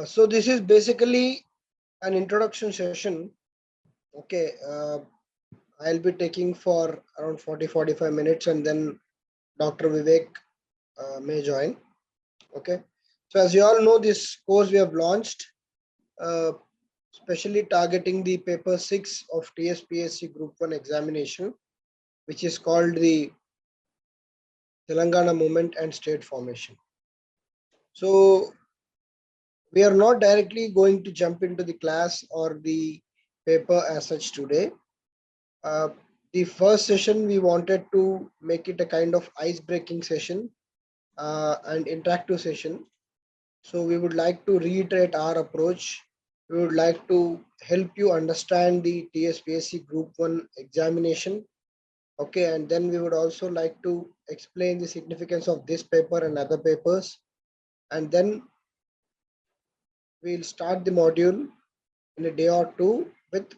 So this is basically an introduction session. Okay, I'll be taking for around 40-45 minutes, and then Dr. Vivek may join. Okay, so as you all know, this course we have launched, uh, specially targeting the paper 6 of TSPSC Group 1 examination, which is called the Telangana Movement and State Formation. So we are not directly going to jump into the class or the paper as such today. Uh, the first session, we wanted to make it a kind of ice-breaking session and interactive session. So we would like to reiterate our approach. We would like to help you understand the TSPSC Group 1 examination. Okay, and then we would also like to explain the significance of this paper and other papers. And then we'll start the module in a day or two with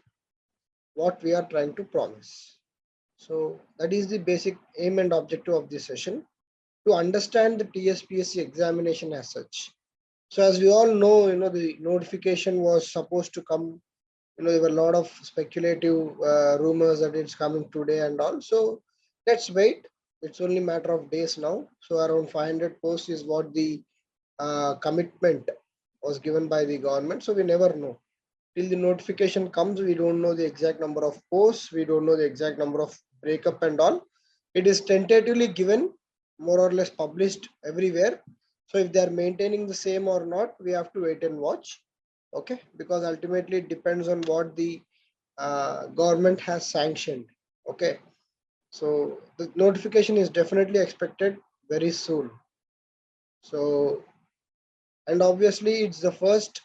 what we are trying to promise. So that is the basic aim and objective of this session, to understand the TSPSC examination as such. So as we all know, the notification was supposed to come. There were a lot of speculative rumors that it's coming today and all. So let's wait. It's only a matter of days now. So around 500 posts is what the commitment was given by the government. So we never know. Till the notification comes, we don't know the exact number of posts. We don't know the exact number of breakup and all. It is tentatively given, more or less published everywhere. So if they are maintaining the same or not, we have to wait and watch. Okay, because ultimately it depends on what the government has sanctioned. Okay, so the notification is definitely expected very soon. So, and obviously it's the first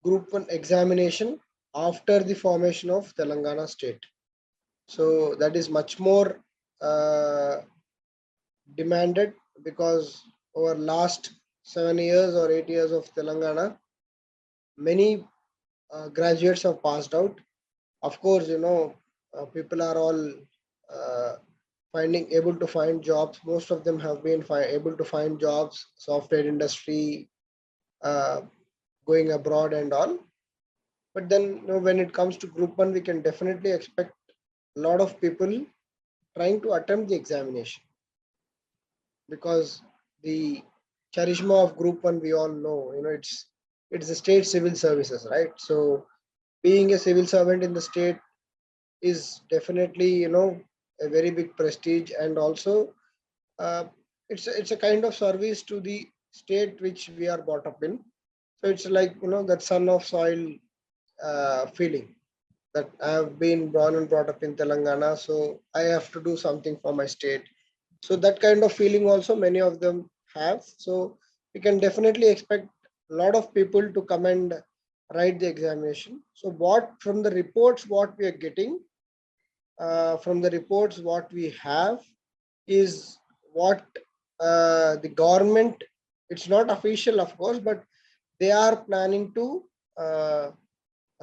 Group 1 examination after the formation of Telangana state. So that is much more demanded, because over last 7 years or 8 years of Telangana, many graduates have passed out. Of course, people are all uh, able to find jobs. Most of them have been able to find jobs, software industry, uh, going abroad and all. But then, when it comes to Group 1, we can definitely expect a lot of people trying to attempt the examination, because the charisma of Group 1, we all know, it's the state civil services, right? So being a civil servant in the state is definitely, a very big prestige, and also uh, it's a kind of service to the state which we are brought up in. So it's like, that son of soil feeling, that I have been born and brought up in Telangana, so I have to do something for my state. So that kind of feeling also many of them have. So we can definitely expect a lot of people to come and write the examination. So what from the reports, what we are getting, from the reports, what we have is what the government, it's not official of course, but they are planning to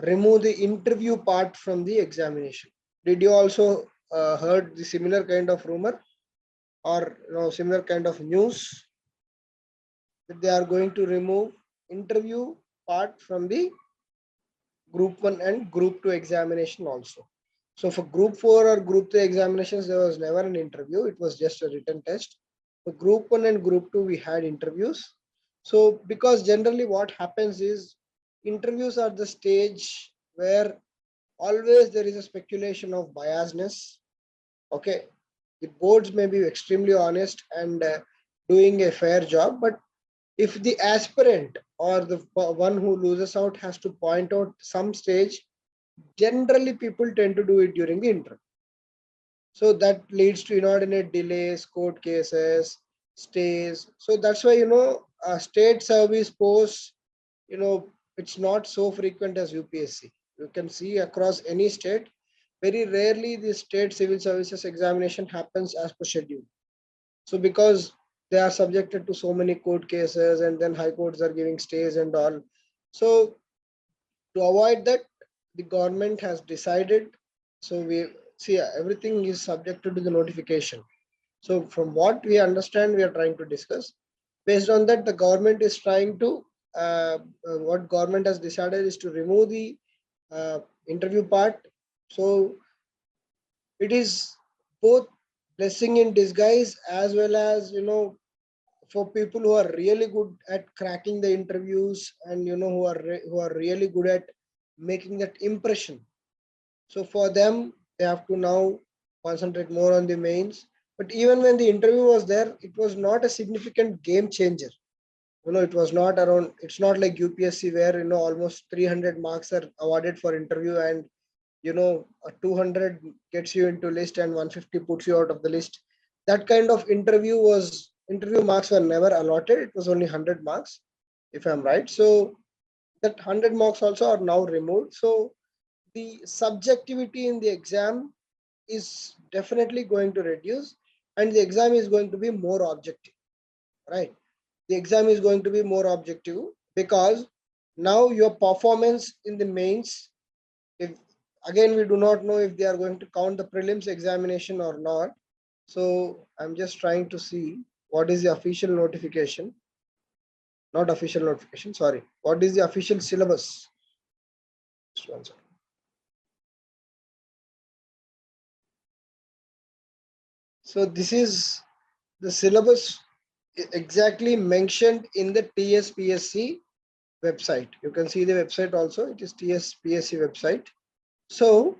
remove the interview part from the examination. Did you also heard the similar kind of rumor, or similar kind of news, that they are going to remove interview part from the Group 1 and Group 2 examination also? So for Group 4 or Group 3 examinations, there was never an interview. It was just a written test. For Group 1 and Group 2, we had interviews. So because generally what happens is, interviews are the stage where always there is a speculation of biasness. Okay, the boards may be extremely honest and doing a fair job, but if the aspirant or the one who loses out has to point out some stage, generally people tend to do it during the interview. So that leads to inordinate delays, court cases, stays. So that's why, state service posts, it's not so frequent as UPSC. You can see across any state, very rarely the state civil services examination happens as per schedule. So because they are subjected to so many court cases, and then high courts are giving stays and all. So to avoid that, the government has decided. So we see, everything is subjected to the notification. So from what we understand, we are trying to discuss. Based on that, the government is trying to what government has decided is to remove the interview part. So it is both blessing in disguise, as well as, for people who are really good at cracking the interviews, and who are really good at making that impression. So for them, they have to now concentrate more on the mains. But even when the interview was there, it was not a significant game changer. It was not around, it's not like UPSC where, almost 300 marks are awarded for interview, and, a 200 gets you into list and 150 puts you out of the list. That kind of interview marks were never allotted. It was only 100 marks, if I'm right. So that 100 marks also are now removed. So the subjectivity in the exam is definitely going to reduce, and the exam is going to be more objective, right? The exam is going to be more objective, because now your performance in the mains, if again we do not know if they are going to count the prelims examination or not. So I'm just trying to see what is the official notification, not official notification, sorry, what is the official syllabus. Just one second. So this is the syllabus exactly mentioned in the TSPSC website. You can see the website also. It is TSPSC website. So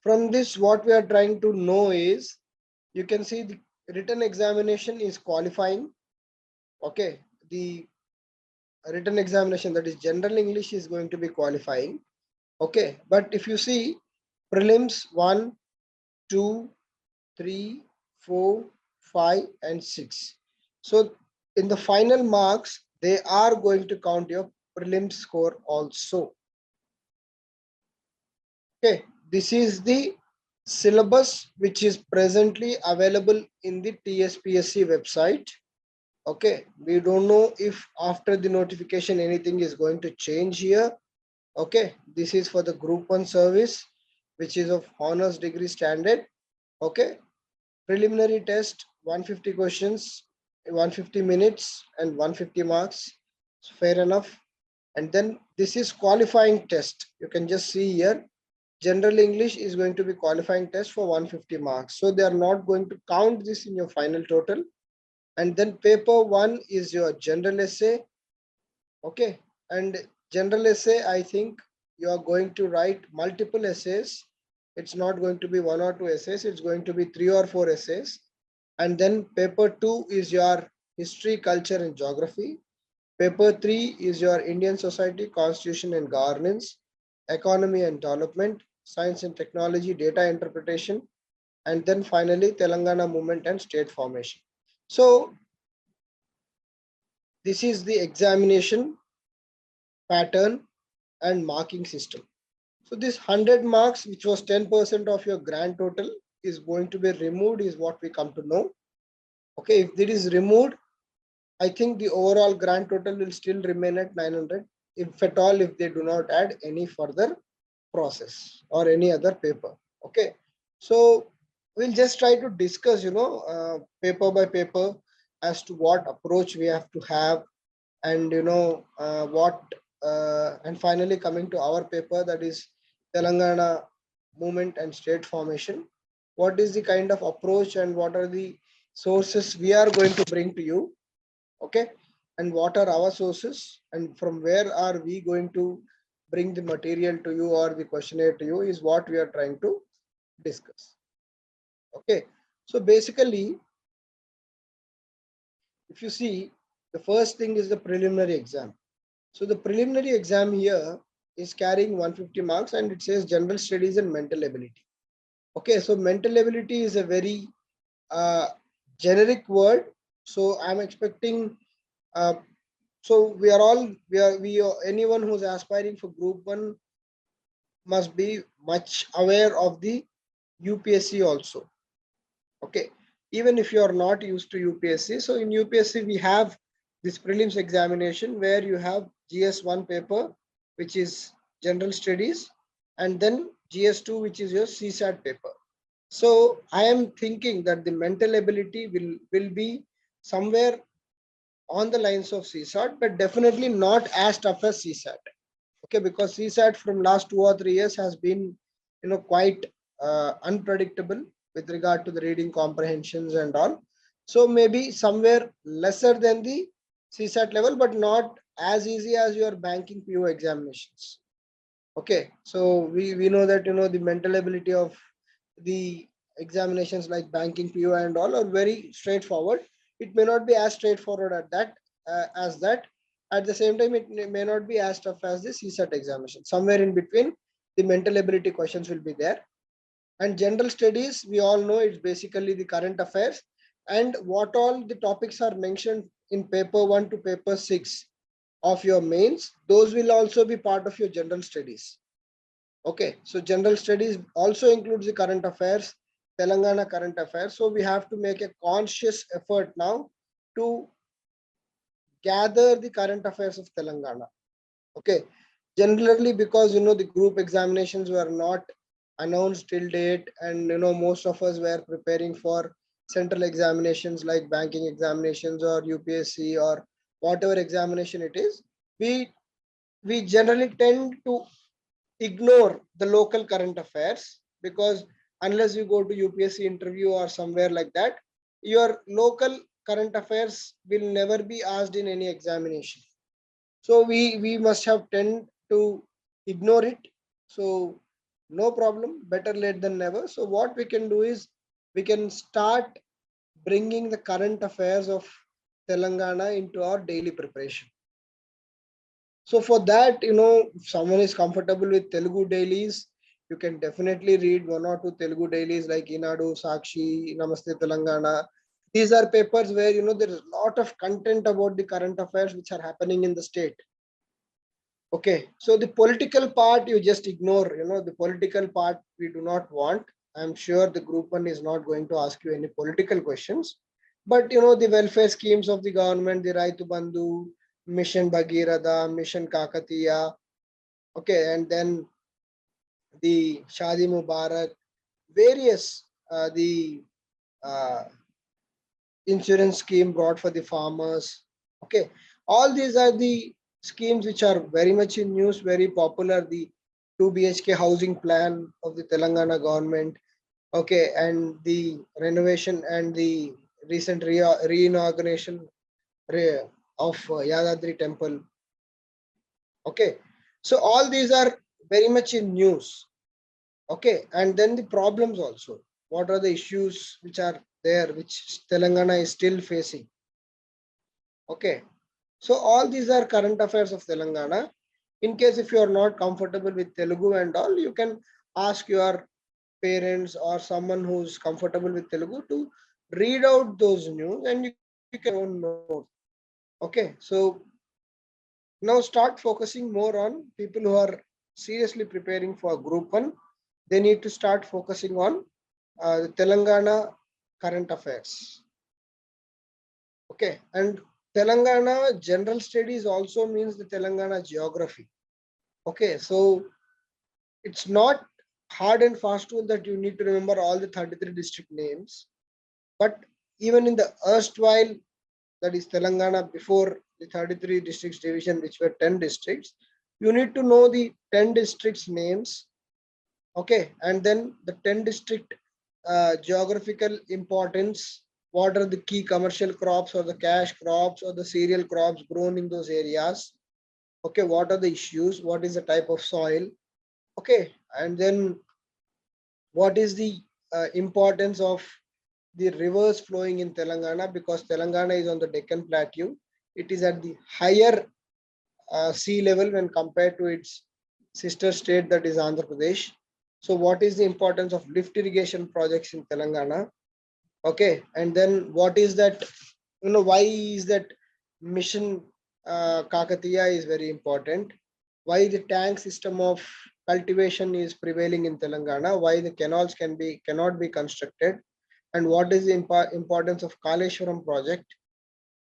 from this, what we are trying to know is, you can see the written examination is qualifying. Okay, the written examination, that is general English, is going to be qualifying. Okay, but if you see prelims 1, 2, 3, 4, 5, and 6. So in the final marks, they are going to count your prelim score also. Okay, this is the syllabus which is presently available in the TSPSC website. Okay, we don't know if after the notification anything is going to change here. Okay, this is for the group 1 service, which is of honors degree standard. Okay, preliminary test 150 questions, 150 minutes, and 150 marks. Fair enough. And then this is qualifying test. You can just see here, general English is going to be qualifying test for 150 marks. So they are not going to count this in your final total. And then paper 1 is your general essay. Okay, and general essay, I think you are going to write multiple essays. It's not going to be 1 or 2 essays, it's going to be 3 or 4 essays. And then paper 2 is your history, culture, and geography. Paper 3 is your Indian society, constitution and governance, economy and development, science and technology, data interpretation, and then finally Telangana movement and state formation. So this is the examination pattern and marking system. So this 100 marks, which was 10% of your grand total, is going to be removed, is what we come to know. Okay, if it is removed, I think the overall grand total will still remain at 900, if at all, if they do not add any further process or any other paper. Okay, so we'll just try to discuss, paper by paper, as to what approach we have to have, and and finally coming to our paper, that is Telangana movement and state formation. What is the kind of approach and what are the sources we are going to bring to you? Okay, and what are our sources, and from where are we going to bring the material to you or the questionnaire to you, is what we are trying to discuss. Okay, so basically, if you see, the first thing is the preliminary exam. So the preliminary exam here is carrying 150 marks, and it says general studies and mental ability. Okay, so mental ability is a very generic word. So I'm expecting, so anyone who's aspiring for group 1 must be much aware of the UPSC also. Okay, even if you are not used to UPSC. So in UPSC, we have this prelims examination where you have GS1 paper, which is general studies, and then GS2, which is your CSAT paper. So I am thinking that the mental ability will be somewhere on the lines of CSAT, but definitely not as tough as CSAT. Okay, because CSAT from last 2 or 3 years has been, quite unpredictable with regard to the reading comprehensions and all. So maybe somewhere lesser than the CSAT level, but not as easy as your banking PO examinations. Okay, so we know that the mental ability of the examinations like banking PO and all are very straightforward. It may not be as straightforward at that as that. At the same time, it may not be as tough as the CSAT examination. Somewhere in between, the mental ability questions will be there. And general studies, we all know it's basically the current affairs and what all the topics are mentioned in paper 1 to paper 6 of your mains. Those will also be part of your general studies. Okay, so general studies also includes the current affairs, Telangana current affairs. So we have to make a conscious effort now to gather the current affairs of Telangana. Okay, generally because the group examinations were not announced till date, and most of us were preparing for central examinations like banking examinations or UPSC or whatever examination it is. We generally tend to ignore the local current affairs, because unless you go to UPSC interview or somewhere like that, your local current affairs will never be asked in any examination. So we must have tend to ignore it. So no problem, better late than never. So what we can do is we can start bringing the current affairs of Telangana into our daily preparation. So for that, if someone is comfortable with Telugu dailies, you can definitely read 1 or 2 Telugu dailies like Inadu, Sakshi, Namaste Telangana. These are papers where there is a lot of content about the current affairs which are happening in the state. Okay, so the political part you just ignore. The political part we do not want. I'm sure the group 1 is not going to ask you any political questions, but the welfare schemes of the government, the Raitu Bandhu, Mission Bhagirath, Mission Kakatiya, okay, and then the Shadi Mubarak, various the uh, insurance scheme brought for the farmers. Okay, all these are the schemes which are very much in news, very popular. The 2 BHK housing plan of the Telangana government. Okay, and the renovation and the recent re-inauguration of Yadadri temple. Okay, so all these are very much in news. Okay, and then the problems also. What are the issues which are there, which Telangana is still facing? Okay, so all these are current affairs of Telangana. In case if you are not comfortable with Telugu and all, you can ask your parents or someone who's comfortable with Telugu to read out those news, and you can own note. Okay, so now start focusing more on people who are seriously preparing for group 1. They need to start focusing on the Telangana current affairs. Okay, and Telangana general studies also means the Telangana geography. Okay, so it's not hard and fast rule that you need to remember all the 33 district names, but even in the erstwhile, that is Telangana before the 33 districts division, which were 10 districts, you need to know the 10 districts names. Okay, and then the 10 district geographical importance. What are the key commercial crops or the cash crops or the cereal crops grown in those areas? Okay, what are the issues? What is the type of soil? Okay, and then what is the importance of the rivers flowing in Telangana, because Telangana is on the Deccan Plateau. It is at the higher sea level when compared to its sister state, that is Andhra Pradesh. So what is the importance of lift irrigation projects in Telangana? Okay, and then what is that, why is that mission Kakatiya is very important? Why the tank system of cultivation is prevailing in Telangana? Why the canals cannot be constructed? and what is the importance of Kaleshwaram project.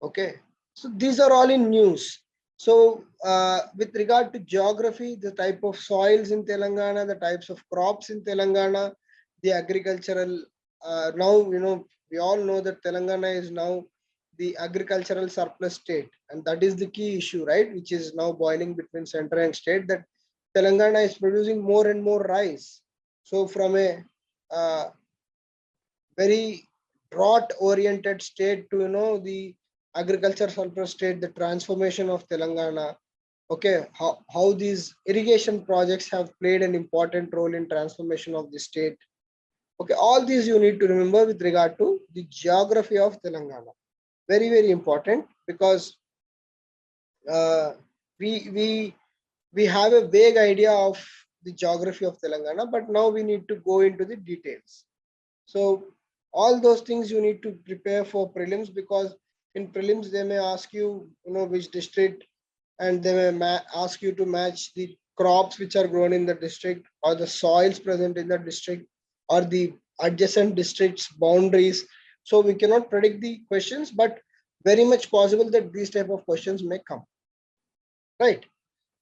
Okay, so these are all in news. So with regard to geography, the type of soils in Telangana, the types of crops in Telangana, the agricultural, now, we all know that Telangana is now the agricultural surplus state, and that is the key issue, right? Which is now boiling between center and state, that Telangana is producing more and more rice. So from a very drought oriented state to the agriculture surplus state, the transformation of Telangana. Okay, how these irrigation projects have played an important role in transformation of the state. Okay, all these you need to remember with regard to the geography of Telangana. Very, very important, because uh, we we have a vague idea of the geography of Telangana, but now we need to go into the details. So all those things you need to prepare for prelims, because in prelims they may ask you, which district, and they may ask you to match the crops which are grown in the district, or the soils present in the district, or the adjacent districts boundaries. So we cannot predict the questions, but very much possible that these type of questions may come, right?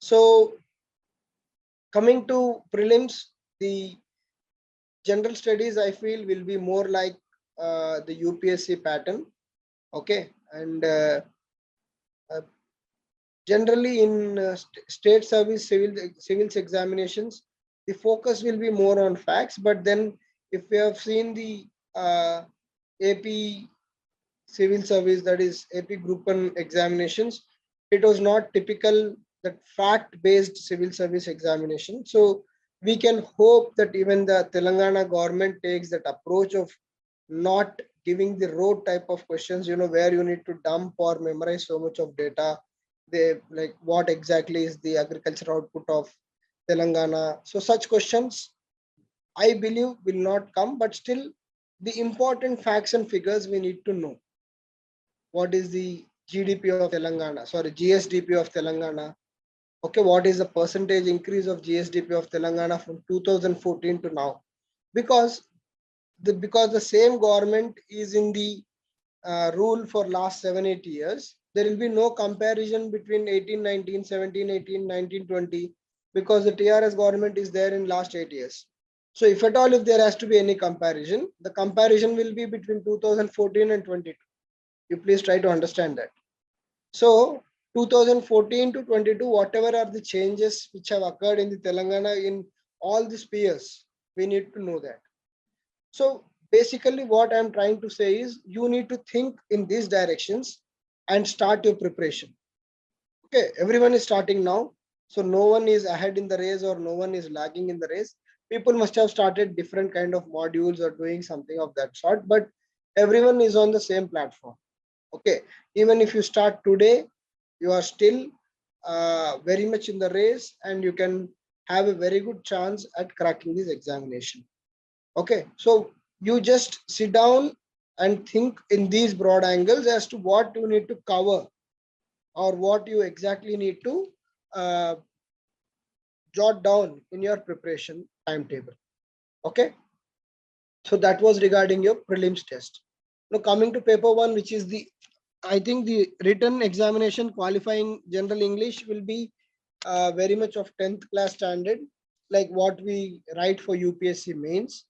So coming to prelims, the general studies I feel will be more like the UPSC pattern. Okay, and uh, generally in state service civils examinations, the focus will be more on facts. But then if we have seen the AP civil service, that is AP group 1 examinations, it was not typical that fact based civil service examination. So we can hope that even the Telangana government takes that approach of not giving the rote type of questions, where you need to dump or memorize so much of data. They like, what exactly is the agricultural output of Telangana? So such questions I believe will not come, but still the important facts and figures we need to know. What is the GDP of Telangana? Sorry, GSDP of Telangana. Okay, what is the percentage increase of GSDP of Telangana from 2014 to now? Because the same government is in the rule for last 7-8 years, there will be no comparison between 18-19, 17-18, 19-20, because the TRS government is there in last 8 years. So if at all, if there has to be any comparison, the comparison will be between 2014 and 22. You please try to understand that. So 2014 to 22, whatever are the changes which have occurred in the Telangana in all the spheres, we need to know that. So basically what I'm trying to say is, you need to think in these directions and start your preparation. Okay, everyone is starting now. So no one is ahead in the race or no one is lagging in the race. People must have started different kind of modules or doing something of that sort, but everyone is on the same platform. Okay, even if you start today, you are still very much in the race, and you can have a very good chance at cracking this examination. Okay, so you just sit down and think in these broad angles as to what you need to cover, or what you exactly need to uh, jot down in your preparation timetable. Okay, so that was regarding your prelims test. Now coming to paper one, which is the, I think the written examination qualifying general English will be very much of 10th class standard, like what we write for UPSC mains.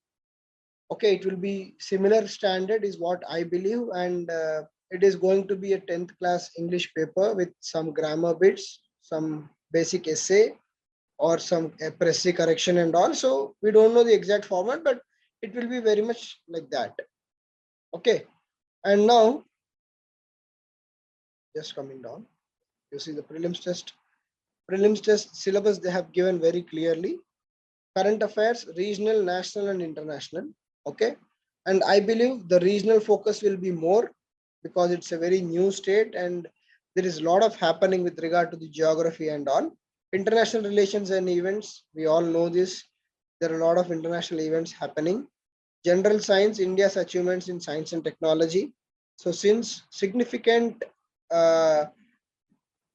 Okay, it will be similar standard is what I believe, and it is going to be a 10th class English paper with some grammar bits, some basic essay, or some pressy correction and all. So we don't know the exact format, but it will be very much like that. Okay, and now just coming down, you see the prelims test. Prelims test syllabus they have given very clearly: current affairs, regional, national, and international. Okay, and I believe the regional focus will be more, because it's a very new state and there is a lot of happening with regard to the geography and all. International relations and events, we all know this. There are a lot of international events happening. General science, India's achievements in science and technology. So since significant uh,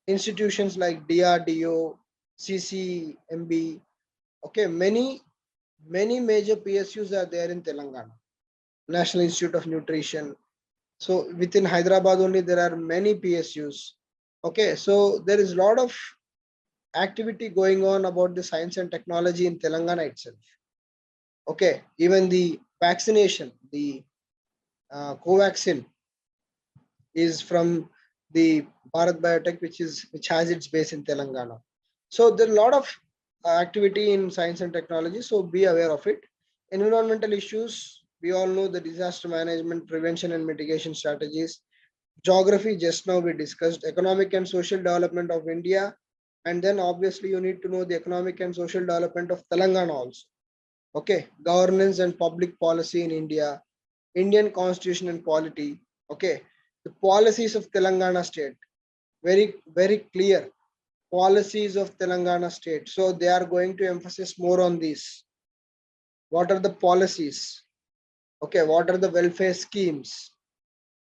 institutions like DRDO, CCMB, okay, many major PSUs are there in Telangana. National Institute of Nutrition. So within Hyderabad only there are many PSUs. Okay, so there is a lot of activity going on about the science and technology in Telangana itself. Okay, even the vaccination, the Covaxin is from the Bharat Biotech, which has its base in Telangana. So there are a lot of activity in science and technology. So be aware of it. Environmental issues, we all know the disaster management, prevention and mitigation strategies. Geography, just now we discussed. Economic and social development of India, and then obviously you need to know the economic and social development of Telangana also. Okay, governance and public policy in India, Indian constitution and polity. Okay, the policies of Telangana state, very clear policies of Telangana state. So they are going to emphasize more on these. What are the policies? Okay, what are the welfare schemes?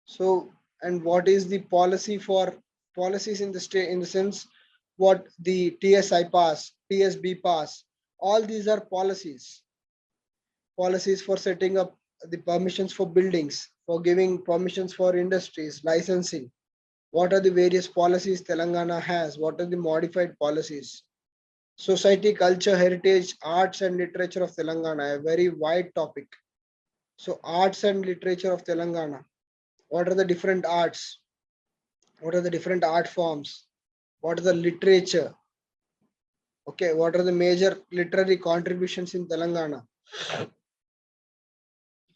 So, and what is the policy for policies in the state, in the sense what the TSI pass, TSB pass, all these are policies. Policies for setting up the permissions for buildings, for giving permissions for industries, licensing. What are the various policies Telangana has? What are the modified policies? Society, culture, heritage, arts and literature of Telangana, a very wide topic. So arts and literature of Telangana. What are the different arts? What are the different art forms? What is the literature? Okay, what are the major literary contributions in Telangana?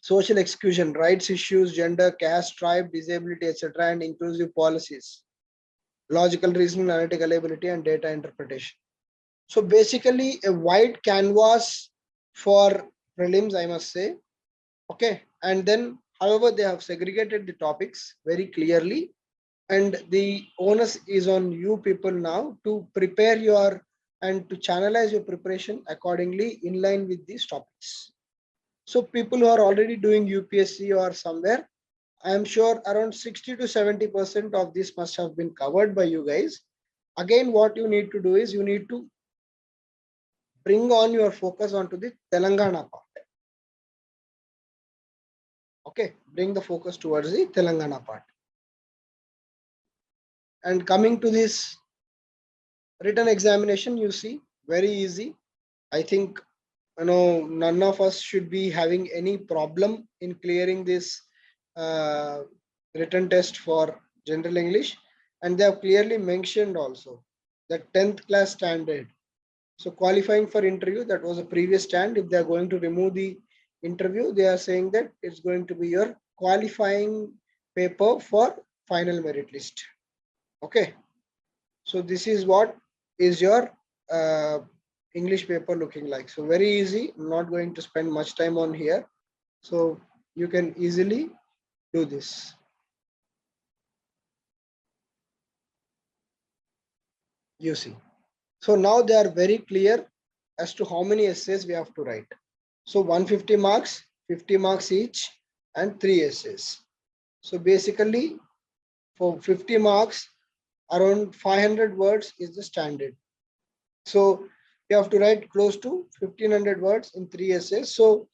Social exclusion, rights issues, gender, caste, tribe, disability, etc., and inclusive policies, logical reasoning, analytical ability, and data interpretation. So basically, a wide canvas for prelims, I must say. Okay, and then, however, they have segregated the topics very clearly, and the onus is on you people now to prepare your and to channelize your preparation accordingly in line with these topics. So people who are already doing UPSC or somewhere, I am sure around 60 to 70% of this must have been covered by you guys. Again, what you need to do is you need to bring on your focus onto the Telangana part. Okay, bring the focus towards the Telangana part. And coming to this written examination, you see, very easy. I think none of us should be having any problem in clearing this uh, written test for general English, and they have clearly mentioned also the 10th class standard. So qualifying for interview, that was a previous stand. If they are going to remove the interview, they are saying that it's going to be your qualifying paper for final merit list. Okay, so this is what is your uh, English paper looking like. So very easy. I'm not going to spend much time on here. So you can easily do this. You see. So now they are very clear as to how many essays we have to write. So 150 marks, 50 marks each, and 3 essays. So basically for 50 marks, around 500 words is the standard. So you have to write close to 1500 words in 3 essays. So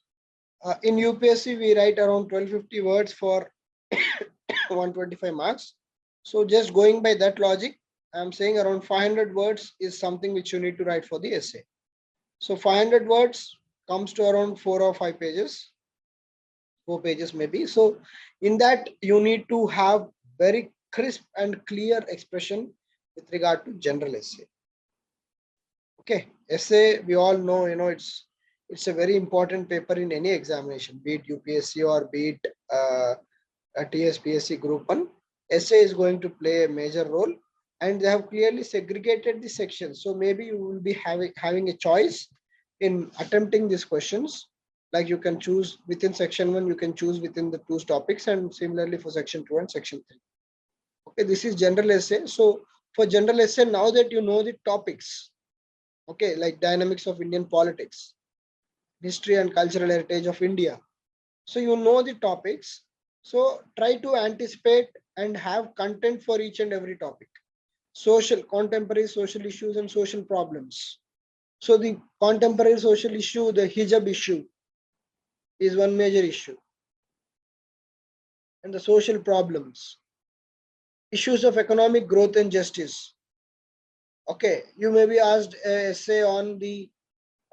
in UPSC, we write around 1250 words for 125 marks. So just going by that logic, I'm saying around 500 words is something which you need to write for the essay. So 500 words comes to around 4 or 5 pages, 4 pages maybe. So in that, you need to have very crisp and clear expression with regard to general essay. Okay, essay, we all know, it's a very important paper in any examination, be it UPSC or be it a TSPSC group 1. Essay is going to play a major role, and they have clearly segregated the sections. So maybe you will be having a choice in attempting these questions. Like you can choose within section 1, you can choose within the 2 topics, and similarly for section 2 and section 3. Okay, this is general essay. So for general essay, now that you know the topics, okay, like dynamics of Indian politics, history and cultural heritage of India. So you know the topics. So try to anticipate and have content for each and every topic. Contemporary social issues and social problems. So the contemporary social issue, the hijab issue is one major issue. and the social problems, issues of economic growth and justice. Okay, you may be asked a essay on the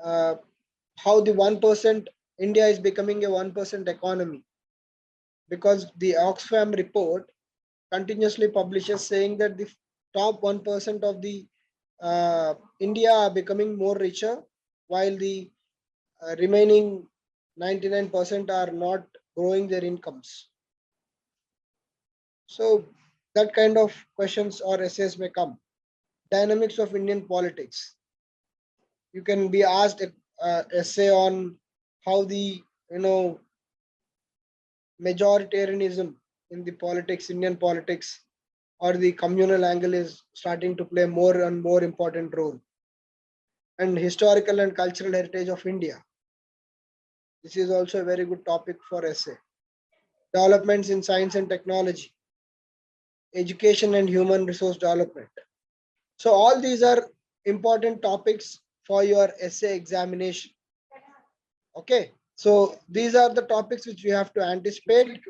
uh, how the 1% India is becoming a 1% economy, because the Oxfam report continuously publishes saying that the top 1% of the India are becoming more richer, while the remaining 99% are not growing their incomes. So that kind of questions or essays may come. Dynamics of Indian politics. You can be asked a essay on how the majoritarianism in the politics, Indian politics, or the communal angle is starting to play more and more important role. And historical and cultural heritage of India. This is also a very good topic for essay. Developments in science and technology, education and human resource development. So all these are important topics for your essay examination. Okay. So these are the topics which we have to anticipate.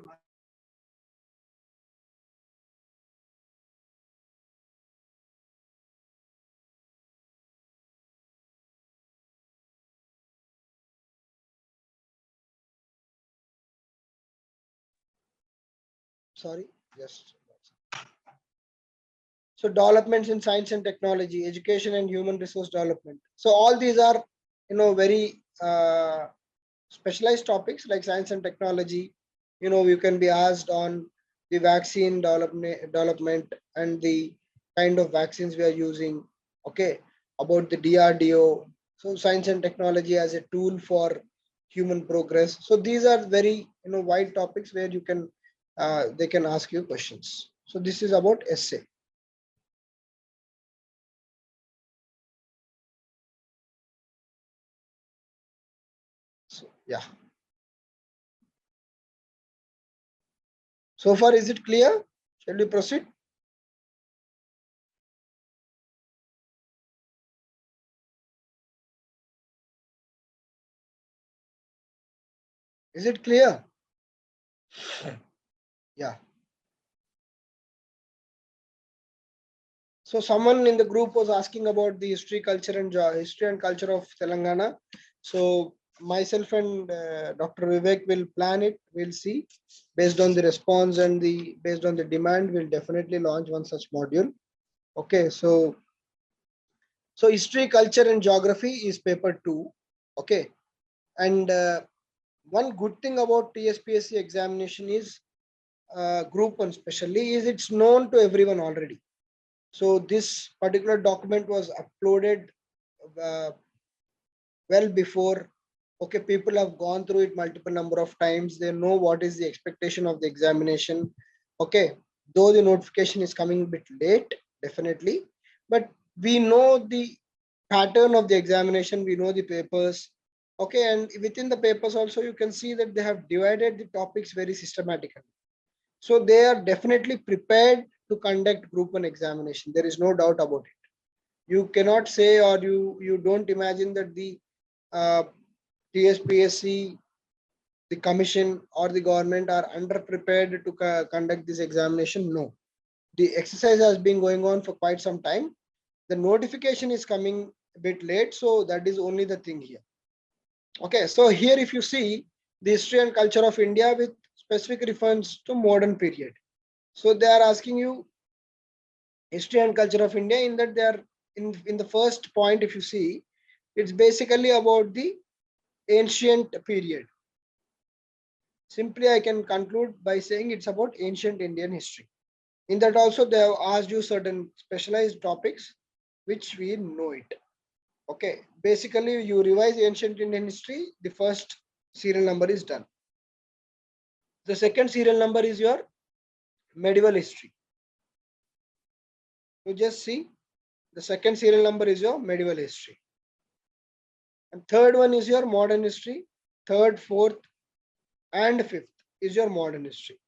Sorry, just so developments in science and technology, education and human resource development. So all these are very specialized topics like science and technology. You can be asked on the vaccine development and the kind of vaccines we are using. Okay, about the DRDO. So science and technology as a tool for human progress. So these are very wide topics where you can they can ask you questions. So this is about essay. So yeah. So far, is it clear? Shall we proceed? Is it clear? Yeah. So someone in the group was asking about the history, culture, and history and culture of Telangana. So myself and Dr. Vivek will plan it. We'll see based on the response and the based on the demand. We'll definitely launch one such module. Okay. So history, culture, and geography is paper 2. Okay. And one good thing about TSPSC examination is group 1 especially is it's known to everyone already. So this particular document was uploaded uh, well before. Okay, people have gone through it multiple number of times. They know what is the expectation of the examination. Okay, though the notification is coming a bit late, definitely, but we know the pattern of the examination. We know the papers. Okay, and within the papers also you can see that they have divided the topics very systematically. So they are definitely prepared to conduct group 1 examination. There is no doubt about it. You cannot say, or you don't imagine that the uh, TSPSC, the commission or the government are underprepared to conduct this examination. No, the exercise has been going on for quite some time. The notification is coming a bit late, so that is only the thing here. Okay, so here if you see the history and culture of India with specific reference to modern period. So they are asking you history and culture of India, in that they are in the first point, if you see, it's basically about the ancient period. Simply, I can conclude by saying it's about ancient Indian history. In that also, they have asked you certain specialized topics, which we know it. Okay, basically, you revise ancient Indian history, the first serial number is done. The second serial number is your medieval history. You just see the second serial number is your medieval history. And third one is your modern history. Third, fourth, and fifth is your modern history.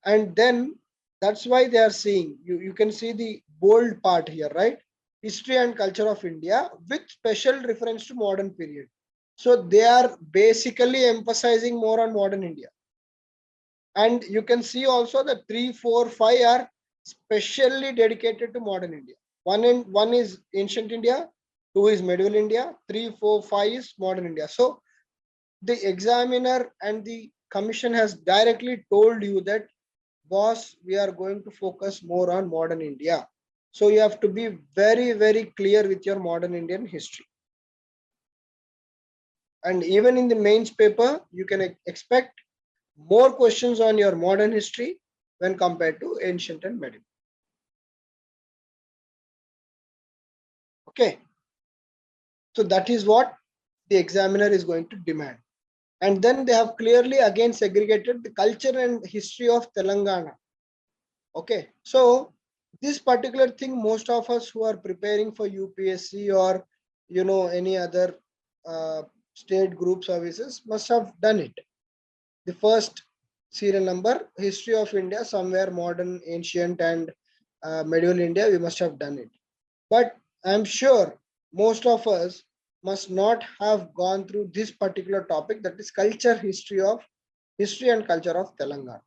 And then that's why they are seeing, you can see the bold part here, right? History and culture of India with special reference to modern period. So they are basically emphasizing more on modern India. And you can see also that 3, 4, 5 are specially dedicated to modern India. One is ancient India, 2 is medieval India, 3, 4, 5 is modern India. So the examiner and the commission has directly told you that, boss, we are going to focus more on modern India. So you have to be very, very clear with your modern Indian history. And even in the mains paper, you can expect more questions on your modern history when compared to ancient and medieval. Okay. So that is what the examiner is going to demand. And then they have clearly again segregated the culture and history of Telangana. Okay. So this particular thing, most of us who are preparing for UPSC or any other state group services must have done it. The first serial number, history of India, somewhere modern, ancient, and medieval India, we must have done it. But I'm sure most of us must not have gone through this particular topic, that is history and culture of Telangana.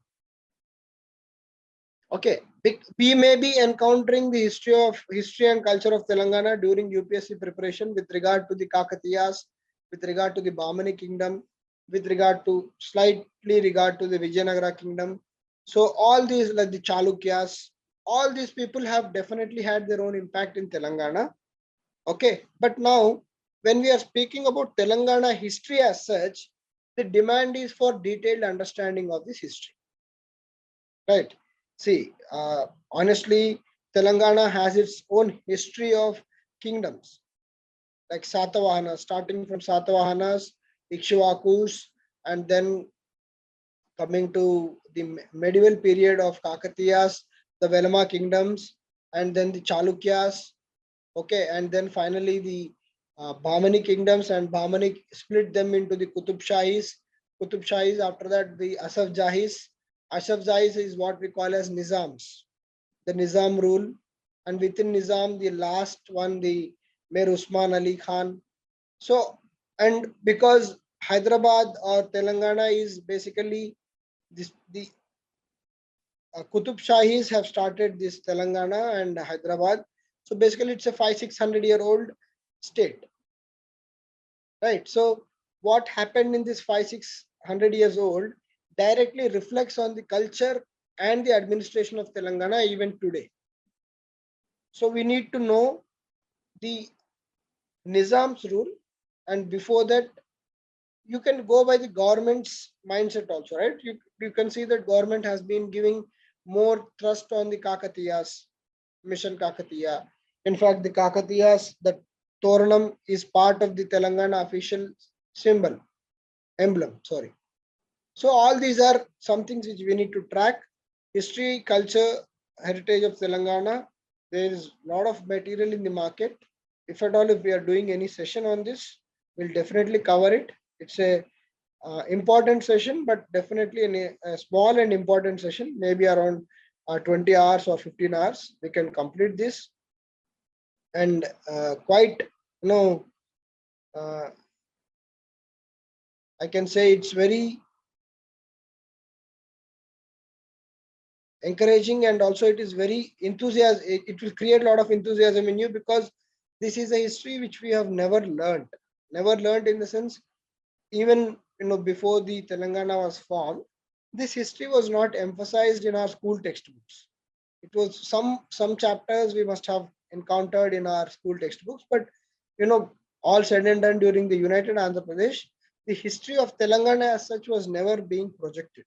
Okay, we may be encountering the history and culture of Telangana during UPSC preparation with regard to the Kakatiyas, with regard to the Bahmani kingdom, with regard to slightly regard to the Vijayanagara kingdom. So all these, like the Chalukyas, all these people have definitely had their own impact in Telangana. Okay, but now when we are speaking about Telangana history as such, the demand is for detailed understanding of this history. Right. See, honestly, Telangana has its own history of kingdoms, like Satavahanas, starting from Satavahanas, Ikshvakus, and then coming to the medieval period of Kakatiyas, the Velama kingdoms, and then the Chalukyas. Okay, and then finally the Bahmani kingdoms, and Bahmani split them into the Qutub Shahis. Qutub Shahis, after that the Asaf Jahis. Asaf Jahis is what we call as Nizams, the Nizam rule, and within Nizam, the last one, the Mir Usman Ali Khan. So, and because Hyderabad or Telangana is basically the Qutub Shahis have started this Telangana and Hyderabad. So basically, it's a 500-600-year-old state, right? So what happened in this 500-600 years old directly reflects on the culture and the administration of Telangana even today. So we need to know the Nizam's rule, and before that, you can go by the government's mindset also, right? You can see that government has been giving more thrust on the Kakatiyas, Mission Kakatiya. In fact, the Kakatiyas, the Toranam is part of the Telangana official symbol, emblem, sorry. So all these are some things which we need to track. History, culture, heritage of Telangana. There is a lot of material in the market. If at all, if we are doing any session on this, we'll definitely cover it. It's a important session, but definitely a small and important session, maybe around 20 hours or 15 hours. We can complete this, and quite, uh, I can say it's very encouraging, and also it is very enthusiasm. It will create a lot of enthusiasm in you, because this is a history which we have never learned in the sense, even before the Telangana was formed, this history was not emphasized in our school textbooks. It was some chapters we must have encountered in our school textbooks, but all said and done, during the United Andhra Pradesh, the history of Telangana as such was never being projected.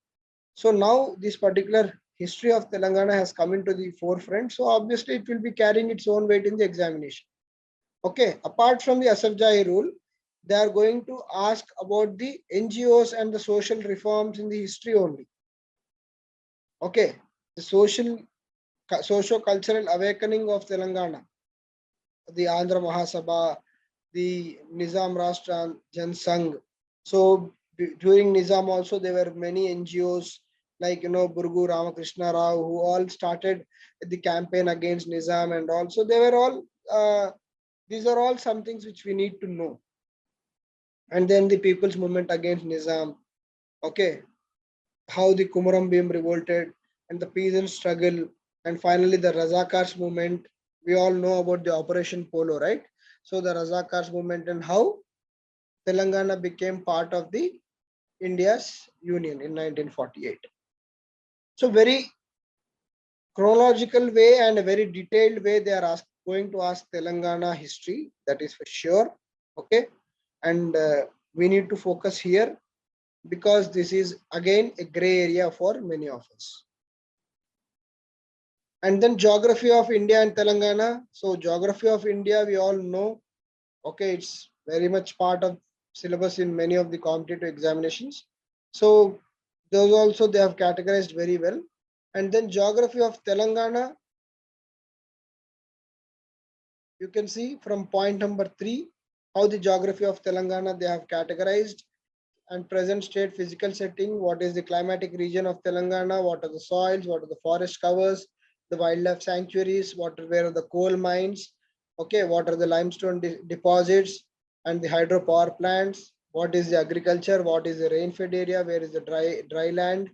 So now this particular history of Telangana has come into the forefront. So obviously it will be carrying its own weight in the examination. Okay, apart from the Asaf rule, they are going to ask about the NGOs and the social reforms in the history only. Okay, the socio-cultural awakening of Telangana, the Andhra Mahasabha, the Nizam Rashtra Jan Sangh. So during Nizam also there were many NGOs like Burgu Ramakrishna Rao, who all started the campaign against Nizam, and also they were all these are all some things which we need to know. And then the people's movement against Nizam. Okay, how the Kumaram Bhim revolted and the peasant struggle, and finally the Razakars movement. We all know about the Operation Polo, right? So the Razakars movement and how Telangana became part of the India's union in 1948. So very chronological way and a very detailed way they are going to ask Telangana history, that is for sure. Okay, and we need to focus here because this is again a gray area for many of us. And then geography of India and Telangana. So geography of India, we all know, okay, it's very much part of syllabus in many of the competitive examinations. So those also they have categorized very well. And then geography of Telangana, you can see from point number 3 how the geography of Telangana they have categorized, and present state physical setting, what is the climatic region of Telangana, what are the soils, what are the forest covers, the wildlife sanctuaries, where are the coal mines, okay, what are the limestone deposits and the hydropower plants, what is the agriculture, what is the rain-fed area, where is the dry land,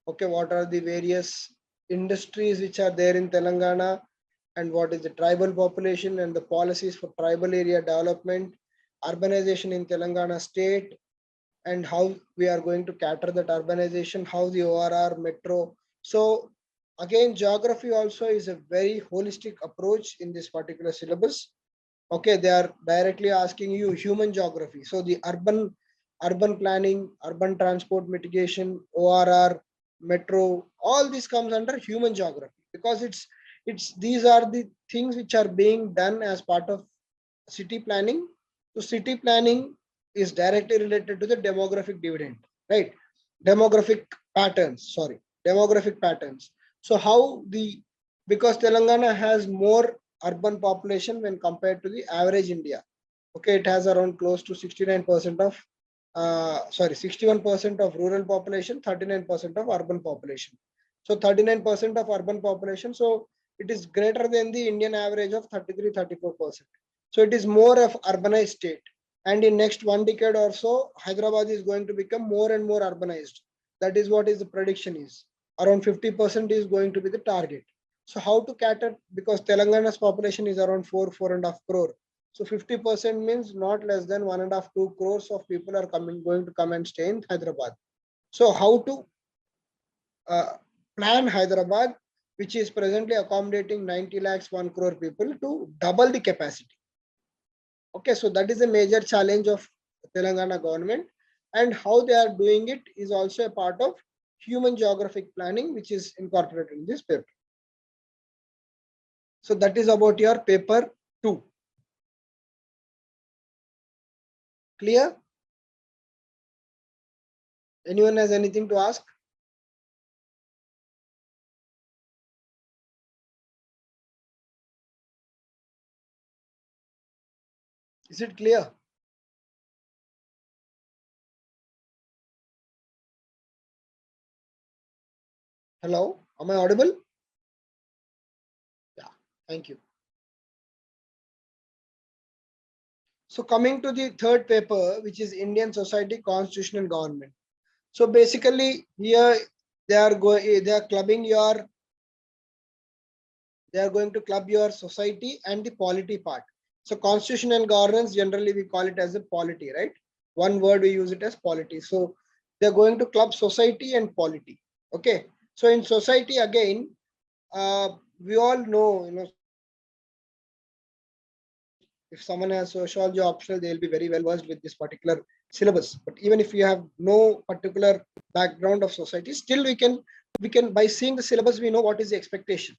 okay, what are the various industries which are there in Telangana, and what is the tribal population and the policies for tribal area development, urbanization in Telangana state, and how we are going to cater that urbanization, how the ORR metro. So again, geography also is a very holistic approach in this particular syllabus. Okay, they are directly asking you human geography. So the urban planning, urban transport mitigation, ORR, metro, all this comes under human geography because it's these are the things which are being done as part of city planning. So city planning is directly related to the demographic dividend, right? Demographic patterns, sorry, demographic patterns. So how the, because Telangana has more urban population when compared to the average India. Okay, it has around close to 69% of 61% of rural population, 39% of urban population. So 39% of urban population. So it is greater than the Indian average of 33-34%. So it is more of urbanized state. And in next 1 decade or so, Hyderabad is going to become more and more urbanized. That is what is the prediction is. Around 50% is going to be the target. So how to cater, because Telangana's population is around 4.5 crore. So 50% means not less than 1.5 2 crores of people are going to come and stay in Hyderabad. So how to plan Hyderabad, which is presently accommodating 90 lakhs 1 crore people, to double the capacity. Okay, so that is a major challenge of Telangana government, and how they are doing it is also a part of human geographic planning, which is incorporated in this paper. So that is about your paper 2. Clear? Anyone has anything to ask? Is it clear? Hello, am I audible? Yeah, thank you. So coming to the third paper, which is Indian Society, Constitutional Government. So basically here they are clubbing your, they are going to club your society and the polity part. So constitution and governance, generally we call it as a polity, right? One word we use it as polity. So they're going to club society and polity. Okay. So in society again, we all know, if someone has sociology optional, they'll be very well versed with this particular syllabus. But even if you have no particular background of society, still we can by seeing the syllabus, we know what is the expectation.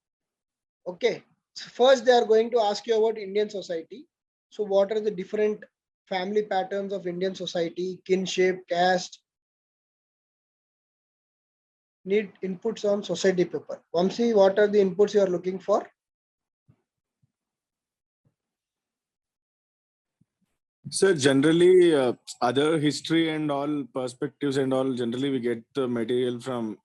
Okay. So first they are going to ask you about Indian society. So what are the different family patterns of Indian society, kinship, caste? Need inputs on society paper. Vamsi, what are the inputs you are looking for? So generally, other history and all perspectives and all, generally we get the material from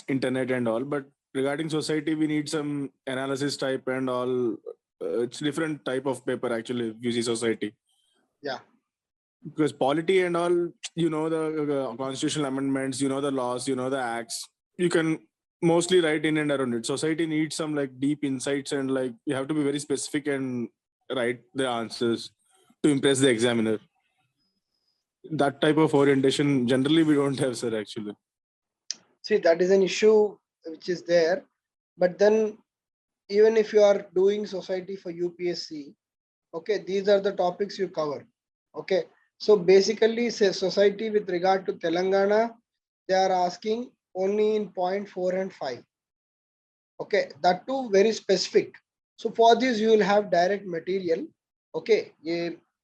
internet and all. But regarding society, we need some analysis type and all. It's different type of paper actually. If you see society. Yeah. Because polity and all, the constitutional amendments, the laws, the acts, you can mostly write in and around it. Society needs some like deep insights, and like you have to be very specific and write the answers to impress the examiner. That type of orientation generally we don't have, sir, actually. See, that is an issue which is there. But then, even if you are doing society for UPSC, okay, these are the topics you cover. Okay, so basically, say society with regard to Telangana, they are asking only in point 4 and 5. Okay, that too very specific. So for this, you will have direct material. Okay,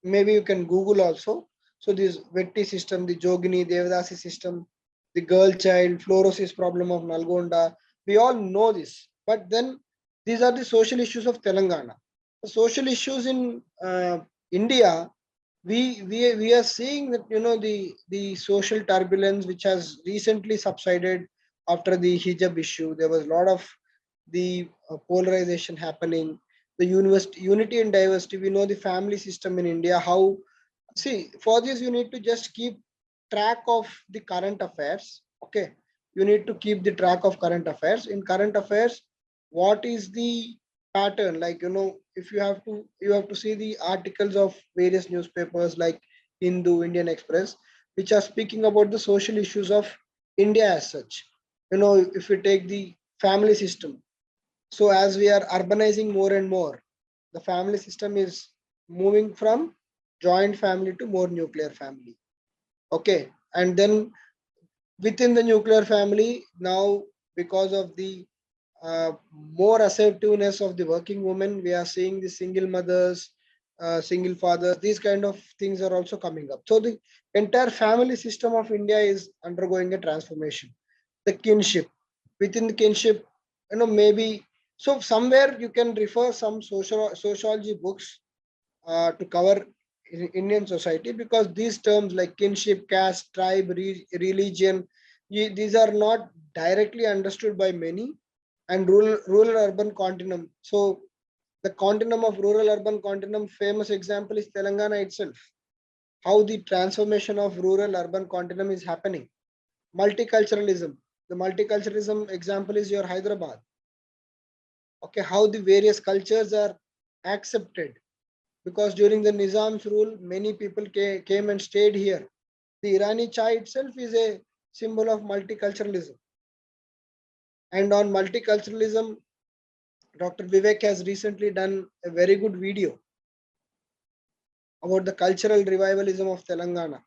maybe you can Google also. So this Vetti system, the Jogini, Devdasi system, the girl child, fluorosis problem of Nalgonda, we all know this. But then these are the social issues of Telangana. The social issues in India, we are seeing that the social turbulence which has recently subsided after the hijab issue. There was a lot of the polarization happening, the unity and diversity. We know the family system in India. How, see, for this you need to just keep track of the current affairs. Okay, you need to keep the track of current affairs. In current affairs, what is the pattern? Like, if you have to see the articles of various newspapers like Hindu, Indian Express, which are speaking about the social issues of India as such. If you take the family system, so as we are urbanizing more and more, the family system is moving from joint family to more nuclear family. Okay, and then within the nuclear family now, because of the more assertiveness of the working women, we are seeing the single mothers, single fathers. These kind of things are also coming up. So the entire family system of India is undergoing a transformation. The kinship, within the kinship, maybe, so somewhere you can refer some sociology books to cover Indian society, because these terms like kinship, caste, tribe, religion, these are not directly understood by many. And rural urban continuum. So the continuum of rural urban continuum, famous example is Telangana itself. How the transformation of rural urban continuum is happening. Multiculturalism. The multiculturalism example is your Hyderabad. Okay, how the various cultures are accepted, because during the Nizam's rule, many people came and stayed here. The Irani chai itself is a symbol of multiculturalism. And on multiculturalism, Dr. Vivek has recently done a very good video about the cultural revivalism of Telangana.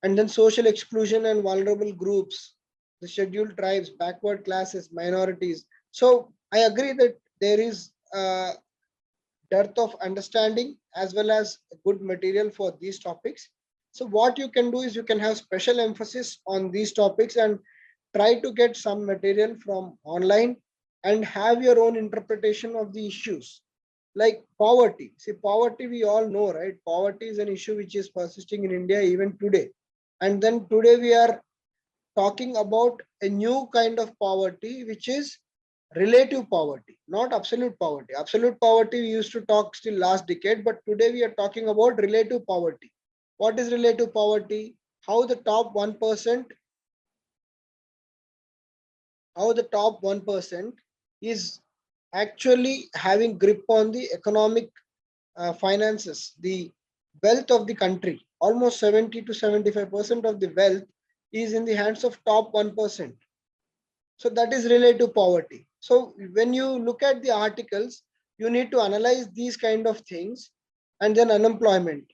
And then social exclusion and vulnerable groups, the scheduled tribes, backward classes, minorities. So I agree that there is dearth of understanding as well as good material for these topics. So what you can do is you can have special emphasis on these topics and try to get some material from online and have your own interpretation of the issues. Like poverty. See, poverty, we all know, right? Poverty is an issue which is persisting in India even today. And then today we are talking about a new kind of poverty, which is relative poverty, not absolute poverty. Absolute poverty we used to talk still last decade, but today we are talking about relative poverty. What is relative poverty? How the top 1%, how the top 1% is actually having grip on the economic finances, the wealth of the country. Almost 70 to 75% of the wealth is in the hands of top 1%. So that is relative poverty. So when you look at the articles, you need to analyze these kind of things. And then unemployment.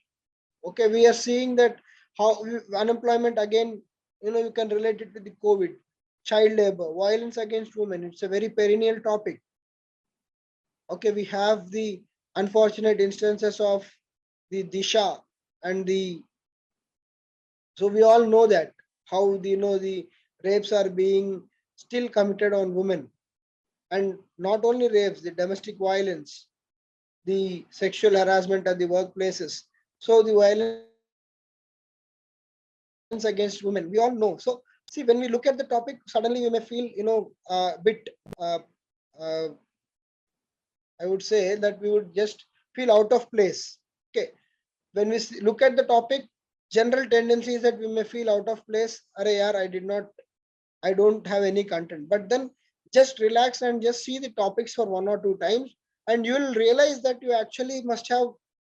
Okay, we are seeing that how unemployment, again, you can relate it with the COVID, child labor, violence against women. It's a very perennial topic. Okay, we have the unfortunate instances of the Disha and the, so we all know that how the rapes are being still committed on women. And not only rapes, the domestic violence, the sexual harassment at the workplaces. So the violence against women, we all know. So see, when we look at the topic, suddenly we may feel, bit, uh, I would say that we would just feel out of place. Okay, when we look at the topic, general tendency is that we may feel out of place. Arey yaar, I don't have any content. But then just relax and just see the topics for 1 or 2 times, and you will realize that you actually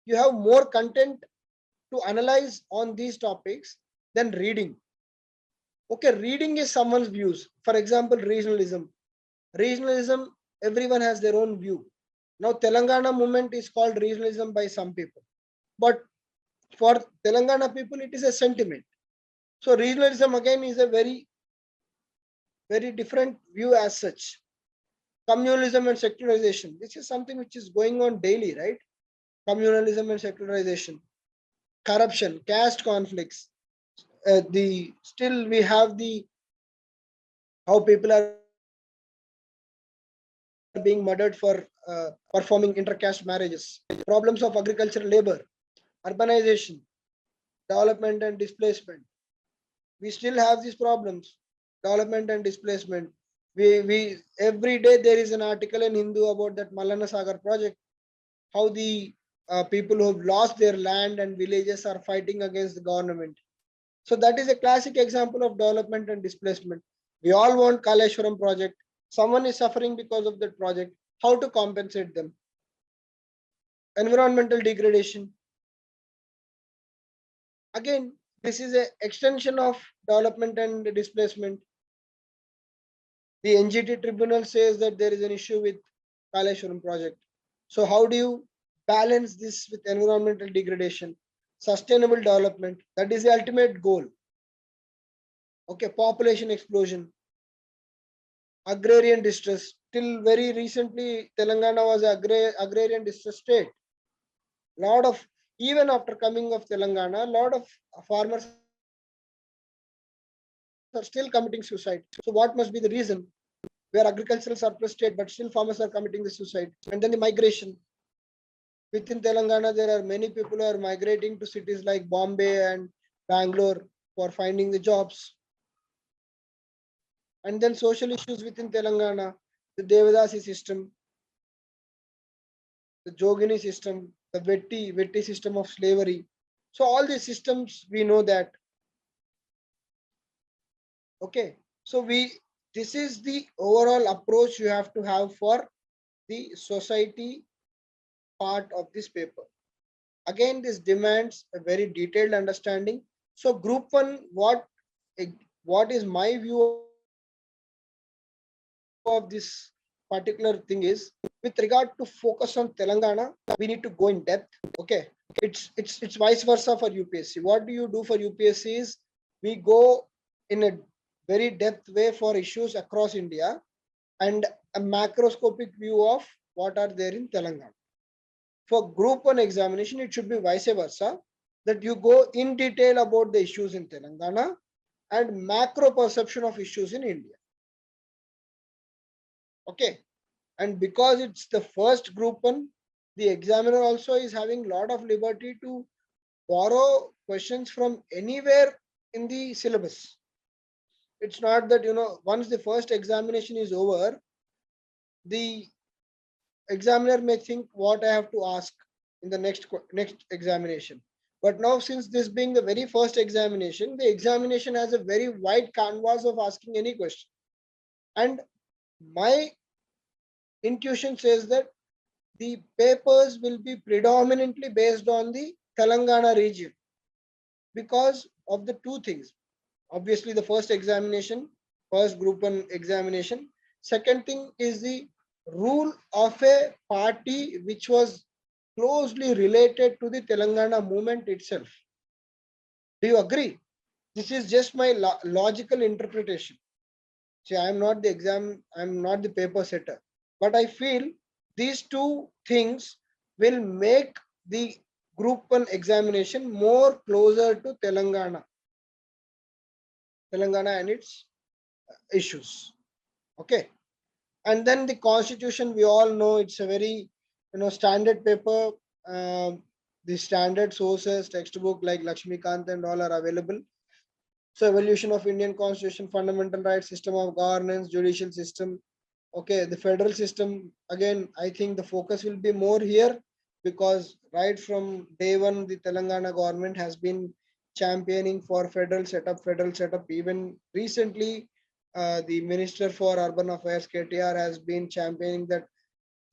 you have more content to analyze on these topics than reading. Okay, reading is someone's views. For example, regionalism. Regionalism, everyone has their own view. Now, Telangana movement is called regionalism by some people, but for Telangana people, it is a sentiment. So, regionalism again is a very different view as such. Communalism and secularization. This is something which is going on daily, right? Communalism and secularization, corruption, caste conflicts. The still we have the how people are being murdered for performing intercaste marriages, problems of agricultural labor, urbanization, development and displacement. We still have these problems, development and displacement. We every day there is an article in Hindu about that Malana Sagar project, how the people who have lost their land and villages are fighting against the government. So that is a classic example of development and displacement. We all want Kaleshwaram project. Someone is suffering because of that project. How to compensate them? Environmental degradation. Again, this is an extension of development and displacement. The NGT tribunal says that there is an issue with Kaleshwaram project. So how do you balance this with environmental degradation? Sustainable development, that is the ultimate goal. Okay, population explosion, agrarian distress. Till very recently, Telangana was an agrarian distress state. Lot of, even after coming of Telangana, a lot of farmers are still committing suicide. So what must be the reason? We are agricultural surplus state, but still farmers are committing the suicide. And then the migration. Within Telangana, there are many people who are migrating to cities like Bombay and Bangalore for finding the jobs. And then social issues within Telangana, the Devadasi system, the Jogini system, the Vetti system of slavery. So all these systems we know that. Okay, so this is the overall approach you have to have for the society part of this paper. Again, this demands a very detailed understanding. So group 1, what is my view of this particular thing is, with regard to focus on Telangana, we need to go in depth. Okay, it's vice versa for UPSC. What do you do for UPSC is, we go in a very depth way for issues across India and a macroscopic view of what are there in Telangana. For group 1 examination, it should be vice versa, that you go in detail about the issues in Telangana and macro perception of issues in India. Okay, and because it's the first group 1, the examiner also is having a lot of liberty to borrow questions from anywhere in the syllabus. It's not that, once the first examination is over, the examiner may think what I have to ask in the next examination. But now, since this being the very first examination, the examination has a very wide canvas of asking any question. And my intuition says that the papers will be predominantly based on the Telangana region because of the two things. Obviously, the first group 1 examination. Second thing is the rule of a party which was closely related to the Telangana movement itself. Do you agree? This is just my logical interpretation. See, I'm not the paper setter, but I feel these two things will make the group 1 examination more closer to Telangana and its issues. Okay. And then the constitution, we all know it's a very standard paper. The standard sources, textbook like Lakshmikant and all are available. So evolution of Indian constitution, fundamental rights, system of governance, judicial system. Okay, the federal system, again, I think the focus will be more here because right from day one, the Telangana government has been championing for federal setup. Even recently, the Minister for Urban Affairs, KTR, has been championing that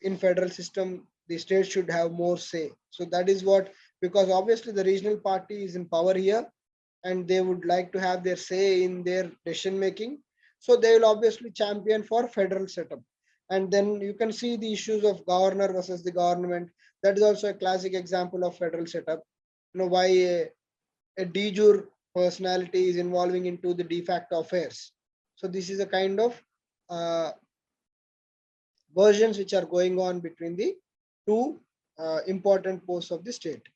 in federal system, the state should have more say. So that is what, because obviously the regional party is in power here and they would like to have their say in their decision making. So they will obviously champion for federal setup. And then you can see the issues of governor versus the government. That is also a classic example of federal setup. Why a de jure personality is involving into the de facto affairs. So this is a kind of uh, versions which are going on between the two important posts of the state.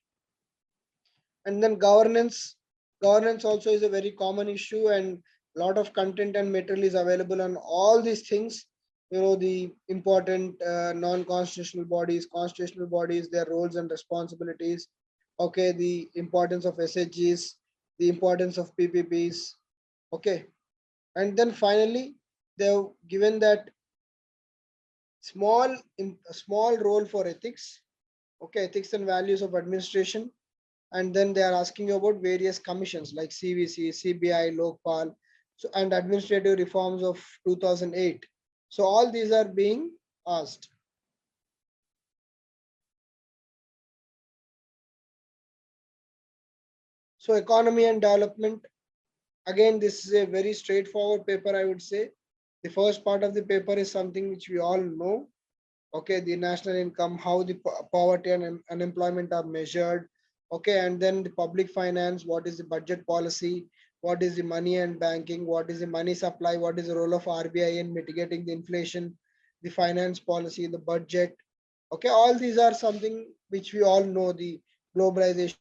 And then governance also is a very common issue, and a lot of content and material is available on all these things. The important non-constitutional bodies, constitutional bodies, their roles and responsibilities. Okay, the importance of SHGs, the importance of PPPs. Okay, and then finally they've given that a small role for ethics. Okay, ethics and values of administration. And then they are asking you about various commissions like CVC, CBI, Lokpal, so and administrative reforms of 2008. So all these are being asked. So economy and development, again, this is a very straightforward paper, I would say. The first part of the paper is something which we all know. Okay, the national income, how the poverty and unemployment are measured. Okay, and then the public finance, what is the budget policy, what is the money and banking, what is the money supply, what is the role of RBI in mitigating the inflation, the finance policy, the budget. Okay, all these are something which we all know, the globalization,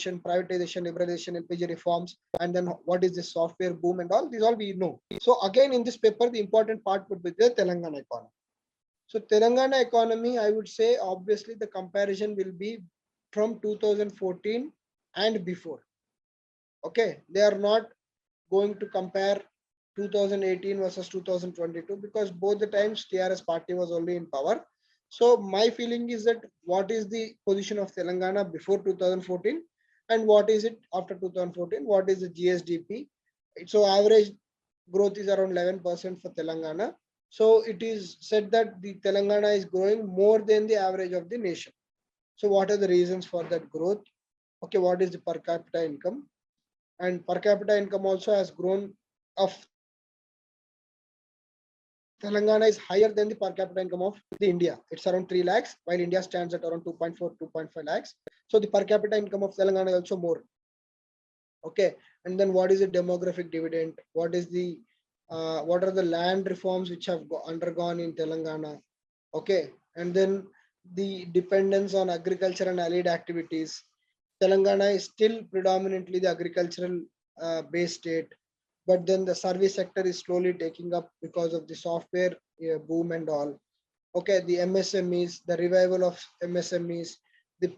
privatization, liberalization, LPG reforms, and then what is the software boom and all these all we know. So again, in this paper, the important part would be the Telangana economy. So Telangana economy, I would say, obviously the comparison will be from 2014 and before. Okay, they are not going to compare 2018 versus 2022 because both the times TRS party was only in power. So my feeling is that what is the position of Telangana before 2014 and what is it after 2014? What is the GSDP? So average growth is around 11% for Telangana. So it is said that the Telangana is growing more than the average of the nation. So what are the reasons for that growth? Okay, what is the per capita income? And per capita income also has grown of Telangana is higher than the per capita income of the India. It's around 3 lakhs, while India stands at around 2.4, 2.5 lakhs. So the per capita income of Telangana is also more. Okay, and then what is the demographic dividend? What are the land reforms which have undergone in Telangana? Okay, and then the dependence on agriculture and allied activities. Telangana is still predominantly the agricultural based state, but then the service sector is slowly taking up because of the software boom and all. Okay, the MSMEs, the revival of MSMEs, the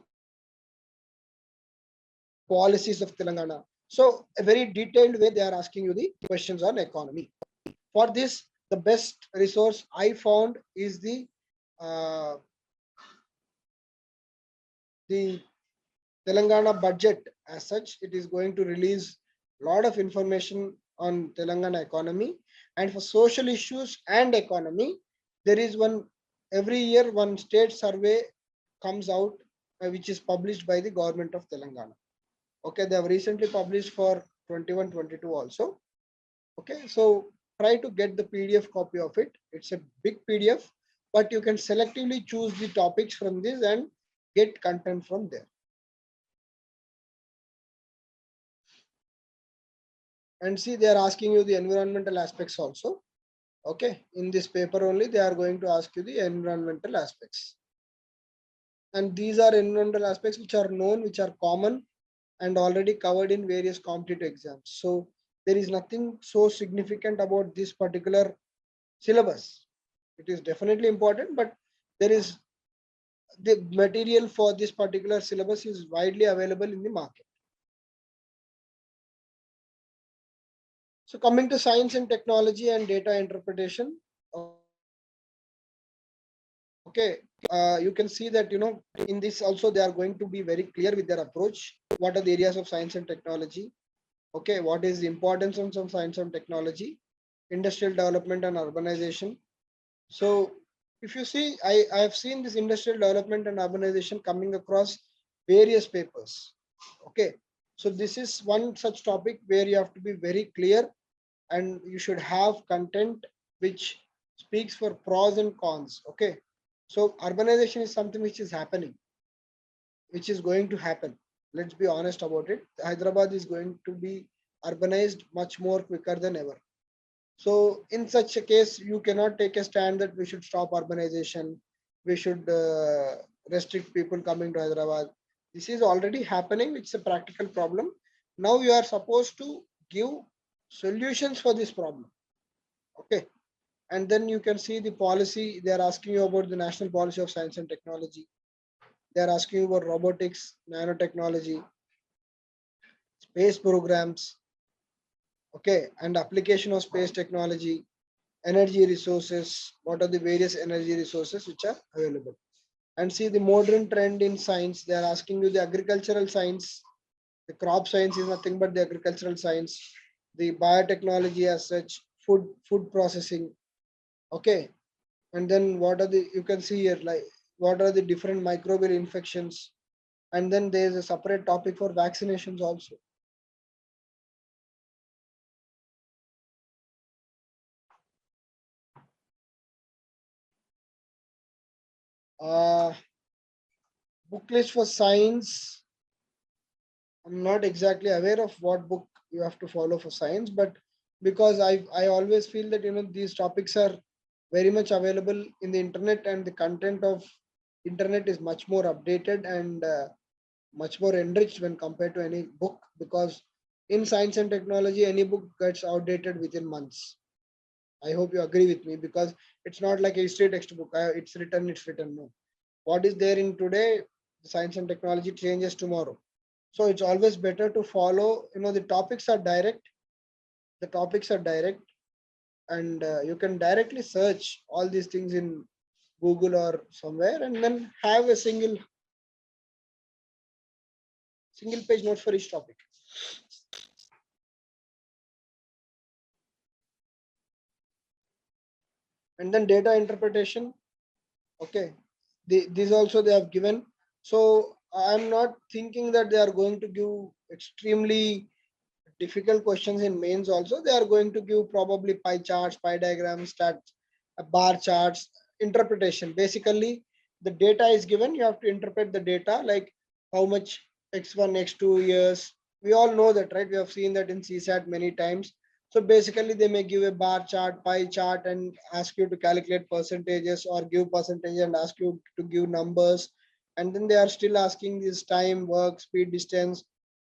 policies of Telangana. So a very detailed way they are asking you the questions on economy. For this, the best resource I found is uh, the Telangana budget. As such, it is going to release a lot of information on Telangana economy. And for social issues and economy, there is every year one state survey comes out, which is published by the government of Telangana. Okay, they have recently published for 21-22 also. Okay, so try to get the PDF copy of it. It's a big PDF, but you can selectively choose the topics from this and get content from there. And see, they are asking you the environmental aspects also. Okay, in this paper only, they are going to ask you the environmental aspects. And these are environmental aspects which are known, which are common and already covered in various competitive exams. So there is nothing so significant about this particular syllabus. It is definitely important, but there is the material for this particular syllabus is widely available in the market. So coming to science and technology and data interpretation. Okay, You can see that, in this also they are going to be very clear with their approach. What are the areas of science and technology? Okay, what is the importance of some science and technology, industrial development and urbanization? So if you see, I have seen this industrial development and urbanization coming across various papers. Okay, so this is one such topic where you have to be very clear, and you should have content which speaks for pros and cons. Okay, so urbanization is something which is happening, which is going to happen. Let's be honest about it. Hyderabad is going to be urbanized much more quicker than ever. So in such a case, you cannot take a stand that we should stop urbanization, we should restrict people coming to Hyderabad. This is already happening. It's a practical problem. Now you are supposed to give solutions for this problem. Okay. And then you can see the policy. They are asking you about the national policy of science and technology. They are asking you about robotics, nanotechnology, space programs, okay, and application of space technology, energy resources, what are the various energy resources which are available. And see the modern trend in science, they are asking you the agricultural science, the crop science is nothing but the agricultural science, the biotechnology as such, food processing, okay. And then what are the, you can see here, like what are the different microbial infections, and then there is a separate topic for vaccinations also. uh Book list for science, I'm not exactly aware of what book you have to follow for science, but because I always feel that these topics are very much available in the internet, and the content of internet is much more updated and much more enriched when compared to any book, because in science and technology any book gets outdated within months. I hope you agree with me, because it's not like a history textbook. It's written. No, what is there in today, science and technology changes tomorrow. So it's always better to follow, the topics are direct. The topics are direct, and you can directly search all these things in Google or somewhere, and then have a single page note for each topic. And then data interpretation, okay, these also they have given. So I'm not thinking that they are going to give extremely difficult questions in mains. Also they are going to give probably pie charts, pie diagrams, stats, bar charts, interpretation. Basically the data is given, you have to interpret the data, like how much x1 x2 years. We all know that, right? We have seen that in CSAT many times. So basically they may give a bar chart, pie chart, and ask you to calculate percentages, or give percentage and ask you to give numbers. And then they are still asking this time, work, speed, distance.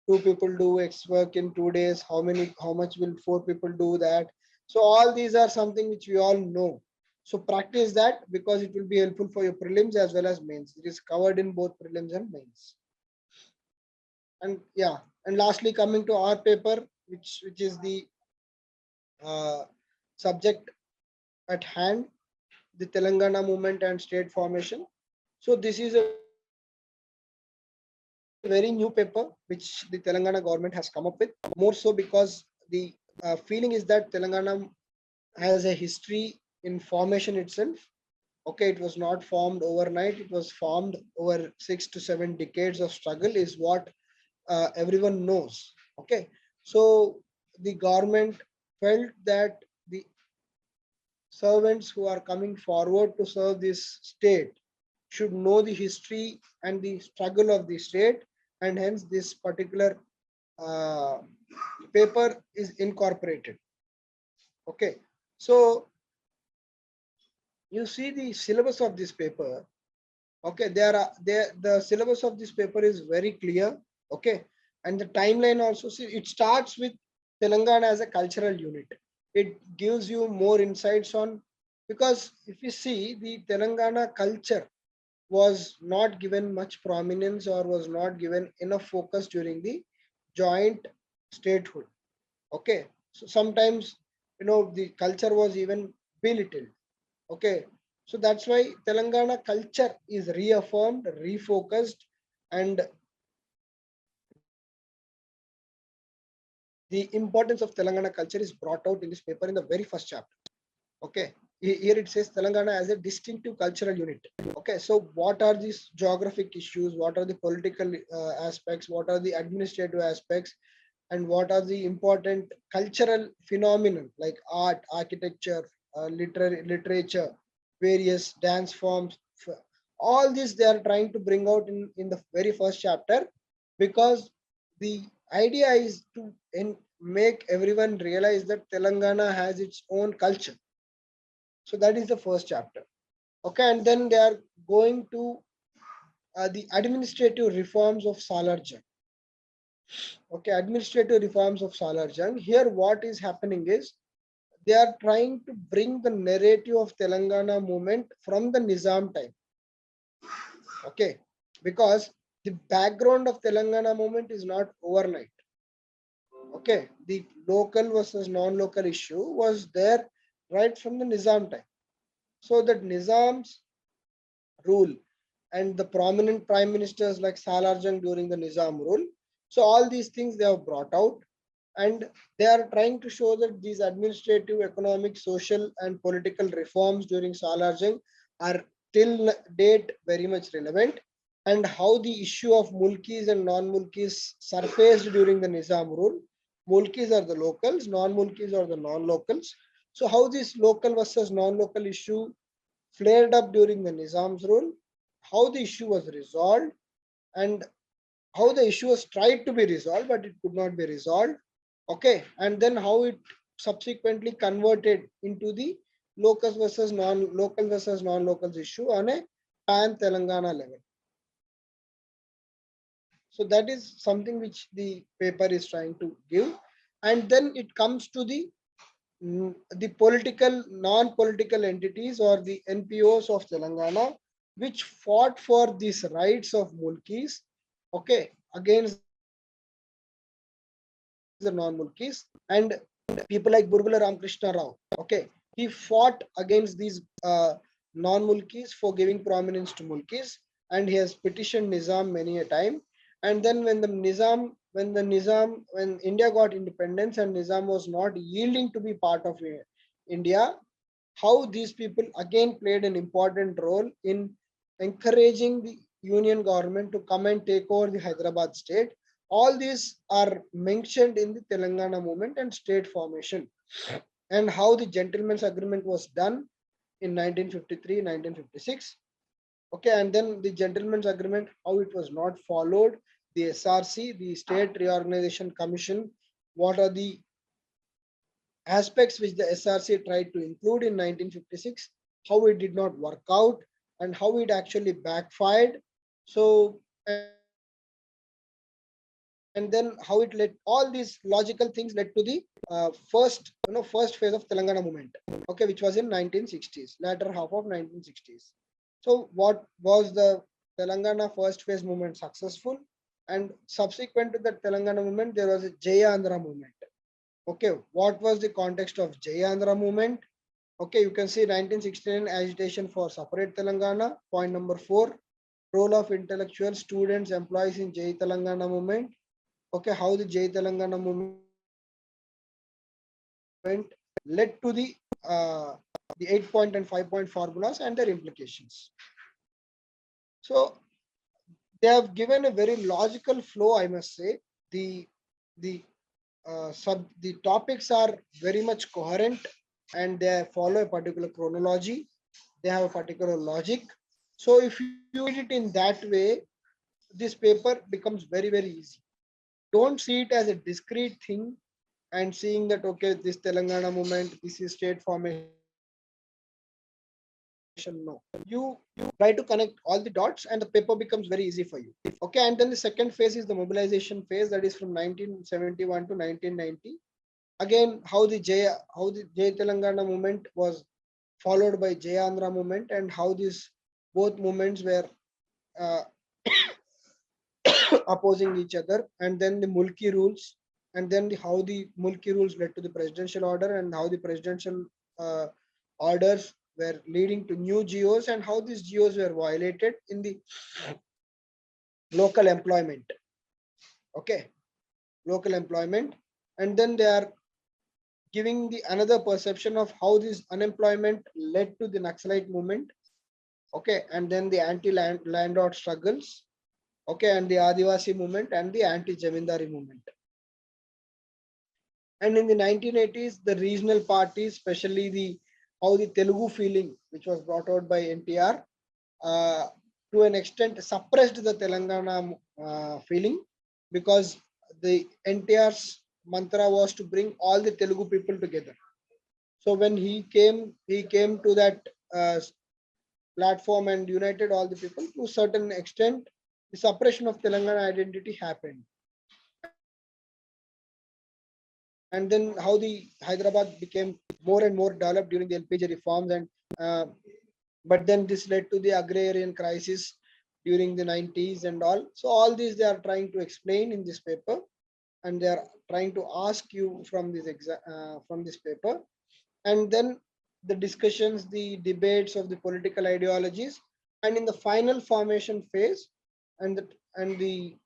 Two people do X work in 2 days. How much will four people do that? So all these are something which we all know. So practice that, because it will be helpful for your prelims as well as mains. It is covered in both prelims and mains. And yeah, and lastly coming to our paper, which is the uh, subject at hand, the Telangana movement and state formation. So this is a very new paper which the Telangana government has come up with. More so because the feeling is that Telangana has a history in formation itself. Okay, it was not formed overnight. It was formed over 6 to 7 decades of struggle, is what everyone knows. Okay, so the government felt that the servants who are coming forward to serve this state should know the history and the struggle of the state, and hence this particular uh, paper is incorporated. Okay, so you see the syllabus of this paper. Okay, the syllabus of this paper is very clear. Okay, and the timeline also, see, it starts with Telangana as a cultural unit. It gives you more insights on, because if you see the Telangana culture was not given much prominence, or was not given enough focus during the joint statehood. Okay, so sometimes the culture was even belittled. Okay, So that's why Telangana culture is reaffirmed, refocused, and the importance of Telangana culture is brought out in this paper in the very first chapter. Okay, here it says Telangana as a distinctive cultural unit. Okay, so what are these geographic issues? What are the political aspects? What are the administrative aspects? And what are the important cultural phenomenon like art, architecture, literature, various dance forms? All this they are trying to bring out in the very first chapter, because the idea is to make everyone realize that Telangana has its own culture. So that is the first chapter. Okay, and then they are going to the administrative reforms of Salarjung. Okay, administrative reforms of Salarjung. Here, what is happening is they are trying to bring the narrative of Telangana movement from the Nizam time. Okay, because the background of Telangana movement is not overnight. Okay, the local versus non-local issue was there right from the Nizam time. So that Nizam's rule and the prominent prime ministers like Salarjung during the Nizam rule. So all these things they have brought out, and they are trying to show that these administrative, economic, social, and political reforms during Salarjung are till date very much relevant, and how the issue of mulkis and non-mulkis surfaced during the Nizam rule. Mulkis are the locals, non-mulkis are the non-locals. So how this local versus non-local issue flared up during the Nizam's rule, how the issue was resolved, and how the issue was tried to be resolved, but it could not be resolved. Okay, and then how it subsequently converted into the local versus non-locals issue on a pan Telangana level. So that is something which the paper is trying to give, and then it comes to the political, non-political entities or the NPOs of Telangana, which fought for these rights of mulkis, okay, against the non-mulkis, and people like Burgula Ramakrishna Rao, okay, he fought against these non-mulkis for giving prominence to mulkis, and he has petitioned Nizam many a time. And then when India got independence and Nizam was not yielding to be part of India, how these people again played an important role in encouraging the union government to come and take over the Hyderabad state. All these are mentioned in the Telangana movement and state formation, and how the gentleman's agreement was done in 1953, 1956. Okay, and then the gentleman's agreement, how it was not followed, the SRC, the State Reorganization Commission, what are the aspects which the SRC tried to include in 1956, how it did not work out, and how it actually backfired. So, and then how it led, all these logical things led to the first phase of Telangana movement, okay, which was in 1960s, latter half of 1960s. So what was the Telangana first phase movement successful? And subsequent to the Telangana movement, there was a Jaya Andhra movement. Okay, what was the context of Jaya Andhra movement? Okay, you can see 1969 agitation for separate Telangana. Point number 4, role of intellectuals, students, employees in Jai Telangana movement. Okay, how the Jai Telangana movement led to the 8-point and 5-point formulas and their implications. So they have given a very logical flow, I must say. The the the topics are very much coherent, and they follow a particular chronology. They have a particular logic. So if you read it in that way, this paper becomes very easy. Don't see it as a discrete thing and seeing that, okay, this Telangana movement, this is state formation. No, you try to connect all the dots and the paper becomes very easy for you. Okay, and then the second phase is the mobilization phase, that is from 1971 to 1990. Again, how the Jai Telangana movement was followed by Jai Andhra movement, and how these both movements were uh, opposing each other, and then the Mulki rules, and then how the Mulki rules led to the presidential order, and how the presidential orders were leading to new geos and how these geos were violated in the local employment. Okay, local employment, and then they are giving the another perception of how this unemployment led to the Naxalite movement. Okay, and then the anti-landlord struggles. Okay, and the Adivasi movement and the anti-Jamindari movement. And in the 1980s, the regional parties, especially the how the Telugu feeling, which was brought out by NTR, uh, to an extent suppressed the Telangana feeling, because the NTR's mantra was to bring all the Telugu people together. So when he came to that uh, platform and united all the people. To a certain extent, the suppression of Telangana identity happened. And then how the Hyderabad became more and more developed during the LPG reforms, and uh, but then this led to the agrarian crisis during the 90s and all. So all these they are trying to explain in this paper, and they are trying to ask you from from this paper, and then the discussions, the debates of the political ideologies, and in the final formation phase, and the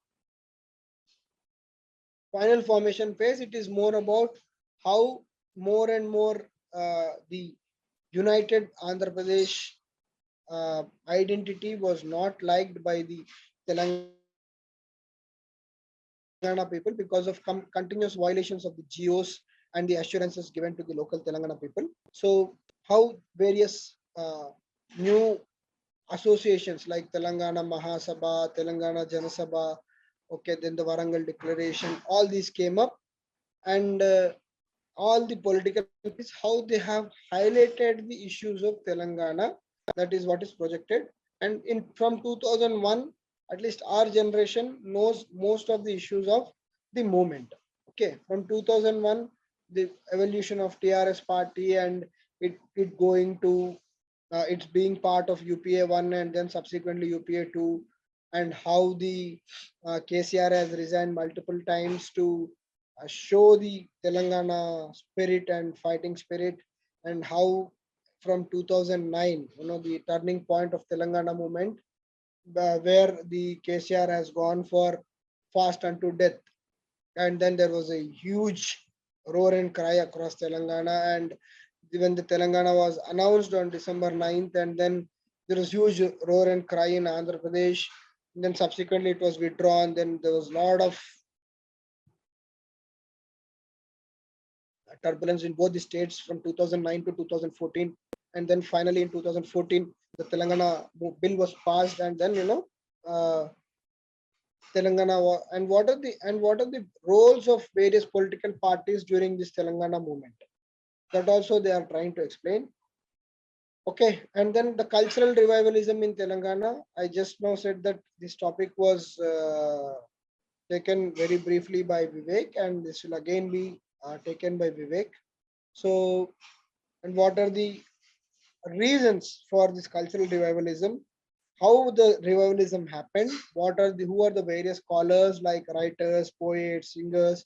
final formation phase, it is more about how more and more the united Andhra Pradesh identity was not liked by the Telangana people because of continuous violations of the GOs and the assurances given to the local Telangana people. So, how various new associations like Telangana Mahasabha, Telangana Janasabha, okay, then the Warangal Declaration, all these came up, and all the political parties, how they have highlighted the issues of Telangana. That is what is projected. And in from 2001, at least our generation knows most of the issues of the movement. Okay, from 2001, the evolution of TRS party and it going to it's being part of UPA 1 and then subsequently UPA 2, and how the KCR has resigned multiple times to show the Telangana spirit and fighting spirit, and how from 2009, the turning point of Telangana movement, where the KCR has gone for fast unto death, and then there was a huge roar and cry across Telangana, and when the Telangana was announced on December 9th, and then there was huge roar and cry in Andhra Pradesh, and then subsequently it was withdrawn, then there was a lot of turbulence in both the states from 2009 to 2014, and then finally in 2014 the Telangana bill was passed, and then uh, and what are the roles of various political parties during this Telangana movement, that also they are trying to explain. Okay, and then the cultural revivalism in Telangana, I just now said that this topic was taken very briefly by Vivek, and this will again be taken by Vivek. So, and what are the reasons for this cultural revivalism? How the revivalism happened? Who are the various scholars like writers, poets, singers,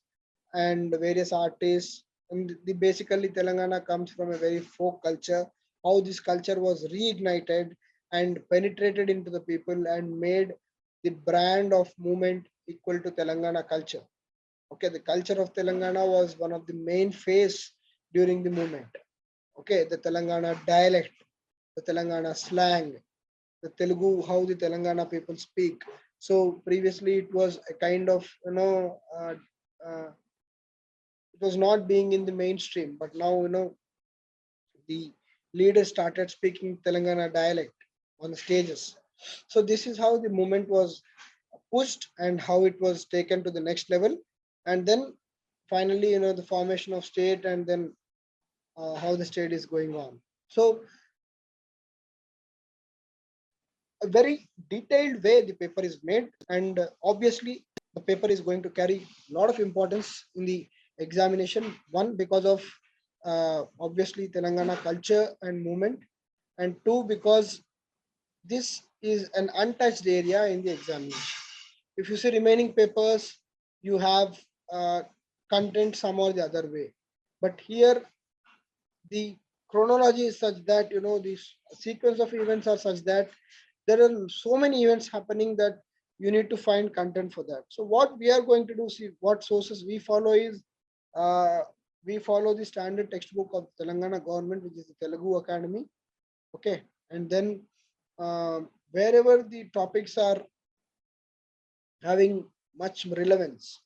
and various artists? And basically Telangana comes from a very folk culture. How this culture was reignited and penetrated into the people and made the brand of movement equal to Telangana culture. Okay, the culture of Telangana was one of the main phase during the movement. Okay, the Telangana dialect, the Telangana slang, the Telugu, how the Telangana people speak. So previously it was a kind of, it was not being in the mainstream, but now, the leaders started speaking Telangana dialect on the stages. So this is how the movement was pushed and how it was taken to the next level. And then finally, the formation of state, and then how the state is going on. So a very detailed way the paper is made, and obviously the paper is going to carry a lot of importance in the examination. One, because of obviously Telangana culture and movement, and two, because this is an untouched area in the examination. If you see remaining papers, you have content some or the other way, but here the chronology is such that, you know, this sequence of events are such that there are so many events happening that you need to find content for that. So what we are going to do, see what sources we follow is, uh, we follow the standard textbook of Telangana government, which is the Telugu Academy. Okay, and then wherever the topics are having much relevance,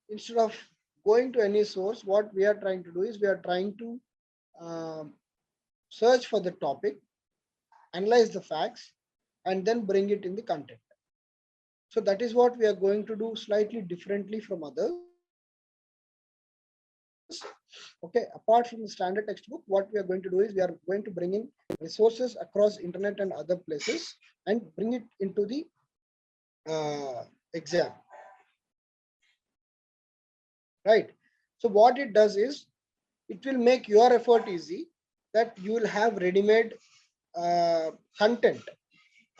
instead of going to any source, what we are trying to do is we are trying to um, search for the topic, analyze the facts, and then bring it in the content. So that is what we are going to do slightly differently from others. Okay, apart from the standard textbook, what we are going to do is we are going to bring in resources across internet and other places and bring it into the exam. Right. So what it does is it will make your effort easy, that you will have ready-made content,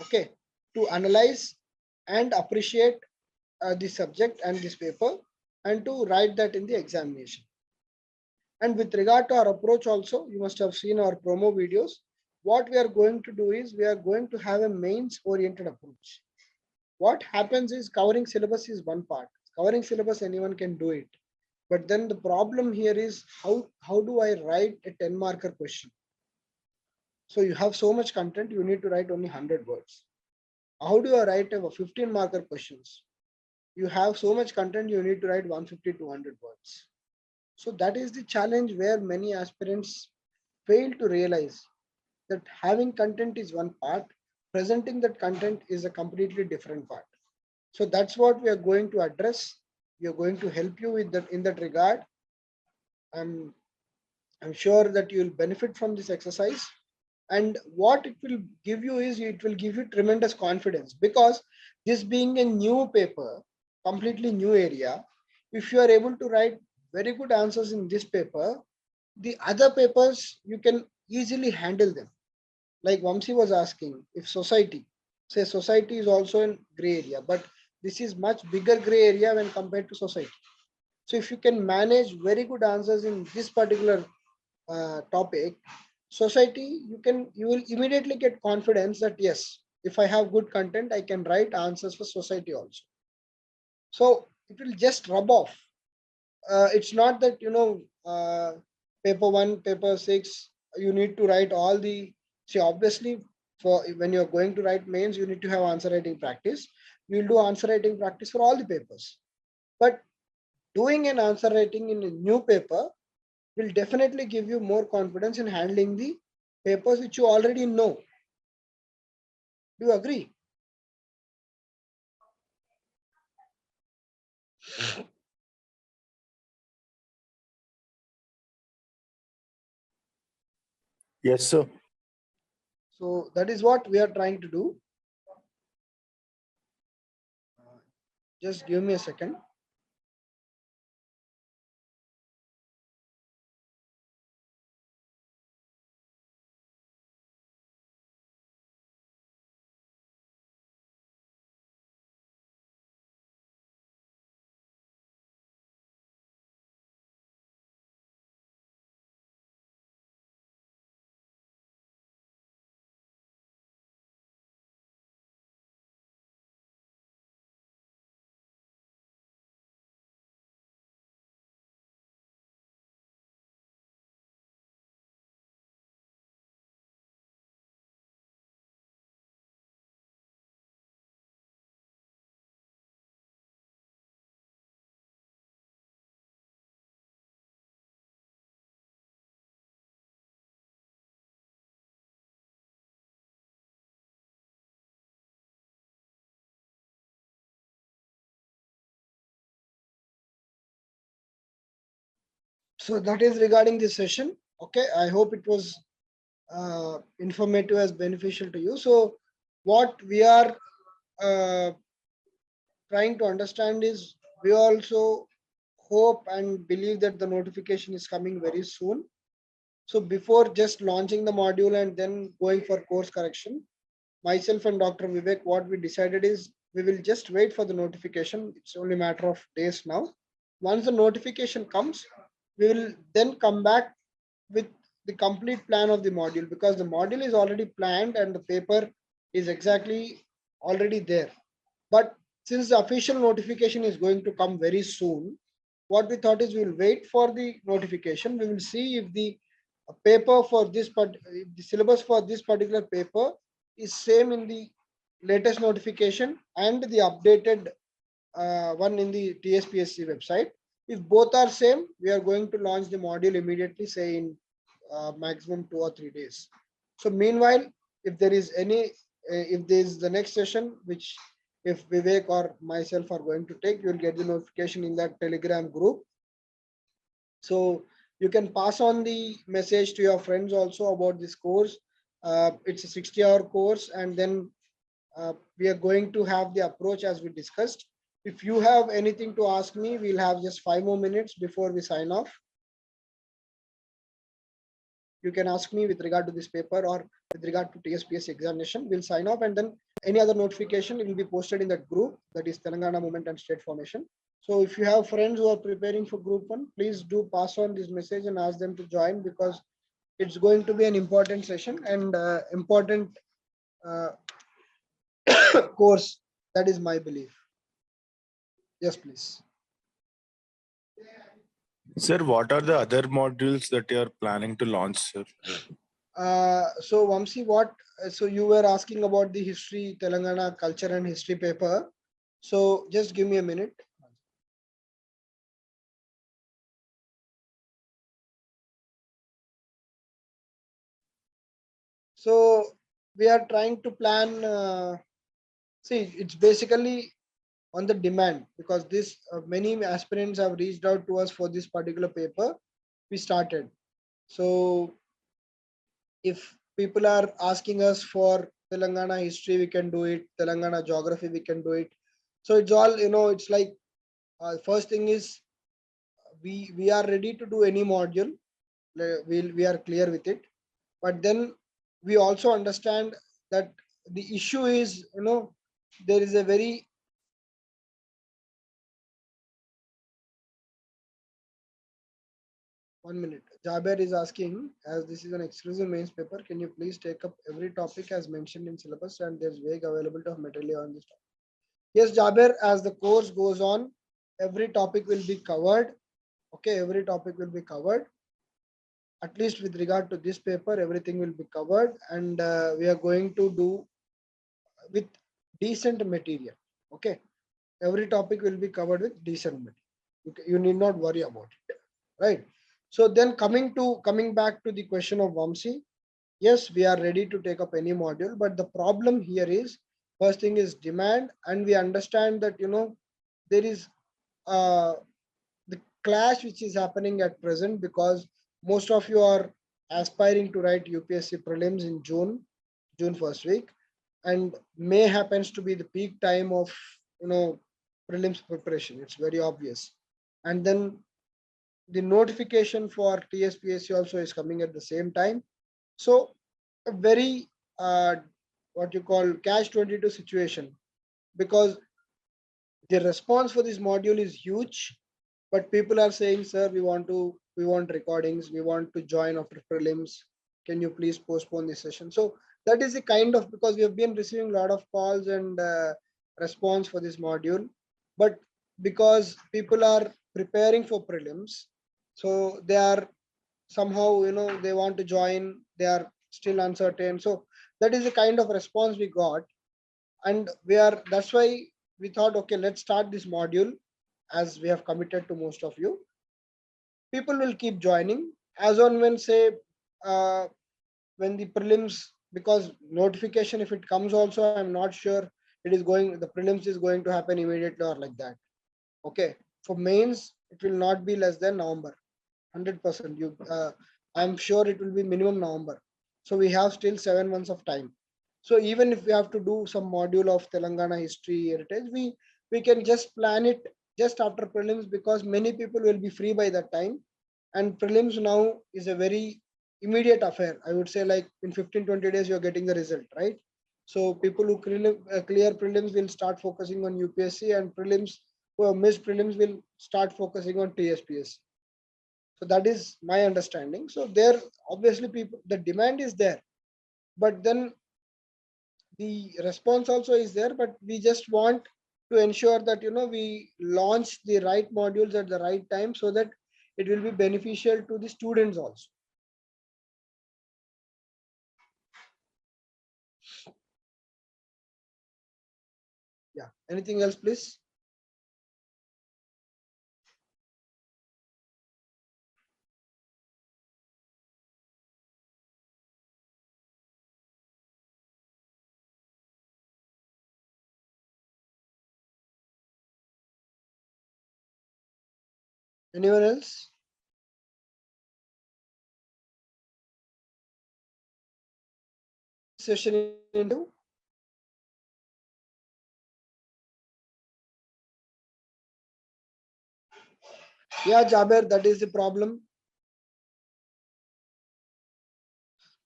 okay, to analyze and appreciate the subject and this paper, and to write that in the examination. And with regard to our approach also, you must have seen our promo videos. What we are going to do is we are going to have a mains oriented approach. What happens is covering syllabus is one part. Covering syllabus, anyone can do it. But then the problem here is how do I write a 10 marker question? So you have so much content, you need to write only 100 words. How do I write a 15 marker questions? You have so much content, you need to write 150 to 200 words. So that is the challenge where many aspirants fail to realize that having content is one part, presenting that content is a completely different part. So that's what we are going to address. We are going to help you with that in that regard. I'm I'm sure that you will benefit from this exercise. And what it will give you is it will give you tremendous confidence, because this being a new paper, completely new area, if you are able to write very good answers in this paper, the other papers you can easily handle them. Like Vamsi was asking, if society, say society is also in gray area, but this is much bigger gray area when compared to society. So if you can manage very good answers in this particular topic, society, you will immediately get confidence that yes, if I have good content, I can write answers for society also. So it will just rub off. It's not that, you know, paper one, paper six, you need to write all the, see, obviously for when you're going to write mains, you need to have answer writing practice. You'll do answer writing practice for all the papers. But doing an answer writing in a new paper will definitely give you more confidence in handling the papers which you already know. Do you agree? Yes, sir. So that is what we are trying to do. Just give me a second. So that is regarding this session. Okay, I hope it was informative as beneficial to you. So what we are uh, trying to understand is, we also hope and believe that the notification is coming very soon. So before just launching the module and then going for course correction, myself and Dr. Vivek, what we decided is we will just wait for the notification. It's only a matter of days now. Once the notification comes, we will then come back with the complete plan of the module, because the module is already planned and the paper is exactly already there. But since the official notification is going to come very soon, what we thought is we'll wait for the notification. We will see if the paper for this, the syllabus for this particular paper is same in the latest notification and the updated one in the TSPSC website. If both are same, we are going to launch the module immediately, say in maximum 2 or 3 days. So meanwhile, if there is any, if there is the next session, which if Vivek or myself are going to take, you will get the notification in that Telegram group. So you can pass on the message to your friends also about this course. It's a 60-hour course, and then we are going to have the approach as we discussed. If you have anything to ask me, we'll have just 5 more minutes before we sign off. You can ask me with regard to this paper or with regard to TSPSC examination. We'll sign off, and then any other notification will be posted in that group, that is Telangana Movement and State Formation. So if you have friends who are preparing for group 1, please do pass on this message and ask them to join, because it's going to be an important session and important course. That is my belief. Yes, please. Sir, what are the other modules that you are planning to launch, sir? So Vamsi, what? So you were asking about the history, Telangana culture and history paper. So just give me a minute. So we are trying to plan. See, it's basically on the demand, because this many aspirants have reached out to us for this particular paper. We started. So if people are asking us for Telangana history, we can do it. Telangana geography, we can do it. So it's all, it's like first thing is we are ready to do any module. We are clear with it. But then we also understand that the issue is, there is a very 1 minute. Jaber is asking, as this is an exclusive mains paper, can you please take up every topic as mentioned in syllabus, and there's vague availability of material on this topic? Yes, Jaber, as the course goes on, every topic will be covered. Okay, every topic will be covered. At least with regard to this paper, everything will be covered, and we are going to do with decent material. Okay, every topic will be covered with decent material. You need not worry about it, right? So then coming back to the question of Vamsi, yes, we are ready to take up any module, but the problem here is, first thing is demand, and we understand that there is uh, the clash which is happening at present, because most of you are aspiring to write UPSC prelims in June first week, and May happens to be the peak time of prelims preparation. It's very obvious, and then the notification for TSPSC also is coming at the same time. So a very what you call catch-22 situation, because the response for this module is huge, but people are saying, sir, we want recordings, we want to join after prelims, can you please postpone this session? So that is the kind of, because we have been receiving a lot of calls and response for this module, but because people are preparing for prelims, so they are somehow, they want to join, they are still uncertain. So that is the kind of response we got, and that's why we thought, okay, let's start this module, as we have committed to most of you. People will keep joining as on when, say, uh, when the prelims, because notification, if it comes also, I'm not sure the prelims is going to happen immediately or like that. Okay, for mains it will not be less than November, 100%. I'm sure it will be minimum November. So we have still 7 months of time. So even if we have to do some module of Telangana history heritage, we can just plan it just after prelims, because many people will be free by that time, and prelims now is a very immediate affair. I would say, like in 15-20 days you're getting the result, right? So people who clear prelims will start focusing on UPSC, and prelims who have missed prelims will start focusing on TSPSC. So that is my understanding. So there obviously people, the demand is there, but then the response also is there, but we just want to ensure that we launch the right modules at the right time so that it will be beneficial to the students also. Yeah, anything else please? Anyone else? Session into? Yeah, Jaber, that is the problem.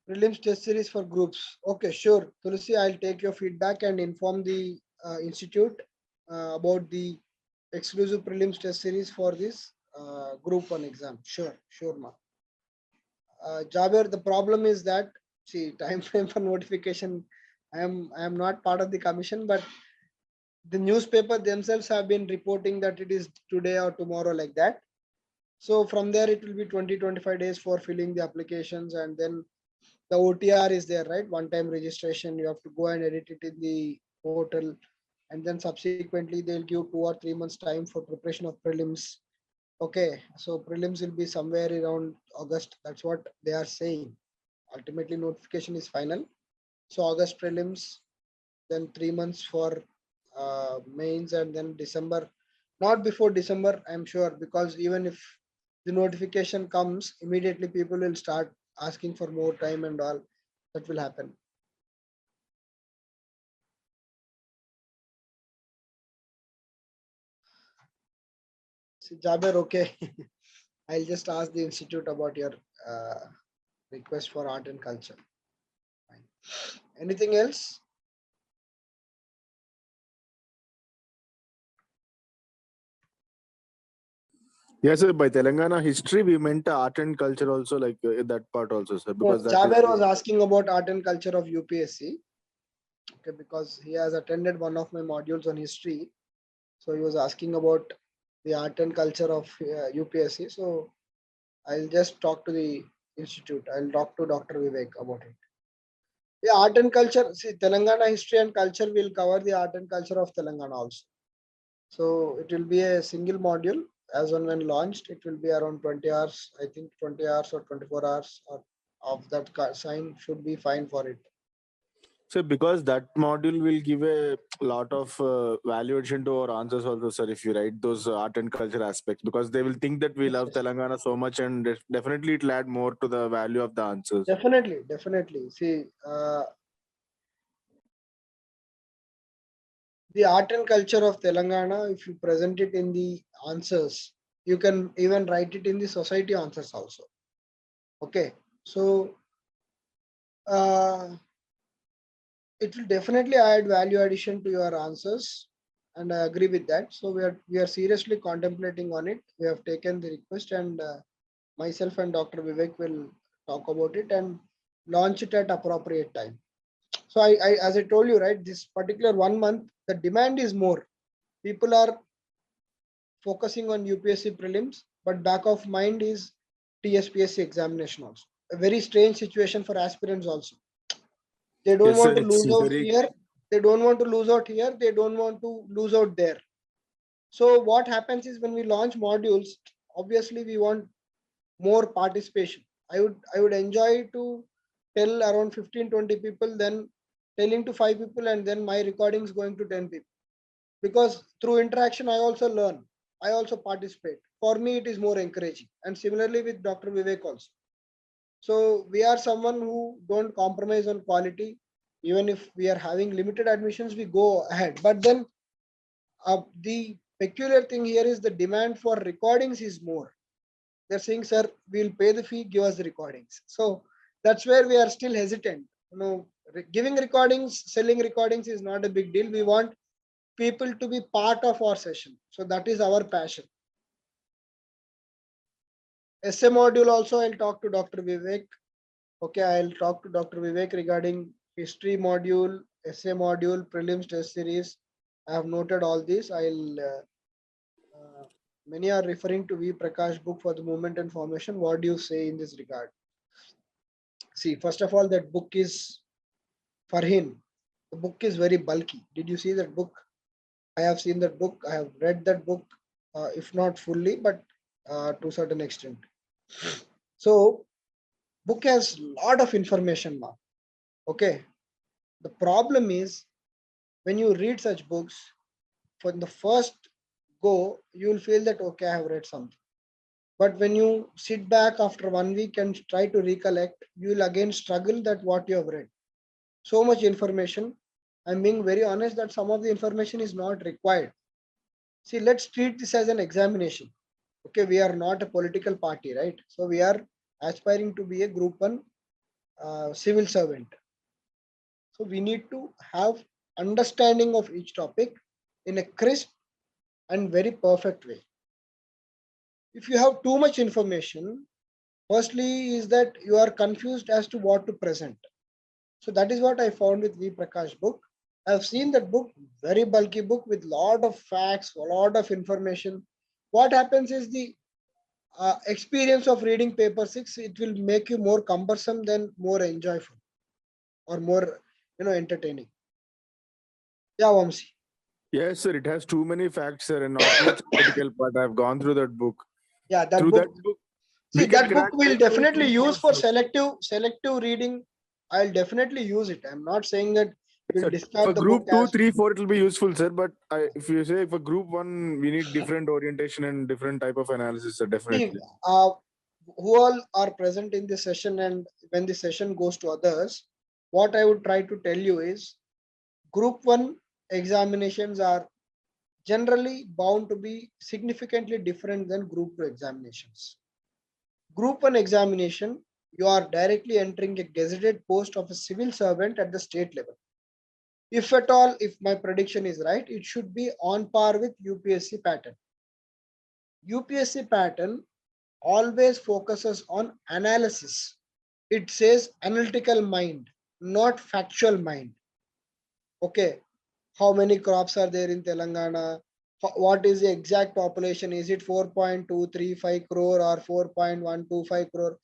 Prelims test series for groups. Okay, sure. Tulsi, I'll take your feedback and inform the institute about the exclusive prelims test series for this group 1 exam. Sure, sure, ma. Jaber, the problem is that, see, time frame for notification. I am not part of the commission, but the newspaper themselves have been reporting that it is today or tomorrow like that. So from there, it will be 20-25 days for filling the applications, and then the OTR is there, right? One time registration, you have to go and edit it in the portal, and then subsequently they'll give 2 or 3 months time for preparation of prelims. Okay, so prelims will be somewhere around August. That's what they are saying. Ultimately, notification is final. So August prelims, then 3 months for mains, and then December. Not before December, I'm sure, because even if the notification comes, immediately people will start asking for more time and all. That will happen. So, Jaber, okay. I'll just ask the institute about your uh, request for art and culture. Fine. Anything else? Yes, sir. By Telangana history, we meant art and culture also, like that part also, sir, No, because that is. Jaber was asking about art and culture of UPSC. Okay, because he has attended one of my modules on history. So he was asking about the art and culture of UPSC. So I'll just talk to the institute. I'll talk to Dr. Vivek about it. Yeah, art and culture. See, Telangana history and culture will cover the art and culture of Telangana also. So it will be a single module. As on when launched, it will be around 20 hours. I think 20 hours or 24 hours or of that sign should be fine for it. So because that module will give a lot of value addition to our answers also, sir, if you write those art and culture aspects, because they will think that we Yes, love yes. Telangana so much, and definitely it will add more to the value of the answers. Definitely, definitely. See, the art and culture of Telangana, if you present it in the answers, you can even write it in the society answers also. Okay, so uh, it will definitely add value addition to your answers, and I agree with that. So we are seriously contemplating on it. We have taken the request, and myself and Dr. Vivek will talk about it and launch it at appropriate time. So I as I told you, right, this particular 1 month, the demand is more. People are focusing on UPSC prelims, but back of mind is TSPSC examination also. A very strange situation for aspirants also. They don't Yes, sir. want to It's lose out very. here. They don't want to lose out here. They don't want to lose out there. So what happens is when we launch modules, obviously we want more participation. I would enjoy to tell around 15-20 people, then telling to 5 people, and then my recording is going to 10 people. Because through interaction, I also learn. I also participate. For me, it is more encouraging. And similarly with Dr. Vivek also. So we are someone who don't compromise on quality. Even if we are having limited admissions, we go ahead. But then the peculiar thing here is the demand for recordings is more. They're saying, sir, we'll pay the fee, give us the recordings. So that's where we are still hesitant. Giving recordings, selling recordings is not a big deal. We want people to be part of our session. So that is our passion. Essay module also I'll talk to Dr. Vivek. Okay, I'll talk to Dr. Vivek regarding history module, essay module, prelims test series. I have noted all this. Many are referring to V. Prakash book for the movement and formation. What do you say in this regard? See, first of all, that book is for him. The book is very bulky. Did you see that book? I have seen that book. I have read that book, if not fully, but to a certain extent. So, book has lot of information now. Okay. The problem is when you read such books, for the first go, you will feel that okay, I have read something. But when you sit back after 1 week and try to recollect, you will again struggle that what you have read. So much information. I'm being very honest that some of the information is not required. See, let's treat this as an examination. Okay, we are not a political party, right? So we are aspiring to be a group one civil servant. So we need to have understanding of each topic in a crisp and very perfect way. If you have too much information, firstly is that you are confused as to what to present. So that is what I found with V. Prakash book. I've seen that book, very bulky book with lot of facts, a lot of information. What happens is the experience of reading paper 6, it will make you more cumbersome than more enjoyable or more, entertaining. Yeah, Vamsi. Yes, sir. It has too many facts, sir, and not much critical part. I've gone through that book. Yeah, that Through that book. book, See, we can that book crack will two, definitely three, use four, for five. selective reading. I'll definitely use it. I'm not saying that we'll Sir, for discard the book group two, as three, four, it will be useful, sir. But if you say for group one, we need different orientation and different type of analysis, sir. see, Definitely. who all are present in this session, and when the session goes to others, what I would try to tell you is group one examinations are generally bound to be significantly different than group two examinations. Group one examination, you are directly entering a gazetted post of a civil servant at the state level. If at all, if my prediction is right, it should be on par with UPSC pattern. UPSC pattern always focuses on analysis. It says analytical mind, not factual mind. Okay, how many crops are there in Telangana? What is the exact population? Is it 4.235 crore or 4.125 crore?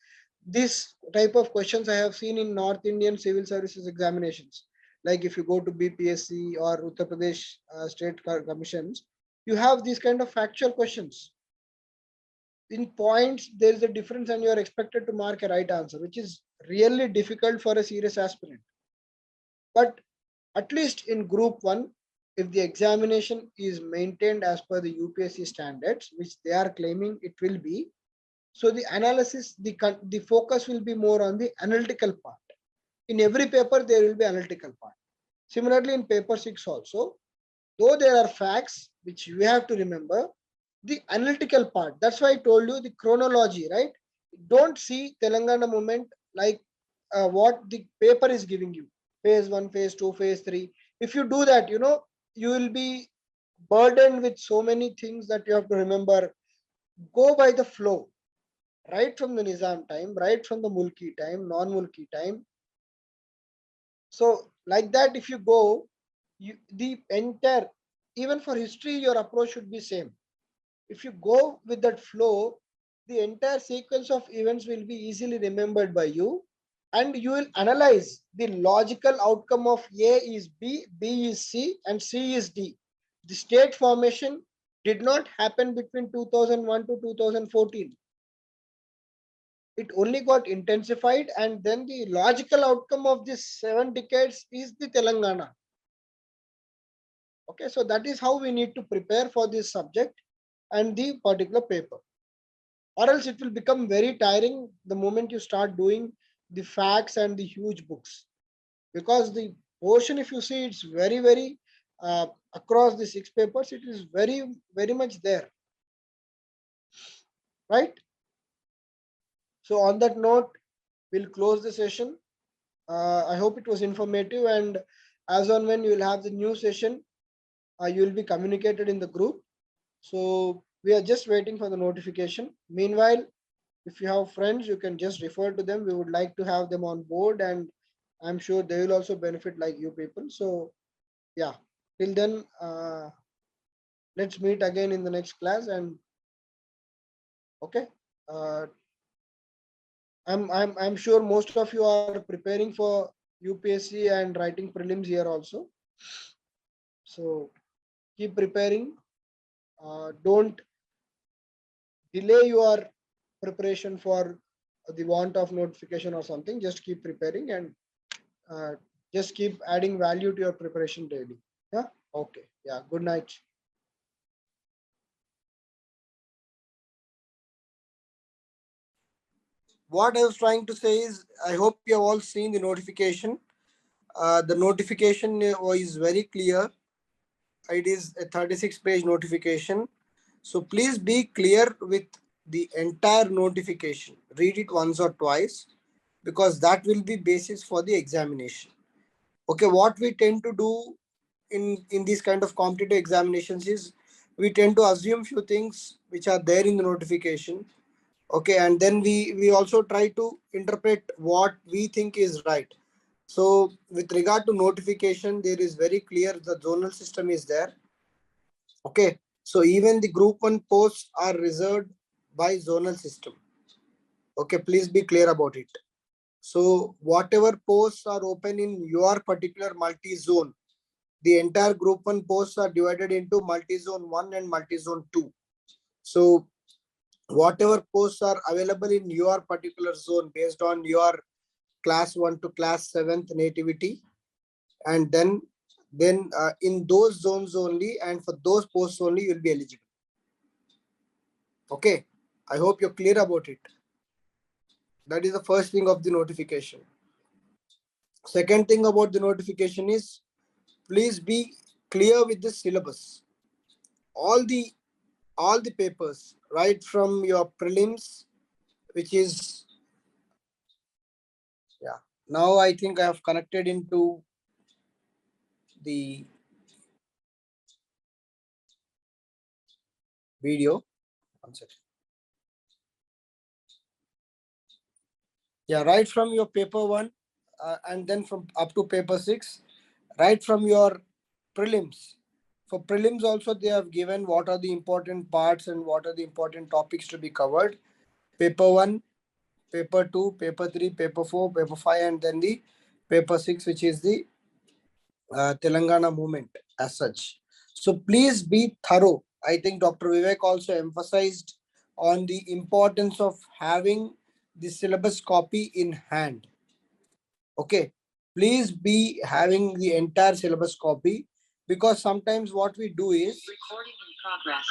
This type of questions I have seen in North Indian civil services examinations. Like if you go to BPSC or Uttar Pradesh state commissions, you have these kind of factual questions. In points, there is a difference, and you are expected to mark a right answer, which is really difficult for a serious aspirant. But at least in group one, if the examination is maintained as per the UPSC standards, which they are claiming it will be, so the analysis, the focus will be more on the analytical part. In every paper, there will be analytical part. Similarly, in paper 6 also, though there are facts which you have to remember, the analytical part. That's why I told you the chronology, right? Don't see Telangana movement like what the paper is giving you. Phase 1, phase 2, phase 3. If you do that, you will be burdened with so many things that you have to remember. Go by the flow, right from the Nizam time, right from the Mulki time, non-Mulki time. So like that, if you go, the entire, even for history, your approach should be same. If you go with that flow, the entire sequence of events will be easily remembered by you, and you will analyze the logical outcome of A is B, B is C, and C is D. The state formation did not happen between 2001 to 2014. It only got intensified, and then the logical outcome of these 7 decades is the Telangana. Okay, so that is how we need to prepare for this subject and the particular paper, or else it will become very tiring the moment you start doing the facts and the huge books, because the portion, if you see, it's very across the 6 papers, it is very much there, right? So on that note, we'll close the session. I hope it was informative, and as on when you will have the new session, you will be communicated in the group. So we are just waiting for the notification. Meanwhile, if you have friends, you can just refer to them. We would like to have them on board, and I'm sure they will also benefit like you people. So yeah, till then, let's meet again in the next class. And okay, uh, I'm sure most of you are preparing for UPSC and writing prelims here also. So keep preparing. Don't delay your preparation for the want of notification or something. Just keep preparing, and uh, just keep adding value to your preparation daily. Yeah. Okay. Yeah. Good night. What I was trying to say is, I hope you have all seen the notification. The notification is very clear. It is a 36-page notification. So please be clear with the entire notification. Read it once or twice, because that will be basis for the examination. Okay, what we tend to do in these kind of competitive examinations is, we tend to assume few things which are there in the notification. Okay, and then we also try to interpret what we think is right. So with regard to notification, there is very clear the zonal system is there. Okay, so even the group 1 posts are reserved by zonal system. Okay, please be clear about it. So whatever posts are open in your particular multi-zone, the entire group 1 posts are divided into multi-zone 1 and multi-zone 2. So whatever posts are available in your particular zone based on your class 1 to class 7th nativity, and then in those zones only, and for those posts only, you will be eligible. Okay, I hope you're clear about it. That is the first thing of the notification. Second thing about the notification is, please be clear with the syllabus. All the papers, right from your prelims, which is, yeah, now I think I have connected into the video. One second. Yeah, right from your paper 1, and then from up to paper 6, right from your prelims. For prelims also, they have given what are the important parts and what are the important topics to be covered. Paper 1, paper 2, paper 3, paper 4, paper 5, and then the paper 6, which is the Telangana movement as such. So please be thorough. I think Dr. Vivek also emphasized on the importance of having the syllabus copy in hand. Okay, please be having the entire syllabus copy, because sometimes what we do is, recording in progress.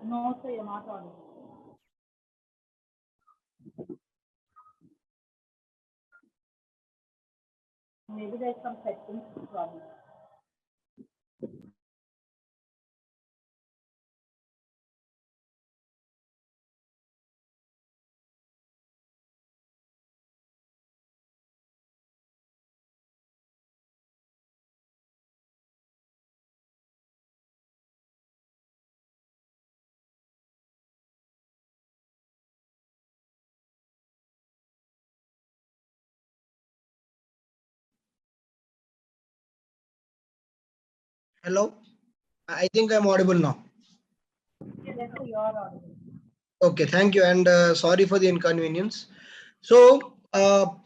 No, sir, you're not audible. Maybe there's some settings problem. Hello, I think I'm audible now. Yes, sir, you're audible. Okay, thank you, and sorry for the inconvenience. So, what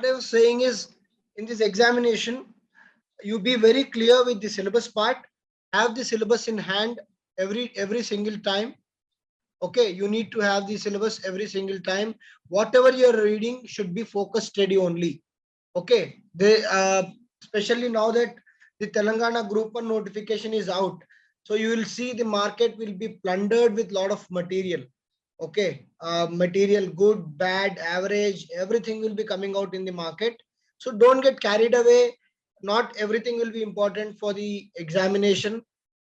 I was saying is, in this examination, you be very clear with the syllabus part. Have the syllabus in hand every single time. Okay, you need to have the syllabus every single time. Whatever you're reading should be focus study only. Okay, they especially now that the Telangana Group 1 notification is out, so you will see the market will be plundered with lot of material. Okay, material, good, bad, average, everything will be coming out in the market. So don't get carried away. Not everything will be important for the examination.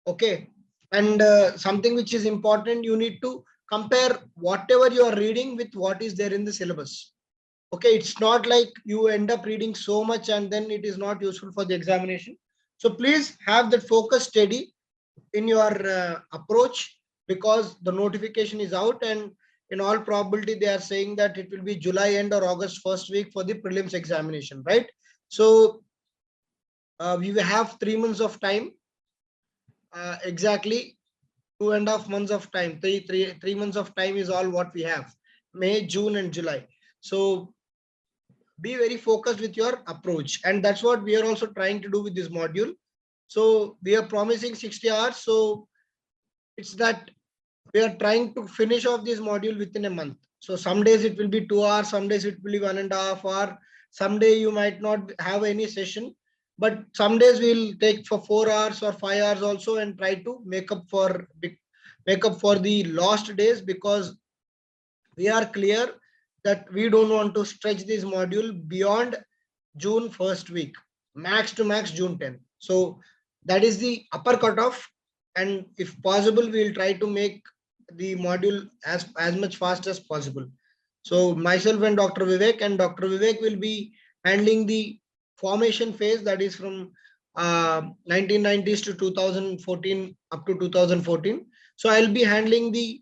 Okay, and something which is important, you need to compare whatever you are reading with what is there in the syllabus. Okay, it's not like you end up reading so much and then it is not useful for the examination. So please have that focus steady in your approach, because the notification is out, and in all probability they are saying that it will be July end or August first week for the prelims examination, right? So we will have 3 months of time, exactly 2.5 months of time. Three months of time is all what we have: May, June, and July. So be very focused with your approach, and that's what we are also trying to do with this module. So we are promising 60 hours, so it's that we are trying to finish off this module within a month. So some days it will be 2 hours, some days it will be 1.5 hours, someday you might not have any session, but some days we'll take for 4 hours or 5 hours also, and try to make up for the lost days, because we are clear that we don't want to stretch this module beyond June first week, max to max June 10th. So that is the upper cutoff, and if possible, we will try to make the module as much fast as possible. So myself and Dr. Vivek will be handling the formation phase, that is from 1990s to 2014 up to 2014. So I'll be handling the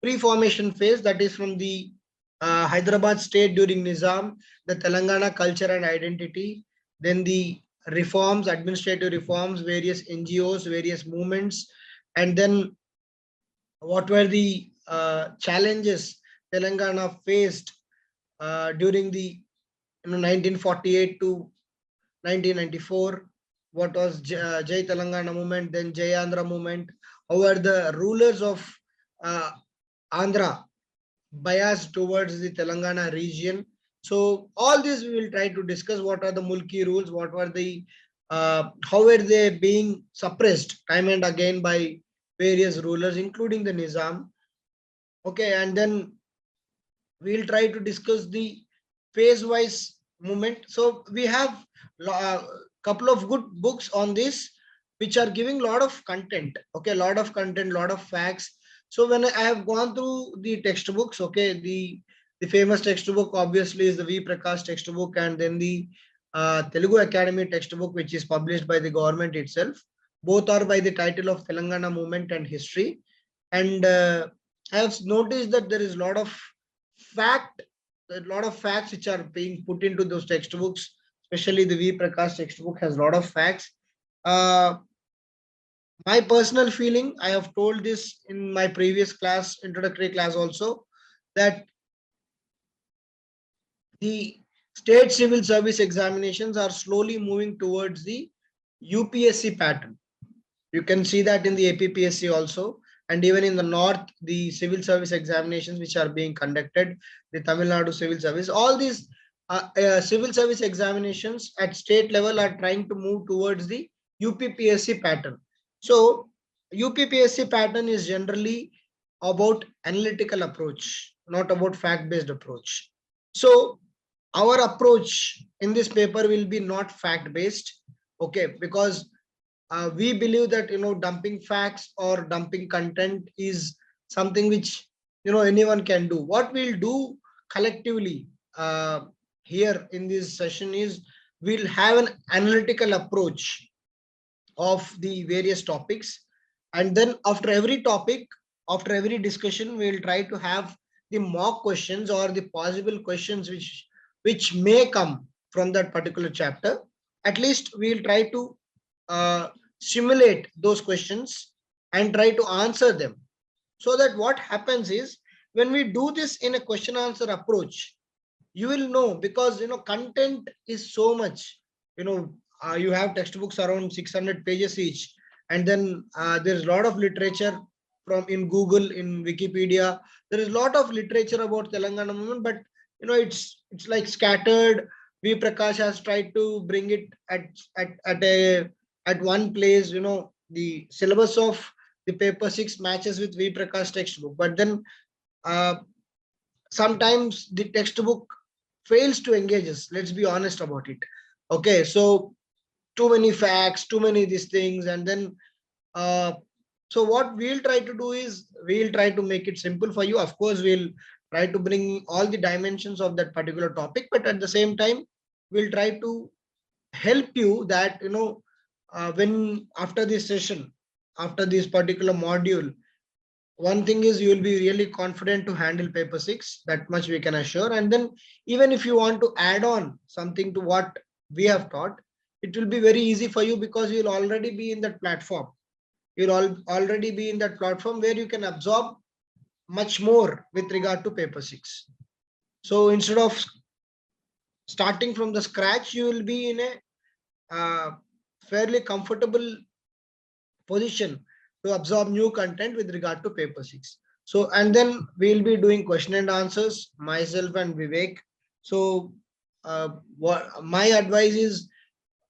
pre-formation phase, that is from the Hyderabad state during Nizam, the Telangana culture and identity, then the reforms, administrative reforms, various NGOs, various movements, and then what were the challenges Telangana faced during the 1948 to 1994. What was Jai Telangana movement, then Jai Andhra movement? How were the rulers of uh, Andhra biased towards the Telangana region? So all this we will try to discuss. What are the Mulki rules? What were the how were they being suppressed time and again by various rulers, including the Nizam? Okay, and then we'll try to discuss the phase-wise movement. So we have a couple of good books on this, which are giving a lot of content. Okay, a lot of content, lot of facts. So when I have gone through the textbooks, okay, the famous textbook obviously is the V. Prakash textbook, and then the Telugu Academy textbook, which is published by the government itself. Both are by the title of Telangana Movement and History. And I have noticed that there is a lot of fact, a lot of facts which are being put into those textbooks, especially the V. Prakash textbook has a lot of facts. Uh, my personal feeling, I have told this in my previous class, introductory class also, that the state civil service examinations are slowly moving towards the UPSC pattern. You can see that in the APPSC also, and even in the north, the civil service examinations which are being conducted, the Tamil Nadu civil service, all these civil service examinations at state level are trying to move towards the UPPSC pattern. So UPPSC pattern is generally about analytical approach, not about fact-based approach. So our approach in this paper will be not fact-based, okay, because we believe that dumping facts or dumping content is something which anyone can do. What we'll do collectively here in this session is we'll have an analytical approach of the various topics, and then after every topic, after every discussion, we will try to have the mock questions or the possible questions which may come from that particular chapter. At least we will try to simulate those questions and try to answer them, so that what happens is when we do this in a question answer approach, you will know, because content is so much. You have textbooks around 600 pages each, and then there's a lot of literature from in Google, in Wikipedia. There is a lot of literature about Telangana movement, but it's like scattered. V Prakash has tried to bring it at one place. The syllabus of the paper 6 matches with V Prakash textbook, but then uh, sometimes the textbook fails to engage us. Let's be honest about it. Okay, so too many facts, too many these things, and then uh, so what we'll try to do is we'll try to make it simple for you. Of course, we'll try to bring all the dimensions of that particular topic, but at the same time, we'll try to help you that when after this session, after this particular module, one thing is you will be really confident to handle paper 6, that much we can assure. And then even if you want to add on something to what we have taught, it will be very easy for you, because you'll already be in that platform. Already be in that platform where you can absorb much more with regard to paper 6. So instead of starting from the scratch, you will be in a fairly comfortable position to absorb new content with regard to paper 6. So, and then we'll be doing question and answers, myself and Vivek. So what my advice is,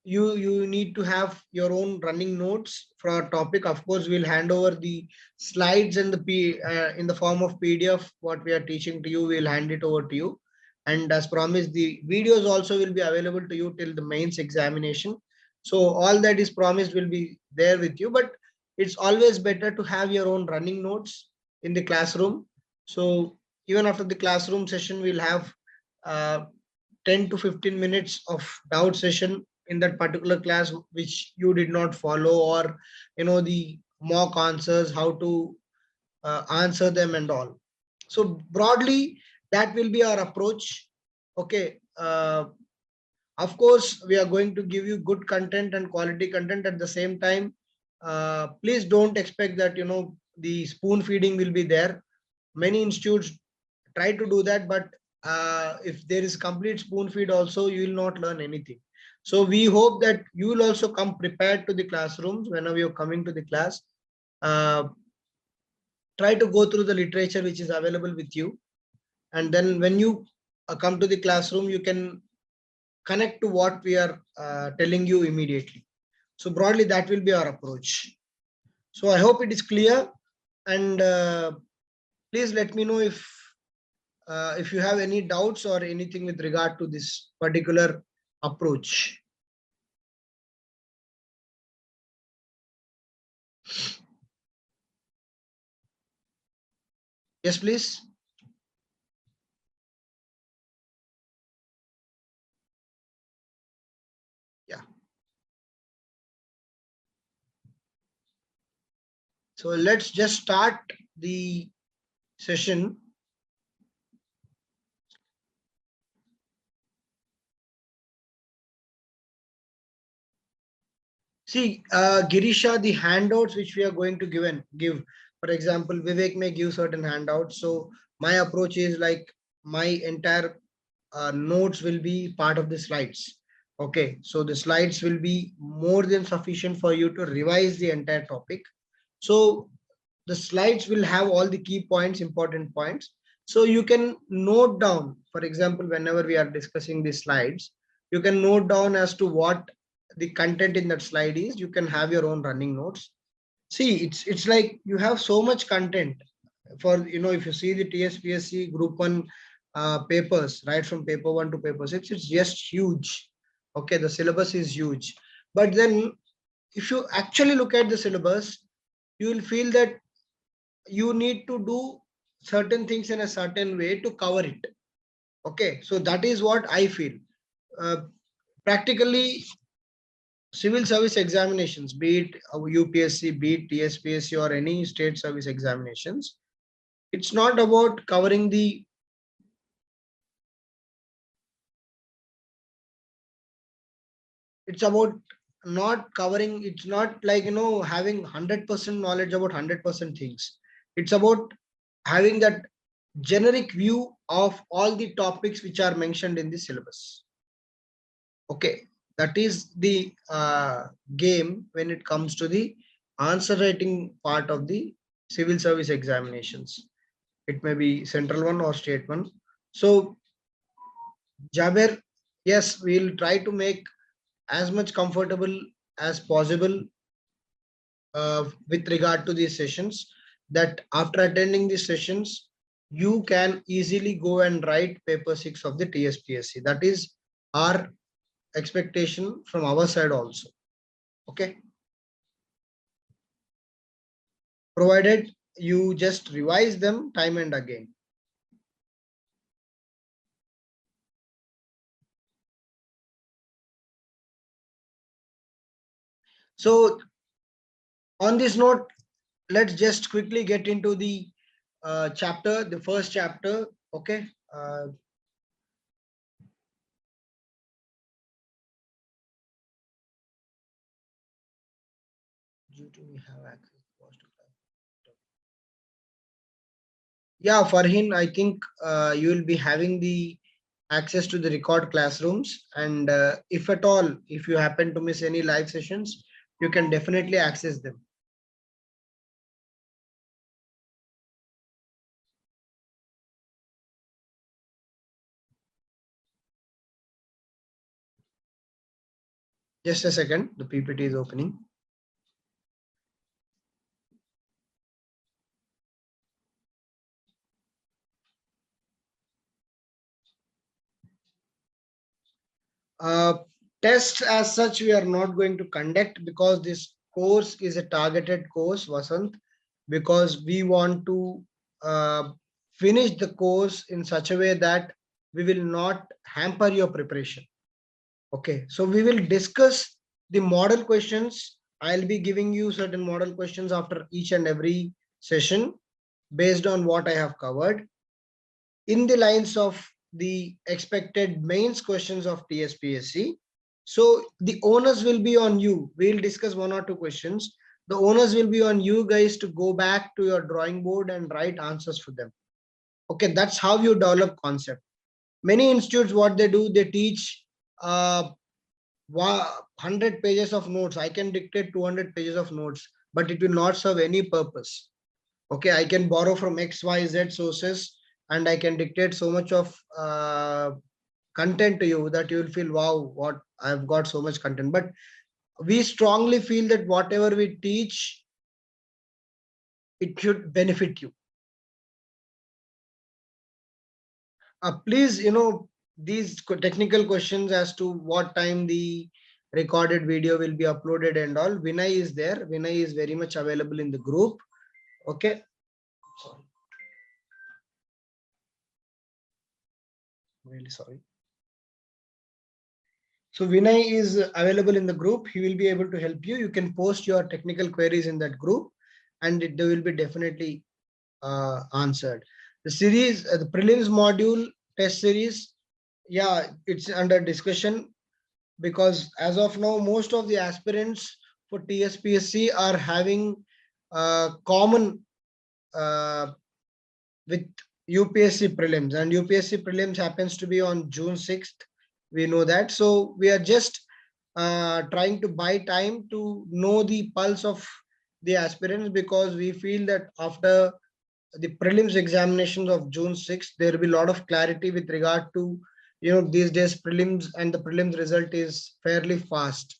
you need to have your own running notes for our topic. Of course, we'll hand over the slides and in the form of PDF. What we are teaching to you, we'll hand it over to you. And as promised, the videos also will be available to you till the mains examination. So all that is promised will be there with you, but it's always better to have your own running notes in the classroom. So even after the classroom session, we'll have uh, 10 to 15 minutes of doubt session in that particular class which you did not follow, or the mock answers, how to answer them and all. So broadly, that will be our approach. Okay, of course we are going to give you good content and quality content. At the same time, please don't expect that the spoon feeding will be there. Many institutes try to do that, but if there is complete spoon feed also, you will not learn anything. So we hope that you will also come prepared to the classrooms whenever you're coming to the class. uh, Try to go through the literature which is available with you, and then when you come to the classroom, you can connect to what we are telling you immediately. So broadly, that will be our approach. So I hope it is clear, and please let me know if you have any doubts or anything with regard to this particular approach. Yes, please. Yeah. So let's just start the session. See, Girisha, the handouts which we are going to give, for example, Vivek may give certain handouts. So my approach is like my entire notes will be part of the slides. Okay, so the slides will be more than sufficient for you to revise the entire topic. So the slides will have all the key points, important points. So you can note down, for example, whenever we are discussing the slides, you can note down as to what the content in that slide is. You can have your own running notes. See, it's like you have so much content for, if you see the TSPSC group 1 papers, right from paper 1 to paper 6, it's just huge. Okay, the syllabus is huge. But then if you actually look at the syllabus, you will feel that you need to do certain things in a certain way to cover it. Okay, so that is what I feel. Uh, Practically, civil service examinations, be it UPSC, be it TSPSC, or any state service examinations, it's not about covering the it's about not covering, it's not like having 100% knowledge about 100% things. It's about having that generic view of all the topics which are mentioned in the syllabus. Okay, that is the game when it comes to the answer writing part of the civil service examinations. It may be central one or state one. So Jaber, yes, we'll try to make as much comfortable as possible with regard to these sessions, that after attending these sessions you can easily go and write paper 6 of the TSPSC. That is our expectation from our side also. Okay, provided you just revise them time and again. So on this note, let's just quickly get into the chapter, the first chapter. Okay, due to we have access. Yeah, Farhin, I think you will be having the access to the record classrooms, and if at all, if you happen to miss any live sessions, you can definitely access them. Just a second, the PPT is opening. Uh, Tests as such we are not going to conduct, because this course is a targeted course, Vasant, because we want to finish the course in such a way that we will not hamper your preparation. Okay, so we will discuss the model questions. I'll be giving you certain model questions after each and every session based on what I have covered, in the lines of the expected mains questions of TSPSC. So the onus will be on you. We'll discuss one or two questions. The onus will be on you guys to go back to your drawing board and write answers for them. Okay, that's how you develop concept. Many institutes, what they do, they teach 100 pages of notes. I can dictate 200 pages of notes, but it will not serve any purpose. Okay, I can borrow from XYZ sources and I can dictate so much of content to you that you will feel, wow, what I've got so much content. But we strongly feel that whatever we teach, it should benefit you. Please, these technical questions as to what time the recorded video will be uploaded and all, Vinay is there. Vinay is very much available in the group. Okay. Sorry. Really sorry. So Vinay is available in the group. He will be able to help you. You can post your technical queries in that group and they will be definitely answered. The series, the prelims module test series, yeah, it's under discussion, because as of now, most of the aspirants for TSPSC are having common with UPSC prelims, and UPSC prelims happens to be on June 6th. We know that. So we are just trying to buy time to know the pulse of the aspirants, because we feel that after the prelims examinations of June 6th, there will be a lot of clarity with regard to, these days prelims and the prelims result is fairly fast.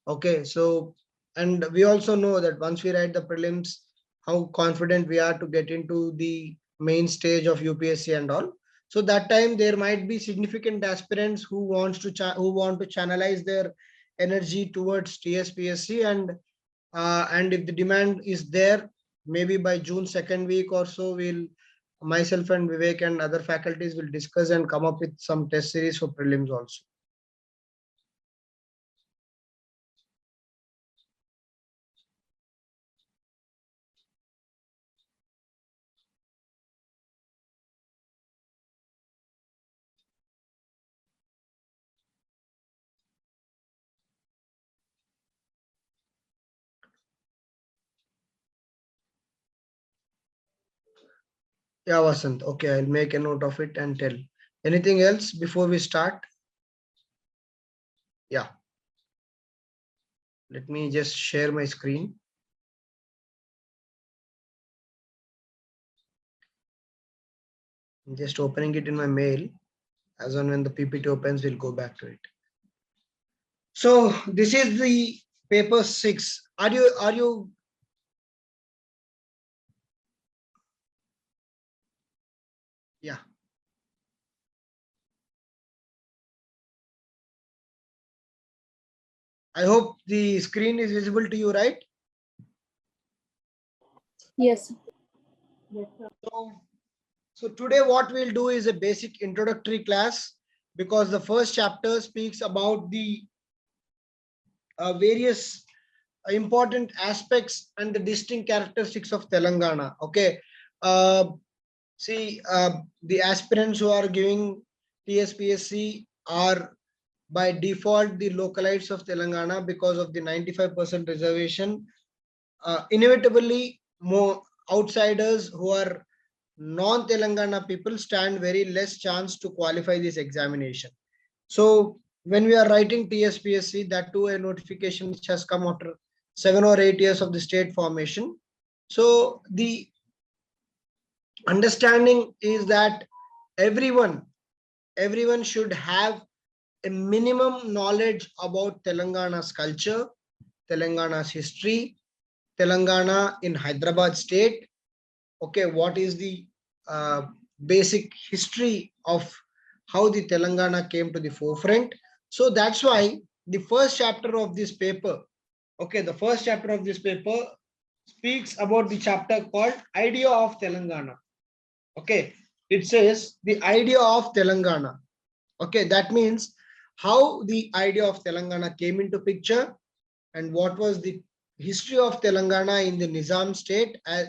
Okay, so and we also know that once we write the prelims, how confident we are to get into the main stage of UPSC and all. So that time there might be significant aspirants who want to channelize their energy towards TSPSC, and if the demand is there, maybe by June second week or so, myself and Vivek and other faculties will discuss and come up with some test series for prelims also. Yeah, Vasant. Okay, I'll make a note of it and tell. Anything else before we start? Yeah. Let me just share my screen. I'm just opening it in my mail. As on when the PPT opens, we'll go back to it. So this is the paper 6. Are you yeah. I hope the screen is visible to you, right? Yes. Yes, sir. So today what we'll do is a basic introductory class, because the first chapter speaks about the various important aspects and the distinct characteristics of Telangana. Okay. See, the aspirants who are giving TSPSC are by default the localites of Telangana because of the 95% reservation. Inevitably, more outsiders who are non-Telangana people stand very less chance to qualify this examination. So when we are writing TSPSC, that too a notification which has come after 7 or 8 years of the state formation. So the understanding is that everyone should have a minimum knowledge about Telangana's culture, Telangana's history, Telangana in Hyderabad state. Okay, what is the basic history of how the Telangana came to the forefront? So that's why the first chapter of this paper, okay, the first chapter of this paper speaks about the chapter called Idea of Telangana. Okay, it says the idea of Telangana. Okay, that means how the idea of Telangana came into picture and what was the history of Telangana in the Nizam state. As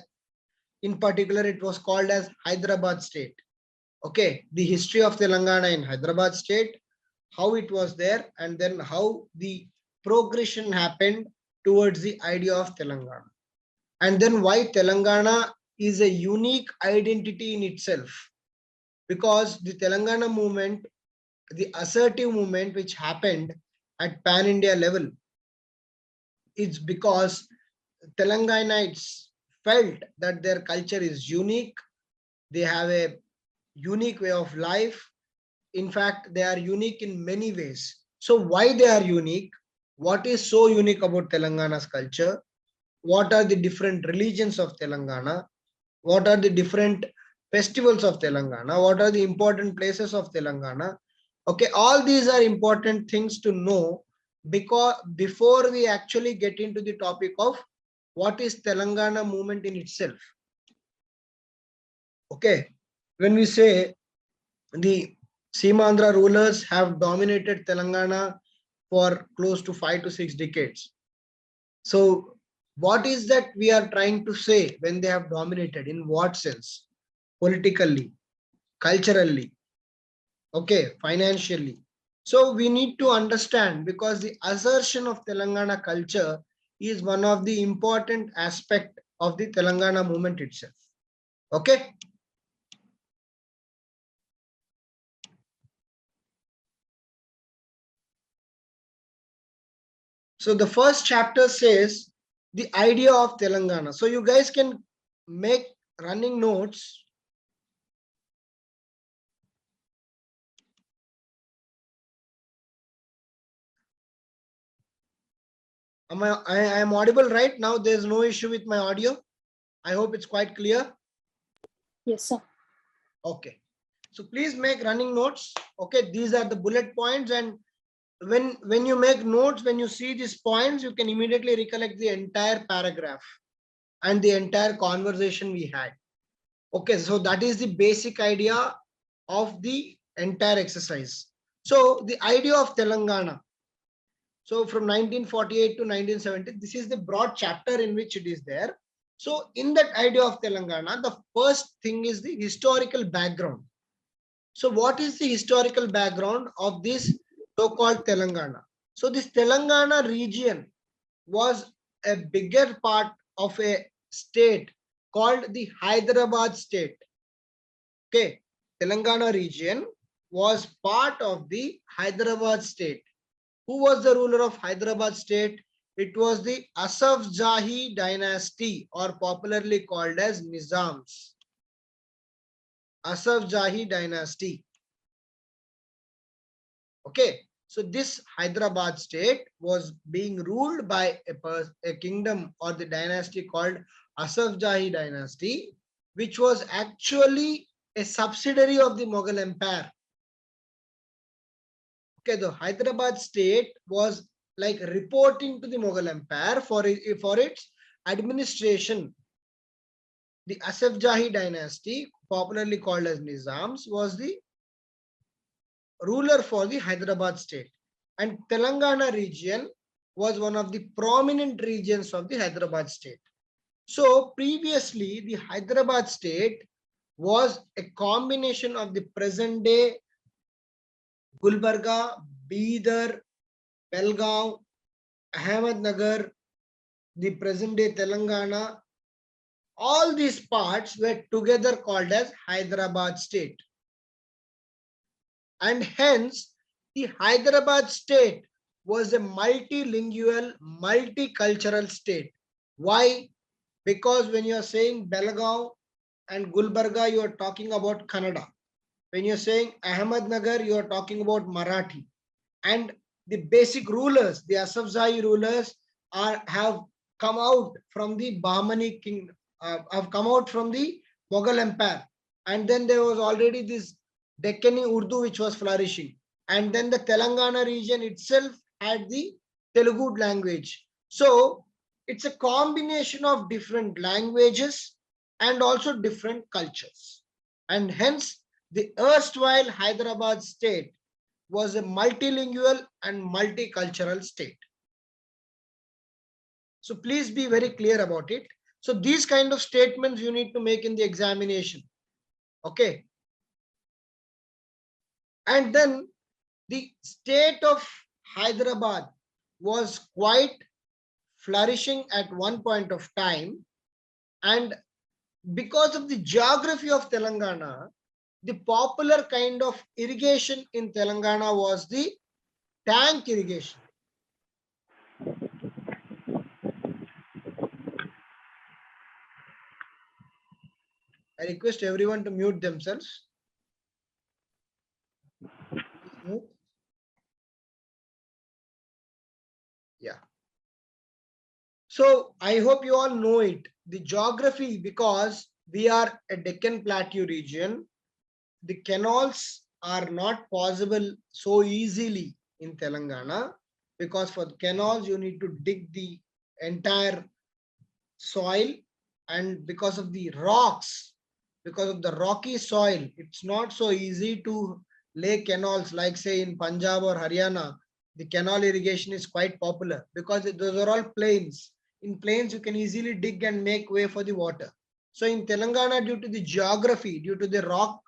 in particular, it was called as Hyderabad state. Okay, the history of Telangana in Hyderabad state, how it was there, and then how the progression happened towards the idea of Telangana. And then why Telangana is a unique identity in itself, because the Telangana movement, the assertive movement which happened at pan India level, is because Telanganites felt that their culture is unique, they have a unique way of life. In fact, they are unique in many ways. So why they are unique? What is so unique about Telangana's culture? What are the different religions of Telangana? What are the different festivals of Telangana? What are the important places of Telangana? Okay, all these are important things to know, because before we actually get into the topic of what is Telangana movement in itself. Okay, when we say the Simandra rulers have dominated Telangana for close to 5 to 6 decades. So what is that we are trying to say when they have dominated? In what sense? Politically, culturally, okay, financially. So we need to understand, because the assertion of Telangana culture is one of the important aspect of the Telangana movement itself. Okay. So the first chapter says the idea of Telangana. So you guys can make running notes. I am audible right now? There's no issue with my audio. I hope it's quite clear. Yes, sir. Okay. So please make running notes. Okay, these are the bullet points, and when you make notes, when you see these points, you can immediately recollect the entire paragraph and the entire conversation we had. Okay, so that is the basic idea of the entire exercise. So the idea of Telangana. So from 1948 to 1970, this is the broad chapter in which it is there. So in that idea of Telangana, the first thing is the historical background. So what is the historical background of this so-called Telangana? So this Telangana region was a bigger part of a state called the Hyderabad state. Okay, Telangana region was part of the Hyderabad state. Who was the ruler of Hyderabad state? It was the Asaf Jahi dynasty, or popularly called as Nizams. Asaf Jahi dynasty. Okay, so this Hyderabad state was being ruled by a kingdom or the dynasty called Asaf Jahi dynasty, which was actually a subsidiary of the Mughal Empire. Okay, the Hyderabad state was like reporting to the Mughal Empire for its administration. The Asaf Jahi dynasty, popularly called as Nizams, was the ruler for the Hyderabad state, and Telangana region was one of the prominent regions of the Hyderabad state. So previously the Hyderabad state was a combination of the present day Gulbarga, Bidar, Belgaum, Ahmednagar, the present day Telangana. All these parts were together called as Hyderabad state, and hence the Hyderabad state was a multilingual, multicultural state. Why? Because when you are saying Belgaum and Gulbarga, you are talking about Kannada. When you're saying Ahmednagar, you are talking about Marathi. And the basic rulers, the Asafzai rulers, have come out from the Bahmani king, have come out from the Mughal Empire. And then there was already this Deccani Urdu which was flourishing. And then the Telangana region itself had the Telugu language. So it's a combination of different languages and also different cultures. And hence the erstwhile Hyderabad state was a multilingual and multicultural state. So please be very clear about it. So these kind of statements you need to make in the examination. Okay. And then the state of Hyderabad was quite flourishing at one point of time. And because of the geography of Telangana, the popular kind of irrigation in Telangana was the tank irrigation. I request everyone to mute themselves. Yeah. So I hope you all know it. The geography, because we are a Deccan Plateau region, the canals are not possible so easily in Telangana, because for canals you need to dig the entire soil, and because of the rocks, because of the rocky soil, it's not so easy to lay canals like say in Punjab or Haryana. The canal irrigation is quite popular because those are all plains. In plains you can easily dig and make way for the water. So in Telangana, due to the geography, due to the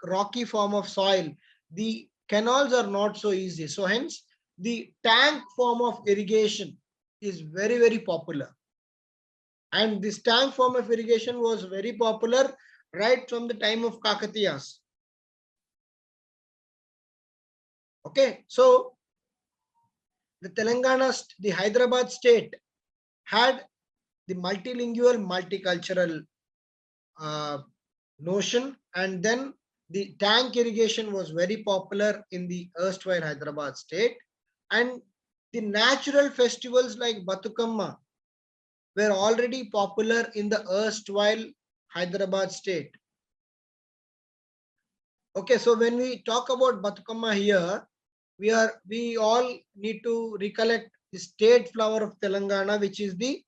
rocky form of soil, the canals are not so easy. So hence the tank form of irrigation is very, very popular. And this tank form of irrigation was very popular right from the time of Kakatiyas. Okay, so the the Hyderabad state had the multilingual, multicultural notion, and then the tank irrigation was very popular in the erstwhile Hyderabad state. And The natural festivals like Batukamma were already popular in the erstwhile Hyderabad state. Okay, so when we talk about Batukamma here, we all need to recollect the state flower of Telangana, which is the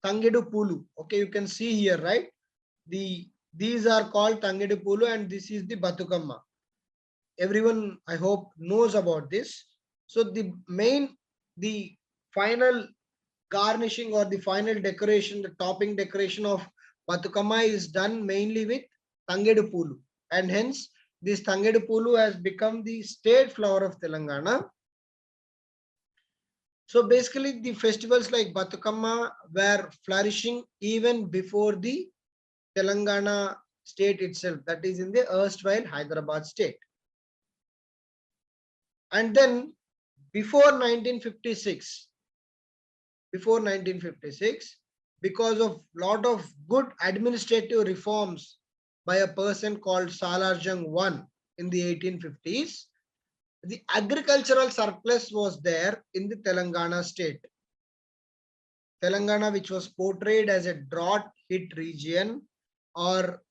Tangedu Pulu. Okay, you can see here, right? These are called Tangedu Pulu, and this is the Batukamma. Everyone, I hope, knows about this. So the final garnishing or the final decoration, the topping decoration of Batukamma is done mainly with Tangedu Pulu, and hence this Tangedu Pulu has become the state flower of Telangana. So basically, the festivals like Batukamma were flourishing even before the Telangana state itself, that is in the erstwhile Hyderabad state. And then before 1956, because of lot of good administrative reforms by a person called Salarjung I in the 1850s, the agricultural surplus was there in the Telangana state. Telangana, which was portrayed as a drought hit region or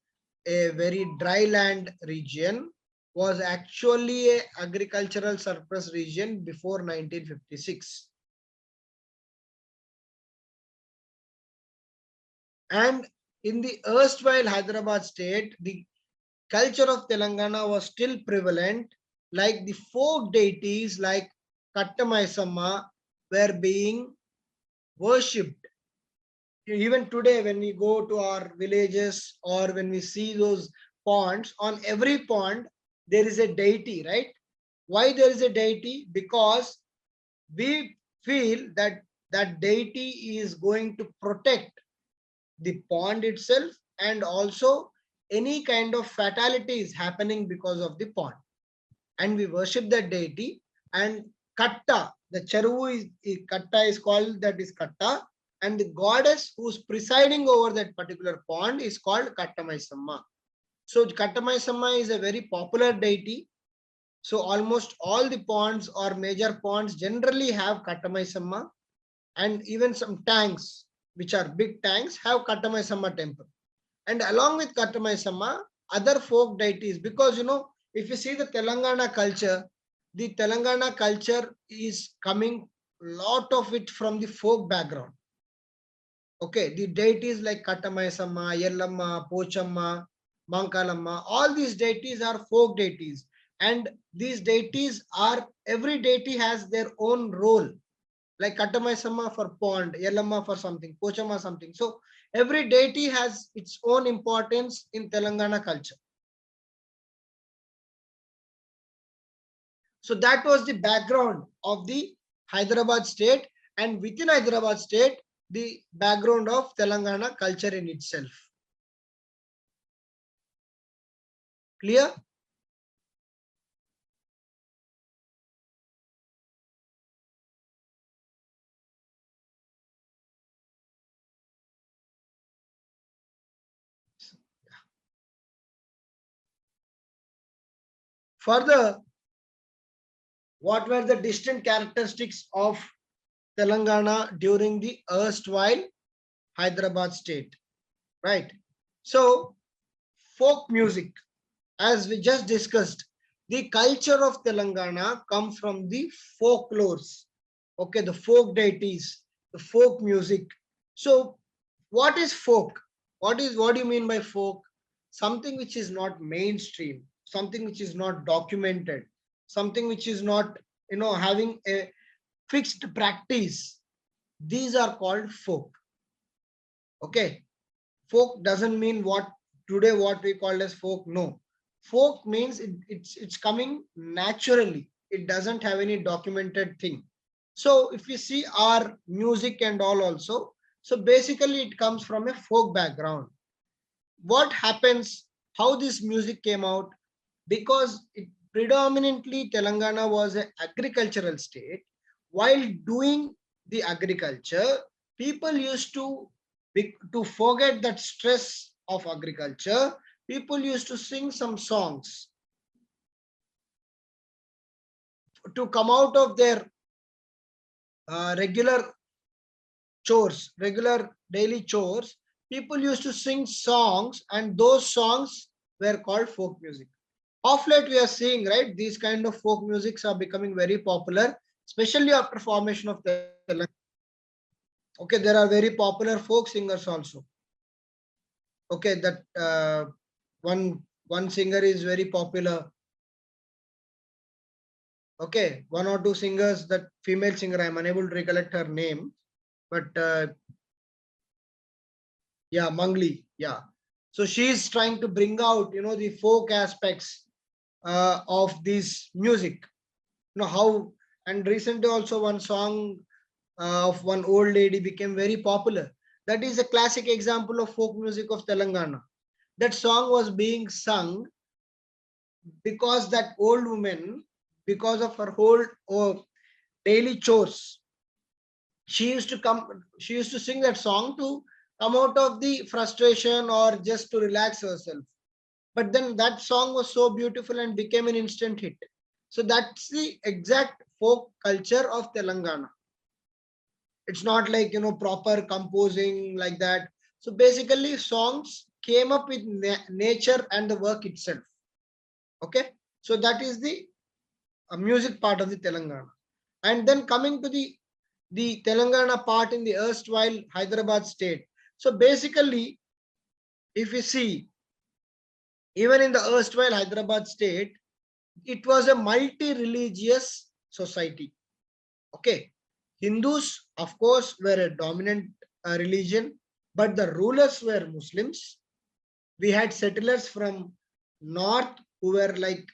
a very dry land region, was actually a agricultural surplus region before 1956. And in the erstwhile Hyderabad state, the culture of Telangana was still prevalent, like the folk deities like Kattamaisamma were being worshipped. Even today, when we go to our villages or when we see those ponds, on every pond, there is a deity, right? Why there is a deity? Because we feel that that deity is going to protect the pond itself, and also any kind of fatality is happening because of the pond, and we worship that deity. And Katta, the charuvu Katta is called, that is Katta, and the goddess who's presiding over that particular pond is called Kattamaisamma. So Kattamaisamma is a very popular deity. So almost all the ponds or major ponds generally have Kattamaisamma, and even some tanks, which are big tanks, have Kattamaisamma temple. And along with Kattamaisamma, other folk deities, because if you see the Telangana culture is coming lot of it from the folk background. Okay, the deities like Kattamaisamma, Yellamma, Pochamma, Mankalamma, all these deities are folk deities. And these deities are, every deity has their own role. Like Kattamaisamma for pond, Yellamma for something, Pochamma something. So every deity has its own importance in Telangana culture. So that was the background of the Hyderabad state, and within Hyderabad state, the background of Telangana culture in itself. Clear? Further, what were the distinct characteristics of Telangana during the erstwhile Hyderabad state? Right. So, folk music, as we just discussed, the culture of Telangana comes from the folklores. Okay, the folk deities, the folk music. So, what is folk? What do you mean by folk? Something which is not mainstream, something which is not documented, something which is not having a fixed practice. These are called folk. Okay, folk doesn't mean what today what we call as folk. No, folk means it's coming naturally. It doesn't have any documented thing. So if you see our music and all also, so basically it comes from a folk background. What happens, how this music came out? Because it predominantly Telangana was an agricultural state. While doing the agriculture, people used to forget that stress of agriculture. People used to sing some songs to come out of their regular chores, regular daily chores, people used to sing songs, and those songs were called folk music. Of late, we are seeing, right, these kind of folk musics are becoming very popular, especially after formation of Telangana. Okay, there are very popular folk singers also. Okay, that one singer is very popular. Okay, one or two singers, that female singer, I am unable to recollect her name, but yeah, Mangli, yeah. So she is trying to bring out, the folk aspects of this music. How, and recently also one song of one old lady became very popular. That is a classic example of folk music of Telangana. That song was being sung because that old woman, because of her whole daily chores, she used to sing that song to come out of the frustration or just to relax herself. But then that song was so beautiful and became an instant hit. So that's the exact folk culture of Telangana. It's not like, proper composing like that. So basically songs came up with nature and the work itself. Okay, so that is the music part of the Telangana. And then coming to the Telangana part in the erstwhile Hyderabad state. So basically, if you see, even in the erstwhile Hyderabad state, it was a multi-religious society. Okay, Hindus, of course, were a dominant religion, but the rulers were Muslims. We had settlers from north who were like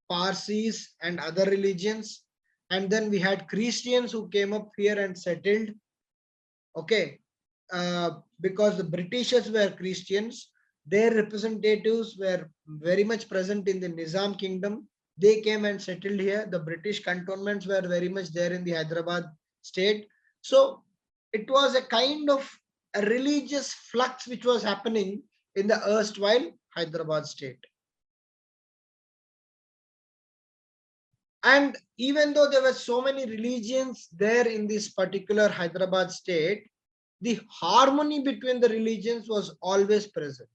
Parsis and other religions, and then we had Christians who came up here and settled. Okay, because the Britishers were Christians, their representatives were very much present in the Nizam kingdom. They came and settled here. The British cantonments were very much there in the Hyderabad state. So it was a kind of a religious flux which was happening in the erstwhile Hyderabad state. And even though there were so many religions there in this particular Hyderabad state, the harmony between the religions was always present.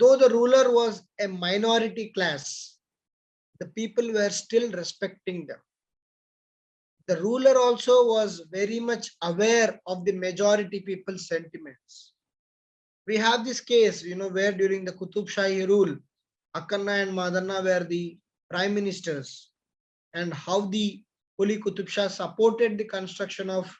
Though the ruler was a minority class, the people were still respecting them. The ruler also was very much aware of the majority people's sentiments. We have this case, where during the Qutub Shahi rule, Akkanna and Madanna were the prime ministers, and how the Kuli Qutub Shah supported the construction of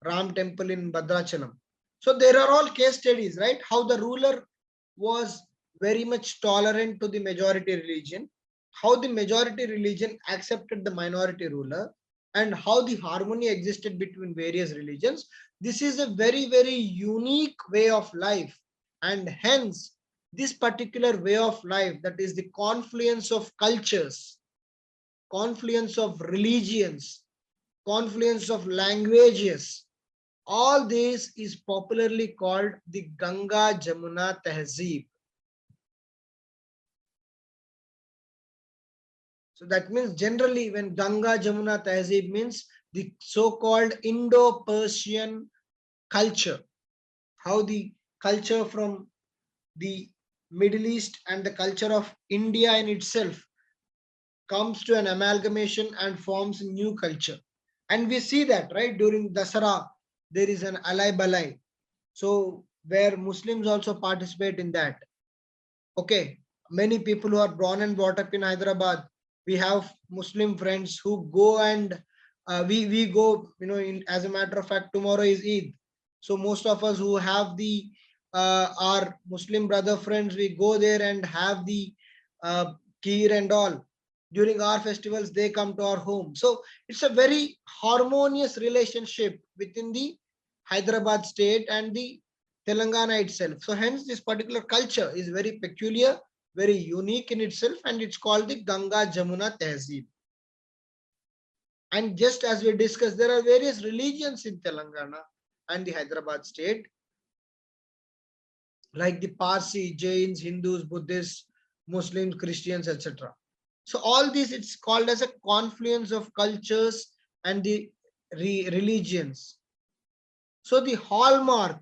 Ram temple in Bhadrachalam. So there are all case studies, right? How the ruler was very much tolerant to the majority religion, how the majority religion accepted the minority ruler, and how the harmony existed between various religions. This is a very, very unique way of life. And hence, this particular way of life, that is the confluence of cultures, confluence of religions, confluence of languages, all this is popularly called the Ganga Jamuna Tehzeeb. So that means generally when Ganga Jamuna Tehzeeb means the so-called Indo-Persian culture, how the culture from the Middle East and the culture of India in itself comes to an amalgamation and forms a new culture. And we see that, right, during Dasara, there is an Alai Balai. So where Muslims also participate in that. Okay, many people who are born and brought up in Hyderabad, we have Muslim friends who go and we go, as a matter of fact, tomorrow is Eid. So most of us who have the our Muslim brother friends, we go there and have the kheer and all. During our festivals, they come to our home. So it's a very harmonious relationship within the Hyderabad state and the Telangana itself. So hence this particular culture is very peculiar, very unique in itself, and it's called the Ganga Jamuna Tehzeeb. And just as we discussed, there are various religions in Telangana and the Hyderabad state, like the Parsi, Jains, Hindus, Buddhists, Muslims, Christians, etc. So all this, it's called as a confluence of cultures and the religions. So the hallmark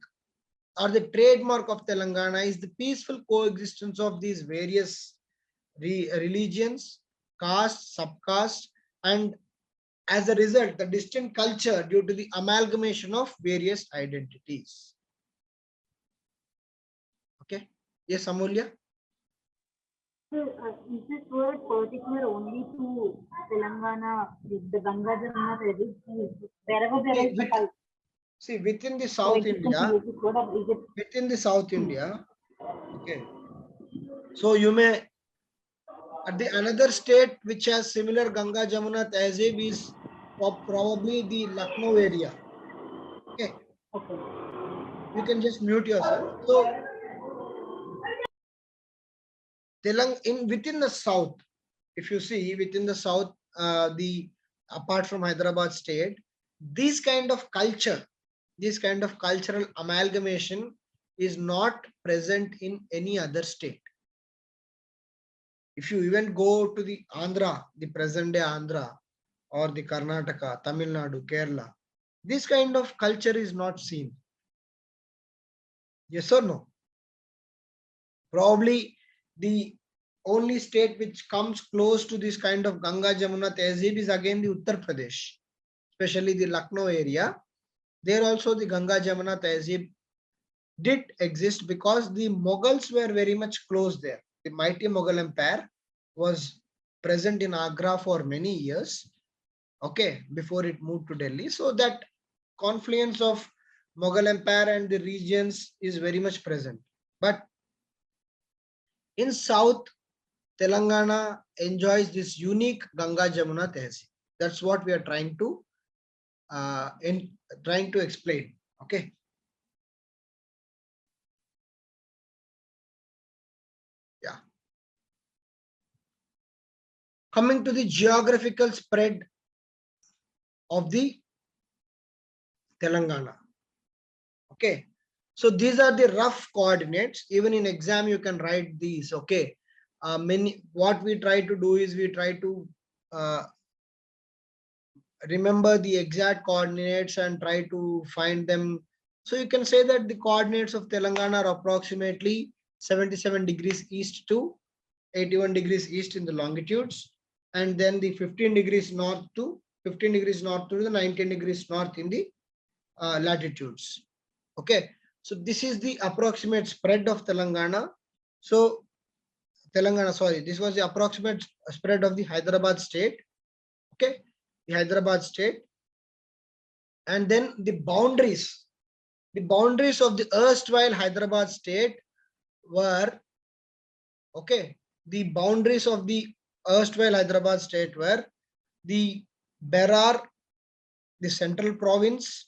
or the trademark of Telangana is the peaceful coexistence of these various religions, caste, subcaste, and as a result, the distinct culture due to the amalgamation of various identities. Okay. Yes, Amulya? So, is this word particular only to Telangana, the Ganga Jamuna River, wherever there is the culture? See, within the South India, within the South India, okay. So you may, at the another state which has similar Ganga Jamuna Tehzeeb is probably the Lucknow area. Okay. Okay. You can just mute yourself. So within the South, if you see within the South, the apart from Hyderabad state, this kind of culture, this kind of cultural amalgamation is not present in any other state. If you even go to the Andhra, the present day Andhra, or the Karnataka, Tamil Nadu, Kerala, this kind of culture is not seen. Yes or no? Probably the only state which comes close to this kind of Ganga Jamuna Tehzeeb is again the Uttar Pradesh, especially the Lucknow area. There also the Ganga Jamuna Tehzeeb did exist because the Mughals were very much close there. The mighty Mughal Empire was present in Agra for many years, okay, before it moved to Delhi. So that confluence of Mughal Empire and the regions is very much present. But in South, Telangana enjoys this unique Ganga Jamuna Tehzeeb. That's what we are trying to explain. Okay. Yeah. Coming to the geographical spread of the Telangana. Okay. So these are the rough coordinates. Even in exam, you can write these. Okay. What we try to do is we try to remember the exact coordinates and try to find them. So you can say that the coordinates of Telangana are approximately 77 degrees east to 81 degrees east in the longitudes, and then the 15 degrees north to the 19 degrees north in the latitudes. Okay, so this is the approximate spread of Telangana. So this was the approximate spread of the Hyderabad state. Okay, the Hyderabad state. And then the boundaries of the erstwhile Hyderabad state were, okay, the boundaries of the erstwhile Hyderabad state were the Berar, the central province,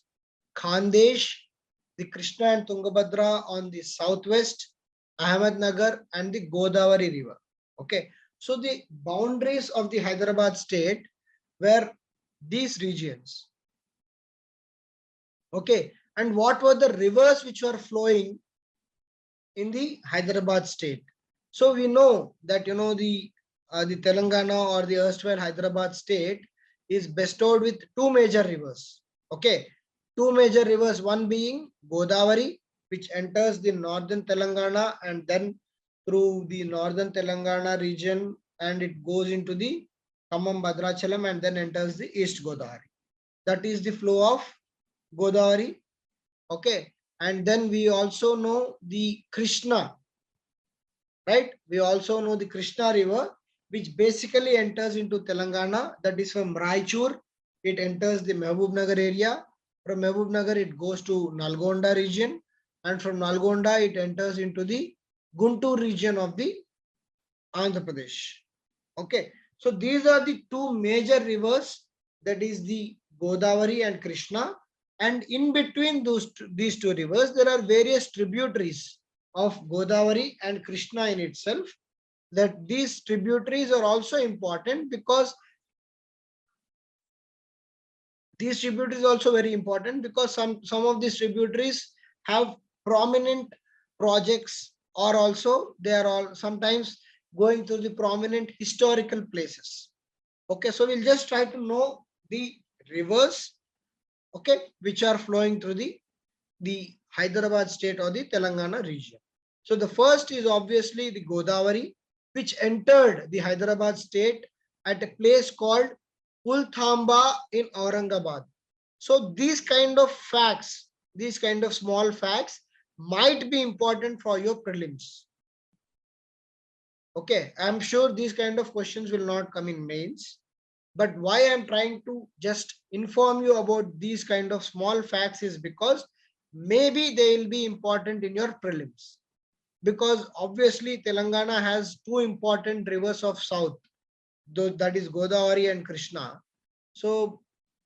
Khandesh, the Krishna and Tungabhadra on the southwest, Ahmednagar, and the Godavari river. Okay, so the boundaries of the Hyderabad state were these regions. Okay, and what were the rivers which were flowing in the Hyderabad state? So we know that the Telangana or the erstwhile Hyderabad state is bestowed with two major rivers. Okay, two major rivers, one being Godavari, which enters the northern Telangana and then through the northern Telangana region, and it goes into the Khammam Bhadrachalam and then enters the East Godavari. That is the flow of Godavari. Okay, and then we also know the Krishna, right? We also know the Krishna river, which basically enters into Telangana. That is from Raichur. It enters the Mehboob-Nagar area. From Mehboob-Nagar, it goes to Nalgonda region. And from Nalgonda, it enters into the Guntur region of the Andhra Pradesh. Okay. So these are the two major rivers. That is the Godavari and Krishna. And in between these two rivers, there are various tributaries of Godavari and Krishna in itself. That these tributaries are also important because some of these tributaries have prominent projects, or also they are all sometimes going through the prominent historical places. Okay, so we'll just try to know the rivers, okay, which are flowing through the Hyderabad state or the Telangana region. So the first is obviously the Godavari, which entered the Hyderabad state at a place called Pulthamba in Aurangabad. So these kind of facts, these kind of small facts might be important for your prelims. Okay, I'm sure these kind of questions will not come in mains. But why I'm trying to just inform you about these kind of small facts is because maybe they will be important in your prelims. Because obviously Telangana has two important rivers of south, that is Godavari and Krishna. So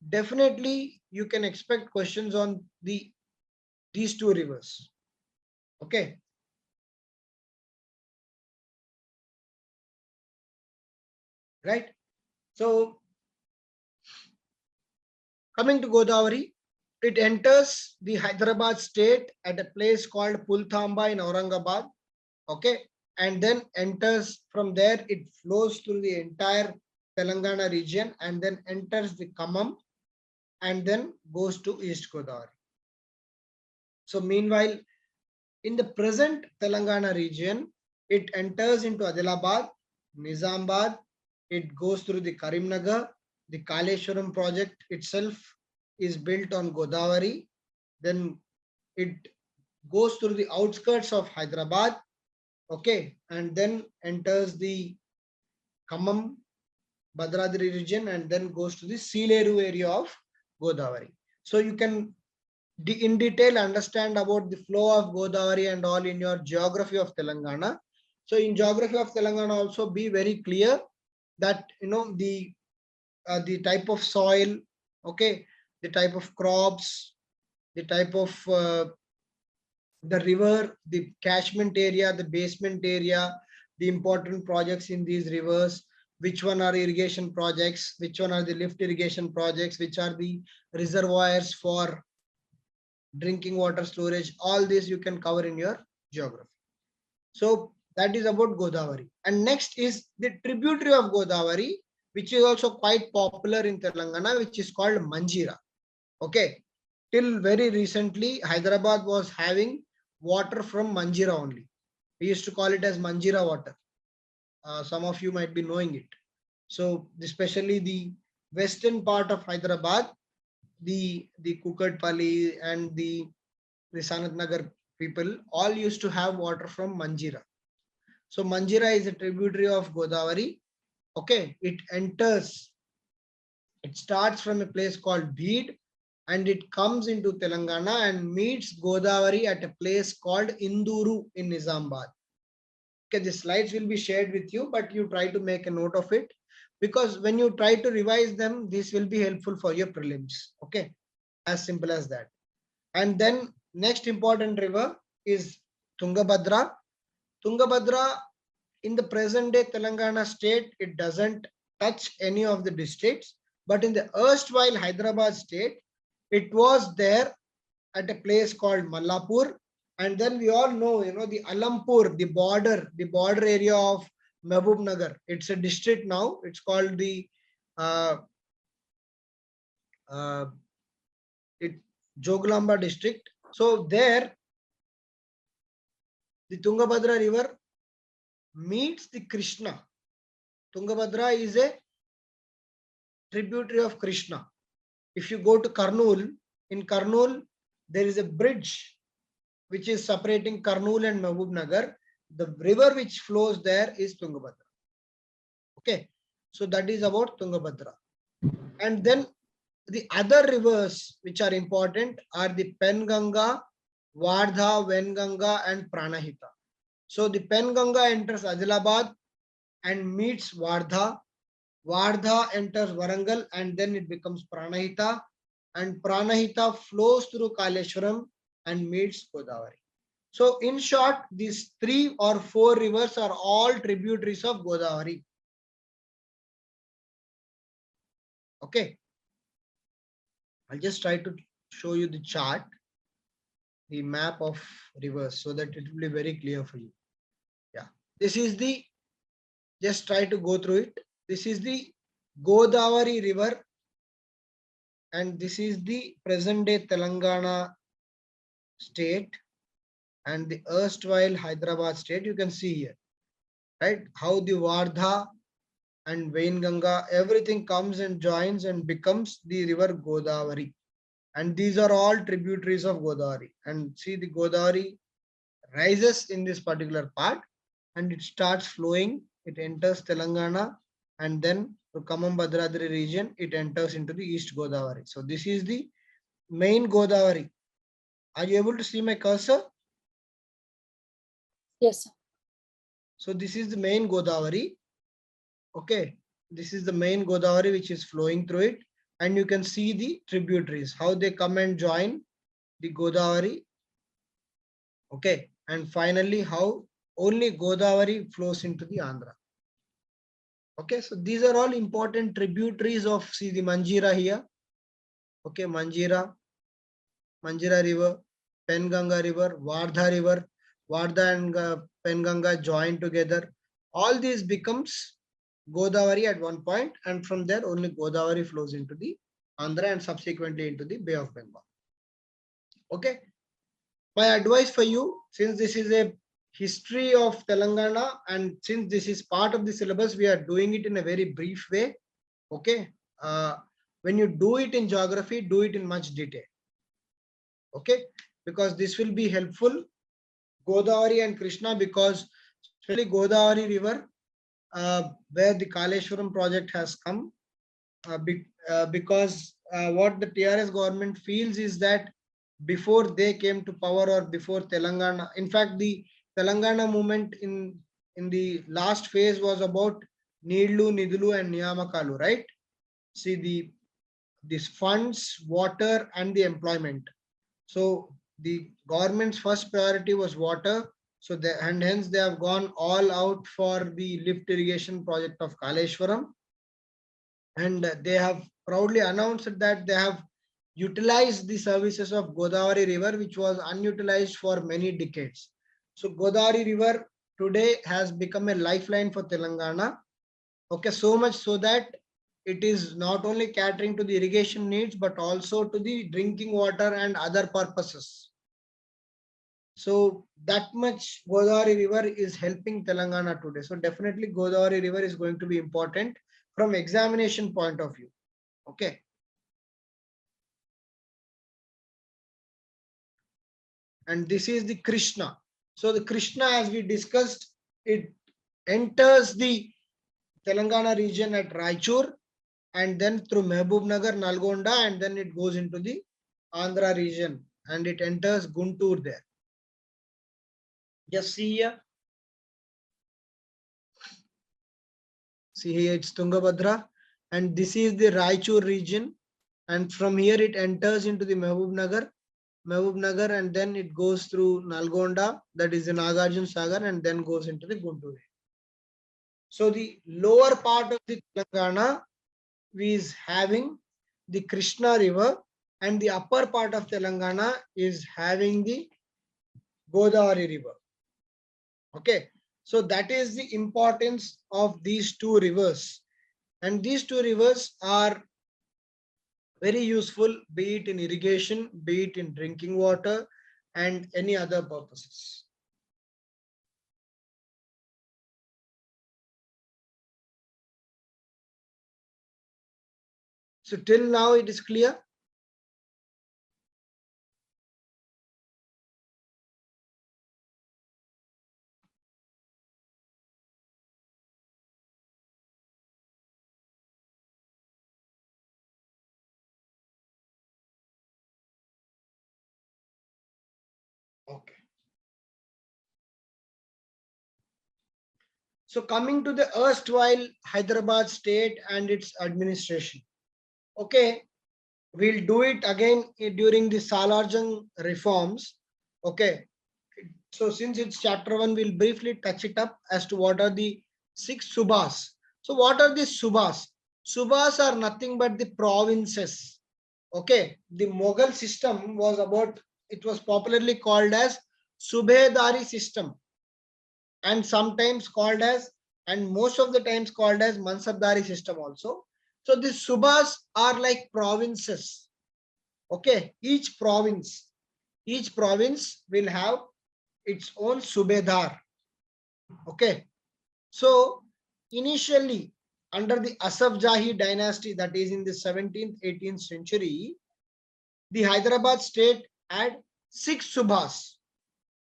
definitely you can expect questions on these two rivers. Okay. Right. So coming to Godavari, it enters the Hyderabad state at a place called Pulthamba in Aurangabad. Okay. And then enters from there, it flows through the entire Telangana region and then enters the Khammam and then goes to East Godavari. So meanwhile, in the present Telangana region, it enters into Adilabad, Nizamabad, it goes through the Karimnagar, the Kaleshwaram project itself is built on Godavari, then it goes through the outskirts of Hyderabad, okay, and then enters the Khammam, Bhadradri region and then goes to the Seeleru area of Godavari. So you can in detail understand about the flow of Godavari and all in your geography of Telangana. So in geography of Telangana also be very clear that the type of soil, okay, the type of crops, the type of the river, the catchment area, the basement area, the important projects in these rivers, which one are irrigation projects, which one are the lift irrigation projects, which are the reservoirs for drinking water storage, all this you can cover in your geography. So that is about Godavari. And next is the tributary of Godavari, which is also quite popular in Telangana, which is called Manjira. Okay. Till very recently, Hyderabad was having water from Manjira only. We used to call it as Manjira water. Some of you might be knowing it. So especially the western part of Hyderabad, the Kukatpalli and the Sanat Nagar people all used to have water from Manjira. So Manjira is a tributary of Godavari. Okay, it starts from a place called Bheed and it comes into Telangana and meets Godavari at a place called Induru in Nizamabad. Okay, the slides will be shared with you, but you try to make a note of it because when you try to revise them, this will be helpful for your prelims. Okay, as simple as that. And then next important river is Tungabhadra. Tungabhadra in the present day Telangana state, it doesn't touch any of the districts, but in the erstwhile Hyderabad state, it was there at a place called Mallapur. And then we all know, the Alampur, the border area of Mehboob Nagar. It's a district now. It's called the Joglamba district. So there, the Tungabhadra river meets the Krishna. Tungabhadra is a tributary of Krishna. If you go to Kurnool, in Kurnool, there is a bridge which is separating Kurnool and Mehboob Nagar. The river which flows there is Tungabhadra. Okay, so that is about Tungabhadra. And then the other rivers which are important are the Penganga, Wardha, Venganga and Pranahita. So the Penganga enters Adilabad and meets Wardha. Wardha enters Warangal and then it becomes Pranahita. And Pranahita flows through Kaleshwaram and meets Godavari. So in short, these 3 or 4 rivers are all tributaries of Godavari. Okay. I'll just try to show you the chart, the map of rivers so that it will be very clear for you. Yeah. This is the Just try to go through it. This is the Godavari River, and this is the present day Telangana state and the erstwhile Hyderabad state. You can see here, right? How the Wardha and Vainganga, everything comes and joins and becomes the river Godavari. And these are all tributaries of Godavari. And see, the Godavari rises in this particular part and it starts flowing. It enters Telangana, and then to Khammam Bhadradri region, it enters into the East Godavari. So this is the main Godavari. Are you able to see my cursor? Yes, sir. So this is the main Godavari. Okay, this is the main Godavari which is flowing through it, and you can see the tributaries, how they come and join the Godavari. Okay, and finally how only Godavari flows into the Andhra. Okay, so these are all important tributaries of, see the Manjira here. Okay, Manjira River, Penganga River, Wardha River, Wardha and Penganga join together. All these becomes Godavari at one point, and from there only Godavari flows into the Andhra and subsequently into the Bay of Bengal. Okay. My advice for you, since this is a history of Telangana and since this is part of the syllabus, we are doing it in a very brief way. Okay. When you do it in geography, do it in much detail. Okay. Because this will be helpful. Godavari and Krishna, because especially Godavari River, where the Kaleshwaram project has come, because what the TRS government feels is that before they came to power or before Telangana, in fact, the Telangana movement in the last phase was about Needlu, Nidulu, and Niyamakalu, right? See these funds, water, and the employment. So the government's first priority was water. So and hence they have gone all out for the lift irrigation project of Kaleshwaram. And they have proudly announced that they have utilized the services of Godavari River, which was unutilized for many decades. So Godavari River today has become a lifeline for Telangana. Okay, so much so that it is not only catering to the irrigation needs, but also to the drinking water and other purposes. So that much Godavari River is helping Telangana today. So definitely Godavari River is going to be important from examination point of view. Okay. And this is the Krishna. So the Krishna, as we discussed, it enters the Telangana region at Raichur and then through Mehboob Nagar, Nalgonda, and then it goes into the Andhra region and it enters Guntur there. Just see here. See here, it's Tungabhadra, and this is the Raichur region, and from here it enters into the Mehboob Nagar, and then it goes through Nalgonda, that is the Nagarjun Sagar, and then goes into the Guntur. So the lower part of the Telangana is having the Krishna River, and the upper part of Telangana is having the Godavari River. Okay, so that is the importance of these two rivers, and these two rivers are very useful, be it in irrigation, be it in drinking water, and any other purposes. So till now it is clear. Okay. So coming to the erstwhile Hyderabad state and its administration. Okay, we'll do it again during the Salarjung reforms. Okay, so since it's chapter 1, we'll briefly touch it up as to what are the 6 subhas. So what are these subhas? Subhas are nothing but the provinces. Okay, the Mughal system was about, it was popularly called as Subedari system and sometimes called as and most of the times called as Mansabdari system also. So these subas are like provinces. Okay, each province will have its own subedar. Okay, so initially under the Asaf Jahi dynasty, that is in the 17th 18th century, the Hyderabad state had 6 subas.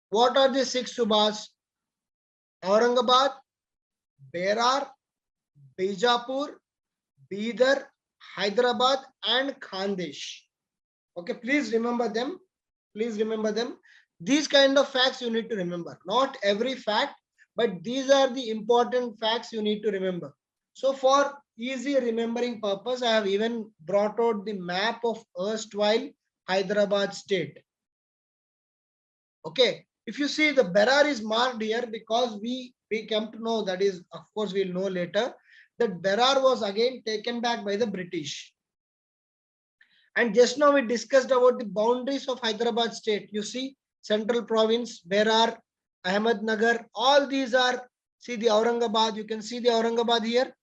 What are the 6 subas? Aurangabad, Berar, Bijapur, Bidar, Hyderabad and Khandesh. Okay, please remember them. Please remember them. These kind of facts you need to remember. Not every fact, but these are the important facts you need to remember. So for easy remembering purpose, I have even brought out the map of erstwhile Hyderabad state. Okay, if you see the Berar is marked here because we came to know, that is, of course, we'll know later, that Berar was again taken back by the British. And just now we discussed about the boundaries of Hyderabad state. You see, central province, Berar, Ahmednagar, all these are, see the Aurangabad, you can see the Aurangabad here.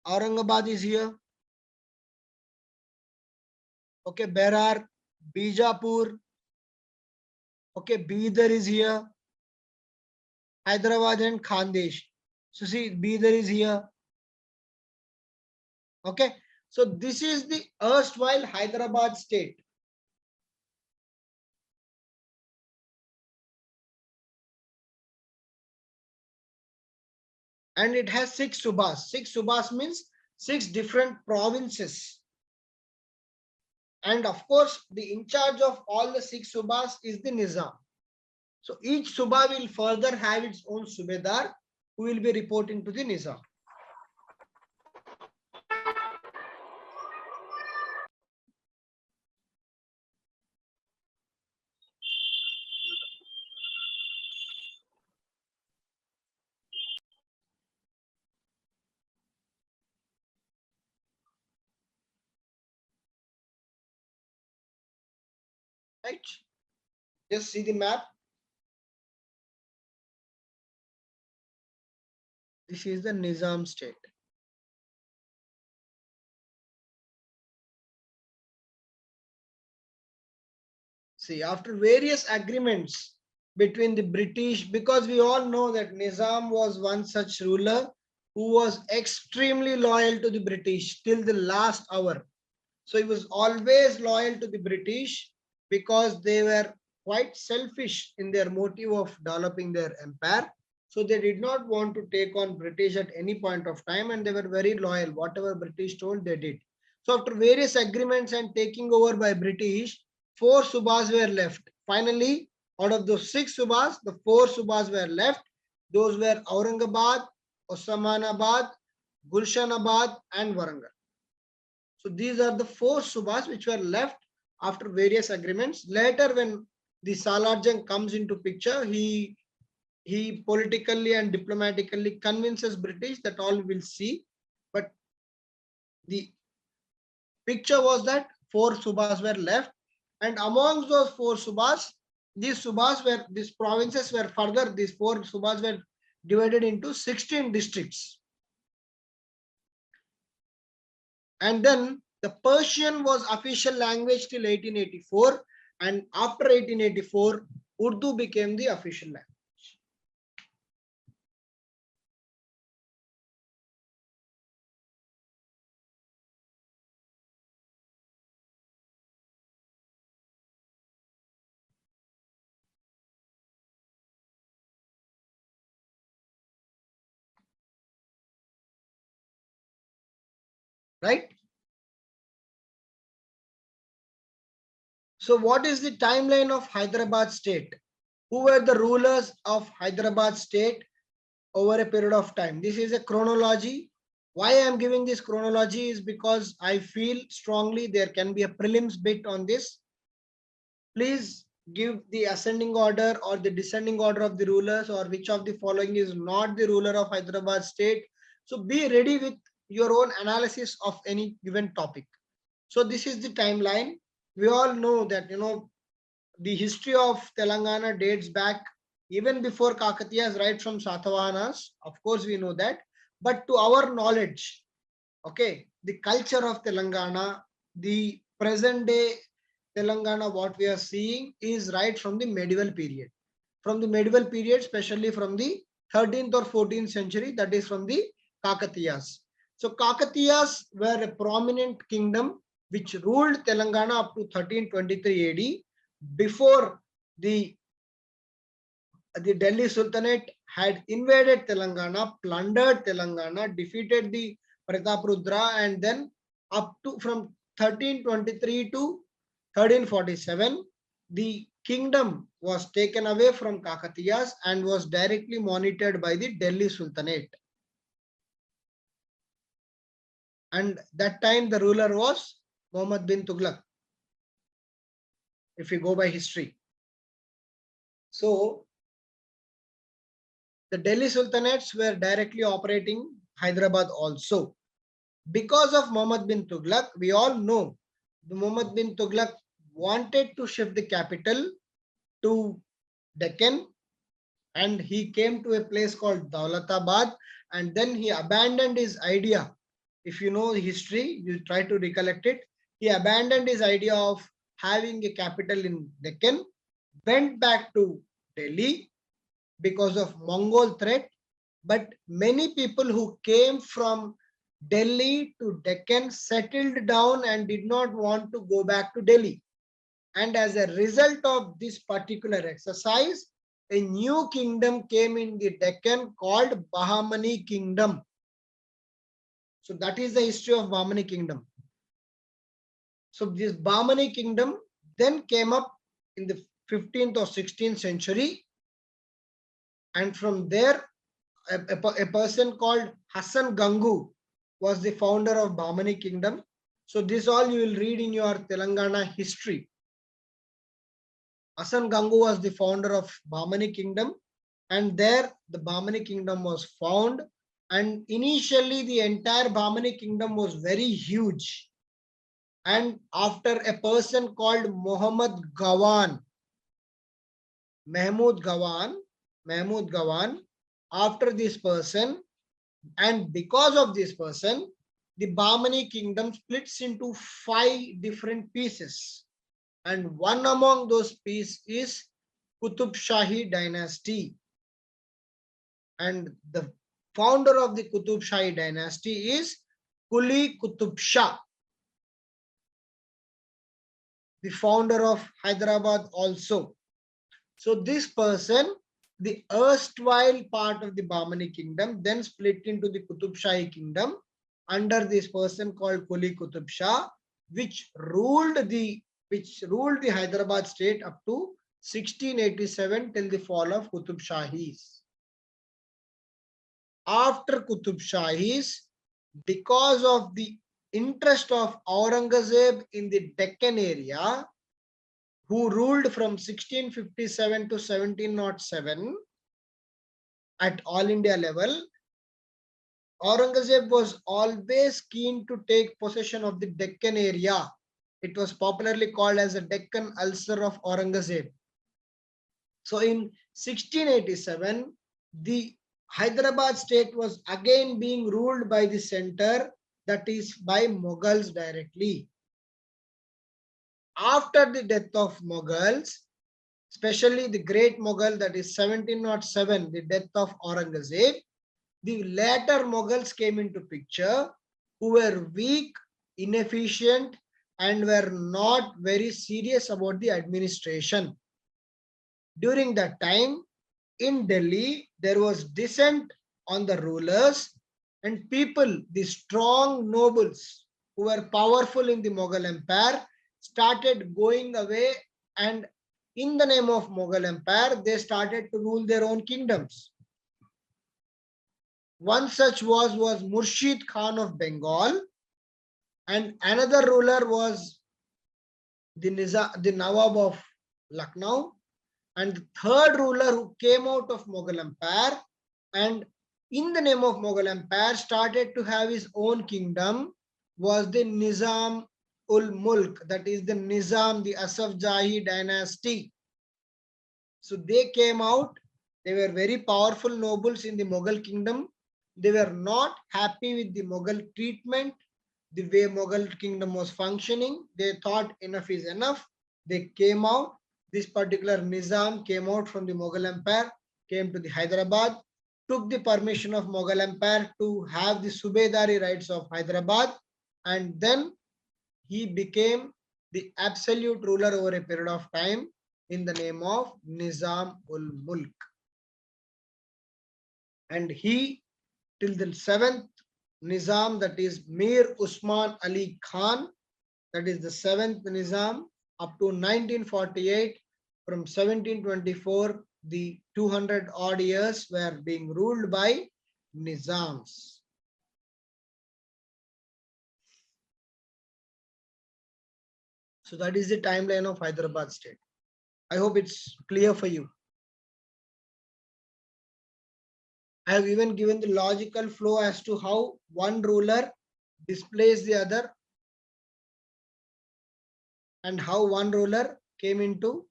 Aurangabad is here. Okay, Berar, Bijapur. Okay, Bidar is here. Hyderabad and Khandesh. So see, Bidar is here. Okay, so this is the erstwhile Hyderabad state. And it has 6 subas. 6 subas means 6 different provinces. And of course, the in charge of all the 6 subas is the Nizam. So each suba will further have its own subedar who will be reporting to the Nizam. Right? Just see the map. This is the Nizam state. See, after various agreements between the British, because we all know that Nizam was one such ruler who was extremely loyal to the British till the last hour. So he was always loyal to the British because they were quite selfish in their motive of developing their empire. So they did not want to take on British at any point of time, and they were very loyal. Whatever British told, they did. So after various agreements and taking over by British, 4 subas were left. Finally, out of those 6 subas, the 4 subas were left. Those were Aurangabad, Osmanabad, Gulshanabad, and Warangal. So these are the 4 subas which were left after various agreements. Later, when the Salarjung comes into picture, he politically and diplomatically convinces British that all will see. But the picture was that 4 subas were left, and amongst those 4 subas, these provinces were further, these 4 subas were divided into 16 districts. And then the Persian was official language till 1884, and after 1884, Urdu became the official language. Right? So what is the timeline of Hyderabad state? Who were the rulers of Hyderabad state over a period of time? This is a chronology. Why I am giving this chronology is because I feel strongly there can be a prelims bit on this. Please give the ascending order or the descending order of the rulers, or which of the following is not the ruler of Hyderabad state. So be ready with your own analysis of any given topic. So this is the timeline. We all know that, the history of Telangana dates back even before Kakatiyas, right from Satavahanas, of course we know that, but to our knowledge, okay, the culture of Telangana, the present day Telangana, what we are seeing is right from the medieval period. From the medieval period, especially from the 13th or 14th century, that is from the Kakatiyas. So Kakatiyas were a prominent kingdom which ruled Telangana up to 1323 AD before the Delhi Sultanate had invaded Telangana, plundered Telangana, defeated the Prataprudra, and then up to from 1323 to 1347, the kingdom was taken away from Kakatiyas and was directly monitored by the Delhi Sultanate. And that time the ruler was Muhammad bin Tughlaq, if you go by history. So the Delhi Sultanates were directly operating Hyderabad also. Because of Muhammad bin Tughlaq, we all know the Muhammad bin Tughlaq wanted to shift the capital to Deccan, and he came to a place called Daulatabad, and then he abandoned his idea. If you know history, you try to recollect it. He abandoned his idea of having a capital in Deccan, went back to Delhi because of Mongol threat, but many people who came from Delhi to Deccan settled down and did not want to go back to Delhi. And as a result of this particular exercise, a new kingdom came in the Deccan called Bahmani Kingdom. So that is the history of Bahmani Kingdom. So this Bahmani Kingdom then came up in the 15th or 16th century, and from there a person called Hassan Gangu was the founder of Bahmani Kingdom. So this all you will read in your Telangana history. Hassan Gangu was the founder of Bahmani Kingdom, and there the Bahmani Kingdom was found. And initially the entire Bahmani Kingdom was very huge. And after a person called Mahmud Gawan, after this person, and because of this person, the Bahmani Kingdom splits into 5 different pieces. And one among those pieces is Qutub Shahi dynasty. And the founder of the Qutub Shahi dynasty is Quli Qutub Shah, the founder of Hyderabad also. So this person, the erstwhile part of the Bahmani Kingdom, then split into the Qutub Shahi Kingdom under this person called Quli Qutub Shah, which ruled the Hyderabad state up to 1687 till the fall of Qutub Shahis. After Qutub Shahis, because of the interest of Aurangzeb in the Deccan area, who ruled from 1657 to 1707 at all India level, Aurangzeb was always keen to take possession of the Deccan area. It was popularly called as the Deccan ulcer of Aurangzeb. So in 1687, the Hyderabad state was again being ruled by the center, that is by Mughals directly. After the death of Mughals, especially the great Mughal, that is 1707, the death of Aurangzeb, the later Mughals came into picture, who were weak, inefficient, and were not very serious about the administration. During that time, in Delhi, there was dissent on the rulers, and people, the strong nobles who were powerful in the Mughal Empire, started going away, and in the name of Mughal Empire, they started to rule their own kingdoms. One such was Murshid Khan of Bengal, and another ruler was the Nawab of Lucknow, and the third ruler who came out of Mughal Empire and in the name of Mughal Empire started to have his own kingdom was the Nizam ul Mulk, that is the Nizam, the Asaf Jahi dynasty. So they came out They were very powerful nobles in the Mughal kingdom. They were not happy with the Mughal treatment, the way Mughal kingdom was functioning. They thought enough is enough. They came out. This particular Nizam came out from the Mughal Empire, came to the Hyderabad, took the permission of Mughal Empire to have the Subedari rights of Hyderabad, and then he became the absolute ruler over a period of time in the name of Nizam ul Mulk. And he, till the seventh Nizam, that is Mir Usman Ali Khan, that is the seventh Nizam, up to 1948. From 1724, the 200 odd years were being ruled by Nizams. So that is the timeline of Hyderabad state. I hope it's clear for you. I have even given the logical flow as to how one ruler displaced the other and how one ruler came into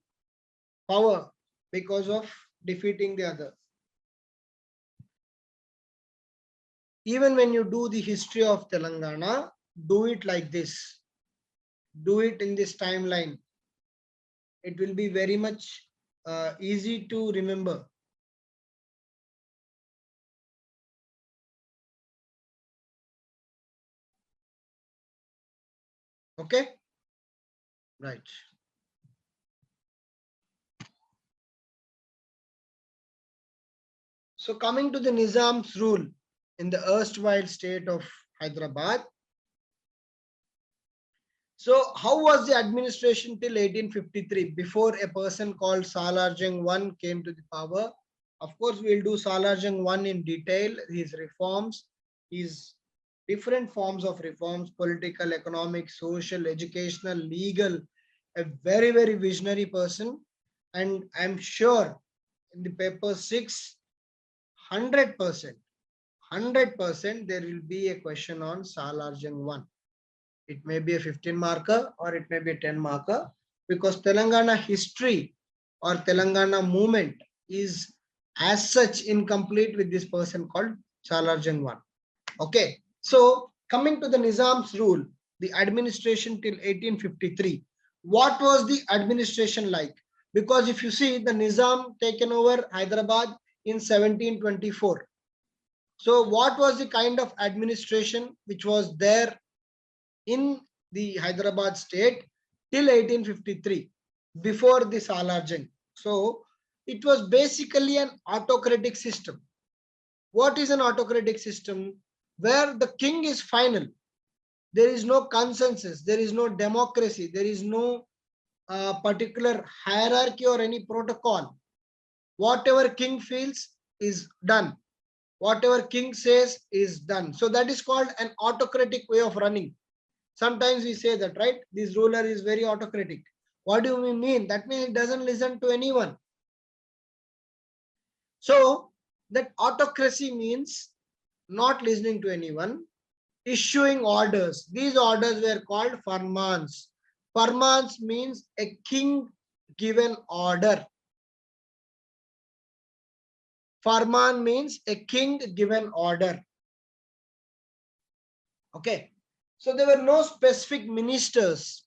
power because of defeating the other. Even when you do the history of Telangana, do it like this. Do it in this timeline. It will be very much easy to remember. Okay? Right. So coming to the Nizam's rule in the erstwhile state of Hyderabad. So how was the administration till 1853 before a person called Salar Jung I came to the power? Of course, we'll do Salar Jung I in detail, his reforms, his different forms of reforms, political, economic, social, educational, legal, a very, very visionary person. And I'm sure in the paper 6, 100%, there will be a question on Salar Jung I. It may be a 15 marker or it may be a 10 marker, because Telangana history or Telangana movement is as such incomplete with this person called Salar Jung I. Okay, so coming to the Nizam's rule, the administration till 1853. What was the administration like? Because if you see, the Nizam taken over Hyderabad in 1724. So what was the kind of administration which was there in the Hyderabad state till 1853, before the Salar Jung? So it was basically an autocratic system. What is an autocratic system? Where the king is final. There is no consensus, there is no democracy, there is no particular hierarchy or any protocol. Whatever king feels is done. Whatever king says is done. So that is called an autocratic way of running. Sometimes we say that, right? This ruler is very autocratic. What do we mean? That means he doesn't listen to anyone. So that autocracy means not listening to anyone, issuing orders. These orders were called farmans. Farmans means a king given order. Farman means a king given order. Okay. So there were no specific ministers.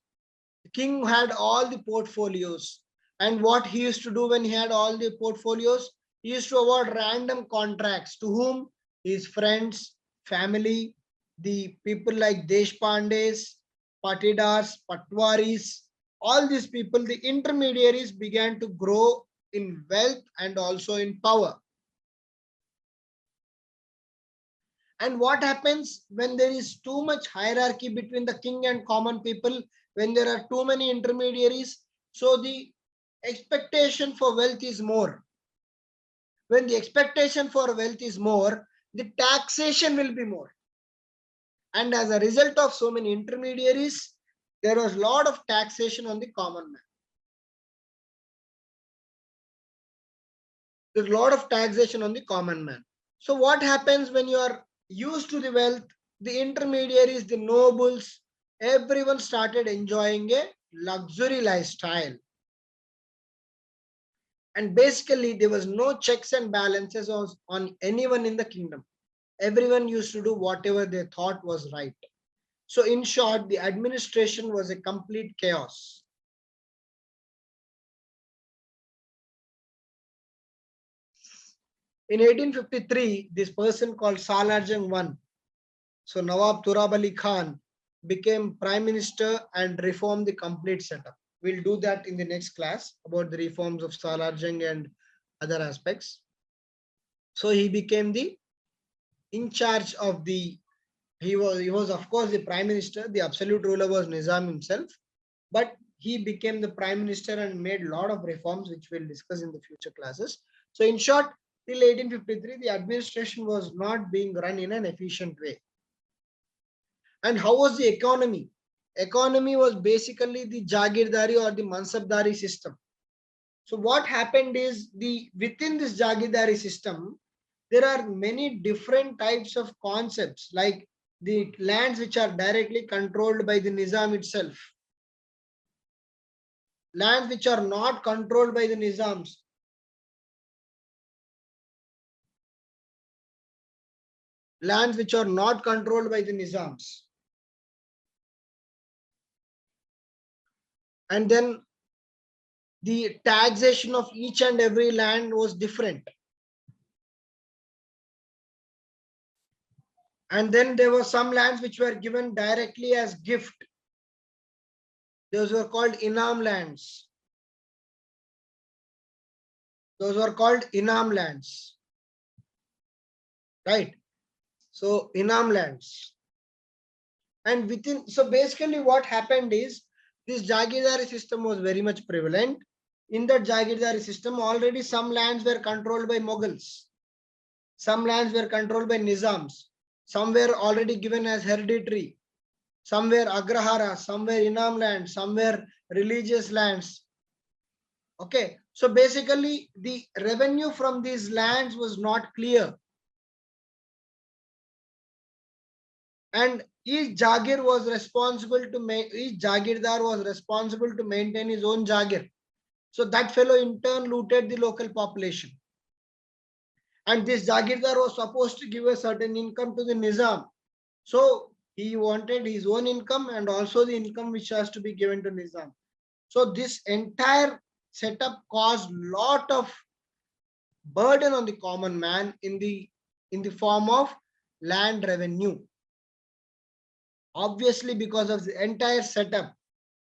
The king had all the portfolios. And what he used to do when he had all the portfolios, he used to award random contracts to whom? His friends, family, the people like Deshpandes, Patidars, Patwaris, all these people, the intermediaries began to grow in wealth and also in power. And what happens when there is too much hierarchy between the king and common people, when there are too many intermediaries? So the expectation for wealth is more. When the expectation for wealth is more, the taxation will be more. And as a result of so many intermediaries, there was a lot of taxation on the common man. There's a lot of taxation on the common man. So what happens when you are used to the wealth, the intermediaries, the nobles, everyone started enjoying a luxury lifestyle. And basically, there was no checks and balances on anyone in the kingdom. Everyone used to do whatever they thought was right. So in short, the administration was a complete chaos. In 1853, this person called Salarjung I, so Nawab Turab Ali Khan, became prime minister and reformed the complete setup. We'll do that in the next class about the reforms of Salarjung and other aspects. So he became the in charge of the, he was of course the prime minister. The absolute ruler was Nizam himself, but he became the prime minister and made a lot of reforms, which we'll discuss in the future classes. So in short, till 1853, the administration was not being run in an efficient way. And how was the economy? Economy was basically the Jagirdari or the Mansabdari system. So what happened is, within this Jagirdari system, there are many different types of concepts, like the lands which are directly controlled by the Nizam itself, lands which are not controlled by the Nizams, lands which are not controlled by the Nizams. And then the taxation of each and every land was different. And then there were some lands which were given directly as gift. Those were called Inam lands. Those were called Inam lands. Right? So Inam lands. And within, so basically what happened is, this Jagirdari system was very much prevalent. In that Jagirdari system, already some lands were controlled by Mughals. Some lands were controlled by Nizams. Some were already given as hereditary. Some were Agrahara, some were Inam lands, some were religious lands. Okay, so basically the revenue from these lands was not clear. And each Jagir was responsible to each Jagirdar was responsible to maintain his own Jagir. So that fellow in turn looted the local population. And this Jagirdar was supposed to give a certain income to the Nizam. So he wanted his own income and also the income which has to be given to Nizam. So this entire setup caused lot of burden on the common man in the form of land revenue. Obviously, because of the entire setup,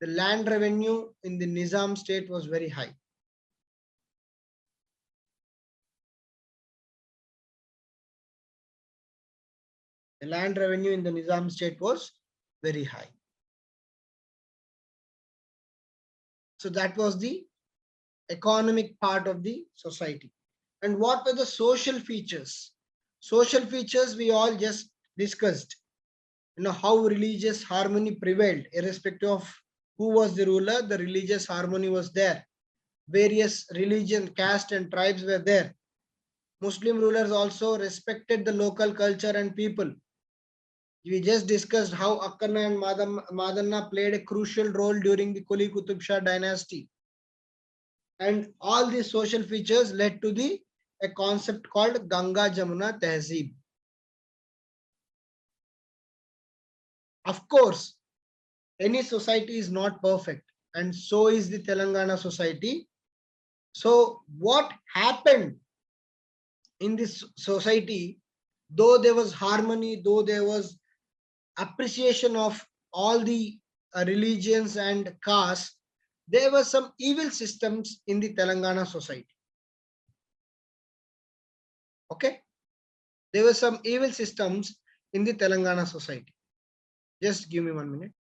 the land revenue in the Nizam state was very high. The land revenue in the Nizam state was very high. So that was the economic part of the society. And what were the social features? Social features we all just discussed. You know, how religious harmony prevailed, irrespective of who was the ruler, the religious harmony was there. Various religion, caste and tribes were there. Muslim rulers also respected the local culture and people. We just discussed how Akana and Madanna played a crucial role during the Kuli Qutub Shah dynasty. And all these social features led to a concept called Ganga Jamuna Tehzeeb. Of course, any society is not perfect, and so is the Telangana society. So what happened in this society, though there was harmony, though there was appreciation of all the religions and castes, there were some evil systems in the Telangana society. Okay, there were some evil systems in the Telangana society. Just give me 1 minute.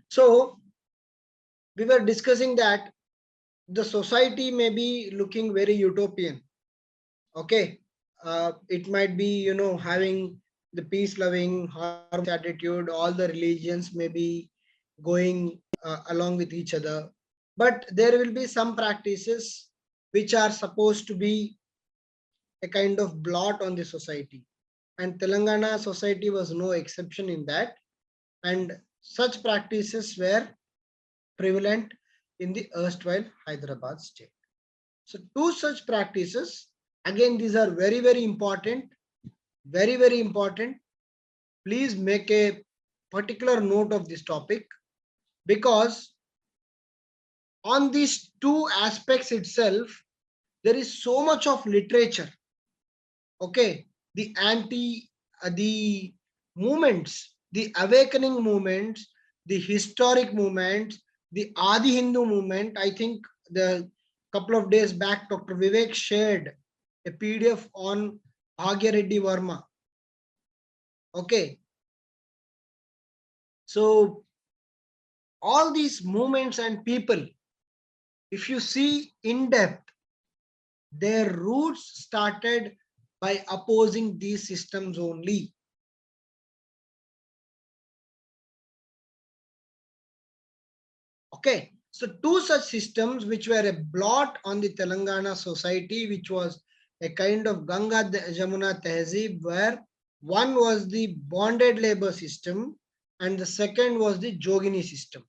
So we were discussing that the society may be looking very utopian. Okay, it might be, having the peace loving harmonious attitude. All the religions may be going along with each other, but there will be some practices which are supposed to be a kind of blot on the society, and Telangana society was no exception in that. And such practices were prevalent in the erstwhile Hyderabad state. So two such practices, again, these are very, very important, very, very important. Please make a particular note of this topic, because on these two aspects itself, there is so much of literature. Okay, the the movements, the awakening movements, the historic movements, the Adi Hindu movement. I think the couple of days back, Dr. Vivek shared a PDF on Bhagya Reddy Verma. Okay, so all these movements and people, if you see in depth, their roots started by opposing these systems only. Okay, so two such systems which were a blot on the Telangana society, which was a kind of Ganga Jamuna Tehzeeb, where one was the bonded labor system and the second was the Jogini system.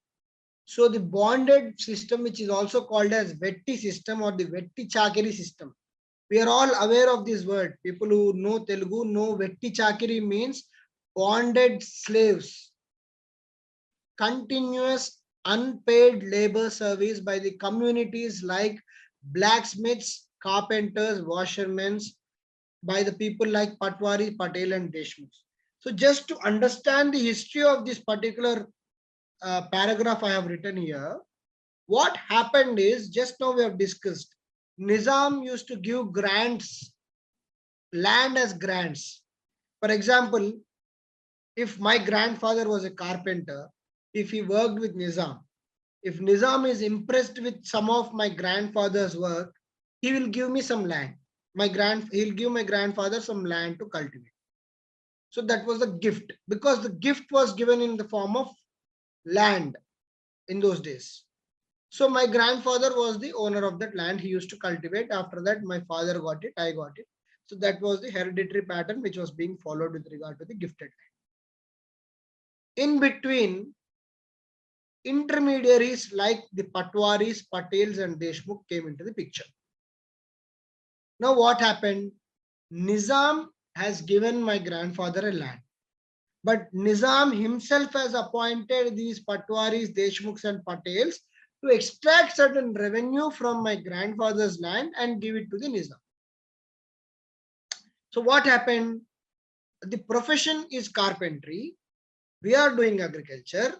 So the bonded system, which is also called as Vetti system or the Vetti Chakiri system. We are all aware of this word. People who know Telugu know Vetti Chakiri means bonded slaves, continuous unpaid labor service by the communities like blacksmiths, carpenters, washermen, by the people like Patwari, Patel and Deshmukh. So just to understand the history of this particular paragraph I have written here, what happened is, just now we have discussed, Nizam used to give grants, land as grants. For example, if my grandfather was a carpenter, if he worked with Nizam, if Nizam is impressed with some of my grandfather's work, he will give me some land. He'll give my grandfather some land to cultivate. So that was a gift, because the gift was given in the form of land in those days. So my grandfather was the owner of that land. He used to cultivate. After that, my father got it, I got it. So that was the hereditary pattern which was being followed with regard to the gifted land. In between, intermediaries like the Patwaris, Patels and Deshmukh came into the picture. Now what happened? Nizam has given my grandfather a land, but Nizam himself has appointed these Patwaris, Deshmukhs and Patels to extract certain revenue from my grandfather's land and give it to the Nizam. So what happened? The profession is carpentry. We are doing agriculture,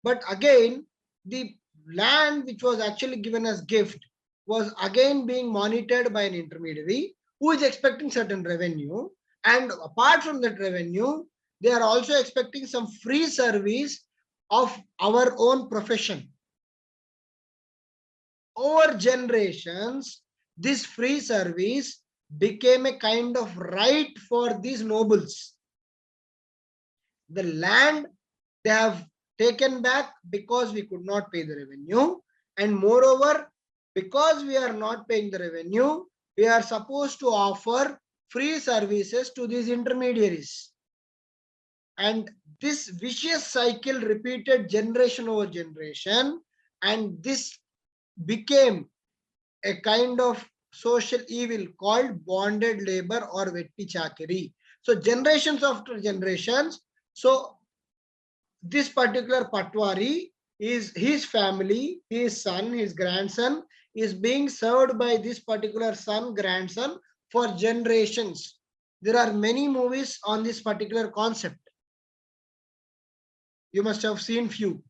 but again, the land which was actually given as gift was again being monitored by an intermediary who is expecting certain revenue. And apart from that revenue, they are also expecting some free service of our own profession. Over generations, this free service became a kind of right for these nobles. The land they have taken back because we could not pay the revenue, and moreover, because we are not paying the revenue, we are supposed to offer free services to these intermediaries. And this vicious cycle repeated generation over generation, and this became a kind of social evil called bonded labor or Vetti Chakiri. So generations after generations, so this particular Patwari is his family, his son, his grandson is being served by this particular son, grandson for generations. There are many movies on this particular concept. You must have seen few.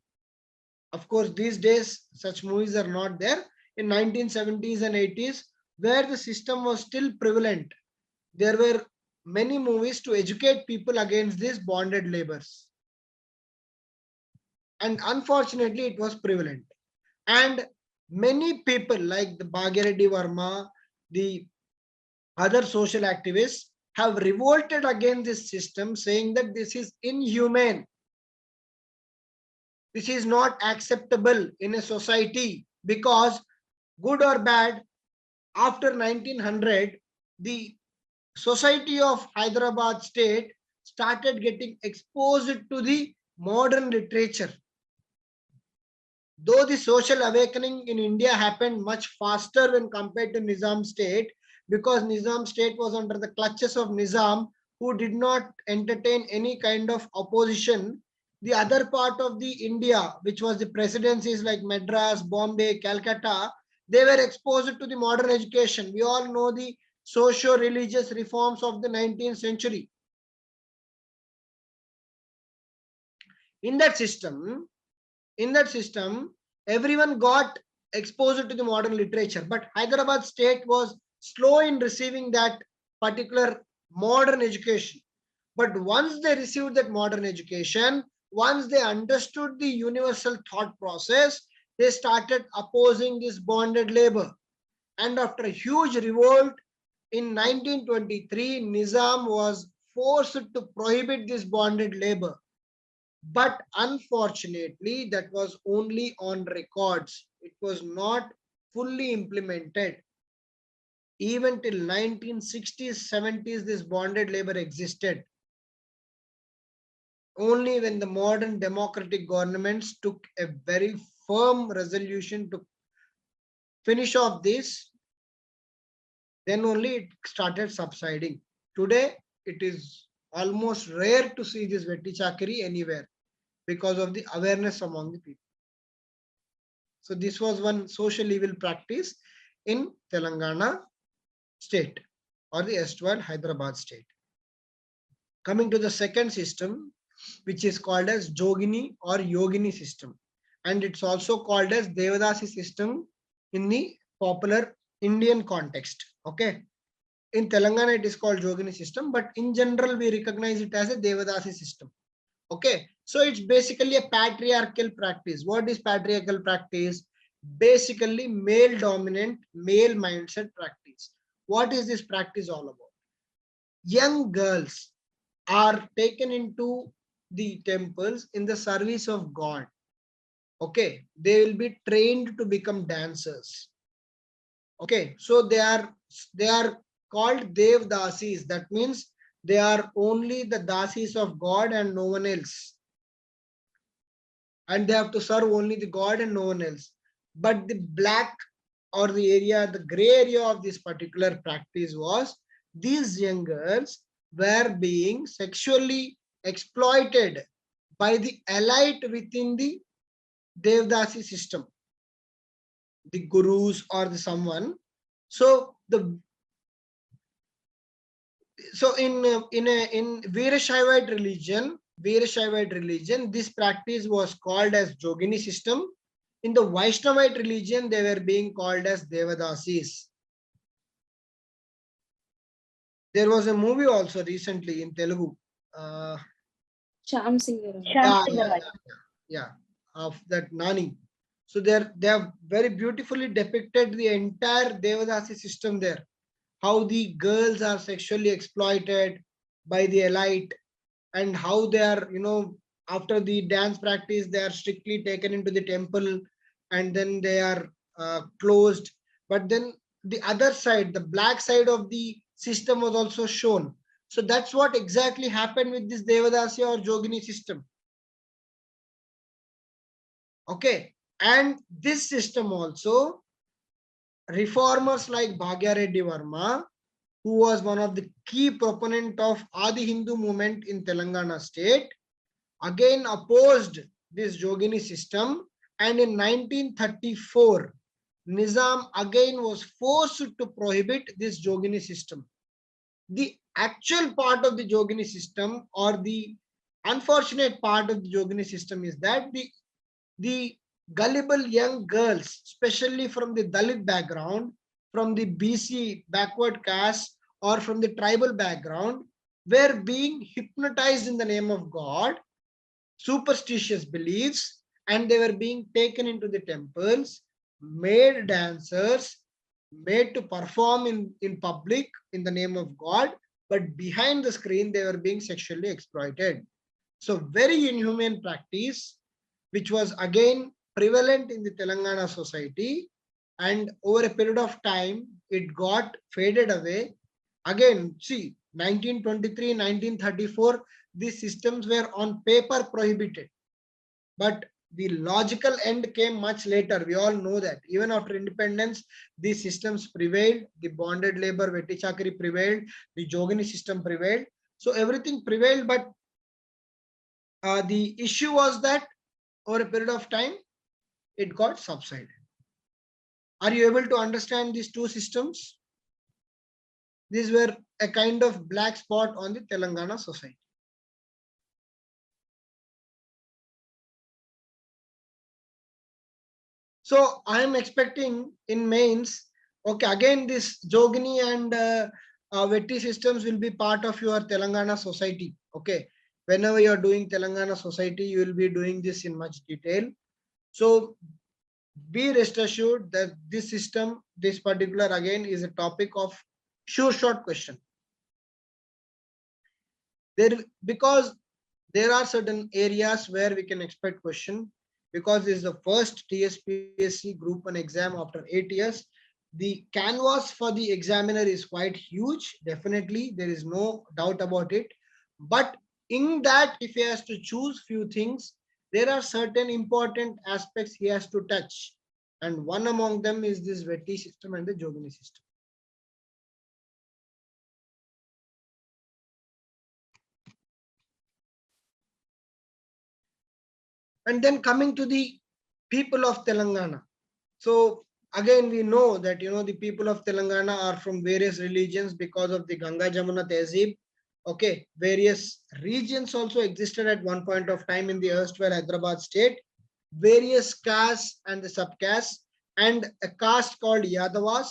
Of course, these days such movies are not there. In 1970s and 80s, where the system was still prevalent, there were many movies to educate people against these bonded labors. and unfortunately it was prevalent. And many people like the Bhagirathi Verma, the other social activists have revolted against this system, saying that this is inhumane. This is not acceptable in a society because, good or bad, after 1900, the society of Hyderabad state started getting exposed to the modern literature. Though the social awakening in India happened much faster when compared to Nizam state, because Nizam state was under the clutches of Nizam, who did not entertain any kind of opposition. The other part of the India, which was the presidencies like Madras, Bombay, Calcutta, they were exposed to the modern education. We all know the socio-religious reforms of the 19th century. In that system, everyone got exposed to the modern literature, but Hyderabad state was slow in receiving that particular modern education. But once they received that modern education, once they understood the universal thought process, they started opposing this bonded labor. And after a huge revolt in 1923, Nizam was forced to prohibit this bonded labor. But unfortunately, that was only on records. It was not fully implemented. Even till 1960s, 70s, this bonded labor existed. Only when the modern democratic governments took a very firm resolution to finish off this, then only it started subsiding. Today, it is almost rare to see this Vetti Chakri anywhere because of the awareness among the people. So this was one social evil practice in Telangana state or the erstwhile Hyderabad state. Coming to the second system, which is called as Jogini or Yogini system. And it's also called as Devadasi system in the popular Indian context. Okay. In Telangana, it is called Jogini system, but in general, we recognize it as a Devadasi system. Okay. So it's basically a patriarchal practice. What is patriarchal practice? Basically, male dominant, male mindset practice. What is this practice all about? Young girls are taken into the temples in the service of God. Okay, they will be trained to become dancers. Okay, so they are called Devdasis. That means they are only the dasis of God and no one else. And they have to serve only the God and no one else. But the black or the area, the gray area of this particular practice was these young girls were being sexually exploited by the elite within the Devdasi system, the gurus or the someone. So in Veerashaivite religion, this practice was called as Jogini system. In the Vaishnavite religion, they were being called as Devadasis. There was a movie also recently in Telugu. Sham Singer. Yeah, of that Nani. So they have very beautifully depicted the entire Devadasi system there. How the girls are sexually exploited by the elite, and how they are, after the dance practice, they are strictly taken into the temple, and then they are closed. But then the other side, the black side of the system was also shown. So that's what exactly happened with this Devadasi or Jogini system. Okay, and this system also, reformers like Bhagirathi Verma, who was one of the key proponent of Adi Hindu movement in Telangana state, again opposed this Jogini system, and in 1934, Nizam again was forced to prohibit this Jogini system. The actual part of the Jogini system, or the unfortunate part of the Jogini system, is that the gullible young girls, especially from the Dalit background, from the BC backward caste, or from the tribal background, were being hypnotized in the name of God, superstitious beliefs, and they were being taken into the temples, made dancers, made to perform in public in the name of God, but behind the screen they were being sexually exploited. So very inhumane practice, which was again prevalent in the Telangana society, and over a period of time it got faded away. Again, see, 1923, 1934, these systems were on paper prohibited, but the logical end came much later. We all know that even after independence, these systems prevailed. The bonded labor, Vetti Chakri prevailed. The Jogini system prevailed. So everything prevailed, but the issue was that over a period of time, it got subsided. Are you able to understand these two systems? These were a kind of black spot on the Telangana society. So I am expecting in mains, okay, again this Jogini and Vetti systems will be part of your Telangana society. Okay, whenever you are doing Telangana society, you will be doing this in much detail. So be rest assured that this system, this particular again is a topic of sure short question. Because there are certain areas where we can expect question, because this is the first TSPSC Group 1 exam after 8 years. The canvas for the examiner is quite huge. Definitely, there is no doubt about it. But in that, if he has to choose few things, there are certain important aspects he has to touch. And one among them is this Vetti system and the Jogini system. And then coming to the people of Telangana. So again, we know that, the people of Telangana are from various religions because of the Ganga Jamuna Tehzeeb. Okay, various regions also existed at one point of time in the erstwhile Hyderabad state. Various castes and the subcastes, and a caste called Yadavas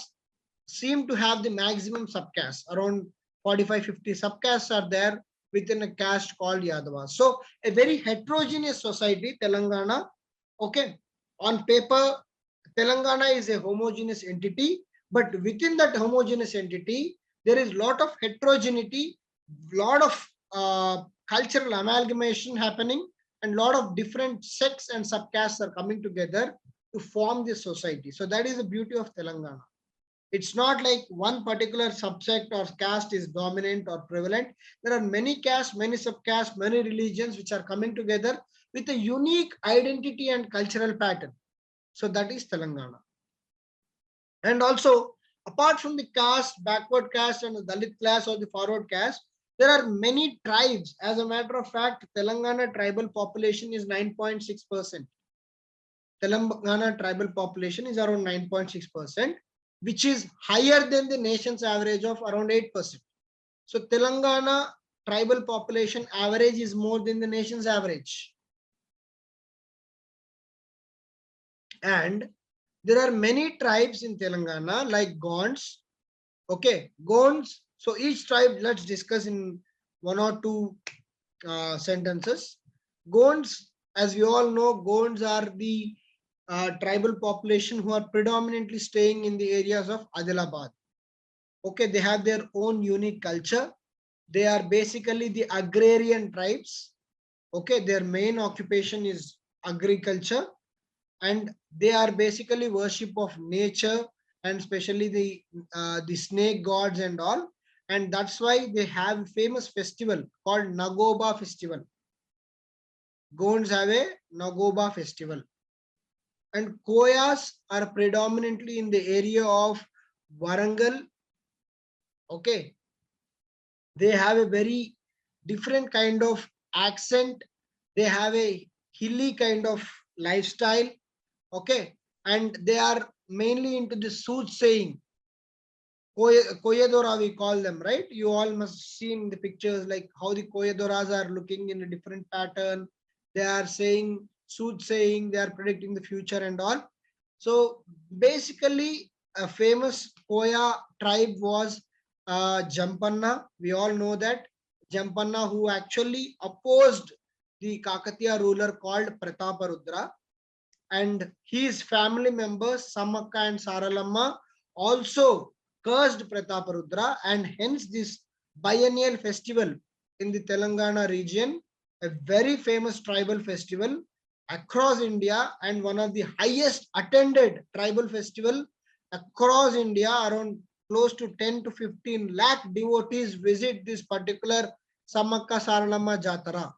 seem to have the maximum subcastes. Around 45-50 subcastes are there within a caste called Yadavas. So a very heterogeneous society, Telangana. Okay, on paper, Telangana is a homogeneous entity, but within that homogeneous entity, there is lot of heterogeneity, lot of cultural amalgamation happening, and lot of different sects and subcastes are coming together to form this society. So that is the beauty of Telangana. It's not like one particular subsect or caste is dominant or prevalent. There are many castes, many subcastes, many religions which are coming together with a unique identity and cultural pattern. So that is Telangana. And also, apart from the caste, backward caste and the Dalit class or the forward caste, there are many tribes. As a matter of fact, Telangana tribal population is 9.6%. Telangana tribal population is around 9.6%, which is higher than the nation's average of around 8%. So Telangana tribal population average is more than the nation's average. And there are many tribes in Telangana like Gonds. Okay, Gonds. So each tribe, let's discuss in one or two sentences. Gonds, as we all know, Gonds are the tribal population who are predominantly staying in the areas of Adilabad. Okay, they have their own unique culture. They are basically the agrarian tribes. Okay, their main occupation is agriculture, and they are basically worship of nature, and especially the snake gods and all. And that's why they have a famous festival called Nagoba festival. Gonds have a Nagoba festival. And Koyas are predominantly in the area of Warangal. Okay, they have a very different kind of accent. They have a hilly kind of lifestyle. Okay, and they are mainly into the soothsaying. Koyadora we call them, right? You all must see in the pictures like how the Koyadoras are looking in a different pattern. They are saying soothsaying, they are predicting the future and all. So basically a famous Koya tribe was Jampanna. We all know that Jampanna, who actually opposed the Kakatiya ruler called Prataparudra. and his family members Samakka and Saralamma also cursed Prataparudra, and hence this biennial festival in the Telangana region, a very famous tribal festival across India and one of the highest attended tribal festival across India. Around close to 10 to 15 lakh devotees visit this particular Samakka Saralamma Jatara.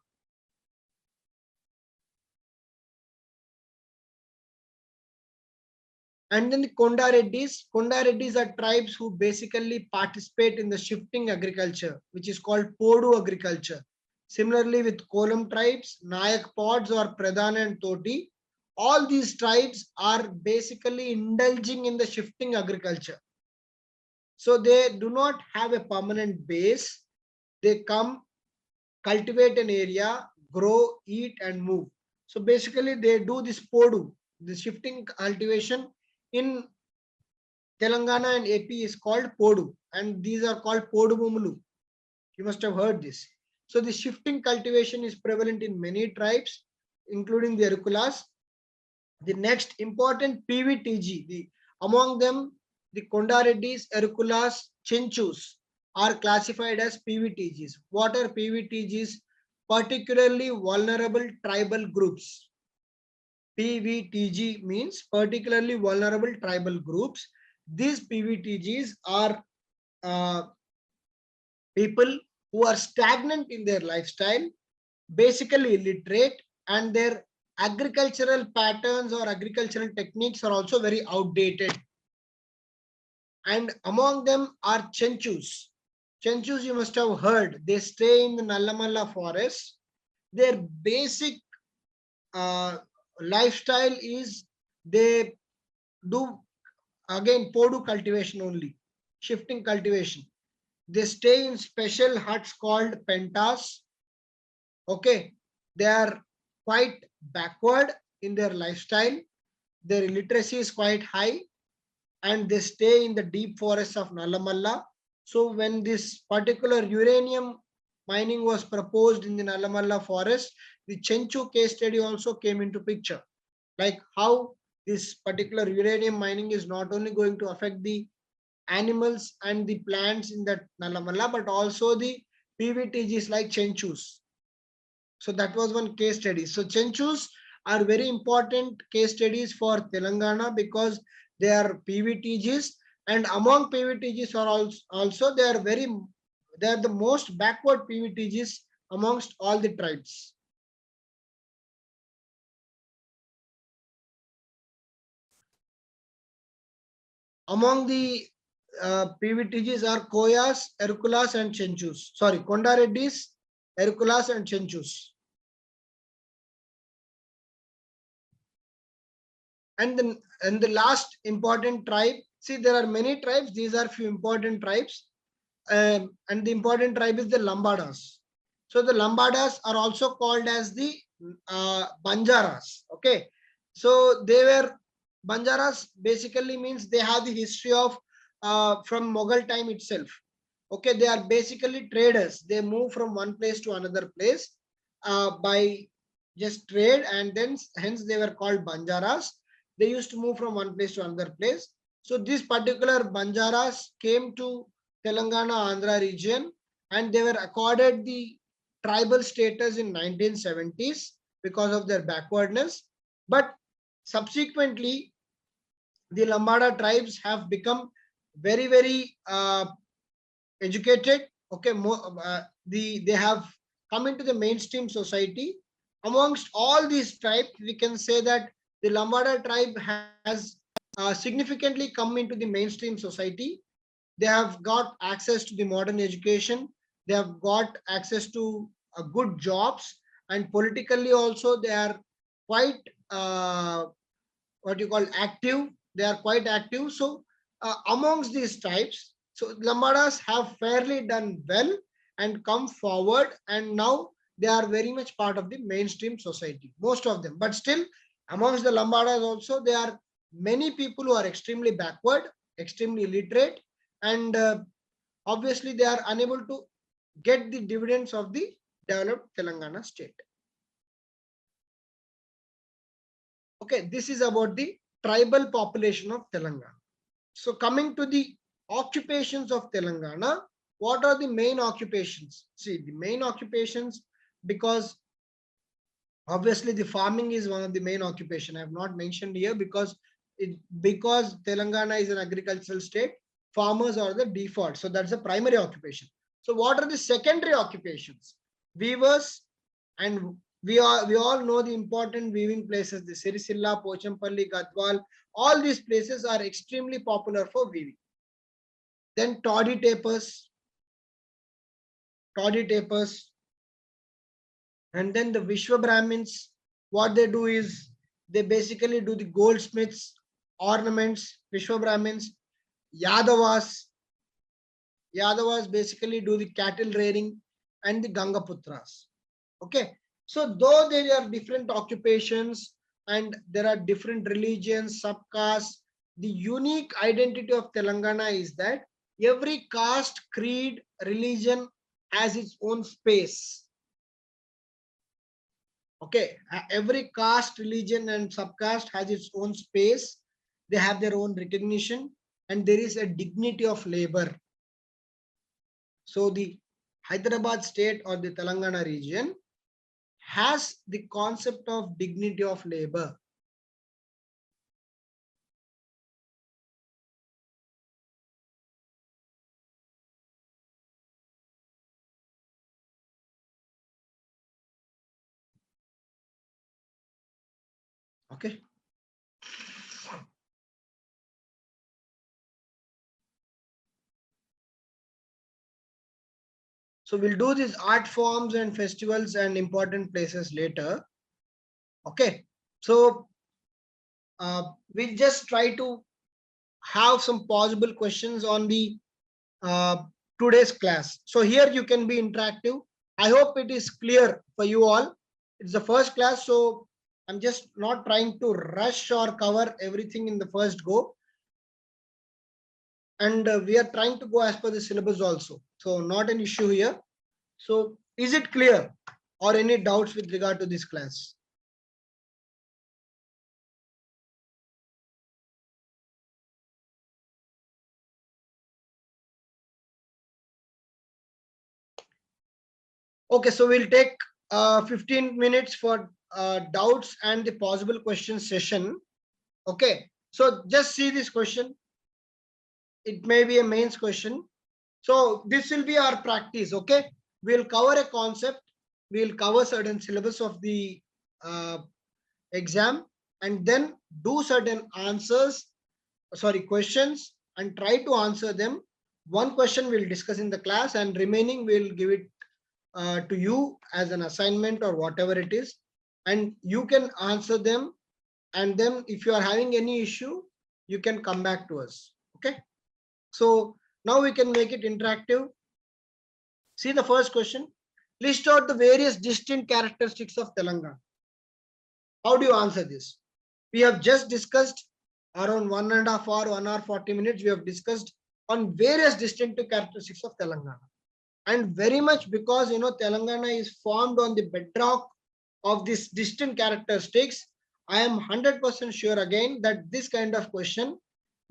And then the Konda Reddis are tribes who basically participate in the shifting agriculture, which is called Podu agriculture. Similarly, with Kolam tribes, Nayak Pods or Pradhan and Toti, all these tribes are basically indulging in the shifting agriculture. So they do not have a permanent base. They come, cultivate an area, grow, eat, and move. So basically, they do this Podu, the shifting cultivation in Telangana and AP is called Podu, and these are called Podu Mumulu. You must have heard this. So the shifting cultivation is prevalent in many tribes, including the Erukulas. The next important PVTG, among them, the Konda Reddis, Erukulas, Chenchus are classified as PVTGs. What are PVTGs? Particularly vulnerable tribal groups. PVTG means particularly vulnerable tribal groups. These PVTGs are people who are stagnant in their lifestyle, basically illiterate, and their agricultural patterns or agricultural techniques are also very outdated. And among them are Chenchus. Chenchus, you must have heard, they stay in the Nallamalla forest. Their basic lifestyle is they do again Podu cultivation only, shifting cultivation. They stay in special huts called pentas. Okay, they are quite backward in their lifestyle. Their illiteracy is quite high, and they stay in the deep forests of Nallamalla. So when this particular uranium mining was proposed in the Nallamalla forest, the Chenchu case study also came into picture. Like how this particular uranium mining is not only going to affect the animals and the plants in that Nallamalla, but also the PVTGs like Chenchus. So that was one case study. So Chenchus are very important case studies for Telangana because they are PVTGs, and among PVTGs are also they are the most backward PVTGs amongst all the tribes. Among the PVTGs are Koyas, Erukulas, and Chenchus. Sorry, Konda Reddis, Erukulas, and Chenchus. And the last important tribe. See, there are many tribes. These are few important tribes, and the important tribe is the Lambadas. So the Lambadas are also called as the Banjaras. Okay, so they were Banjaras. Basically means they have the history of from Mughal time itself. Okay, they are basically traders. They move from one place to another place by just trade, and then hence they were called Banjaras. They used to move from one place to another place. So this particular Banjaras came to Telangana Andhra region, and they were accorded the tribal status in 1970s because of their backwardness. But subsequently, the Lambada tribes have become very educated. Okay, they have come into the mainstream society. Amongst all these tribes, we can say that the Lambada tribe has significantly come into the mainstream society. They have got access to the modern education. They have got access to good jobs, and politically also they are quite what you call active. They are quite active. So amongst these tribes, so Lambadas have fairly done well and come forward, and now they are very much part of the mainstream society, most of them. But still, amongst the Lambadas also, there are many people who are extremely backward, extremely illiterate, and obviously they are unable to get the dividends of the developed Telangana state. Okay, this is about the tribal population of Telangana. So coming to the occupations of Telangana, what are the main occupations? See, the main occupations, because obviously the farming is one of the main occupation. I have not mentioned here because Telangana is an agricultural state, farmers are the default. So that's the primary occupation. So what are the secondary occupations? Weavers, and we all know the important weaving places, the Sirisilla, Pochampalli, Gadwal, all these places are extremely popular for weaving. Then toddy tapers, and then the Vishwa Brahmins, what they do is they basically do the goldsmiths, ornaments. Vishwa Brahmins. Yadavas basically do the cattle rearing, and the Gangaputras. Okay, so though there are different occupations and there are different religions, subcastes, the unique identity of Telangana is that every caste, creed, religion has its own space. Okay, every caste, religion, and subcaste has its own space. They have their own recognition, and there is a dignity of labor. So the Hyderabad state or the Telangana region has the concept of dignity of labor. Okay. So we'll do these art forms and festivals and important places later. Okay. So we'll just try to have some possible questions on the today's class. So here you can be interactive. I hope it is clear for you all. It's the first class, so I'm just not trying to rush or cover everything in the first go. And we are trying to go as per the syllabus also. So not an issue here. So is it clear or any doubts with regard to this class? Okay, so we'll take 15 minutes for doubts and the possible question session. Okay, so just see this question. It may be a mains question. So this will be our practice. Okay, we'll cover a concept, we'll cover certain syllabus of the exam, and then do certain questions, and try to answer them. One question we'll discuss in the class, and remaining we'll give it to you as an assignment or whatever it is, and you can answer them. And then if you are having any issue, you can come back to us. Okay, so now we can make it interactive. See the first question. List out the various distinct characteristics of Telangana. How do you answer this? We have just discussed around 1.5 hour, 1 hour 40 minutes. We have discussed on various distinctive characteristics of Telangana. And very much because Telangana is formed on the bedrock of these distinct characteristics, I am 100% sure again that this kind of question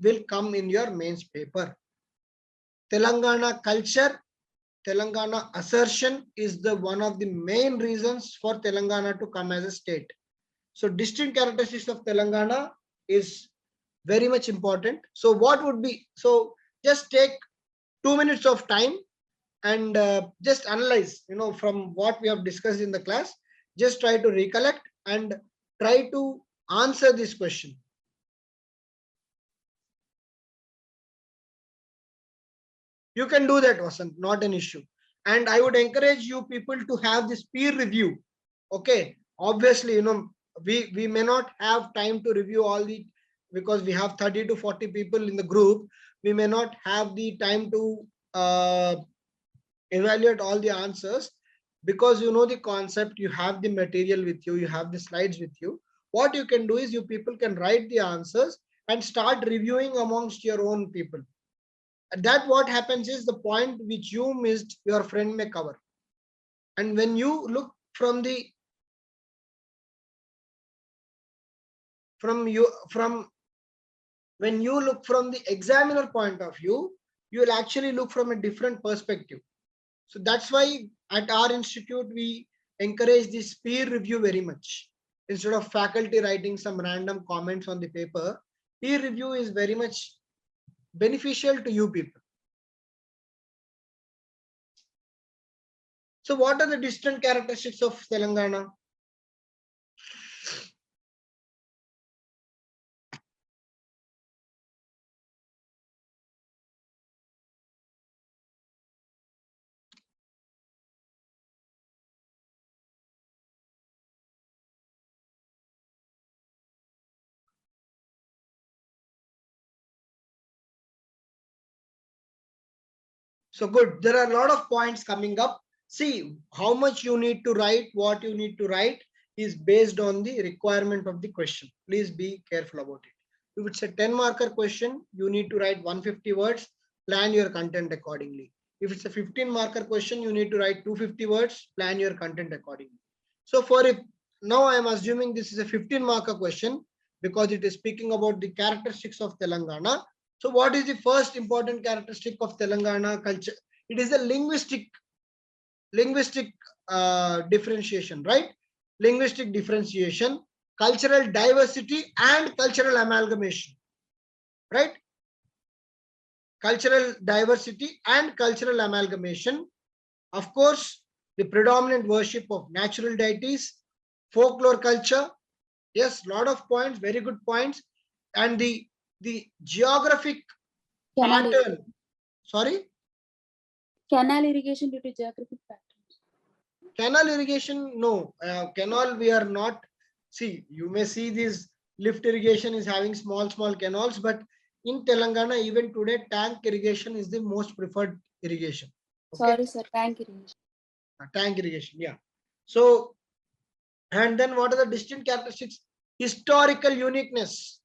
will come in your mains paper. Telangana culture, Telangana assertion is the one of the main reasons for Telangana to come as a state. So distinct characteristics of Telangana is very much important. So what would be, so just take 2 minutes of time and just analyze, from what we have discussed in the class. Just try to recollect and try to answer this question. You can do that, Vasant, not an issue. And I would encourage you people to have this peer review. Okay, obviously, we may not have time to review all the, because we have 30 to 40 people in the group. We may not have the time to evaluate all the answers, because you know the concept, you have the material with you, you have the slides with you. What you can do is you people can write the answers and start reviewing amongst your own people. That what happens is the point which you missed, your friend may cover. And when you look from the when you look from the examiner point of view, you will actually look from a different perspective. So that's why at our institute, we encourage this peer review very much. Instead of faculty writing some random comments on the paper, peer review is very much beneficial to you people. So what are the distinct characteristics of Telangana? So good. There are a lot of points coming up. See, how much you need to write, what you need to write is based on the requirement of the question. Please be careful about it. If it's a 10 marker question, you need to write 150 words, plan your content accordingly. If it's a 15 marker question, you need to write 250 words, plan your content accordingly. So now I am assuming this is a 15 marker question because it is speaking about the characteristics of Telangana. So what is the first important characteristic of Telangana culture? It is a linguistic differentiation, right? Linguistic differentiation, cultural diversity and cultural amalgamation, right? Cultural diversity and cultural amalgamation. Of course, the predominant worship of natural deities, folklore culture. Yes, lot of points, very good points. And the geographic pattern. Sorry? Canal irrigation due to geographic patterns. Canal irrigation, no. Canal, we are not. See, you may see this lift irrigation is having small canals, but in Telangana, even today, tank irrigation is the most preferred irrigation. Okay? Sorry, sir, tank irrigation. Tank irrigation, yeah. So, and then what are the distinct characteristics? Historical uniqueness.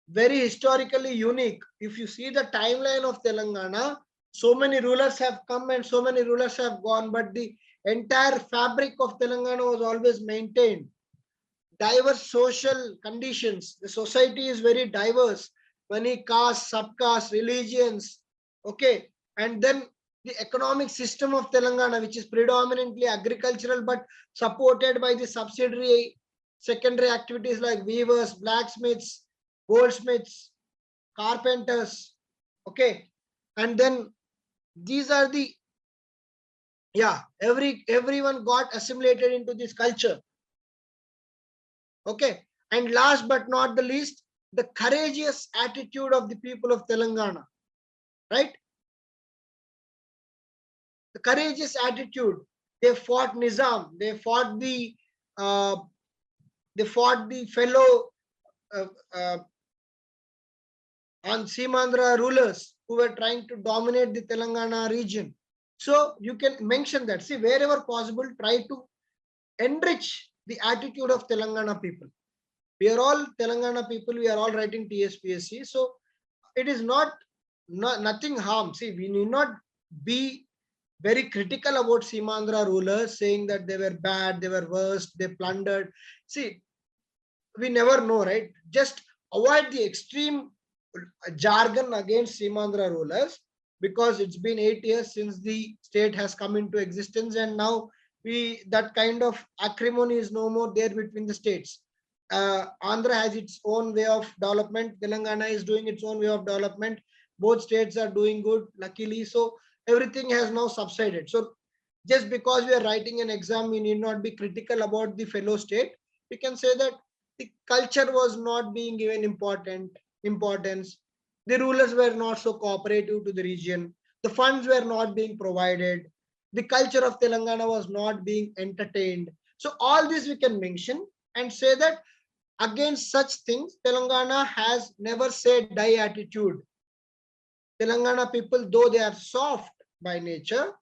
Very historically unique. If you see the timeline of Telangana, so many rulers have come and so many rulers have gone, but the entire fabric of Telangana was always maintained. Diverse social conditions. The society is very diverse. Many castes, subcastes, religions. Okay. And then the economic system of Telangana, which is predominantly agricultural, but supported by the subsidiary secondary activities like weavers, blacksmiths, goldsmiths, carpenters. Okay. And then these are the, yeah, everyone got assimilated into this culture. Okay. And last but not the least, the courageous attitude of the people of Telangana, right? The courageous attitude. They fought Nizam. They fought the fellow on Simandra rulers who were trying to dominate the Telangana region. So you can mention that. See, wherever possible, try to enrich the attitude of Telangana people. We are all Telangana people. We are all writing TSPSC. So it is nothing harm. See, we need not be very critical about Simandra rulers, saying that they were bad, they were worst, they plundered. See, we never know, right? Just avoid the extreme jargon against Simandra rulers, because it's been 8 years since the state has come into existence, and now that kind of acrimony is no more there between the states. Andhra has its own way of development. Telangana is doing its own way of development. Both states are doing good, luckily. So everything has now subsided. So just because we are writing an exam, we need not be critical about the fellow state. We can say that the culture was not being given importance. The rulers were not so cooperative to the region. The funds were not being provided. The culture of Telangana was not being entertained. So all this we can mention and say that against such things, Telangana has never said die attitude. Telangana people, though they are soft by nature,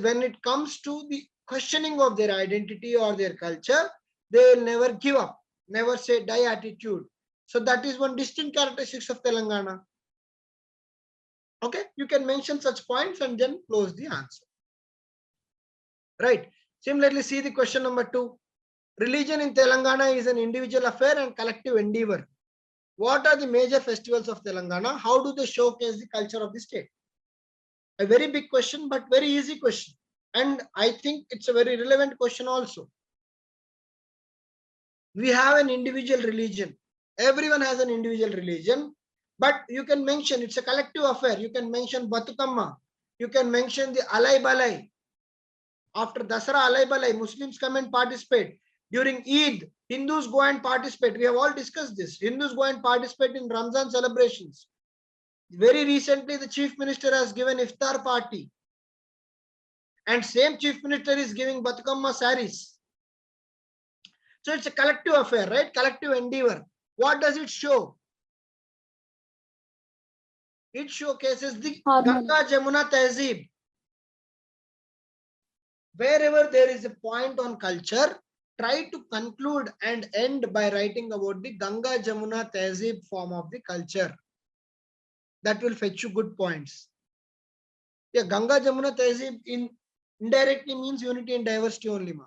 when it comes to the questioning of their identity or their culture, they will never give up, never say die attitude. So that is one distinct characteristics of Telangana. Okay, you can mention such points and then close the answer. Right. Similarly, see the question number 2. Religion in Telangana is an individual affair and collective endeavor. What are the major festivals of Telangana? How do they showcase the culture of the state? A very big question, but very easy question. And I think it's a very relevant question also. We have an individual religion. Everyone has an individual religion, but you can mention it's a collective affair. You can mention Batukamma. You can mention the Alai Balai. After Dasara Alai Balai, Muslims come and participate. During Eid, Hindus go and participate. We have all discussed this. Hindus go and participate in Ramzan celebrations. Very recently, the chief minister has given iftar party. And same chief minister is giving Batukamma saris. So it's a collective affair, right? Collective endeavor. What does it show? It showcases the Harmony. Ganga Jamuna Tehzeeb. Wherever there is a point on culture, try to conclude and end by writing about the Ganga Jamuna Tehzeeb form of the culture. That will fetch you good points. Yeah, Ganga Jamuna Tehzeeb indirectly means unity and diversity only, ma.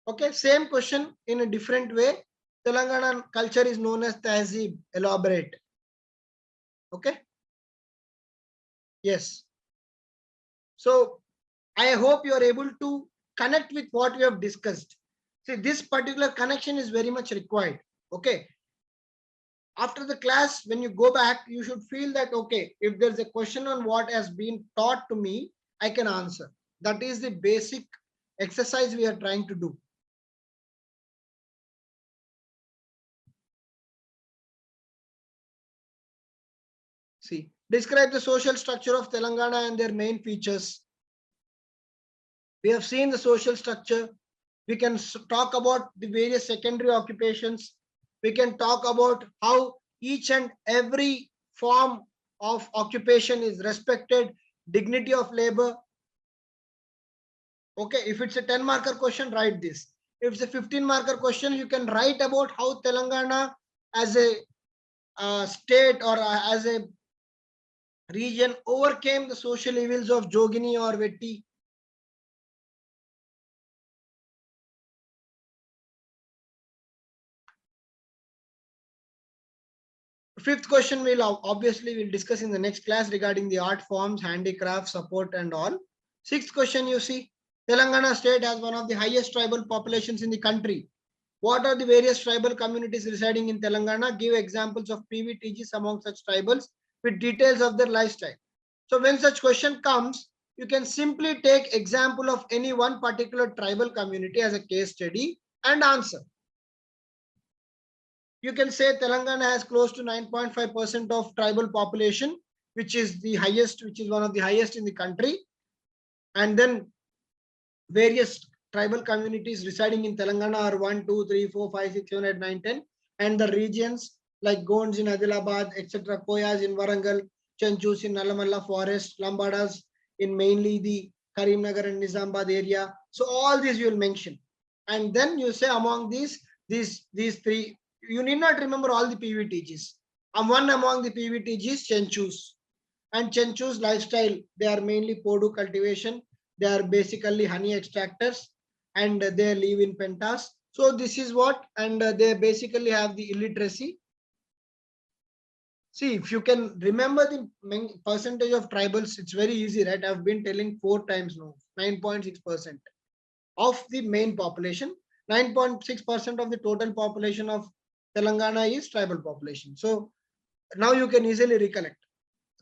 Okay, same question in a different way. Telangana culture is known as Tehzeeb. Elaborate. Okay. Yes. So I hope you are able to connect with what we have discussed. See, this particular connection is very much required. Okay. After the class, when you go back, you should feel that, okay, if there's a question on what has been taught to me, I can answer. That is the basic exercise we are trying to do. See, describe the social structure of Telangana and their main features. We have seen the social structure. We can talk about the various secondary occupations. We can talk about how each and every form of occupation is respected, dignity of labor. Okay, if it's a 10 marker question, write this. If it's a 15 marker question, you can write about how Telangana as a state or as a region overcame the social evils of Jogini or Vetti. Fifth question we'll obviously discuss in the next class regarding the art forms, handicraft, support and all. Sixth question, you see, Telangana state has one of the highest tribal populations in the country. What are the various tribal communities residing in Telangana? Give examples of PVTGs among such tribals with details of their lifestyle. So when such question comes, you can simply take example of any one particular tribal community as a case study and answer. You can say Telangana has close to 9.5% of tribal population, which is the highest, which is one of the highest in the country. And then various tribal communities residing in Telangana are 1, 2, 3, 4, 5, 6, 7, 8, 9, 10. And the regions like Gonds in Adilabad, etc., Koyas in Warangal, Chanchus in Nalamalla Forest, Lambadas in mainly the Karimnagar and Nizambad area. So all these you will mention. And then you say among these three, you need not remember all the PVTGs. One among the PVTGs, Chanchus. And Chanchus lifestyle, they are mainly Podu cultivation. They are basically honey extractors and they live in pentas. So this is what, and they basically have the illiteracy. See, if you can remember the percentage of tribals, it's very easy, right? I've been telling 4 times now, 9.6% of the main population. 9.6% of the total population of Telangana is tribal population. So now you can easily recollect.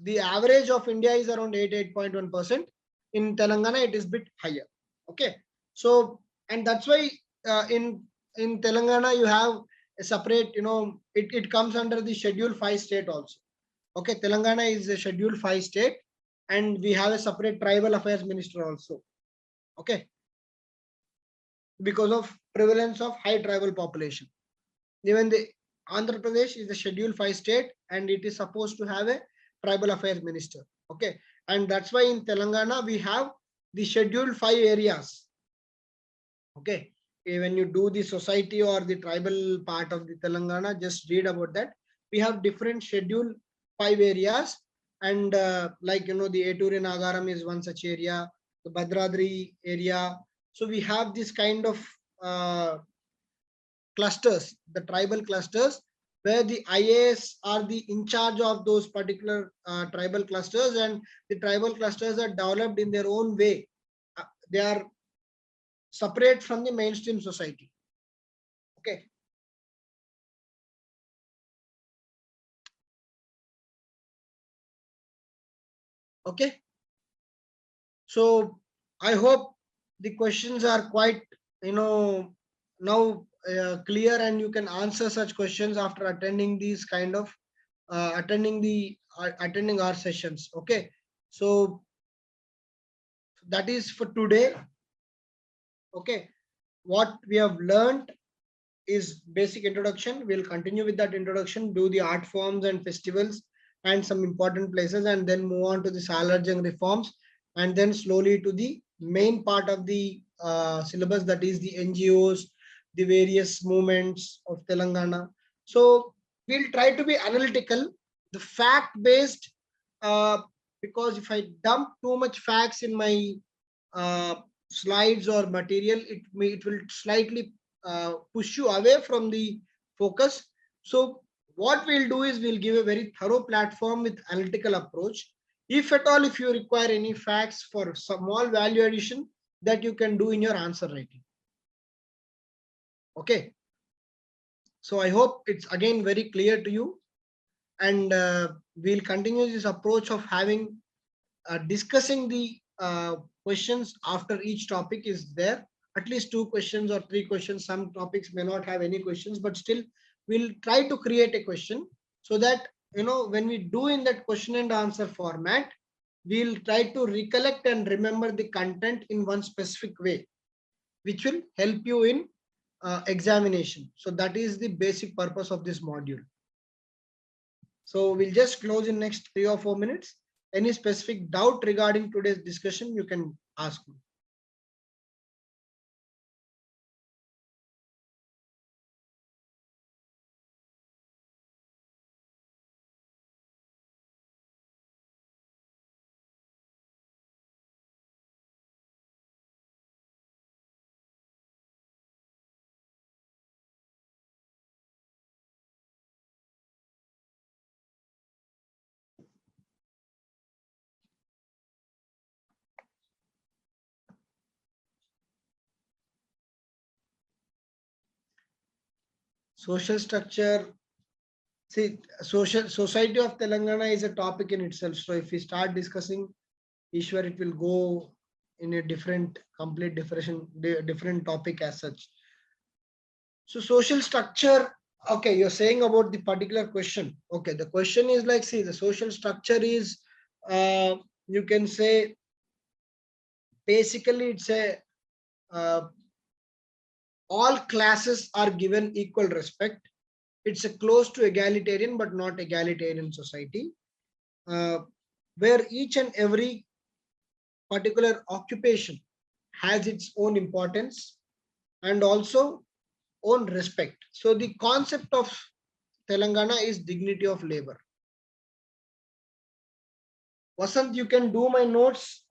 The average of India is around 8.1%. In Telangana, it is bit higher. Okay. So, and that's why in Telangana, you have a separate, it comes under the Schedule 5 state also. Okay. Telangana is a Schedule 5 state and we have a separate tribal affairs minister also. Okay. Because of prevalence of high tribal population. Even the Andhra Pradesh is a Schedule 5 state and it is supposed to have a tribal affairs minister. Okay. And that's why in Telangana, we have the Schedule 5 areas. Okay. When you do the society or the tribal part of the Telangana, just read about that. We have different Schedule 5 areas and like, the Eturi Nagaram is one such area. the Bhadradri area. So we have this kind of clusters, the tribal clusters, where the IAS are the in charge of those particular tribal clusters, and the tribal clusters are developed in their own way. They are separate from the mainstream society. Okay. Okay. So I hope the questions are quite, now clear, and you can answer such questions after attending these kind of attending our sessions. Okay. So that is for today. Okay. What we have learned is basic introduction. We'll continue with that introduction, do the art forms and festivals and some important places, and then move on to the Salarjung reforms, and then slowly to the main part of the syllabus, that is the NGOs, the various movements of Telangana. So we'll try to be analytical, the fact based, because if I dump too much facts in my slides or material, it will slightly push you away from the focus. So what we'll do is we'll give a very thorough platform with analytical approach. If at all, if you require any facts for small value addition, that you can do in your answer writing. Okay. So I hope it's again very clear to you, and we'll continue this approach of having discussing the questions after each topic is there. At least 2 questions or 3 questions. Some topics may not have any questions, but still we'll try to create a question, so that when we do in that question and answer format, we'll try to recollect and remember the content in one specific way, which will help you in examination. So that is the basic purpose of this module. So we'll just close in next 3 or 4 minutes. Any specific doubt regarding today's discussion, you can ask me. Social structure. See, society of Telangana is a topic in itself. So if we start discussing, Ishwar, it will go in a complete different topic as such. So social structure. Okay, you're saying about the particular question. Okay, the question is like, see, the social structure is, you can say, basically it's a all classes are given equal respect. It's a close to egalitarian but not egalitarian society, where each and every particular occupation has its own importance and also own respect. So the concept of Telangana is dignity of labor. Vasant, you can do my notes.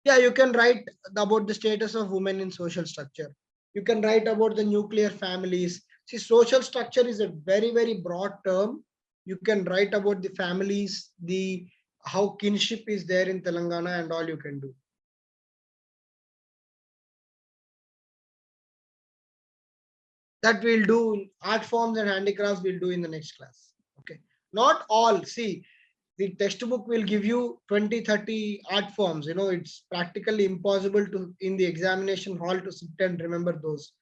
Yeah, you can write about the status of women in social structure. You can write about the nuclear families. See, social structure is a very, very broad term. You can write about the families, the how kinship is there in Telangana, and all you can do. That we'll do. Art forms and handicrafts we'll do in the next class. Okay. Not all. See, the textbook will give you 20-30 art forms. It's practically impossible to in the examination hall to sit and remember those.